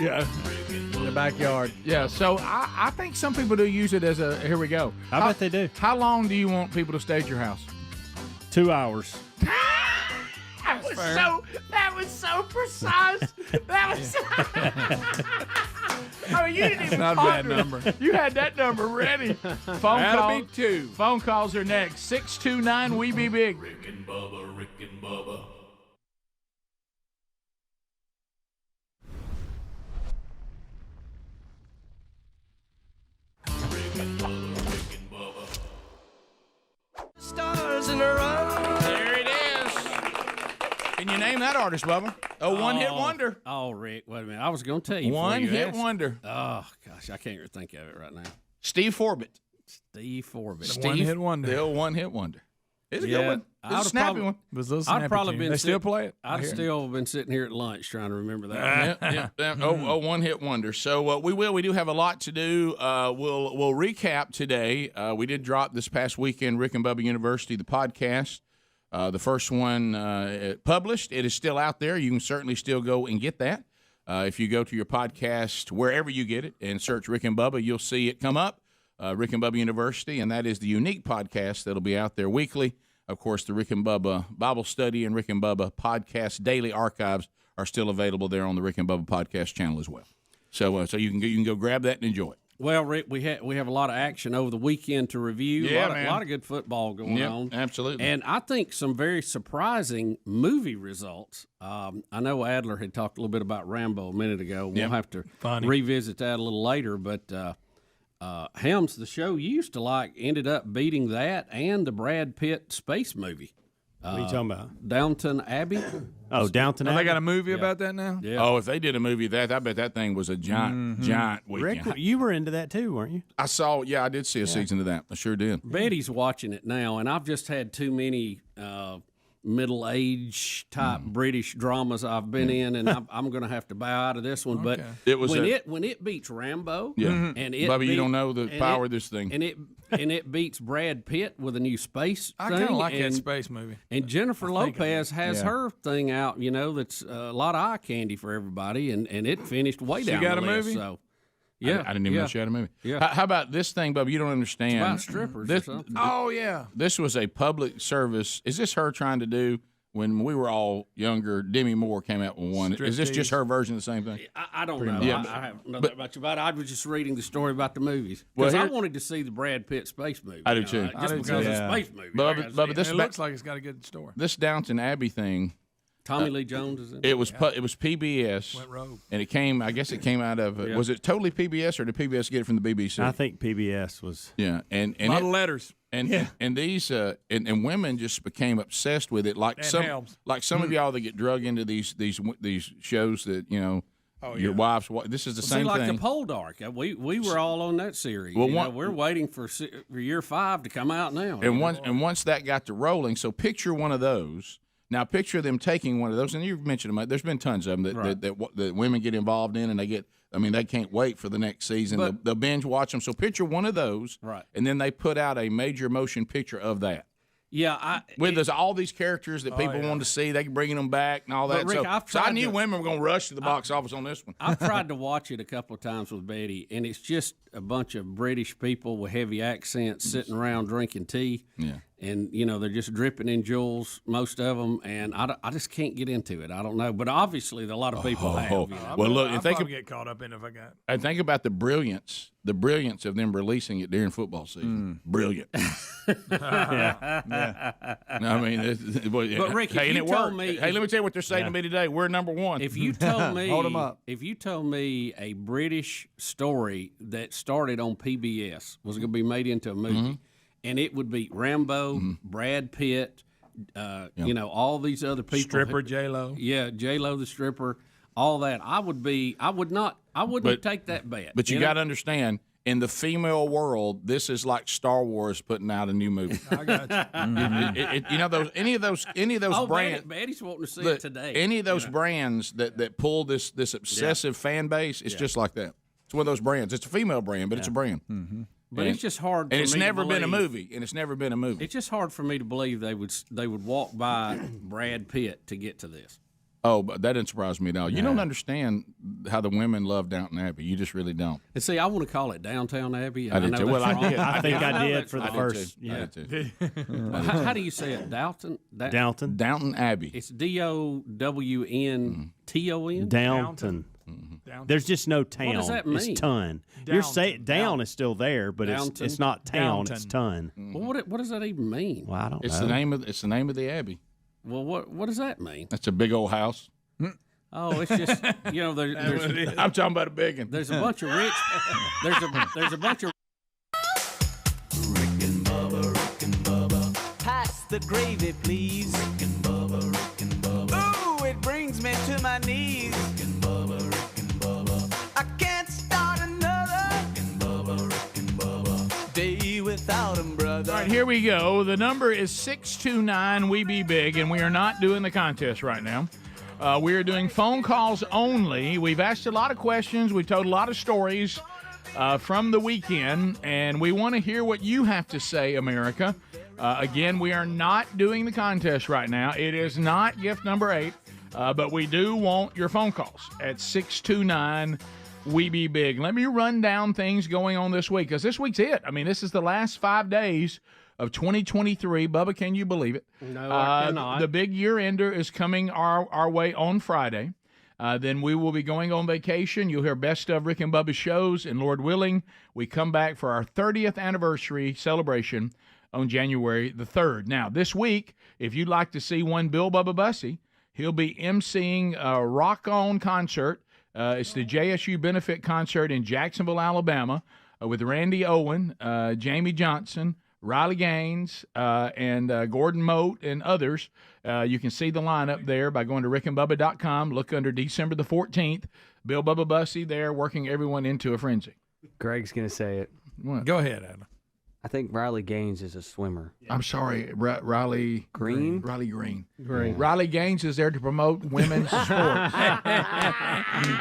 Yeah. In the backyard. Yeah, so I think some people do use it as a. Here we go. I bet they do. How long do you want people to stay at your house? 2 hours. That was so precise. That was. I mean, you didn't even. Not a bad number. You had that number ready. That'll be 2. Phone calls are next. 629 We Be Big. Rick and Bubba. Stars in a row. There it is. Can you name that artist, Bubba? A one-hit wonder. Oh, Rick, wait a minute. I was going to tell you. One-hit wonder. Oh, gosh, I can't even think of it right now. Steve Forbett. Steve Forbett. One-hit wonder. The old one-hit wonder. It's a good one. It's a snappy one. I'd probably been. They still play it. I'd still been sitting here at lunch trying to remember that. Oh, one-hit wonder. So we do have a lot to do. We'll recap today. We did drop this past weekend Rick and Bubba University, the podcast. The first one published. It is still out there. You can certainly still go and get that. If you go to your podcast, wherever you get it, and search Rick and Bubba, you'll see it come up. Rick and Bubba University, and that is the unique podcast that'll be out there weekly. Of course, the Rick and Bubba Bible Study and Rick and Bubba podcast daily archives are still available there on the Rick and Bubba podcast channel as well. So you can go grab that and enjoy it. Well, Rick, we have a lot of action over the weekend to review. Yeah, a lot of good football going on. Absolutely. And I think some very surprising movie results. I know Adler had talked a little bit about Rambo a minute ago. We'll have to revisit that a little later, but Helms, the show you used to like, ended up beating that and the Brad Pitt space movie. What are you talking about? Downton Abbey. Oh, Downton Abbey. They got a movie about that now? Yeah. Oh, if they did a movie of that, I bet that thing was a giant weekend. Rick, you were into that too, weren't you? I did see a season of that. I sure did. Betty's watching it now, and I've just had too many middle-age type British dramas I've been in, and I'm going to have to bow out of this one. But it was when it beats Rambo, and it Bubba, you don't know the power of this thing, and it beats Brad Pitt with a new space I thing. kind of like that space movie. And Jennifer Lopez has her thing out, that's a lot of eye candy for everybody, and it finished way down got the a list. movie? So, yeah, I didn't even know she had a movie. Yeah. How about this thing, Bubba? You don't understand. It's about strippers or something. Oh, yeah. This was a public service. Is this her trying to do? When we were all younger, Demi Moore came out with one. Is this just her version of the same thing? I don't know. Yeah, I don't know that much about it. I was just reading the story about the movies because I wanted to see the Brad Pitt space movie. I do too. Just because it's a space movie. But It looks like it's got a good story. This Downton Abbey thing. Tommy Lee Jones is in it. It was PBS, Went rogue. and it came. I guess it came out of. Was it totally PBS, or did PBS get it from the BBC? I think PBS was. Yeah, and A lot of letters. And these and women just became obsessed with it, like some of y'all that get drug into these shows that your wives. This is the same like thing. the Poldark. We were all on that series. Well, we're waiting for year 5 to come out now. And once that got to rolling, so picture one of those. Now picture them taking one of those, and you've mentioned them. There's been tons of them that women get involved in, and they get. I mean, they can't wait for the next season. They'll binge watch them. So picture one of those, and then they put out a major motion picture of that. Yeah, with all these characters that people wanted to see, they can bring them back and all that. Rick, so I knew women were going to rush to the box office on this one. I've tried to watch it a couple of times with Betty, and it's just a bunch of British people with heavy accents sitting around drinking tea. Yeah. And, they're just dripping in jewels, most of them, and I just can't get into it. I don't know. But obviously, a lot of people have. Well, look, I'll probably get caught up in it if I got. And think about the brilliance of them releasing it during football season. Brilliant. Yeah. I mean, but Rick, hey, if you told me, let me tell you what they're saying to me today. We're number one. If you told me, hold them up. If you told me a British story that started on PBS was going to be made into a movie, and it would be Rambo, Brad Pitt, all these other people, Stripper J-Lo, J-Lo the stripper, all that, I wouldn't take that bet. But you got to understand, in the female world, this is like Star Wars putting out a new movie. I got you. Any of those brands. Betty's wanting to see it today. Any of those brands that pull this obsessive fan base, it's just like that. It's one of those brands. It's a female brand, but it's a brand. But it's just hard. And for it's me never to been a believe- movie. And it's never been a movie. It's just hard for me to believe they would walk by Brad Pitt to get to this. Oh, but that didn't surprise me at all. You don't understand how the women love Downton Abbey. You just really don't. And see, I want to call it Downtown Abbey. I did know too. that's Well, I wrong. did. I think I did that's for the wrong. first- I did too. How do you say it? Downton. Downton Abbey. It's DOWNTON. Downton. There's just no town. What does that mean? It's ton. You're saying down is still there, but Downton? it's not town. It's ton. Well, what does that even mean? Well, I don't It's know. the name of the abbey. Well, what does that mean? That's a big old house. Oh, it's just there's I'm talking about a big one. There's a bunch of rich. There's a bunch of. Pass the gravy, please. Rick and Bubba, Rick and Bubba. Ooh, it brings me to my knees. Rick and Bubba, Rick and Bubba. I can't start another. Rick and Bubba, Rick and Bubba. Day without 'em, brother. All right, here we go. The number is 629 We Be Big, and we are not doing the contest right now. We are doing phone calls only. We've asked a lot of questions. We've told a lot of stories from the weekend, and we want to hear what you have to say, America. Again, we are not doing the contest right now. It is not gift number 8, but we do want your phone calls at 629 We Be Big. Let me run down things going on this week, because this week's it. I mean, this is the last 5 days of 2023. Bubba, can you believe it? No, I cannot. The big year-ender is coming our way on Friday. Then we will be going on vacation. You'll hear best of Rick and Bubba's shows, and Lord willing, we come back for our 30th anniversary celebration on January the 3rd. Now, this week, if you'd like to see one Bill Bubba Bussey, he'll be emceeing a Rock On concert. It's the JSU benefit concert in Jacksonville, Alabama, with Randy Owen, Jamie Johnson, Riley Gaines, and Gordon Moat, and others. You can see the lineup there by going to rickandbubba.com. Look under December the 14th. Bill Bubba Bussey there working everyone into a frenzy. Greg's going to say it. What? Go ahead, Adam. I think Riley Gaines is a swimmer. I'm sorry, Riley Green? Riley Green. Green. Riley Gaines is there to promote women's sports.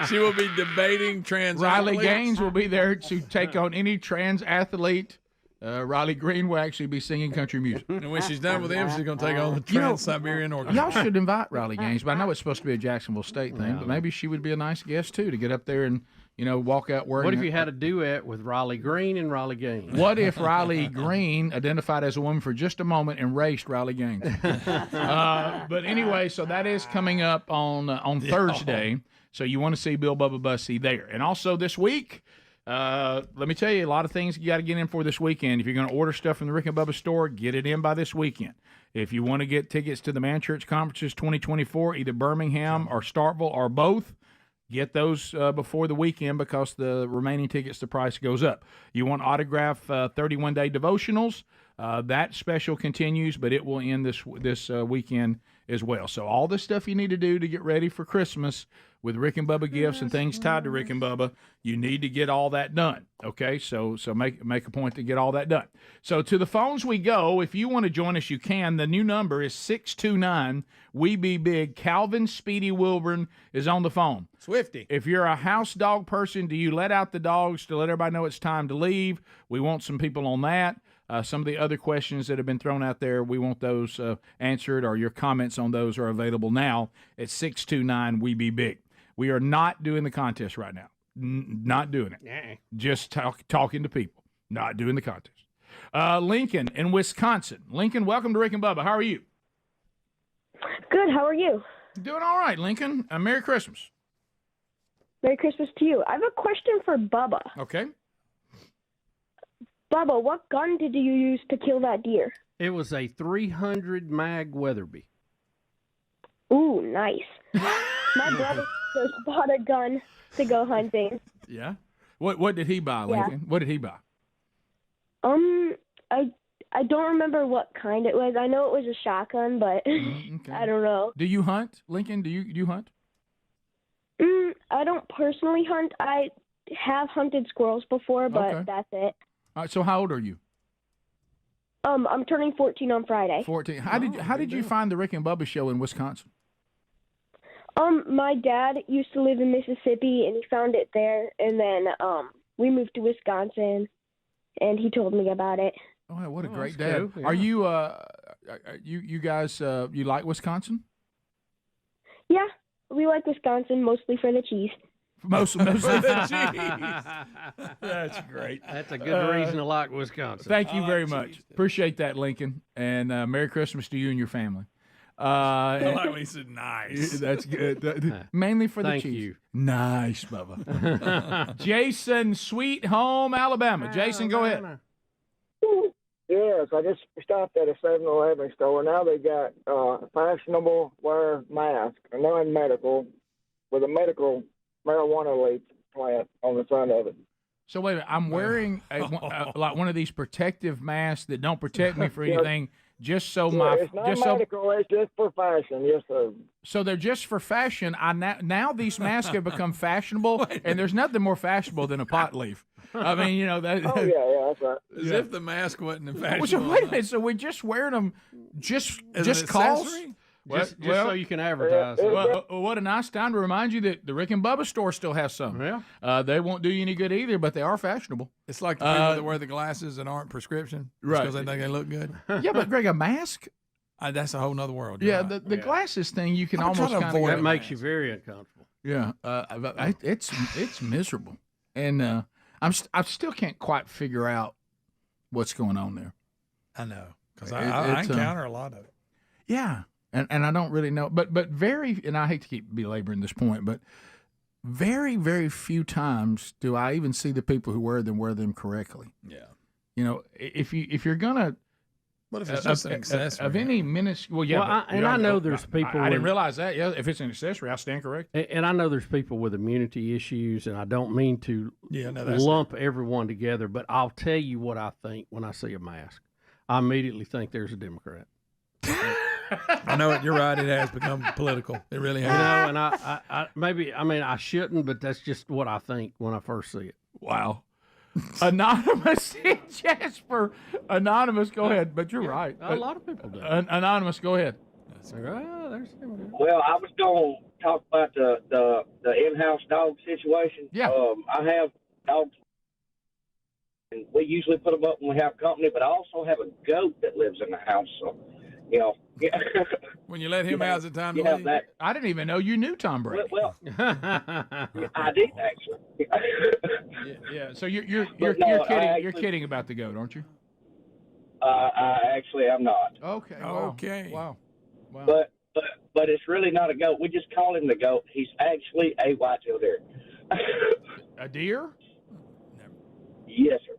She will be debating trans Riley athletes. Gaines will be there to take on any trans athlete. Riley Green will actually be singing country music. And when she's done with him, she's going to take on the Trans-Siberian Orchestra. Y'all should invite Riley Gaines, but I know it's supposed to be a Jacksonville State thing, but maybe she would be a nice guest, too, to get up there and, walk out wearing What if you had a duet with Riley Green and Riley Gaines? What if Riley Green identified as a woman for just a moment and raced Riley Gaines? But anyway, so that is coming up on Thursday. So you want to see Bill Bubba Bussey there. And also this week, let me tell you, a lot of things you got to get in for this weekend. If you're going to order stuff from the Rick and Bubba store, get it in by this weekend. If you want to get tickets to the Man Church Conferences 2024, either Birmingham or Starkville or both, get those before the weekend, because the remaining tickets, the price goes up. You want autograph 31-day devotionals, that special continues, but it will end this weekend as well. So all the stuff you need to do to get ready for Christmas with Rick and Bubba gifts and things tied to Rick and Bubba, you need to get all that done. Okay, so make a point to get all that done. So to the phones we go. If you want to join us, you can. The new number is 629 We Be Big. Calvin Speedy Wilburn is on the phone. Swifty. If you're a house dog person, do you let out the dogs to let everybody know it's time to leave? We want some people on that. Some of the other questions that have been thrown out there, we want those answered, or your comments on those are available now at 629 We Be Big. We are not doing the contest right now. Not doing it. Nah. Just talking to people. Not doing the contest. Lincoln in Wisconsin. Lincoln, welcome to Rick and Bubba. How are you? Good. How are you? Doing all right, Lincoln. Merry Christmas. Merry Christmas to you. I have a question for Bubba. Okay. Bubba, what gun did you use to kill that deer? It was a 300 mag Weatherby. Ooh, nice. My brother just bought a gun to go hunting. Yeah. What did he buy, Lincoln? What did he buy? I don't remember what kind it was. I know it was a shotgun, but Okay. I don't know. Do you hunt, Lincoln? Do you hunt? I don't personally hunt. I have hunted squirrels before, but Okay. that's it. All right, so how old are you? I'm turning 14 on Friday. 14. How did you find the Rick and Bubba show in Wisconsin? My dad used to live in Mississippi, and he found it there, and then we moved to Wisconsin, and he told me about it. Oh, what a great that's dad! cool, Are yeah. you guys you like Wisconsin? Yeah, we like Wisconsin mostly for the cheese. Mostly the cheese. That's great. That's a good reason to like Wisconsin. Thank you very much. Appreciate that, Lincoln. And Merry Christmas to you and your family. I like when he said nice. That's good. Mainly for the Thank cheese. you. Nice, Bubba. Jason, Sweet Home, Alabama. Jason, go ahead. Yes, I just stopped at a 7-Eleven store. Now they got fashionable wear mask, a non-medical, with a medical marijuana leaf plant on the front of it. So wait a minute. I'm wearing like one of these protective masks that don't protect me for anything, just so It's not medical. It's just for fashion. Yes, sir. So they're just for fashion. Now these masks have become fashionable, and there's nothing more fashionable than a pot leaf. I mean, you know that. Oh yeah, that's right. As if the mask wasn't fashionable. Well, so wait a minute. So we're just wearing them just cause. Just so you can advertise. Well, what a nice time to remind you that the Rick and Bubba store still has some. Yeah. They won't do you any good either, but they are fashionable. It's like the people that wear the glasses and aren't prescription, Right. Because they think they look good. Yeah, but Greg, a mask. That's a whole nother world. Yeah, the glasses thing you can almost kind of that makes you very uncomfortable. Yeah, it's miserable, and I still can't quite figure out what's going on there. I know, because I encounter a lot of it. Yeah, and I don't really know, but very, and I hate to keep belaboring this point, but very, very few times do I even see the people who wear them correctly. Yeah, you know, if you're gonna. What if it's just an accessory? Of any minuscule, well, yeah. Well, I know there's people. I didn't realize that. Yeah, if it's an accessory, I stand correct. And I know there's people with immunity issues, and I don't mean to that's lump everyone together, but I'll tell you what I think when I see a mask. I immediately think there's a Democrat. I know it. You're right. It has become political. It really has. You know, and I shouldn't, but that's just what I think when I first see it. Wow. Anonymous, Jasper. Anonymous, go ahead. But you're right. A lot of people do. Anonymous, go ahead. Well, I was going to talk about the in-house dog situation. Yeah. I have dogs, and we usually put them up when we have company, but I also have a goat that lives in the house. So, you know. When you let him out, is it time to have leave? that. I didn't even know you knew Tom Brady. Well, I did actually. Yeah. So you're But no, kidding. I You're actually- kidding about the goat, aren't you? I actually am not. Okay. Okay. Wow. But it's really not a goat. We just call him the goat. He's actually a white-tailed deer. A deer? Yes, sir.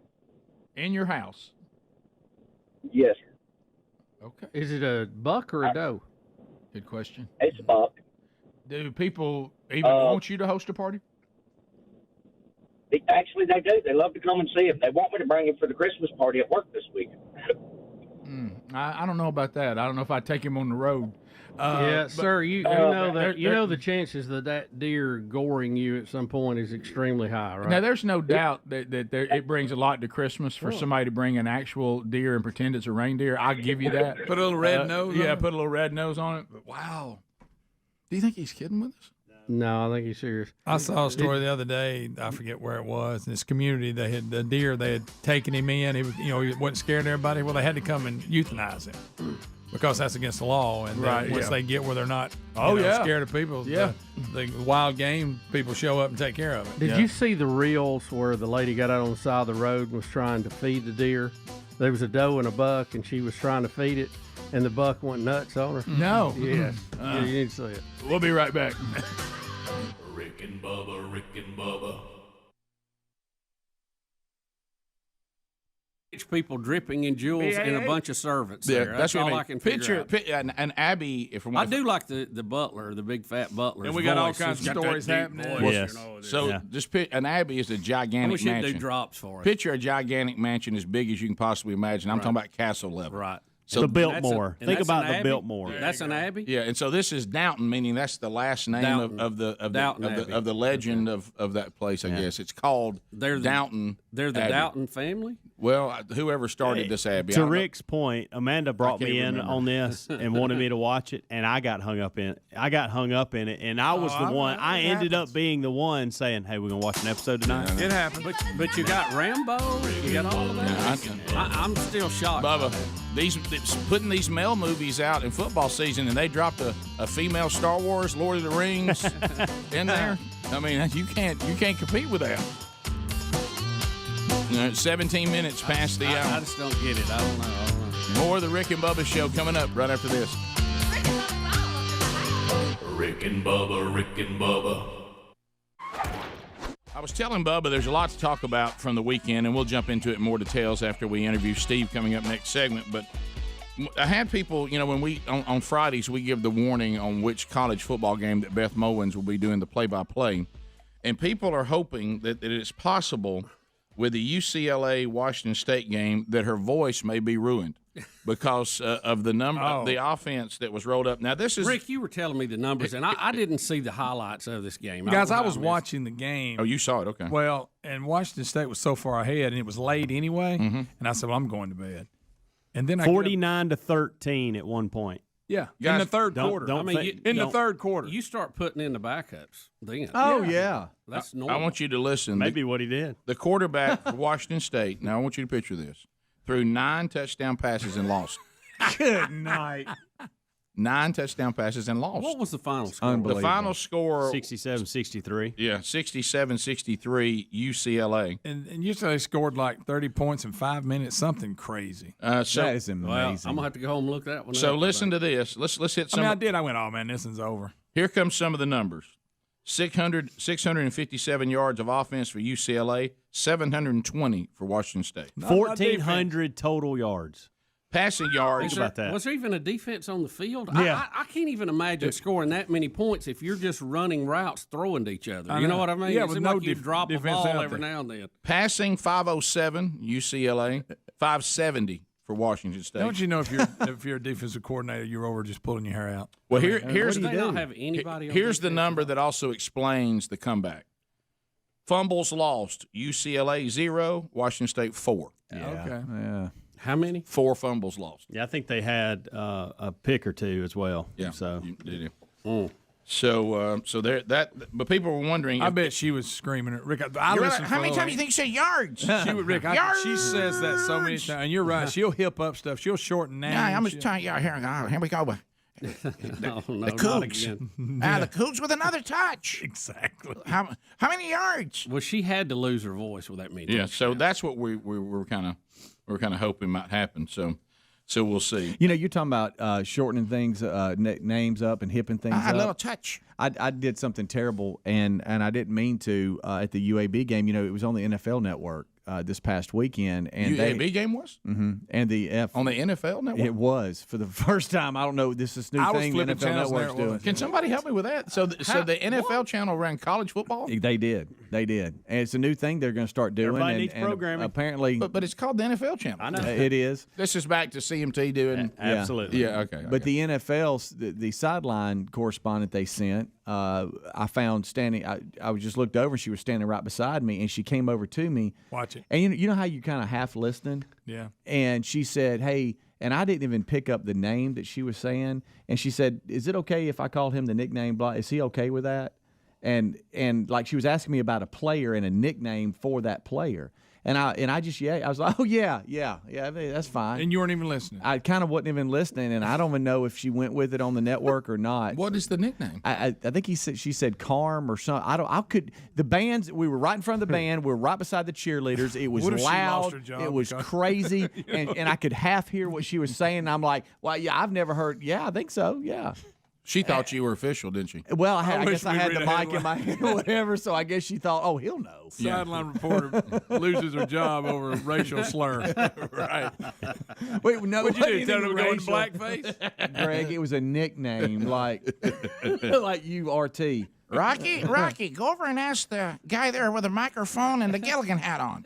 In your house? Yes, sir. Okay. Is it a buck or a doe? Good question. It's a buck. Do people even want you to host a party? Actually, they do. They love to come and see him. They want me to bring him for the Christmas party at work this week. I don't know about that. I don't know if I'd take him on the road. Sir, you know that the chances that deer goring you at some point is extremely high, right? Now, there's no doubt that it brings a lot to Christmas for somebody to bring an actual deer and pretend it's a reindeer. I'll give you that. Put a little red nose on it? Put a little red nose on it. But wow. Do you think he's kidding with us? No, I think he's serious. I saw a story the other day. I forget where it was. In this community, they had taken him in. He wasn't scared of everybody. Well, they had to come and euthanize him because that's against the law. And once they get where they're not scared of people, the wild game people show up and take care of it. Did you see the reels where the lady got out on the side of the road and was trying to feed the deer? There was a doe and a buck, and she was trying to feed it, and the buck went nuts on her. No. Yes. You need to see it. We'll be right back. Rick and Bubba, Rick and Bubba. People dripping in jewels and a bunch of servants there. That's all I can figure out. Picture an Abbey. I do like the butler, the big fat butler. And we got all kinds of stories happening. Yes. So just an Abbey is a gigantic I wish mansion. he'd do drops for us. Picture a gigantic mansion as big as you can possibly imagine. I'm talking about castle level. Right. So the Biltmore. Think about the Biltmore. That's an abbey. Yeah, and so this is Downton, meaning that's the last name of the legend of that place. I guess it's called Downton. They're the Abbey. Downton family. Well, whoever started this, Abby. To Rick's point, Amanda brought me in remember. on this and wanted me to watch it, and I got hung up in it. And I was the one. I ended up being the one saying, "Hey, we're gonna watch an episode tonight." It happened. But you got Rambo. You got all of that. I'm still shocked. Bubba, putting these male movies out in football season, and they dropped a female Star Wars, Lord of the Rings in there. I mean, you can't compete with that. 17 minutes past the hour. I just don't get it. I don't know. More of the Rick and Bubba show coming up right after this. Rick and Bubba, Rick and Bubba. I was telling Bubba there's a lot to talk about from the weekend, and we'll jump into it in more details after we interview Steve coming up next segment. But I had people, when we on Fridays we give the warning on which college football game that Beth Mowins will be doing the play-by-play, and people are hoping that it's possible with the UCLA-Washington State game that her voice may be ruined because of the number of the offense that was rolled up. Now, this is Rick, you were telling me the numbers, and I didn't see the highlights of this game. Guys, I was watching the game. Oh, you saw it? Okay. Well, and Washington State was so far ahead, and it was late anyway, and I said, well, I'm going to bed. And then 49-13 at one point. Yeah, in the third quarter. In the third quarter. You start putting in the backups then. Oh, yeah. That's normal. I want you to listen. Maybe what he did. The quarterback for Washington State, now I want you to picture this, threw 9 touchdown passes and lost. Good night. 9 touchdown passes and lost. What was the final score? The final score 67-63. Yeah, 67-63 UCLA. And UCLA scored like 30 points in 5 minutes, something crazy. That is amazing. Well, I'm gonna have to go home and look that one up. So listen to this. Let's hit some. I did. I went, oh man, this one's over. Here comes some of the numbers. 657 yards of offense for UCLA, 720 for Washington State. 1,400 total yards. Passing yards. Think about that. Was there even a defense on the field? Yeah. I can't even imagine scoring that many points if you're just running routes throwing to each other. You know what I mean? Yeah, it with seems no like you drop a defense ball out every there. now and then. Passing 507 UCLA, 570 for Washington State. Don't you know if you're a defensive coordinator, you're over just pulling your hair out? Well, here's Do they not have anybody on here's the defense? number that also explains the comeback. Fumbles lost, UCLA 0, Washington State 4. Okay. Yeah. How many? 4 fumbles lost. Yeah, I think they had a pick or two as well. Yeah. So Did you? So there that. But people were wondering. I bet she was screaming at Rick. I listened. How many times do you think you said yards? She would, Rick. She says that so many times, and you're right. She'll hip up stuff. She'll shorten names. Yeah, I'm just telling you. Here we go. No, The not Cougs. again. The Cougs with another touch. Exactly. How many yards? Well, she had to lose her voice with that many. Yeah. So that's what we were kind of hoping might happen. So we'll see. You're talking about shortening things, names up and hipping things up. A little touch. I did something terrible, and I didn't mean to at the UAB game. It was on the NFL Network this past weekend. And UAB game was? Mm-hmm. And on the NFL Network? It was for the first time. I don't know. This is new thing the NFL Network's doing. Can somebody help me with that? So the NFL channel ran college football? They did. And it's a new thing they're going to start doing. Everybody needs programming. Apparently. But it's called the NFL channel. I know. It is. This is back to CMT doing. Absolutely. Yeah, okay. But the NFL, the sideline correspondent they sent, I found standing. I just looked over, and she was standing right beside me, and she came over to me. Watch it. And you know how you kind of half listening? Yeah. And she said, hey, and I didn't even pick up the name that she was saying. And she said, is it okay if I called him the nickname blah? Is he okay with that? And like she was asking me about a player and a nickname for that player. And I just, I was like, oh, yeah, that's fine. And you weren't even listening. I kind of wasn't even listening, and I don't even know if she went with it on the network or not. What is the nickname? I think she said Carm or something. The bands, we were right in front of the band. We were right beside the cheerleaders. It was What if she loud. lost her job It was because- crazy, and I could half hear what she was saying. And I'm like, well, yeah, I've never heard. Yeah, I think so. Yeah. She thought you were official, didn't she? Well, I wish guess I we had the read a mic in my hand or whatever, so I guess she thought, oh, he'll know. Sideline reporter loses her job over a racial slur. Right. Wait, no. What'd you do? wasn't Tell her to even go into racial. blackface? Greg, it was a nickname like URT. Rocky, go over and ask the guy there with the microphone and the Gilligan hat on.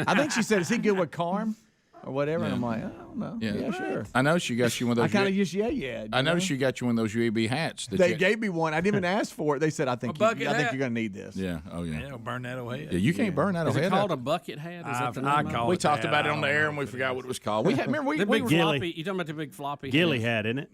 I think she said, is he good with Carm or whatever? And I'm like, oh. don't know. Yeah, sure. I know she got you one of I those. kind of just yeah. I noticed she got you one of those UAB hats. They gave me one. I didn't even ask for it. They said, I think you're going to need this. Yeah. Oh yeah. Yeah, burn that away. Yeah, you can't burn that Is head. it called a bucket hat? Is that the name of it? We talked about it on the air and we forgot what it was called. We had remember we The big were floppy. You talking about the big floppy Gilly hat? hat, isn't it?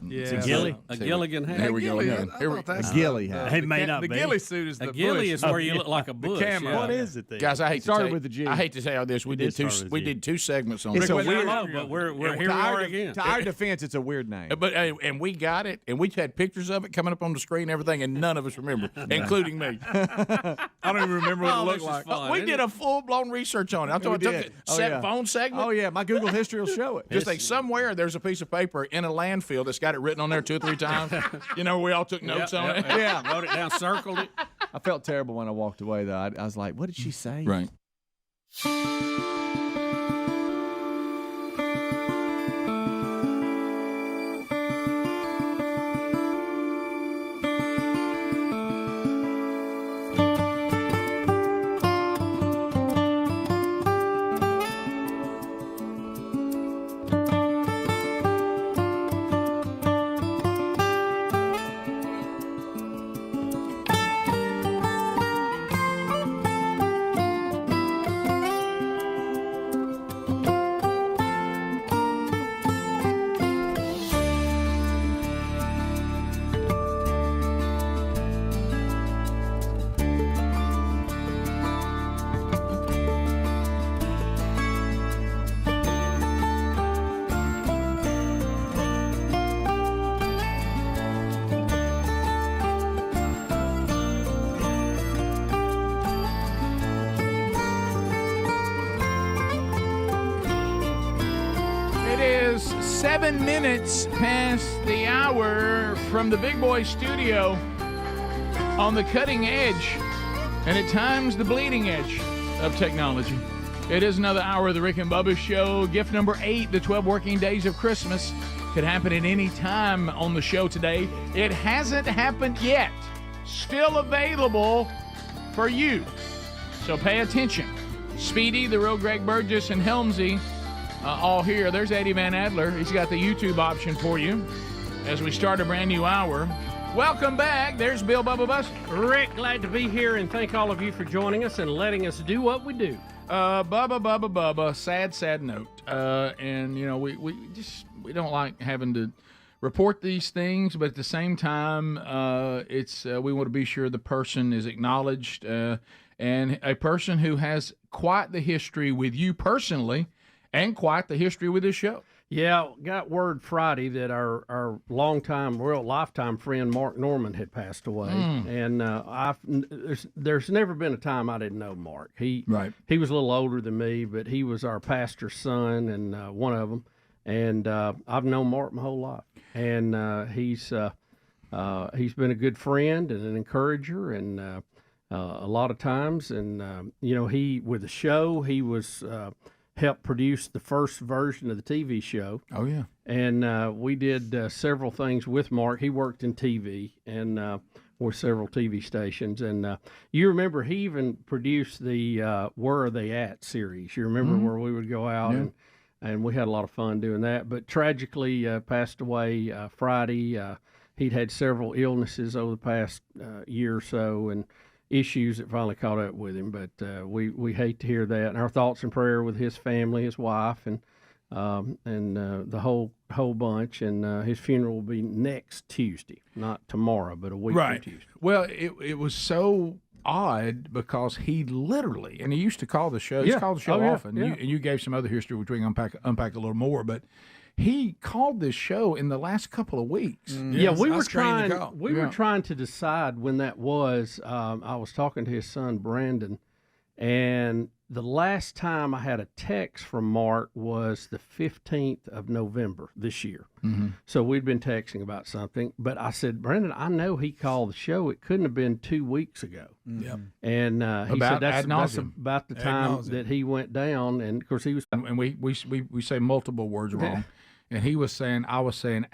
Yeah. It's a Gilly. A Gilligan hat. Here we go again. A Gilly hat. It may not The be. ghillie suit is the A Gilly bush. is where you look like a bush. camera. yeah. What is it then? Guys, I hate Started to with the G. I hate to say all this. We did start with we G. did 2 segments on It's this. a I weird. know, but we're here we To are our- again. To our defense, it's a weird name. But and we got it, and we had pictures of it coming up on the screen and everything, and none of us remember, including me. I don't even remember what it looked this is like. fun, We isn't did it? a full-blown research on it. I'm talking we about did. Oh, yeah. phone segment. Oh, yeah. My Google history will show it. Just like somewhere there's a piece of paper in a landfill that's got it written on there 2 or 3 times. You know, we all took notes on it. Yeah. Wrote it down, circled it. I felt terrible when I walked away, though. I was like, what did she say? Right. It is 7 minutes past the hour from the Big Boy Studio on the cutting edge and at times the bleeding edge of technology. It is another hour of the Rick and Bubba Show. Gift number 8, the 12 working days of Christmas. Could happen at any time on the show today. It hasn't happened yet. Still available for you. So pay attention. Speedy, the real Greg Burgess, and Helmsey all here. There's Eddie Van Adler. He's got the YouTube option for you as we start a brand new hour. Welcome back. There's Bill Bubba Buster. Rick, glad to be here, and thank all of you for joining us and letting us do what we do. Bubba, sad note. And you know, we don't like having to report these things, but at the same time, it's we want to be sure the person is acknowledged, and a person who has quite the history with you personally, and quite the history with this show. Yeah, got word Friday that our longtime, real lifetime friend Mark Norman had passed away, and there's never been a time I didn't know Mark. He was a little older than me, but he was our pastor's son and one of them, and I've known Mark my whole life, and he's been a good friend and an encourager, and a lot of times, and you know, he with the show he was. Helped produce the first version of the TV show. Oh, yeah. And we did several things with Mark. He worked in TV and with several TV stations. And you remember he even produced the Where Are They At series. You remember where we would go out and we had a lot of fun doing that. But tragically passed away Friday. He'd had several illnesses over the past year or so, and issues that finally caught up with him, but we hate to hear that. And our thoughts and prayer with his family, his wife, and the whole bunch. And his funeral will be next Tuesday, not tomorrow, but a week from Tuesday. Well, it was so odd because he literally, and he used to call the show. He's called the show often. Yeah. And you gave some other history, which we can unpack a little more, but. He called this show in the last couple of weeks. Yeah, we were trying to decide when that was. I was talking to his son Brandon, and the last time I had a text from Mark was the 15th of November this year. So we'd been texting about something, but I said, Brandon, I know he called the show. It couldn't have been 2 weeks ago. And he said that's about the time that he went down, and of course he was. And we say multiple words wrong. And he was saying, I was saying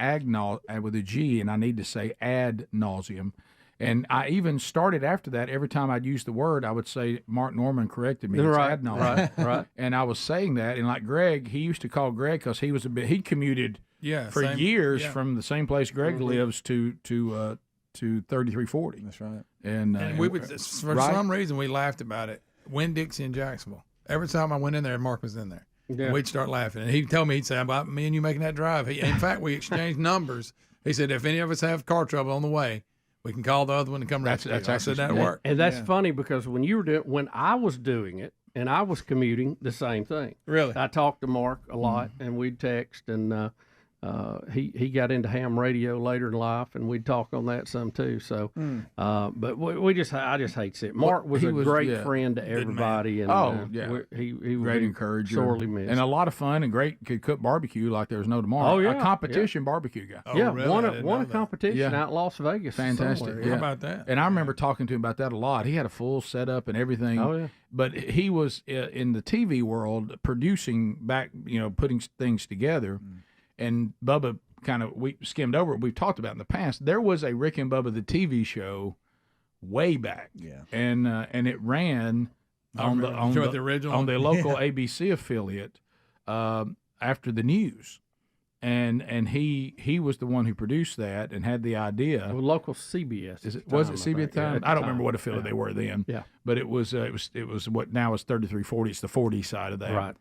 with a G, and I need to say ad nauseum. And I even started after that. Every time I'd use the word, I would say Mark Norman corrected me. It's Right, Adnall. right. And I was saying that, and like Greg, he used to call Greg because he commuted for same- years yeah. from the same place Greg lives to 3340. That's right. And we would, for some reason, we laughed about it. Winn-Dixie in Jacksonville. Every time I went in there, Mark was in there. Yeah. And we'd start laughing. And he'd tell me, he'd say, about me and you making that drive. In fact, we exchanged numbers. He said, if any of us have car trouble on the way, we can call the other one to come rescue. That's I said, that'll And- work. And that's funny because when I was doing it and I was commuting, the same thing. Really? I talked to Mark a lot, and we'd text, and he got into ham radio later in life, and we'd talk on that some too. So, but I just hate it. Mark was a great friend to everybody, and he was great encourager, sorely missed, and a lot of fun, and great. Could cook barbecue like there was no tomorrow. Oh, yeah, a competition barbecue guy. Won a competition out in Las Vegas. Fantastic. somewhere. Yeah. How about that? And I remember talking to him about that a lot. He had a full setup and everything. Oh, yeah. But he was in the TV world producing back, putting things together. And Bubba we skimmed over it. We've talked about in the past. There was a Rick and Bubba the TV show way back. Yeah. And it ran on the original on the local ABC affiliate after the news. And he was the one who produced that and had the idea. Well, local CBS. Was it CBS at the time? I don't remember what it affiliate they were then. Yeah. But it was what now is 3340. It's the 40 side of that. Right.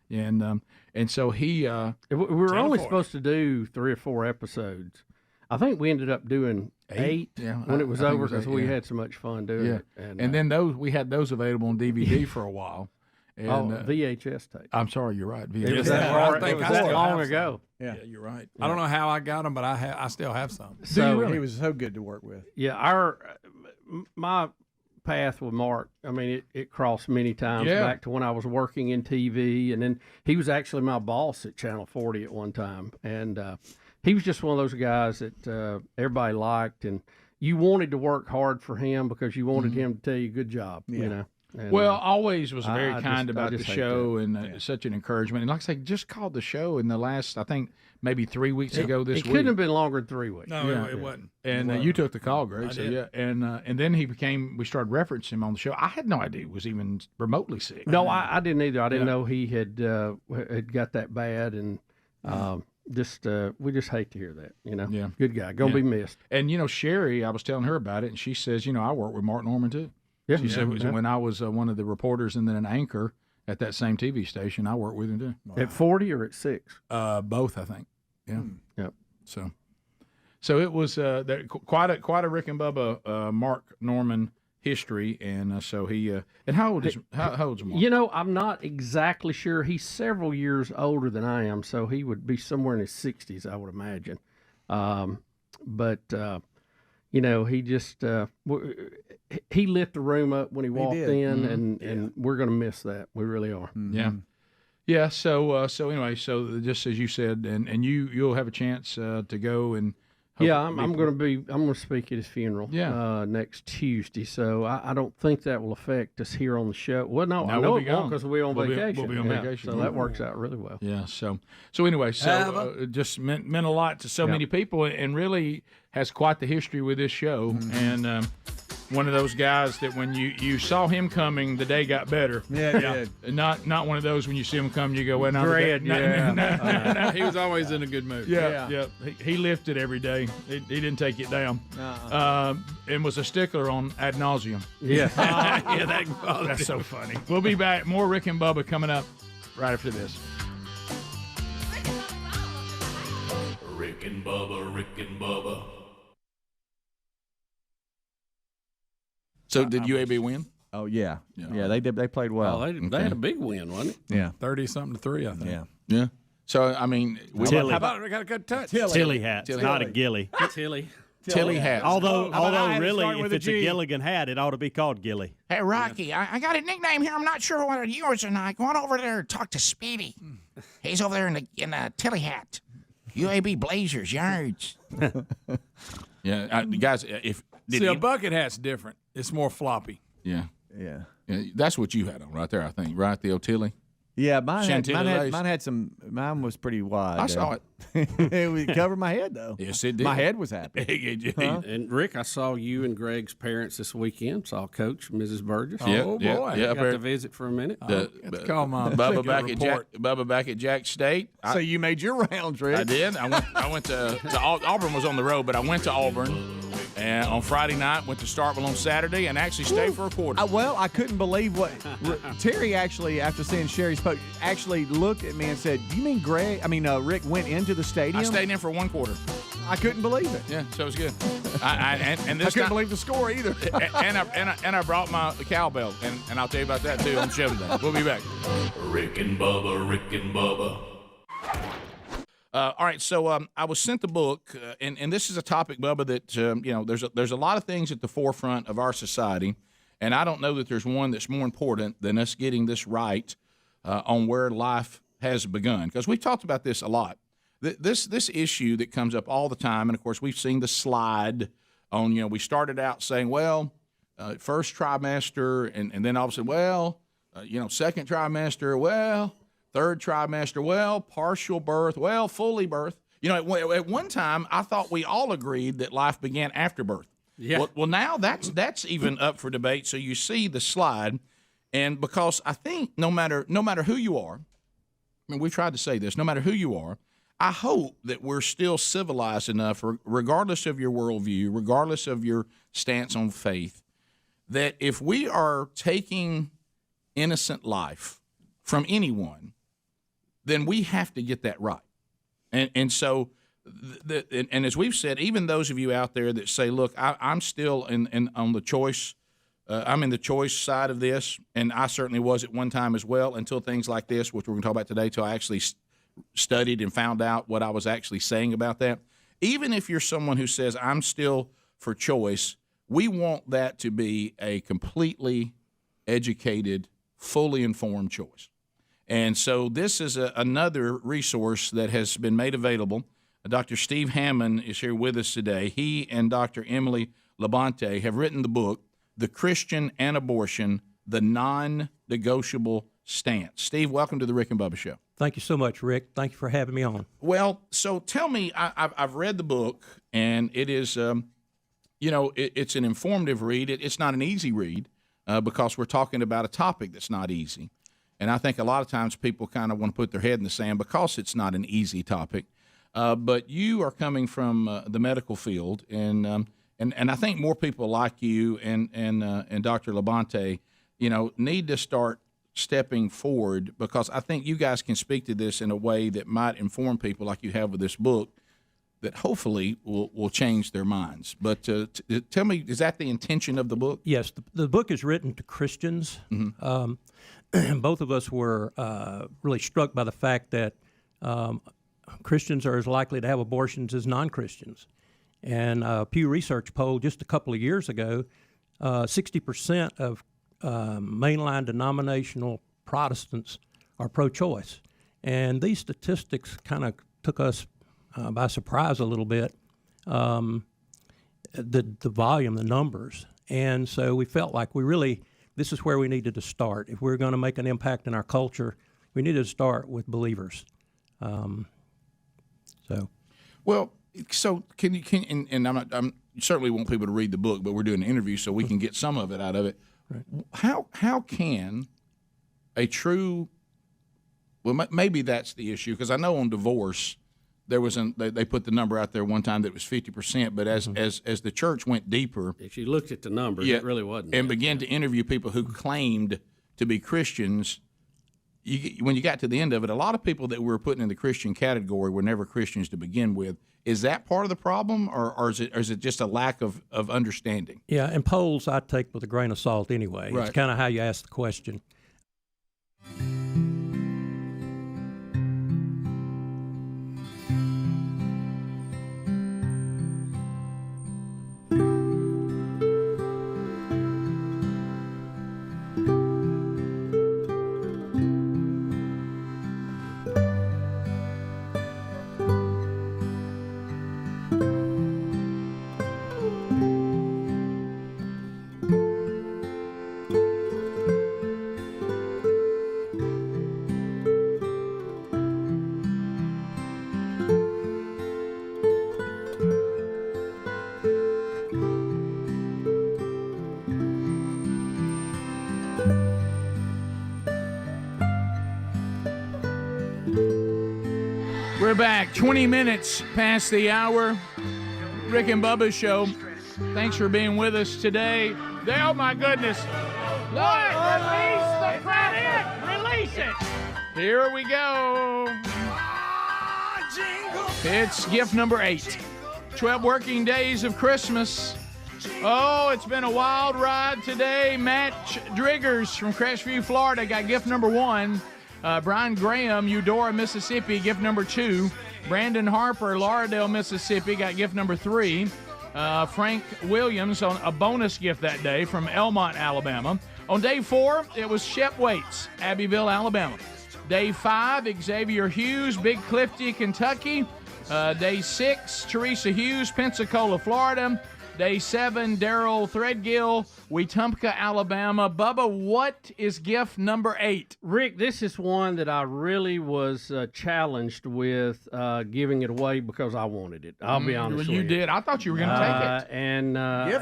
And so he. We were only supposed to do 3 or 4 episodes. I think we ended up doing 8 when it was I think over it was because 8, we yeah. had so much fun doing it. And then we had those available on DVD for a while. And, VHS tape. I'm sorry, you're right. It was VHS. that long ago. Yeah, you're right. I don't know how I got them, but I still have some. So he was so good to work with. Yeah, my path with Mark, I mean, it crossed many times back to when I was working in TV, and then he was actually my boss at Channel 40 at one time, and he was just one of those guys that everybody liked, and you wanted to work hard for him because you wanted him to tell you good job, And, always was very kind about the hate show and such an encouragement. And like I say, just called the show in the last, I think, maybe 3 weeks ago this week. It couldn't have been longer than 3 weeks. No, it wasn't. And you took the call, Greg. I So did. yeah, and then we started referencing him on the show. I had no idea he was even remotely sick. No, I didn't either. I didn't know he had got that bad, and we just hate to hear that. Yeah. Good guy, gonna be missed. And Sherry, I was telling her about it, and she says, I work with Mark Norman too. Yeah. She said Yeah. it was when I was one of the reporters and then an anchor at that same TV station. I worked with him too. At 40 or at 6? Both, I think. Yeah. Yep. So it was quite a Rick and Bubba Mark Norman history, and so he and how old is Mark? I'm not exactly sure. He's several years older than I am, so he would be somewhere in his 60s, I would imagine. But he just he lit the room up when he walked in, and we're going to miss that. We really are. Yeah. So anyway, so just as you said, and you'll have a chance to go and. I'm going to speak at his funeral. Next Tuesday. So I don't think that will affect us here on the show. Well, no, I know we'll it won't because we'll be on vacation. We'll be on vacation. So that works out really well. Yeah. So anyway, it just meant a lot to so many people, and really has quite the history with this show. And one of those guys that when you saw him coming, the day got better. Yeah. Not one of those when you see him come, you go, well, now Dread, no. He was always in a good mood. Yeah. He lifted every day. He didn't take it down. And was a stickler on ad nauseum. Yeah. That's so funny. We'll be back. More Rick and Bubba coming up right after this. Rick and Bubba, Rick and Bubba. So did UAB win? Oh yeah. They did. They played well. They had a big win, wasn't it? Yeah, 30-something to 3, I think. Yeah. So I mean, Tilly. How about we got a good touch? Tilly hat, not a Gilly. Tilly hat. Although really, if it's a Gilligan hat, it ought to be called Gilly. Hey, Rocky, I got a nickname here. I'm not sure what it's yours or not. Go on over there and talk to Speedy. He's over there in the Tilly hat. UAB Blazers, yards. Yeah, guys. A bucket hat's different. It's more floppy. Yeah. Yeah. That's what you had on right there, I think. Right, the old Tilly. Yeah, mine Chantilly lace. Mine was pretty wide. I saw it. It covered my head though. Yes, it did. My head was happy. Huh? And Rick, I saw you and Greg's parents this weekend. Saw Coach, Mrs. Burgess. Oh, boy. Yeah, got to visit for a minute. Call my Bubba back at Jack State. So you made your rounds, Rick. I did. I went to Auburn was on the road, but I went to Auburn. And on Friday night, went to Starkville on Saturday, and actually stayed for a quarter. I couldn't believe what Terry actually, after seeing Sherry's post, actually looked at me and said, "You mean Rick went into the stadium?" I stayed in for one quarter. I couldn't believe it. Yeah, so it was good. And this I couldn't believe the score either. and I brought my cowbell, and I'll tell you about that too on the show today. We'll be back. Rick and Bubba. All right, so I was sent the book, and this is a topic, Bubba, that there's a lot of things at the forefront of our society, and I don't know that there's one that's more important than us getting this right on where life has begun, because we've talked about this a lot. This issue that comes up all the time, and of course we've seen the slide on. We started out saying, well, first trimester, and then all of a sudden, second trimester, well. Third trimester, well, partial birth, well, fully birth. At one time, I thought we all agreed that life began after birth. Yeah. Well, now that's even up for debate. So you see the slide, and because I think no matter who you are, I mean, we've tried to say this, no matter who you are, I hope that we're still civilized enough, regardless of your worldview, regardless of your stance on faith, that if we are taking innocent life from anyone, then we have to get that right. And so, and as we've said, even those of you out there that say, look, I'm still on the choice, I'm in the choice side of this, and I certainly was at one time as well, until things like this, which we're going to talk about today, till I actually studied and found out what I was actually saying about that. Even if you're someone who says, I'm still for choice, we want that to be a completely educated, fully informed choice. And so this is another resource that has been made available. Dr. Steve Hammond is here with us today. He and Dr. Emily Labonte have written the book, The Christian and Abortion, The Non-Negotiable Stance. Steve, welcome to the Rick and Bubba Show. Thank you so much, Rick. Thank you for having me on. Well, so tell me, I've read the book, and it is, it's an informative read. It's not an easy read because we're talking about a topic that's not easy. And I think a lot of times people kind of want to put their head in the sand because it's not an easy topic. But you are coming from the medical field, and I think more people like you and Dr. Labonte, need to start stepping forward, because I think you guys can speak to this in a way that might inform people, like you have with this book, that hopefully will change their minds. But tell me, is that the intention of the book? Yes, the book is written to Christians. Mm-hmm. Both of us were really struck by the fact that Christians are as likely to have abortions as non-Christians. And a Pew Research poll just a couple of years ago, 60% of mainline denominational Protestants are pro-choice. And these statistics kind of took us by surprise a little bit, the volume, the numbers. And so we felt like this is where we needed to start. If we're going to make an impact in our culture, we needed to start with believers. So can I'm certainly want people to read the book, but we're doing an interview so we can get some of it out of it. Right. How can a true, maybe that's the issue, because I know on divorce there was they put the number out there one time that was 50%, but as the church went deeper, if you looked at the numbers, it really wasn't. And began to interview people who claimed to be Christians, when you got to the end of it, a lot of people that we were putting in the Christian category were never Christians to begin with. Is that part of the problem, or is it just a lack of understanding? Yeah, and polls I take with a grain of salt anyway. Right. It's kind of how you ask the question. back. 20 minutes past the hour. Rick and Bubba's show. Thanks for being with us today. Oh, my goodness. What? Release the credit! Release it! Here we go. It's gift number 8. 12 working days of Christmas. Oh, it's been a wild ride today. Matt Driggers from Crestview, Florida, got gift number 1. Brian Graham, Eudora, Mississippi, gift number 2. Brandon Harper, Lauderdale, Mississippi, got gift number 3. Frank Williams on a bonus gift that day from Elmont, Alabama. On day 4, it was Shep Waits, Abbeville, Alabama. Day 5, Xavier Hughes, Big Clifty, Kentucky. Day 6, Teresa Hughes, Pensacola, Florida. Day 7, Daryl Threadgill, Wetumpka, Alabama. Bubba, what is gift number 8? Rick, this is one that I really was challenged with giving it away because I wanted it. I'll be honest with you. You did. I thought you were going to take it. And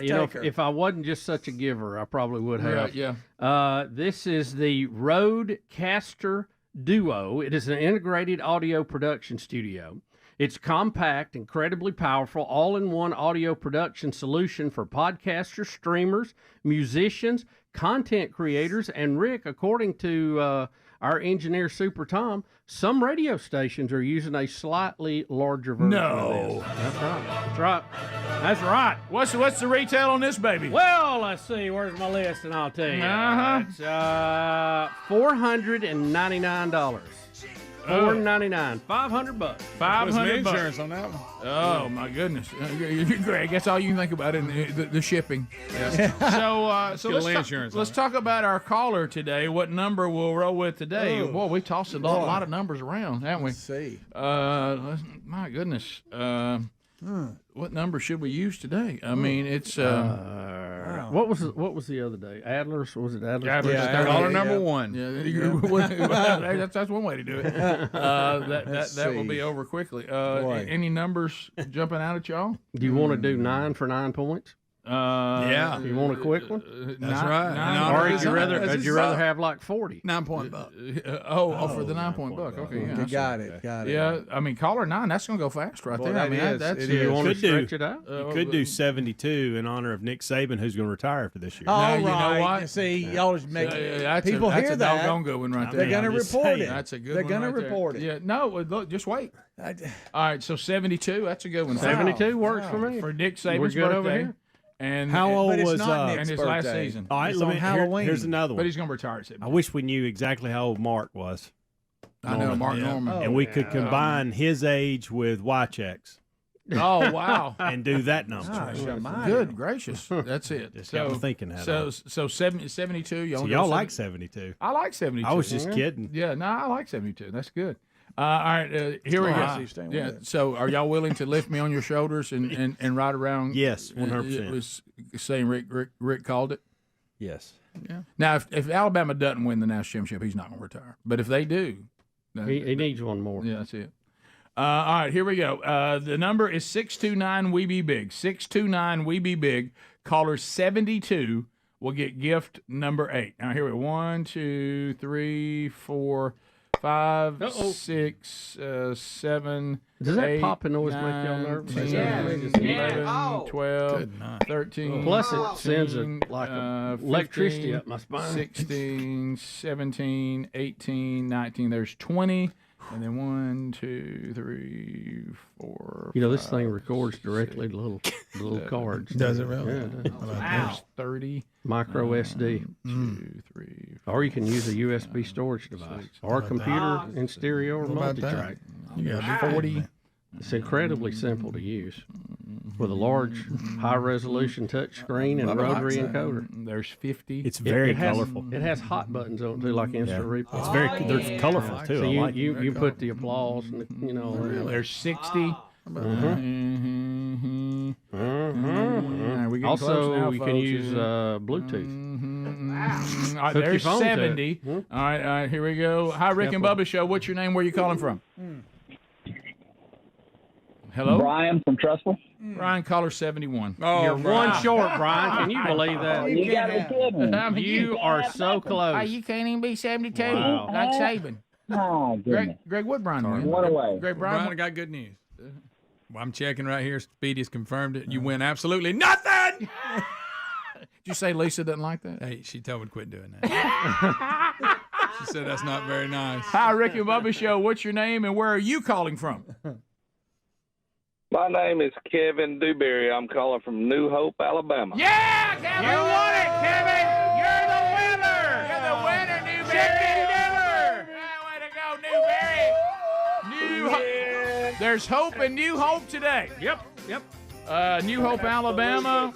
you know, if I wasn't just such a giver, I probably would have. Yeah. This is the Rodecaster Duo. It is an integrated audio production studio. It's compact, incredibly powerful, all-in-one audio production solution for podcasters, streamers, musicians, content creators, and Rick, according to our engineer, Super Tom, some radio stations are using a slightly larger version of this. That's right. That's right. That's right. What's the retail on this baby? Well, let's see. Where's my list, and I'll tell you. It's $499. $499, $500. $500 insurance on that one. Oh my goodness, Greg, that's all you can think about in the shipping. Yeah. So let's talk about our caller today. What number we'll roll with today? Oh. Boy, we tossed a lot of numbers around, haven't we? Let's see. My goodness. What number should we use today? I mean, it's what was the other day? Adler's, was it Adler's? Yeah, caller number 1. Yeah, that's one way to do it. That will be over quickly. Any numbers jumping out at y'all? Do you want to do 9 for 9 points? Yeah. You want a quick one? That's right. Or would you rather have like 40? 9 point buck. For the 9 point buck. Okay, yeah. You got it. Yeah, I mean, caller 9, that's going to go fast right there. I mean, that's you want to stretch it out? You could do 72 in honor of Nick Saban, who's going to retire for this year. All you know what? See, y'all just make people that's hear a that. doggone good one right there. They're going to report it. That's a good They're one. going to right there. report it. Yeah, no, look, just wait. All right, so 72, that's a good one. 72 works for me. For Nick Saban's We're good birthday. over here. And how old was and his last birthday. season? All right, It's on Halloween. Here's another one. But he's going to retire at 72. I wish we knew exactly how old Mark was. I know, Mark Norman. And we could combine his age with Y-checks. Oh, wow. And do that number. Good gracious. That's it. Just got me thinking that. So 72. Y'all like 72. I like 72. I was just kidding. Yeah, no, I like 72. That's good. All right, here we go. Yeah. So, are y'all willing to lift me on your shoulders and ride around? Yes, 100%. It was saying Rick called it. Yes. Yeah. Now, if Alabama doesn't win the national championship, he's not going to retire. But if they do, he needs one more. Yeah, that's it. All right, here we go. The number is 629 We Be Big. 629 We Be Big. Caller 72 will get gift number 8. Now here we go. 1, 2, 3, 4, 5, 6, 7. Does that 8, popping noise 9, make y'all nervous? 10, Yeah. 11, 12, 13. Plus it sends like 15, electricity up my spine. 16, 17, 18, 19. There's 20. And then 1, 2, 3, 4. You know, this thing records directly to little cards. Does it really? Yeah, it does. Wow. There's 30. Micro SD. 2, 3. Or you can use a USB storage device. Or a computer in stereo or multi-track. You got 40. It's incredibly simple to use with a large, high-resolution touchscreen and rotary encoder. There's 50. It's very colorful. It has hot buttons on it too, like instant replay. It's very. They're colorful too. So I like you put the applause, and the, you know. There's 60. Also, you can use Bluetooth. All right, there's 70. All right, here we go. Hi, Rick and Bubba Show. What's your name? Where are you calling from? Hello? Brian from Trustful. Brian, caller 71. Oh, you're one short, Brian. Can you believe that? You gotta be kidding. You are so close. Hey, you can't even be 72 Wow. like Saban. Oh, goodness. Greg, what Brian win? One away. Greg, Brian got good news. Well, I'm checking right here. Speedy's confirmed it. You win absolutely nothing. Did you say Lisa doesn't like that? Hey, she told me to quit doing that. She said that's not very nice. Hi, Rick and Bubba Show. What's your name and where are you calling from? My name is Kevin Dewberry. I'm calling from New Hope, Alabama. Yeah, Kevin! You won it, Kevin! You're the winner! You're the winner, Newberry! Chicken dinner! Way to go, Newberry! New Hope. There's hope in New Hope today. Yep. New Hope, Alabama.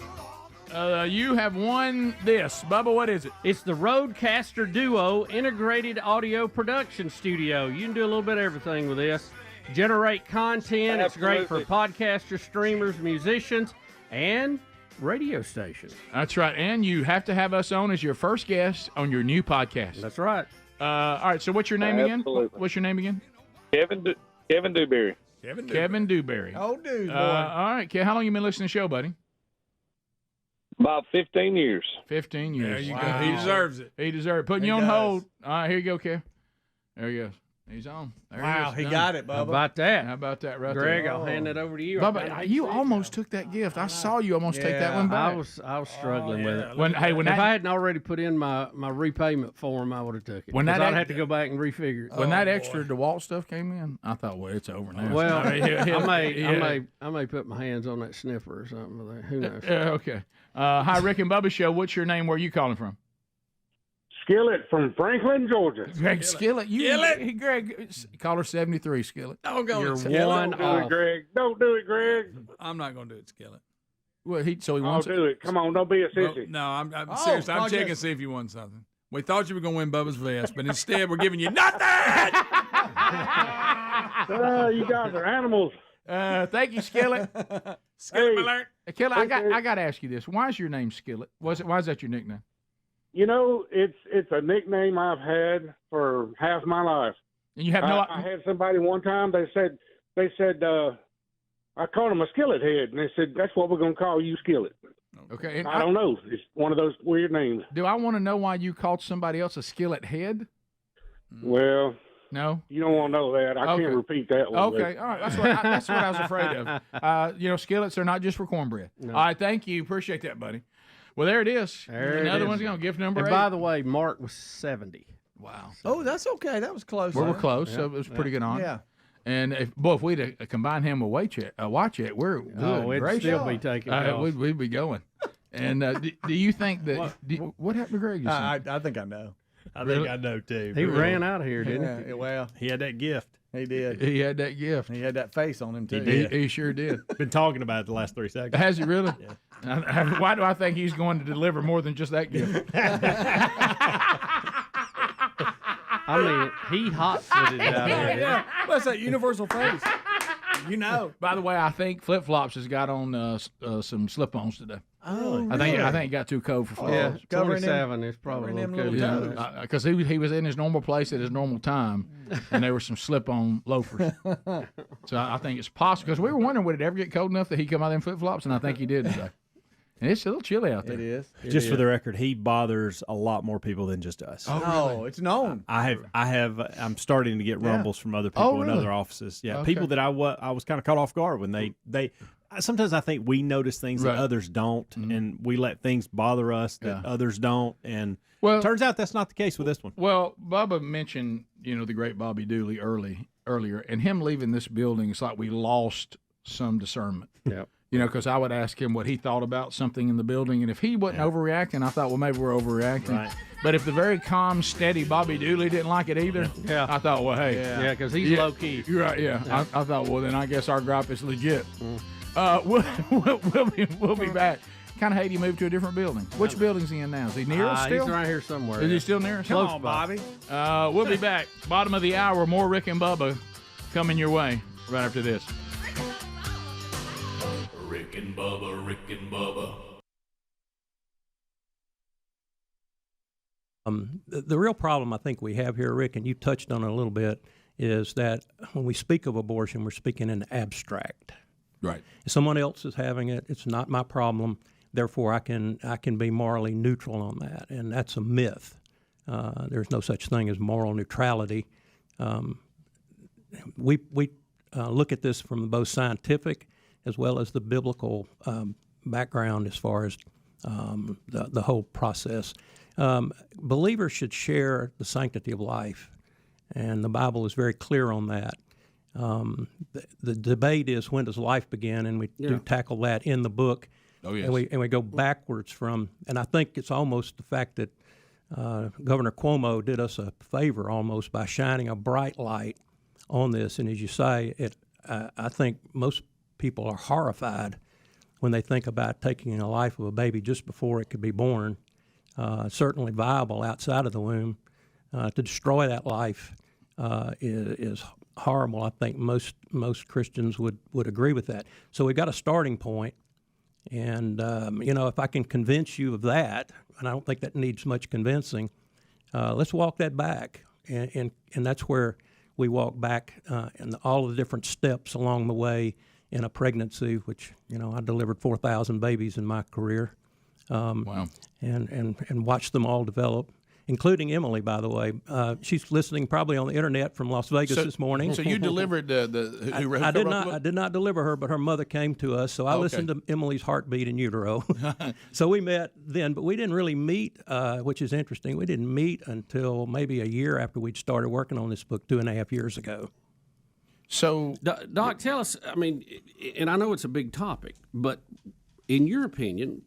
You have won this. Bubba, what is it? It's the Rodecaster Duo Integrated Audio Production Studio. You can do a little bit of everything with this. Generate content. Absolutely. It's great for podcasters, streamers, musicians, and radio stations. That's right. And you have to have us on as your first guest on your new podcast. That's right. All right. So what's your name again? Absolutely. What's your name again? Kevin Dewberry. Kevin Dewberry. Oh, dude, boy. All right. How long you been listening to the show, buddy? About 15 years. 15 years. There you go. He deserves it. He deserves it. Putting you on hold. All right, here you go, Kev. There he goes. He's on. There Wow, is. he Done. got it, Bubba. How about that? How about that right Greg, there? I'll hand it over to you. Bubba, you almost took that gift. I saw you almost take that one back. I was struggling with it. When if that, I hadn't already put in my repayment form, I would have took it. When that I'd have to go back and refigure it. when that extra DeWalt stuff came in, I thought, well, it's over now. Well, I I may put my hands on that sniffer or something. With that. Who knows? Okay. Hi, Rick and Bubba Show. What's your name? Where are you calling from? Skillet from Franklin, Georgia. Greg Skillet. Greg, caller 73, Skillet. You're Don't one do off. it, Greg. Don't do it, Greg. I'm not going to do it, Skillet. Well, he I'll wants do it. Come on, don't be a sissy. No, I'm serious. I'm checking to see if you won something. We thought you were going to win Bubba's vest, but instead we're giving you nothing. You guys are animals. Thank you, Skillet. Skillet alert. Skillet, I got to ask you this. Why is your name Skillet? Why is that your nickname? You know, it's a nickname I've had for half my life. And you have no. I had somebody one time. They said I called him a skillet head, and they said that's what we're gonna call you, Skillet. Okay. I don't know. It's one of those weird names. Do I want to know why you called somebody else a skillet head? Well, no. You don't want to know that. I can't repeat that one. Okay. All right. That's what I was afraid of. Skillets are not just for cornbread. No. All right. Thank you. Appreciate that, buddy. Well, there it is. Another one's going to gift number 8. By the way, Mark was 70. Wow. Oh, that's okay. That was close. We're close, so it was pretty good on. Yeah. And if we'd combined him with Watch It, we're good. We'd still be taking calls. We'd be going. And do you think that what happened to Greg? I think I know. I think I know too. He ran out of here, didn't he? Well, he had that gift. He did. He had that gift. He had that face on him too. He sure did. Been talking about it the last 3 seconds. Has he really? Yeah. Why do I think he's going to deliver more than just that gift? I mean, he hot-footed it out there. Yeah. What's that universal face? You know. By the way, I think Flip Flops has got on some slip-ons today. Oh, I think it got too cold for Flip Flops. Yeah, 27 is probably a little cold. Because he was in his normal place at his normal time, and there were some slip-on loafers. So I think it's possible, because we were wondering, would it ever get cold enough that he'd come out in flip-flops, and I think he did today. And it's a little chilly out there. It is. Just for the record, he bothers a lot more people than just us. Oh, really? It's known. I'm starting to get rumbles from other people in other offices. Yeah, Okay. people that I was kind of caught off guard when they. Sometimes I think we notice things that others don't, and we let things bother us that others don't. And turns out that's not the case with this one. Well, Bubba mentioned the great Bobby Dooley earlier, and him leaving this building, it's like we lost some discernment. Yeah. Because I would ask him what he thought about something in the building, and if he wasn't overreacting, I thought, well, maybe we're overreacting. Right. But if the very calm, steady Bobby Dooley didn't like it either, I thot, well, hey. Yeah, because he's low-key. You're right, yeah. I thought, well, then I guess our gripe is legit. We'll be back. Kind of hate he moved to a different building. Which building's he in now? Is he near us still? He's right here somewhere. Is he still near us? Close, Come on, Bobby. We'll be back. Bottom of the hour, more Rick and Bubba coming your way right after this. Rick and Bubba, Rick and Bubba. The real problem I think we have here, Rick, and you touched on it a little bit, is that when we speak of abortion, we're speaking in abstract. Right. If someone else is having it, it's not my problem. Therefore, I can be morally neutral on that, and that's a myth. There's no such thing as moral neutrality. we look at this from both scientific as well as the biblical background as far as the whole process. Believers should share the sanctity of life, and the Bible is very clear on that. The debate is, when does life begin, and we do tackle that in the book. Oh, yes. And we go backwards from, and I think it's almost the fact that Governor Cuomo did us a favor almost by shining a bright light on this. And as you say, I think most people are horrified when they think about taking a life of a baby just before it could be born, certainly viable outside of the womb. To destroy that life is horrible. I think most Christians would agree with that. So we've got a starting point. And, if I can convince you of that, and I don't think that needs much convincing, let's walk that back. And that's where we walk back and all the different steps along the way in a pregnancy, which, I delivered 4,000 babies in my career. Wow. And watched them all develop, including Emily, by the way. She's listening probably on the internet from Las Vegas this morning. So you delivered I did not deliver her, but her mother came to us. So I listened to Emily's heartbeat in utero. So we met then, but we didn't really meet, which is interesting. We didn't meet until maybe a year after we'd started working on this book 2.5 years ago. So, Doc, tell us, and I know it's a big topic, but in your opinion,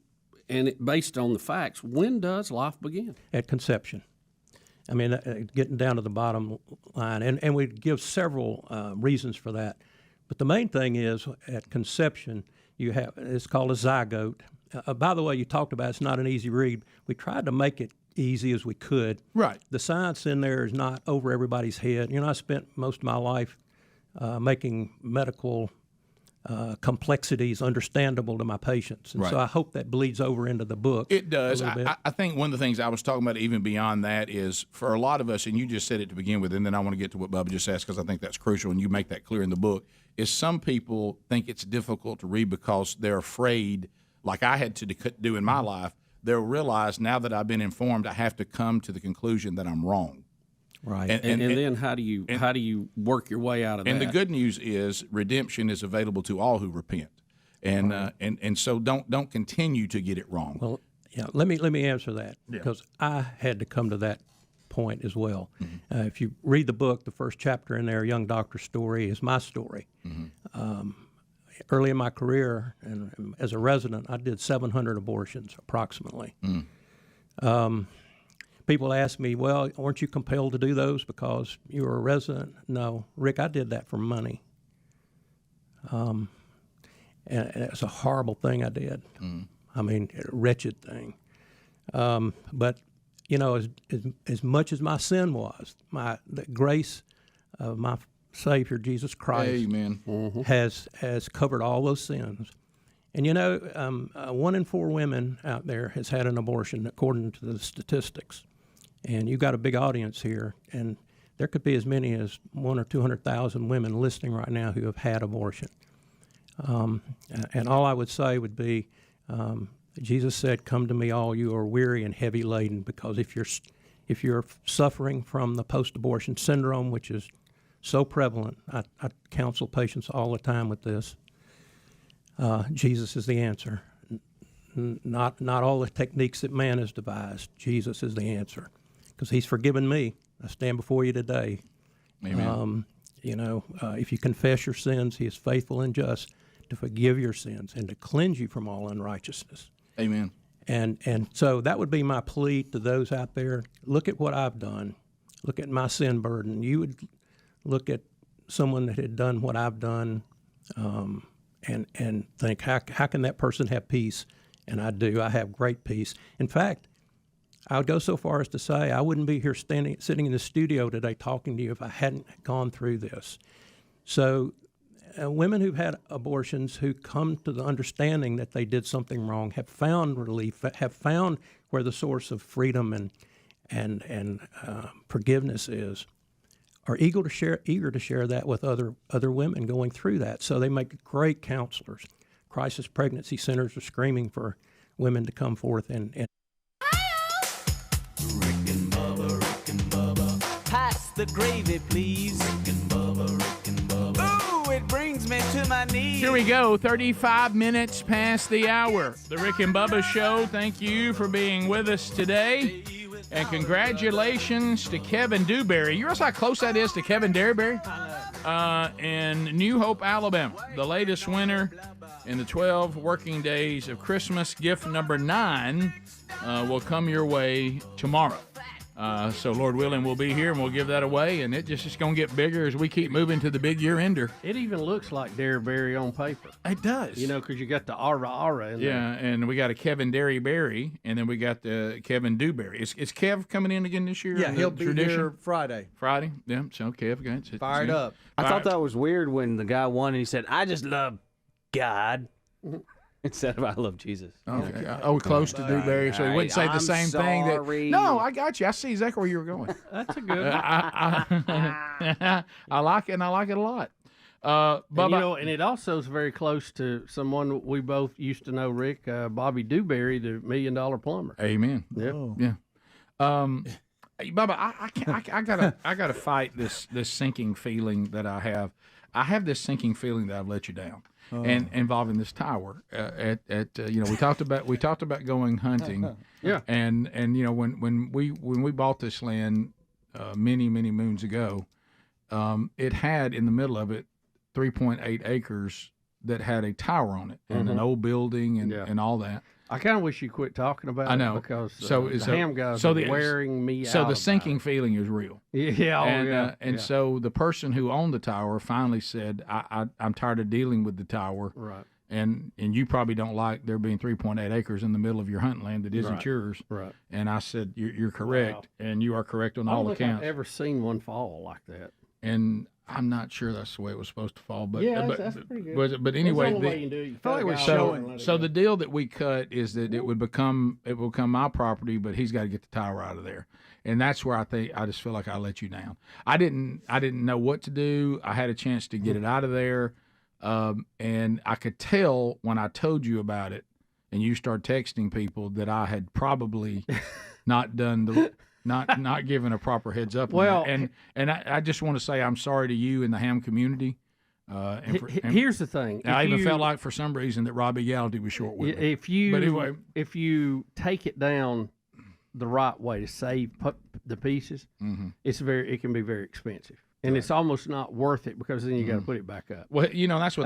and based on the facts, when does life begin? At conception. Getting down to the bottom line. And we give several reasons for that. But the main thing is, at conception, it's called a zygote. By the way, you talked about it's not an easy read. We tried to make it easy as we could. Right. The science in there is not over everybody's head. I spent most of my life making medical complexities understandable to my patients. And so I hope that bleeds over into the book. It does. I think one of the things I was talking about even beyond that is, for a lot of us, and you just said it to begin with, and then I want to get to what Bubba just asked because I think that's crucial, and you make that clear in the book, is some people think it's difficult to read because they're afraid, like I had to do in my life. They'll realize, now that I've been informed, I have to come to the conclusion that I'm wrong. Right. And then how do you work your way out of that? And the good news is redemption is available to all who repent. And and so don't continue to get it wrong. Well, let me answer that, because I had to come to that point as well. Mm-hmm. If you read the book, the first chapter in there, Young Doctor's Story, is my story. Mm-hmm. Early in my career, and as a resident, I did 700 abortions approximately. Mm. People ask me, well, weren't you compelled to do those because you were a resident? No, Rick, I did that for money. And it's a horrible thing I did. Mm. A wretched thing. But, as much as my sin was, the grace of my Savior, Jesus Christ, Amen. has covered all those sins. And 1 in 4 women out there has had an abortion, according to the statistics. And you've got a big audience here, and there could be as many as 100,000 or 200,000 women listening right now who have had abortion. And all I would say would be, Jesus said, "Come to me, all you are weary and heavy laden," because if you're suffering from the post-abortion syndrome, which is so prevalent, I counsel patients all the time with this. Jesus is the answer. Not all the techniques that man has devised. Jesus is the answer, because He's forgiven me. I stand before you today. Amen. If you confess your sins, He is faithful and just to forgive your sins and to cleanse you from all unrighteousness. Amen. And so that would be my plea to those out there. Look at what I've done. Look at my sin burden. You would look at someone that had done what I've done, and think, how can that person have peace? And I do. I have great peace. In fact, I would go so far as to say I wouldn't be here sitting in the studio today talking to you if I hadn't gone through this. So women who've had abortions, who come to the understanding that they did something wrong, have found relief, have found where the source of freedom and forgiveness is, are eager to share that with other women going through that. So they make great counselors. Crisis pregnancy centers are screaming for women to come forth and Rick and Bubba. Pass the gravy, please. Rick and Bubba. Ooh, it brings me to my knees. Here we go, 35 minutes past the hour. The Rick and Bubba Show, thank you for being with us today. And congratulations to Kevin Dewberry. You realize how close that is to Kevin Derryberry? In New Hope, Alabama. The latest winner in the 12 working days of Christmas. Gift number 9 will come your way tomorrow. So, Lord willing, we'll be here and we'll give that away. And it's just going to get bigger as we keep moving to the big year ender. It even looks like Derryberry on paper. It does. You know, because you got the aura in there. Yeah, and we got a Kevin Derryberry, and then we got the Kevin Dewberry. Is Kev coming in again this year? Yeah, he'll be here Friday. Friday? Yeah, so Kev, go ahead. Fired up. I thought that was weird when the guy won and he said, I just love God. Instead of I love Jesus. Okay. Oh, close to Dewberry, so he wouldn't say the same thing. No, I got you. I see exactly where you were going. That's a good one. I like it, and I like it a lot. Bubba, and it also is very close to someone we both used to know, Rick, Bobby Dewberry, the $1 Million Plumber. Amen. Yep. Oh. Yeah. Bubba, I gotta fight this sinking feeling that I have. I have this sinking feeling that I've let you down. And involving this tower we talked about going hunting. Yeah. And when we bought this land many moons ago, it had in the middle of it 3.8 acres that had a tower on it and an old building and all that. I kind of wish you quit talking about I know it because the ham guys are wearing me out. So the sinking feeling is real. Yeah, So the person who owned the tower finally said, I'm tired of dealing with the tower. Right. And you probably don't like there being 3.8 acres in the middle of your hunting land that isn't yours. Right. And I said, you're correct, and you are correct on all accounts. I've ever seen one fall like that. And I'm not sure that's the way it was supposed to fall, but that's pretty good. But anyway, so the deal that we cut is that it will become my property, but he's got to get the tower out of there, and that's where I just feel like I let you down. I didn't know what to do. I had a chance to get it out of there, and I could tell when I told you about it, and you started texting people that I had probably not done the. Not giving a proper heads up. Well, and I just want to say I'm sorry to you and the ham community. Here's the thing. I even felt like for some reason that Robbie Gality was short with me. If you take it down the right way to save the pieces, it can be very expensive. And it's almost not worth it because then you got to put it back up. Well, that's what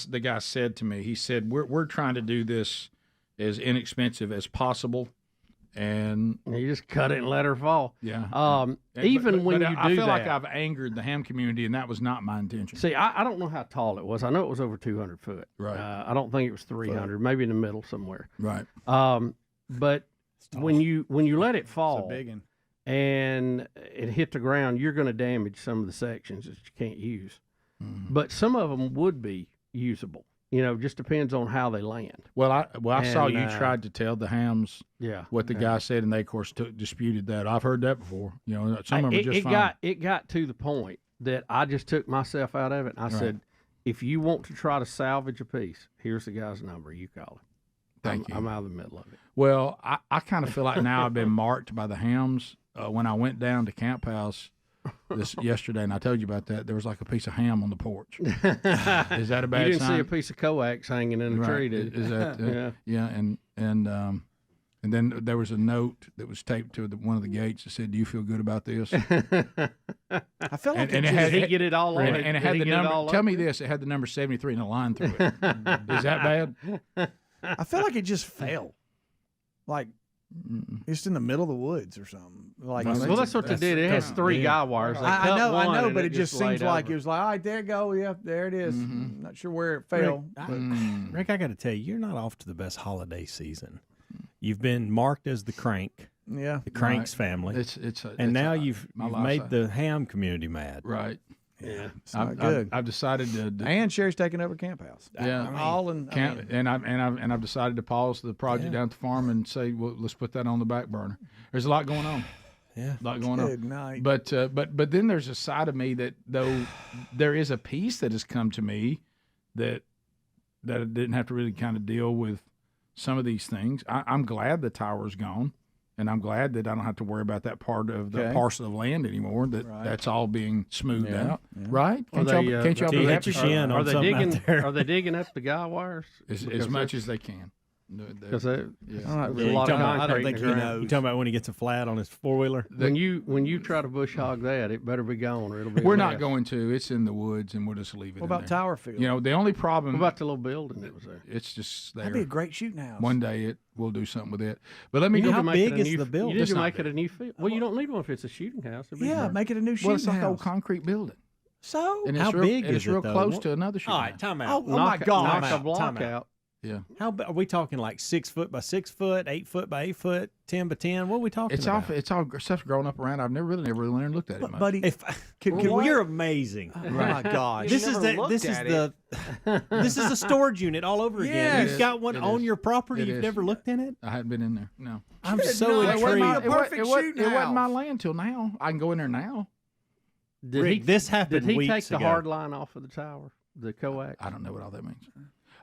the guy said to me. He said we're trying to do this as inexpensive as possible. And you just cut it and let her fall. Yeah. When you do that, I feel like I've angered the ham community, and that was not my intention. See, I don't know how tall it was. I know it was over 200 foot. Right. I don't think it was 300, maybe in the middle somewhere. Right. But when you let it fall, It's a big one. and it hit the ground, you're going to damage some of the sections that you can't use. Mm-hmm. But some of them would be usable. Just depends on how they land. Well, I saw you tried to tell the hams what the guy said, and they, of course, disputed that. I've heard that before. Some of them are just fine. It got to the point that I just took myself out of it. And I said, if you want to try to salvage a piece, here's the guy's number. You call him. Thank you. I'm out of the middle of it. Well, I kind of feel like now I've been marked by the hams. When I went down to Camp House yesterday, and I told you about that, there was like a piece of ham on the porch. Is that a bad sign? You didn't see a piece of coax hanging in a tree, did you? Is that and then there was a note that was taped to one of the gates that said, "Do you feel good about this?" I feel like did he get it all on it? And it had the number. Tell me this: it had the number 73 in a line through it. Is that bad? I feel like it just fell, like just in the middle of the woods or something. Like, well, that's what they did. It has 3 guy wires. I know, but it just seems like it was like, all right, there you go. Yeah, there it is. I'm not sure where it fell. Rick, I got to tell you, you're not off to the best holiday season. You've been marked as the crank. Yeah, the Cranks family. And now you've made the ham community mad. Right. Yeah, it's not good. I've decided to. And Sherry's taking over Camp House. Yeah, I've decided to pause the project down at the farm and say, well, let's put that on the back burner. There's a lot going on. Yeah, a lot going on. Good night. But then there's a side of me that though there is a piece that has come to me that I didn't have to really kind of deal with some of these things. I'm glad the tower's gone. And I'm glad that I don't have to worry about that part of the Okay. parcel of land anymore. That's all being smoothed Yeah. out, right? Are Can't they, y'all, can't y'all till be you happy? hit your shin Are on they something out digging? there. Are they digging up the guy wires? As much as they can. Because Yeah. there's Yeah, a you lot of talking about- concrete I don't in think the he ground. knows. You talking about when he gets a flat on his four-wheeler? When you try to bush hog that, it better be gone or it'll be. We're a not mess. going to. It's in the woods, and we'll just leave it. What in about there. Tower Field? You know, the only problem. What about the little building that was there? It's just there. That'd be a great shooting house. One day we'll do something with it. But let me You go. need to make it a new- building? You need to make it a new field. Well, you don't need one if it's a shooting house. It'd be Yeah, great. make it a new shooting Well, it's like an house. old concrete building. So And How it's real, big and is it's it, real though? close What- to another shooting All right, house. time out. Oh, my God. Knock a block out. Yeah. How are we talking? Like 6 foot by 6 foot, 8 foot by 8 foot, 10 by 10? What are we talking It's about? all it's all stuff's grown up around. I've never really learned and looked at it much. buddy, You're amazing. Oh, my gosh. This is this is a storage unit all over again. Yes. You've got one It on is. your property. It You've is. never looked in it. I hadn't been in there. No. I'm Good so night. It wasn't my- intrigued. it wa- Perfect it wa- shooting it wasn't my house. land till now. I can go in there now. Did Rick, he, this happened Did he weeks take the ago. hard line off of the tower, the coax? I don't know what all that means.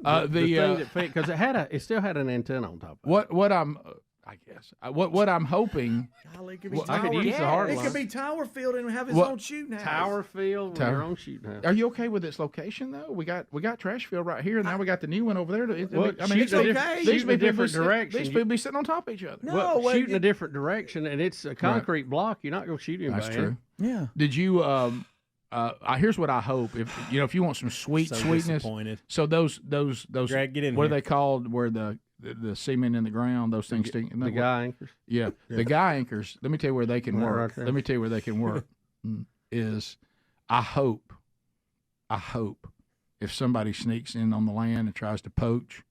The thing that because it still had an antenna on top of it. What I'm I guess what I'm hoping. Golly, it could be Well, I could Tower- use the hard It line. could be Tower Field and have his What- own shooting house. Tower Field with Tower- your own shooting house. Are you okay with its location though? We got Trash Field right here, and now we got the new one over there. Well, I mean, shoot a diff- these shoot in a people different direction. These people be sitting on top of each other. No, Well, well, shoot in a different direction, and it's a concrete block. You're not going to shoot anybody. That's true. Yeah. Did you? Here's what I hope. If you want some sweetness. Disappointed. So those Greg, get in what here. are they called? Where the cement in the ground? Those things stink. The guy anchors. Yeah, the guy anchors. Let me tell you where they can Right work. there. Let me tell you where they can work. Is I hope if somebody sneaks in on the land and tries to poach,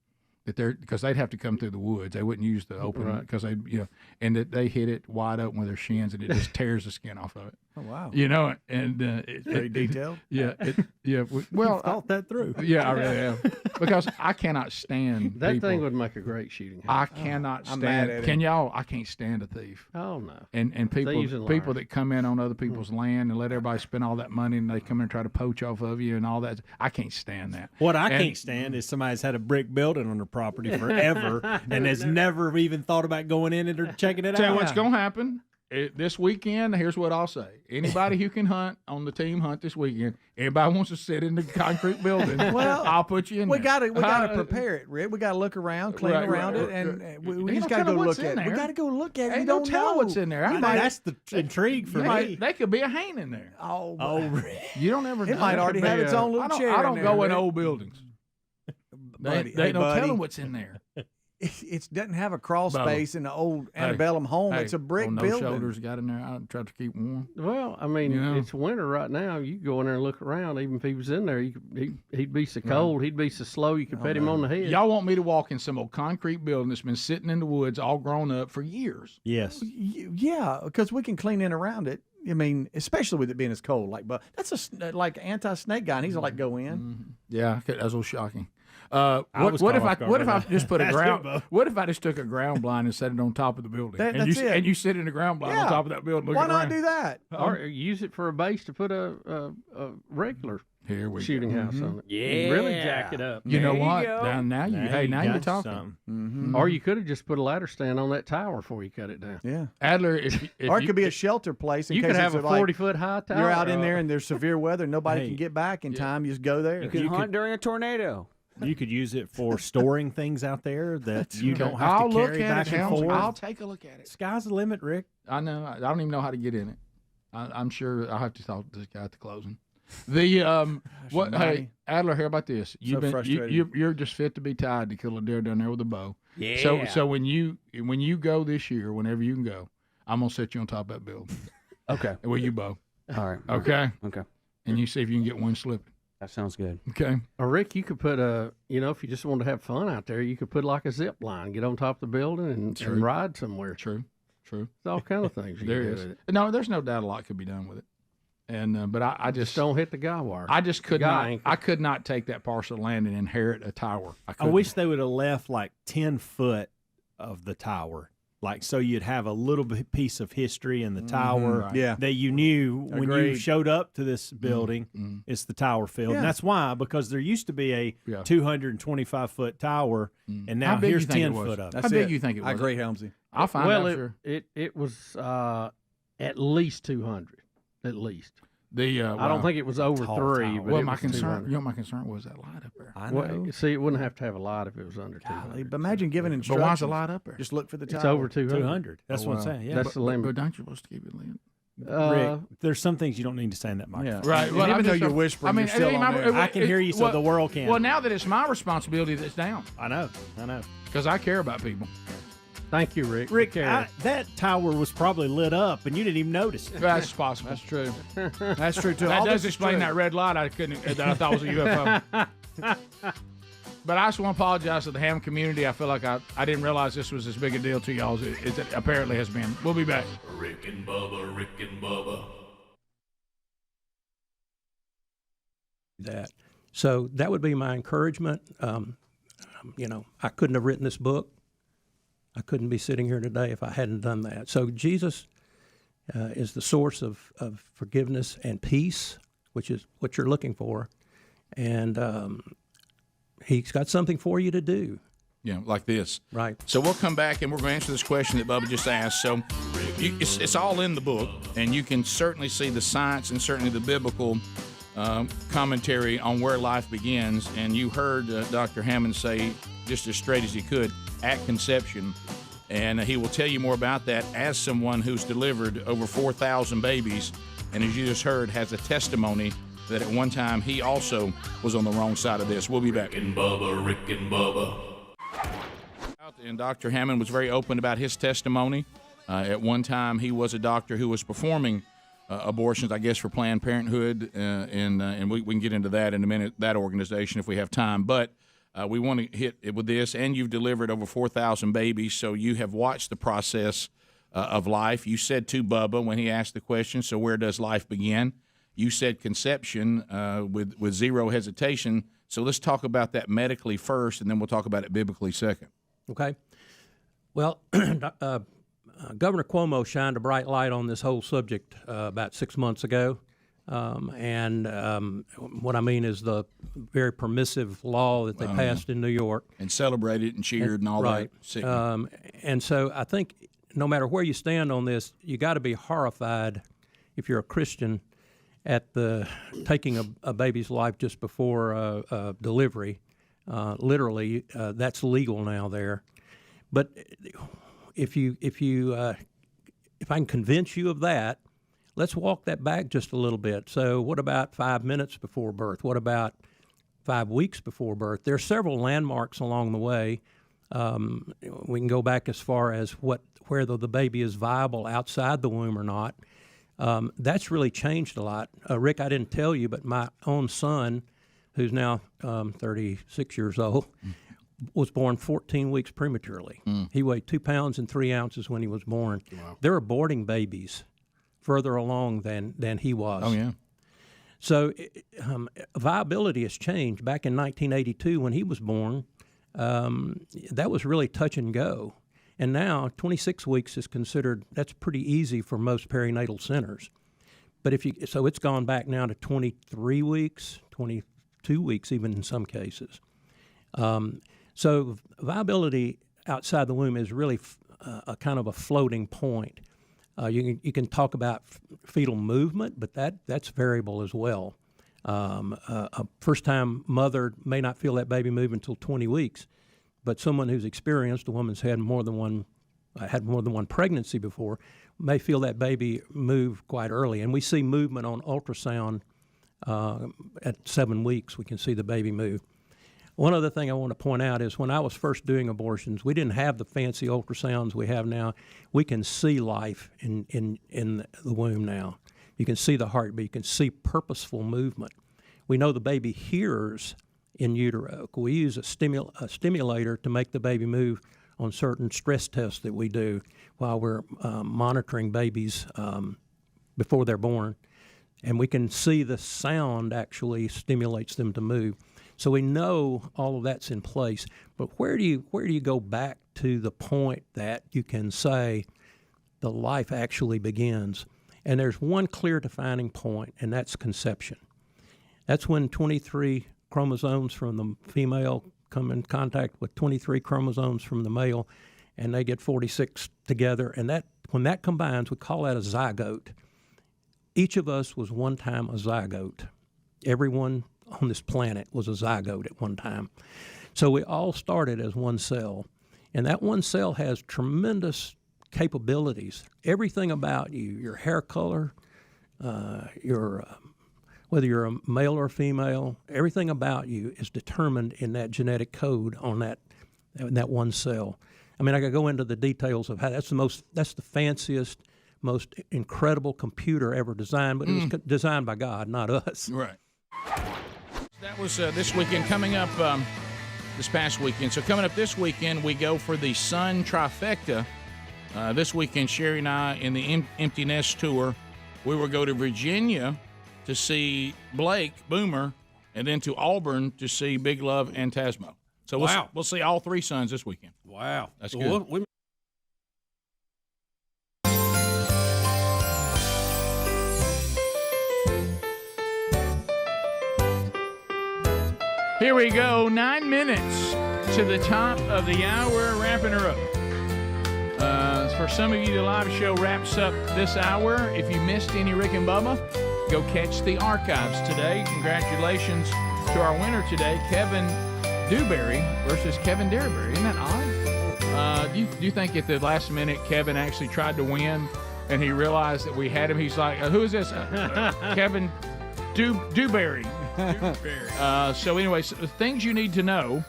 that they're because they'd have to come through the woods. They wouldn't use the open Right. because they and that they hit it wide open with their shins and it just tears the skin off of it. Oh, wow. And Very detailed. Yeah, well, You've thought that through. yeah, I really have because I cannot stand That people. thing would make a great shooting I house. cannot I'm stand. mad at Can y'all? I can't stand a thief. Oh no. And people Thieves and people liars. that come in on other people's land and let everybody spend all that money and they come in and try to poach off of you and all that. I can't stand that. What I And- can't stand is somebody's had a brick building on their property forever and has never even thought about going in it or checking it Tell out. you what's going to happen. This weekend, here's what I'll say. Anybody who can hunt on the team hunt this weekend. Everybody wants to sit in the concrete building. Well, I'll put you in We there. gotta prepare it, Rick. We gotta look around, clean Right, around right, it, and right. we They just don't gotta tell go what's look in at it. We there. gotta go look at it. Ain't We no don't telling know what's in there. That's the intrigue for me. They could be a hang in there. Oh, You don't ever know. it might already have its own little chair. I don't in go there, in Rick. old buildings. Buddy, They hey, don't buddy. tell them what's in there. It doesn't have a crawl Bubba. space in the old Hey, antebellum home. hey, It's a brick no building. shoulders got in there. I tried to keep warm. Well, I mean, You know? it's winter right now. You could go in there and look around. Even if he was in there, he'd be so cold. He'd be so slow. You could pet him on the head. Y'all want me to walk in some old concrete building that's been sitting in the woods, all grown up for years? Yes. Yeah, because we can clean in around it. I mean, especially with it being as cold. Like, but that's like anti-snake guy, and he's like, go in. Yeah, that's a little shocking. was What if caught off what if I guard. just put a That's ground? good, Bo. What if I just took a ground blind and set it on top of the building? That's it. And you sit in the ground blind on Yeah. top of that building. Why looking not around. do that? Or use it for a base to put a regular Here we shooting go. house on it. Yeah. Really jack it up. You know There you what? go. Now you got you're talking. something. Or you could have just put a ladder stand on that tower before you cut it down. Yeah. Adler, if Or it you- could be a shelter place in You case could have a it's like 40-foot high tower. you're out in there and there's severe weather and nobody Hey. can get back in time. You just go there. You can hunt could- during a tornado. You could use it for storing things out there that you don't have I'll to look carry at back it. and Helmsy. forth. I'll take a look at it. Sky's the limit, Rick. I know. I don't even know how to get in it. I'm sure I'll have to talk to this guy at the closing. The what? Almighty. Hey, Adler, hear about this? frustrated. You're just fit to be tied to kill a deer down there with a bow. Yeah. So when you go this year, whenever you can go, I'm gonna set you on top of that building. Okay. With you bow. All right. Okay. Okay. And you see if you can get one slipping. That sounds good. Okay. Or Rick, you could put if you just wanted to have fun out there, you could put like a zip line, get on top of the building and ride somewhere. True. There's all kind of things you There can do is. with it. No, there's no doubt a lot could be done with it. And but I just don't hit the guy wire. I just could Guy not. anchor. I could not take that parcel of land and inherit a tower. I couldn't. wish they would have left like 10 foot of the tower. Like, so you'd have a little bit piece of history in the tower Right. Yeah. that you knew when you Agreed. showed up to this building, it's the tower field. Yeah. And that's why, because there used to be a 225-foot tower, and now How big here's you think it 10 was? foot of it. That's How big it. you think it I was? agree, Helmsy. I'll find well, out. Sure. It was at least 200, at least. I don't think it was over 3. But well, it my was concern, 200. my concern was that light up there. I know. Well, see, it wouldn't have to have a light if it was under 200. But imagine giving instructions. But why's the light up there? Just look for the tower. It's over 200. 200. That's what I'm saying. Yeah. That's the limit. But don't you supposed to keep it lit? Rick, there's some things you don't need to say in that microphone. Yeah. Right. Well, even though you're whispering, you're still on there. I can hear you, so the world can. Well, now that it's my responsibility that's down. I know. Because I care about people. Thank you, Rick. Rick, that tower was probably lit up, and you didn't even notice it. That's possible. That's true. That's true too. That All does this is explain true. that red light that I thought was a UFO. But I just want to apologize to the ham community. I feel like I didn't realize this was as big a deal to y'all as it apparently has been. We'll be back. Rick and Bubba, Rick and Bubba. That. So that would be my encouragement. I couldn't have written this book. I couldn't be sitting here today if I hadn't done that. So Jesus is the source of forgiveness and peace, which is what you're looking for. And he's got something for you to do. Yeah, like this. Right. So we'll come back and we're going to answer this question that Bubba just asked. So it's all in the book, and you can certainly see the science and certainly the biblical commentary on where life begins. And you heard Dr. Hammond say, just as straight as he could, at conception. And he will tell you more about that as someone who's delivered over 4,000 babies, and as you just heard, has a testimony that at one time he also was on the wrong side of this. We'll be back. Rick and Bubba, Rick and Bubba. And Dr. Hammond was very open about his testimony. At one time, he was a doctor who was performing abortions, I guess, for Planned Parenthood, and we can get into that in a minute, that organization, if we have time. But we want to hit it with this, and you've delivered over 4,000 babies, so you have watched the process of life. You said to Bubba when he asked the question, so where does life begin? You said conception with zero hesitation. So let's talk about that medically first, and then we'll talk about it biblically second. Okay. Well, Governor Cuomo shined a bright light on this whole subject about 6 months ago. And what I mean is the very permissive law that they passed in New York. And celebrated and cheered and all right. that. And so I think no matter where you stand on this, you got to be horrified if you're a Christian at the taking a baby's life just before delivery. Literally, that's legal now there. But if I can convince you of that, let's walk that back just a little bit. So what about 5 minutes before birth? What about 5 weeks before birth? There are several landmarks along the way. We can go back as far as whether the baby is viable outside the womb or not. That's really changed a lot. Rick, I didn't tell you, but my own son, who's now 36 years old, was born 14 weeks prematurely. He weighed 2 pounds and 3 ounces when he was born. Wow. They're aborting babies further along than he was. Oh, yeah. So viability has changed. Back in 1982 when he was born, that was really touch and go. And now 26 weeks is considered, that's pretty easy for most perinatal centers. But so it's gone back now to 23 weeks, 22 weeks even in some cases. So viability outside the womb is really a kind of a floating point. You can talk about fetal movement, but that's variable as well. A first-time mother may not feel that baby move until 20 weeks, but someone who's experienced, a woman's had more than one pregnancy before, may feel that baby move quite early. And we see movement on ultrasound at 7 weeks. We can see the baby move. One other thing I want to point out is when I was first doing abortions, we didn't have the fancy ultrasounds we have now. We can see life in the womb now. You can see the heartbeat. You can see purposeful movement. We know the baby hears in utero. We use a stimulator to make the baby move on certain stress tests that we do while we're monitoring babies before they're born. And we can see the sound actually stimulates them to move. So we know all of that's in place. But where do you go back to the point that you can say the life actually begins? And there's one clear defining point, and that's conception. That's when 23 chromosomes from the female come in contact with 23 chromosomes from the male, and they get 46 together, and that when that combines, we call that a zygote. Each of us was one time a zygote. Everyone on this planet was a zygote at one time. So we all started as one cell, and that one cell has tremendous capabilities. Everything about you, your hair color, whether you're a male or female, everything about you is determined in that genetic code on that one cell. I mean, I could go into the details of how that's the fanciest, most incredible computer ever designed, but it was designed by God, not us. Right. That was this weekend. Coming up this past weekend. So coming up this weekend, we go for the Sun Trifecta. This weekend, Sherry and I, in the Empty Nest Tour, we will go to Virginia to see Blake, Boomer, and then to Auburn to see Big Love and Tasmo. So we'll see all three sons this weekend. Wow. That's good. Here we go, 9 minutes to the top of the hour, wrapping her up. For some of you, the live show wraps up this hour. If you missed any Rick and Bubba, go catch the archives today. Congratulations to our winner today, Kevin Dewberry versus Kevin Derryberry. Isn't that odd? Do you think at the last minute Kevin actually tried to win and he realized that we had him? He's like, who is this? Kevin Dewberry. So anyway, things you need to know.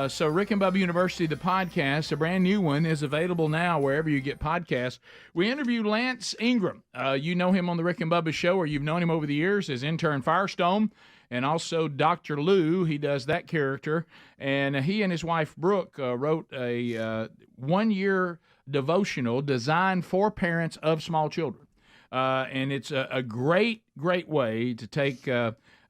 So Rick and Bubba University, the podcast, a brand new one, is available now wherever you get podcasts. We interviewed Lance Ingram. You know him on the Rick and Bubba show, or you've known him over the years as intern Firestone, and also Dr. Lou. He does that character. And he and his wife, Brooke, wrote a one-year devotional designed for parents of small children. And it's a great, great way to take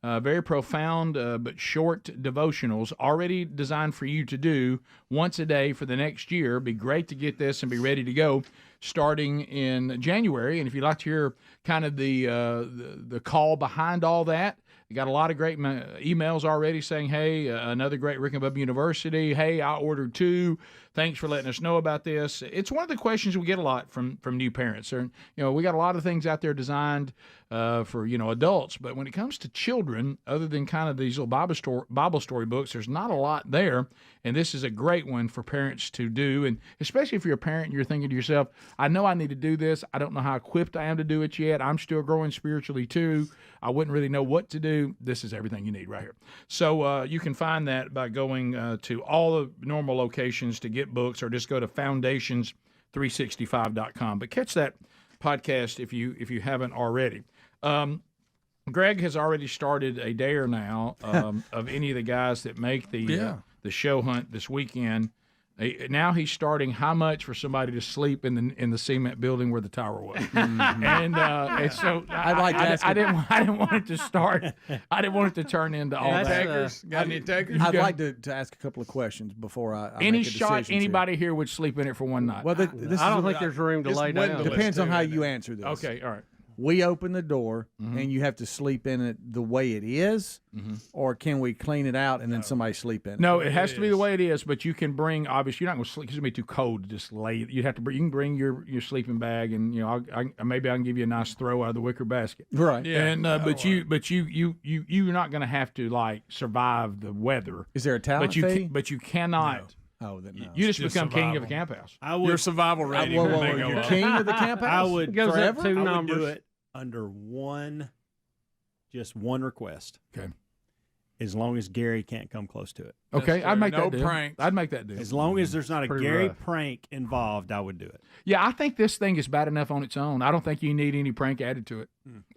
very profound but short devotionals already designed for you to do once a day for the next year. It'd be great to get this and be ready to go starting in January. And if you'd like to hear kind of the call behind all that, you got a lot of great emails already saying, hey, another great Rick and Bubba University. Hey, I ordered 2. Thanks for letting us know about this. It's one of the questions we get a lot from new parents. We got a lot of things out there designed for adults, but when it comes to children, other than kind of these little Bible story books, there's not a lot there. And this is a great one for parents to do. And especially if you're a parent and you're thinking to yourself, I know I need to do this. I don't know how equipped I am to do it yet. I'm still growing spiritually too. I wouldn't really know what to do. This is everything you need right here. So you can find that by going to all the normal locations to get books, or just go to foundations365.com. But catch that podcast if you haven't already. Greg has already started a dare now of any of the guys that make the show hunt this weekend. Now he's starting how much for somebody to sleep in the cement building where the tower was, and so I didn't want it to start. I didn't want it to turn into all that. Takers? Got any takers? I'd like to ask a couple of questions before I any make a shot decision anybody here would sleep in it for one night. Well, I don't think there's room to lay down. Depends on how you answer this. Okay, all right. We open the door and you have to sleep in it the way it is, or can we clean it out and then somebody sleep in it? No, it has to be the way it is, but you can bring, obviously, you're not going to sleep because it's going to be too cold to just lay. You can bring your sleeping bag, and maybe I can give you a nice throw out of the wicker basket. Right. Yeah. And you're not going to have to like survive the weather. Is there a talent fee? But you cannot. No. Oh, then no. You just become survival. king of the camp house. Your survival rating. You're king of the camp house? I would goes forever? up 2 I would numbers. do it under just one request. Okay. As long as Gary can't come close to it. Okay, I'd make that deal. Pranks. I'd make that deal. As long as there's not a Pretty Gary rough. prank involved, I would do it. Yeah, I think this thing is bad enough on its own. I don't think you need any prank added to it.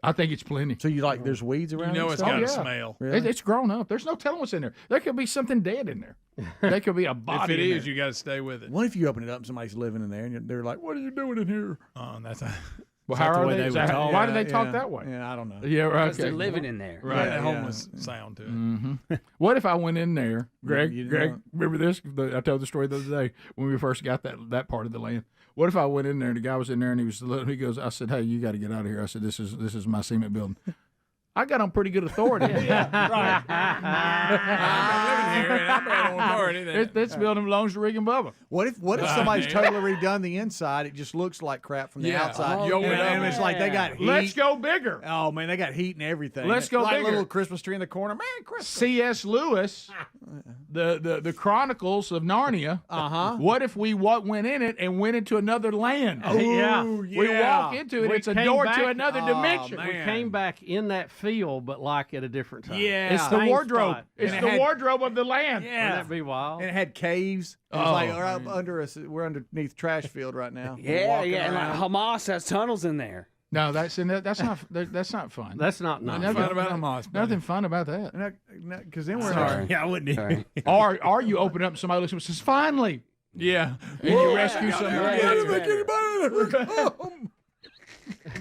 I think it's plenty. So there's weeds around? You know and it's stuff? got a smell. Really? It's grown up. There's no telling what's in there. There could be something dead in there. There could be a body. If it in is, there. you got to stay with it. What if you open it up and somebody's living in there and they're like, "What are you doing in here?" Oh, that's Well, how are they? Why do they talk that way? Yeah, I don't know. Yeah, right. Because they're living in there. right. Yeah, That homeless sound to it. Mm-hmm. What if I went in there, Greg? You Greg, know. remember this? I told the story the other day when we first got that part of the land. What if I went in there and the guy was in there and he goes, I said, "Hey, you got to get out of here." I said, "This is my cement building." I got on pretty good authority. Right. I'm living here, and I'm not on authority. This building belongs to Rick and Bubba. What if somebody's totally redone the inside? It just looks like crap from the outside. And it's like they got heat. Let's go bigger. Oh man, they got heat and everything. Let's go like bigger. A little Christmas tree in the corner. Man, Christmas. C.S. Lewis, the Chronicles of Narnia. What if we went in it and went into another land? We walk into it. It's a door to another dimension. We came back in that field, but like at a different time. Yeah. It's the wardrobe. Spot. It's the wardrobe of the land. Yeah. Wouldn't that be wild? And it had caves. It was like right under us. We're underneath trash field right now. Yeah, and like Hamas has tunnels in there. No, that's not fun. That's not Nothing fun about Hamas. Nothing fun about that. Because then we're Sorry. Yeah, I wouldn't. Or you open up and somebody looks up and says, "Finally." Yeah. And you rescue somebody.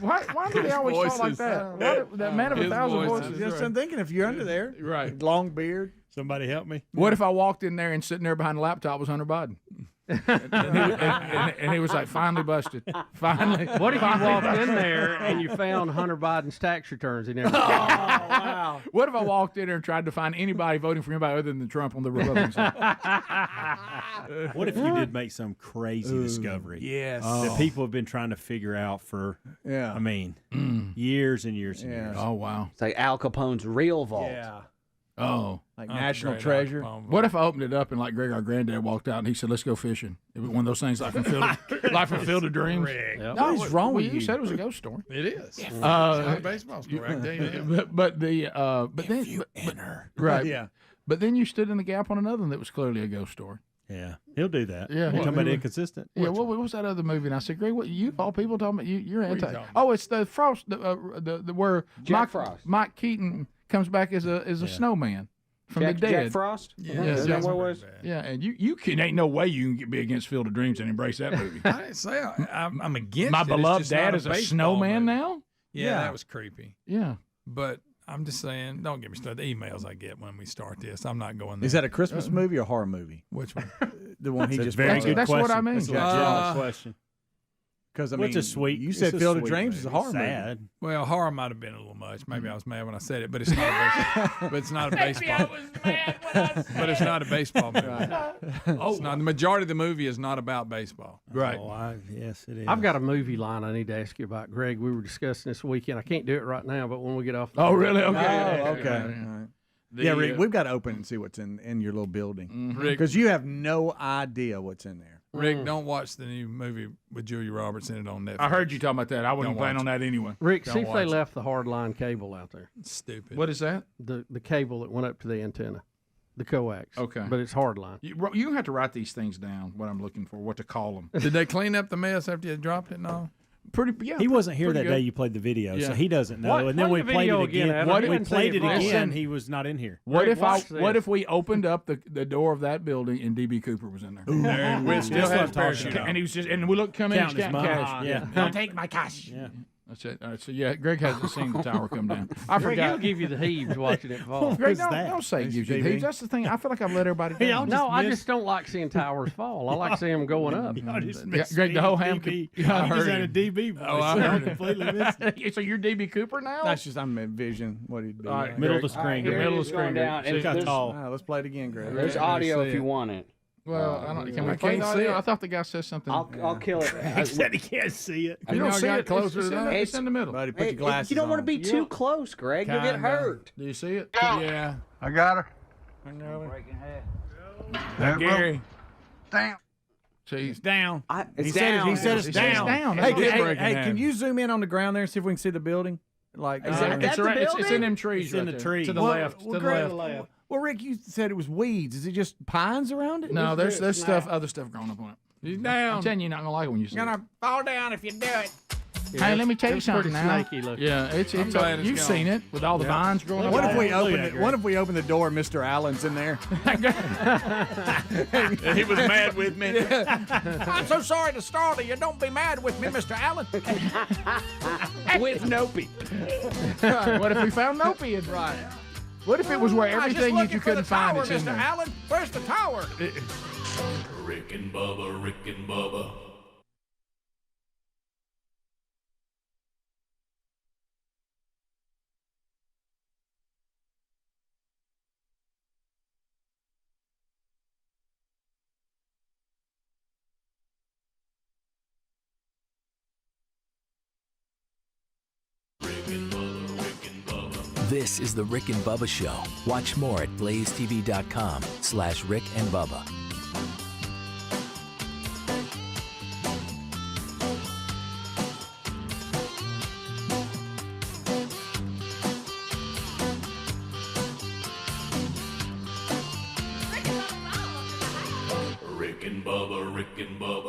Why do they always talk like that? That man of a thousand voices. Just I'm thinking if you're under there, right? Long beard. Somebody help me. What if I walked in there and sitting there behind the laptop was Hunter Biden? and he was like, finally busted. Finally. What if you walked in there and you found Hunter Biden's tax returns and everything? Wow. What if I walked in there and tried to find anybody voting for anybody other than Trump on the Republican side? What if you did make some crazy discovery? Yes. That people have been trying to figure out for, Yeah. I mean, years and years and years. Oh, wow. It's like Al Capone's real vault. Yeah. Oh. Like National Treasure. What if I opened it up and like Greg, our granddad, walked out and he said, "Let's go fishing"? It was one of those things like fulfilled of dreams. Yep. What is wrong with you? You said it was a ghost story. It is. It's not a baseball story. I can tell you that. Right. Yeah. But then you stood in the gap on another one that was clearly a ghost story. Yeah, he'll do that. Yeah. He'll come about inconsistent. Yeah, what was that other movie? And I said, Greg, what you all people talking about? You're What are you anti. talking Oh, it's the Frost, the where Jack Frost. Mike Keaton comes back as a snowman from the dead. Jack Frost? Yeah, Is that what it was? Yeah, and you can ain't no way you can be against Field of Dreams and embrace that movie. I didn't say I'm against My it. It's beloved just dad not is a baseball snowman movie. now. Yeah, that was creepy. Yeah. But I'm just saying, don't get me started. The emails I get when we start this, I'm not going there. Is that a Christmas movie or a horror movie? Which one? The one he That's just a very brought good up. That's what I mean. That's a legitimate question. Because I Well, mean, it's a sweet. You it's said a Field of sweet Dreams movie. is a horror movie. Sad. Well, horror might have been a little much. Maybe I was mad when I said it, but it's not a but it's not a baseball. But it's not a baseball movie. It's not. The majority of the movie is not about baseball. Right. Oh, yes, it is. I've got a movie line I need to ask you about, Greg. We were discussing this weekend. I can't do it right now, but when we get off the Oh, really? Okay. Oh, okay. Yeah. All right. The, Yeah, Rick, we've got to open and see what's in your little building. Rick, Because you have no idea what's in there. Rick, don't watch the new movie with Julia Roberts in it on Netflix. I heard you talking about that. I wouldn't Don't plan watch on that anyway. Rick, Don't see if they watch it. left the hard line cable out there. It's stupid. What is that? The cable that went up to the antenna, the coax. Okay. But it's hard line. You have to write these things down. What I'm looking for, what to call them. Did they clean up the mess after you dropped it and all? He wasn't here that pretty day good. you played the video, Yeah. so he doesn't know. What? And then Play we the played video it again. again, Adam. We Listen, played it listen. again. He was not in here. What Rick, if watch what this. if we opened up the door of that building and DB Cooper was in there? And we still That's what had I'm talking about. And he was just and we look come in Counting he's his counting money. cash. Yeah. Don't take my cash. Yeah. That's it. All right, so yeah, Greg hasn't seen the tower come down. I Greg, forgot. he'll give you the heaves watching it fall. Greg, What's that? don't say it gives you TV? the heaves. That's the thing. I feel like I've let everybody down. No, I just don't like seeing towers fall. I like seeing them going up. Yeah, Greg, the whole ham. DB. Yeah, I I heard just had a him. DB voice. Oh, I heard I completely missed it. So you're DB Cooper now? That's just I'm envisioning what he'd be. All right, like. Middle of Greg. the screen. The Here middle it of is the going screen. down, Greg. and Got there's, tall. Let's play it again, Greg. there's Yeah, audio see if you it. want it. Well, I don't. Can we I play can't the see audio? it. I thought the guy said something. I'll kill it. He said he can't see it. You don't y'all see got it. closer It's to in that? the- It's in the middle. Buddy, put Hey, your glasses you don't want to on. be too close, Greg. You'll get Kinda. hurt. Do you see it? Yeah. I got her. Gary. Damn. See, It's down. It's He down. said it's It's down. down. Hey, That's can, what hey, it is. can you zoom in on the ground there and see if we can see the building? Like, Is that it's, the around, it's in building? them trees. It's in right the there. trees. To the Well, left. well, To the Greg, left. Well, Rick, you said it was weeds. Is it just pines around it? No, there's stuff, other stuff growing up on it. He's I'm down. telling you, you're not gonna like it when you see it. fall down if you do it. Hey, let me tell you It's pretty something now. snaky looking. Yeah, it's glad it's you've gone. seen it with all the vines growing up. What if we Look open at it? Greg. What if we open the door and Mr. Allen's in there? He was mad with me. I'm so sorry to startle you. Don't be mad with me, Mr. Allen. With Nope. What if we found Nope in? Right. What if it was where everything that you couldn't find is in Mr. there? Allen. Where's the tower? Rick and Bubba. This is the Rick and Bubba Show. Watch more at blazetv.com/Rick and Bubba. Rick and Bubba, Rick and Bubba.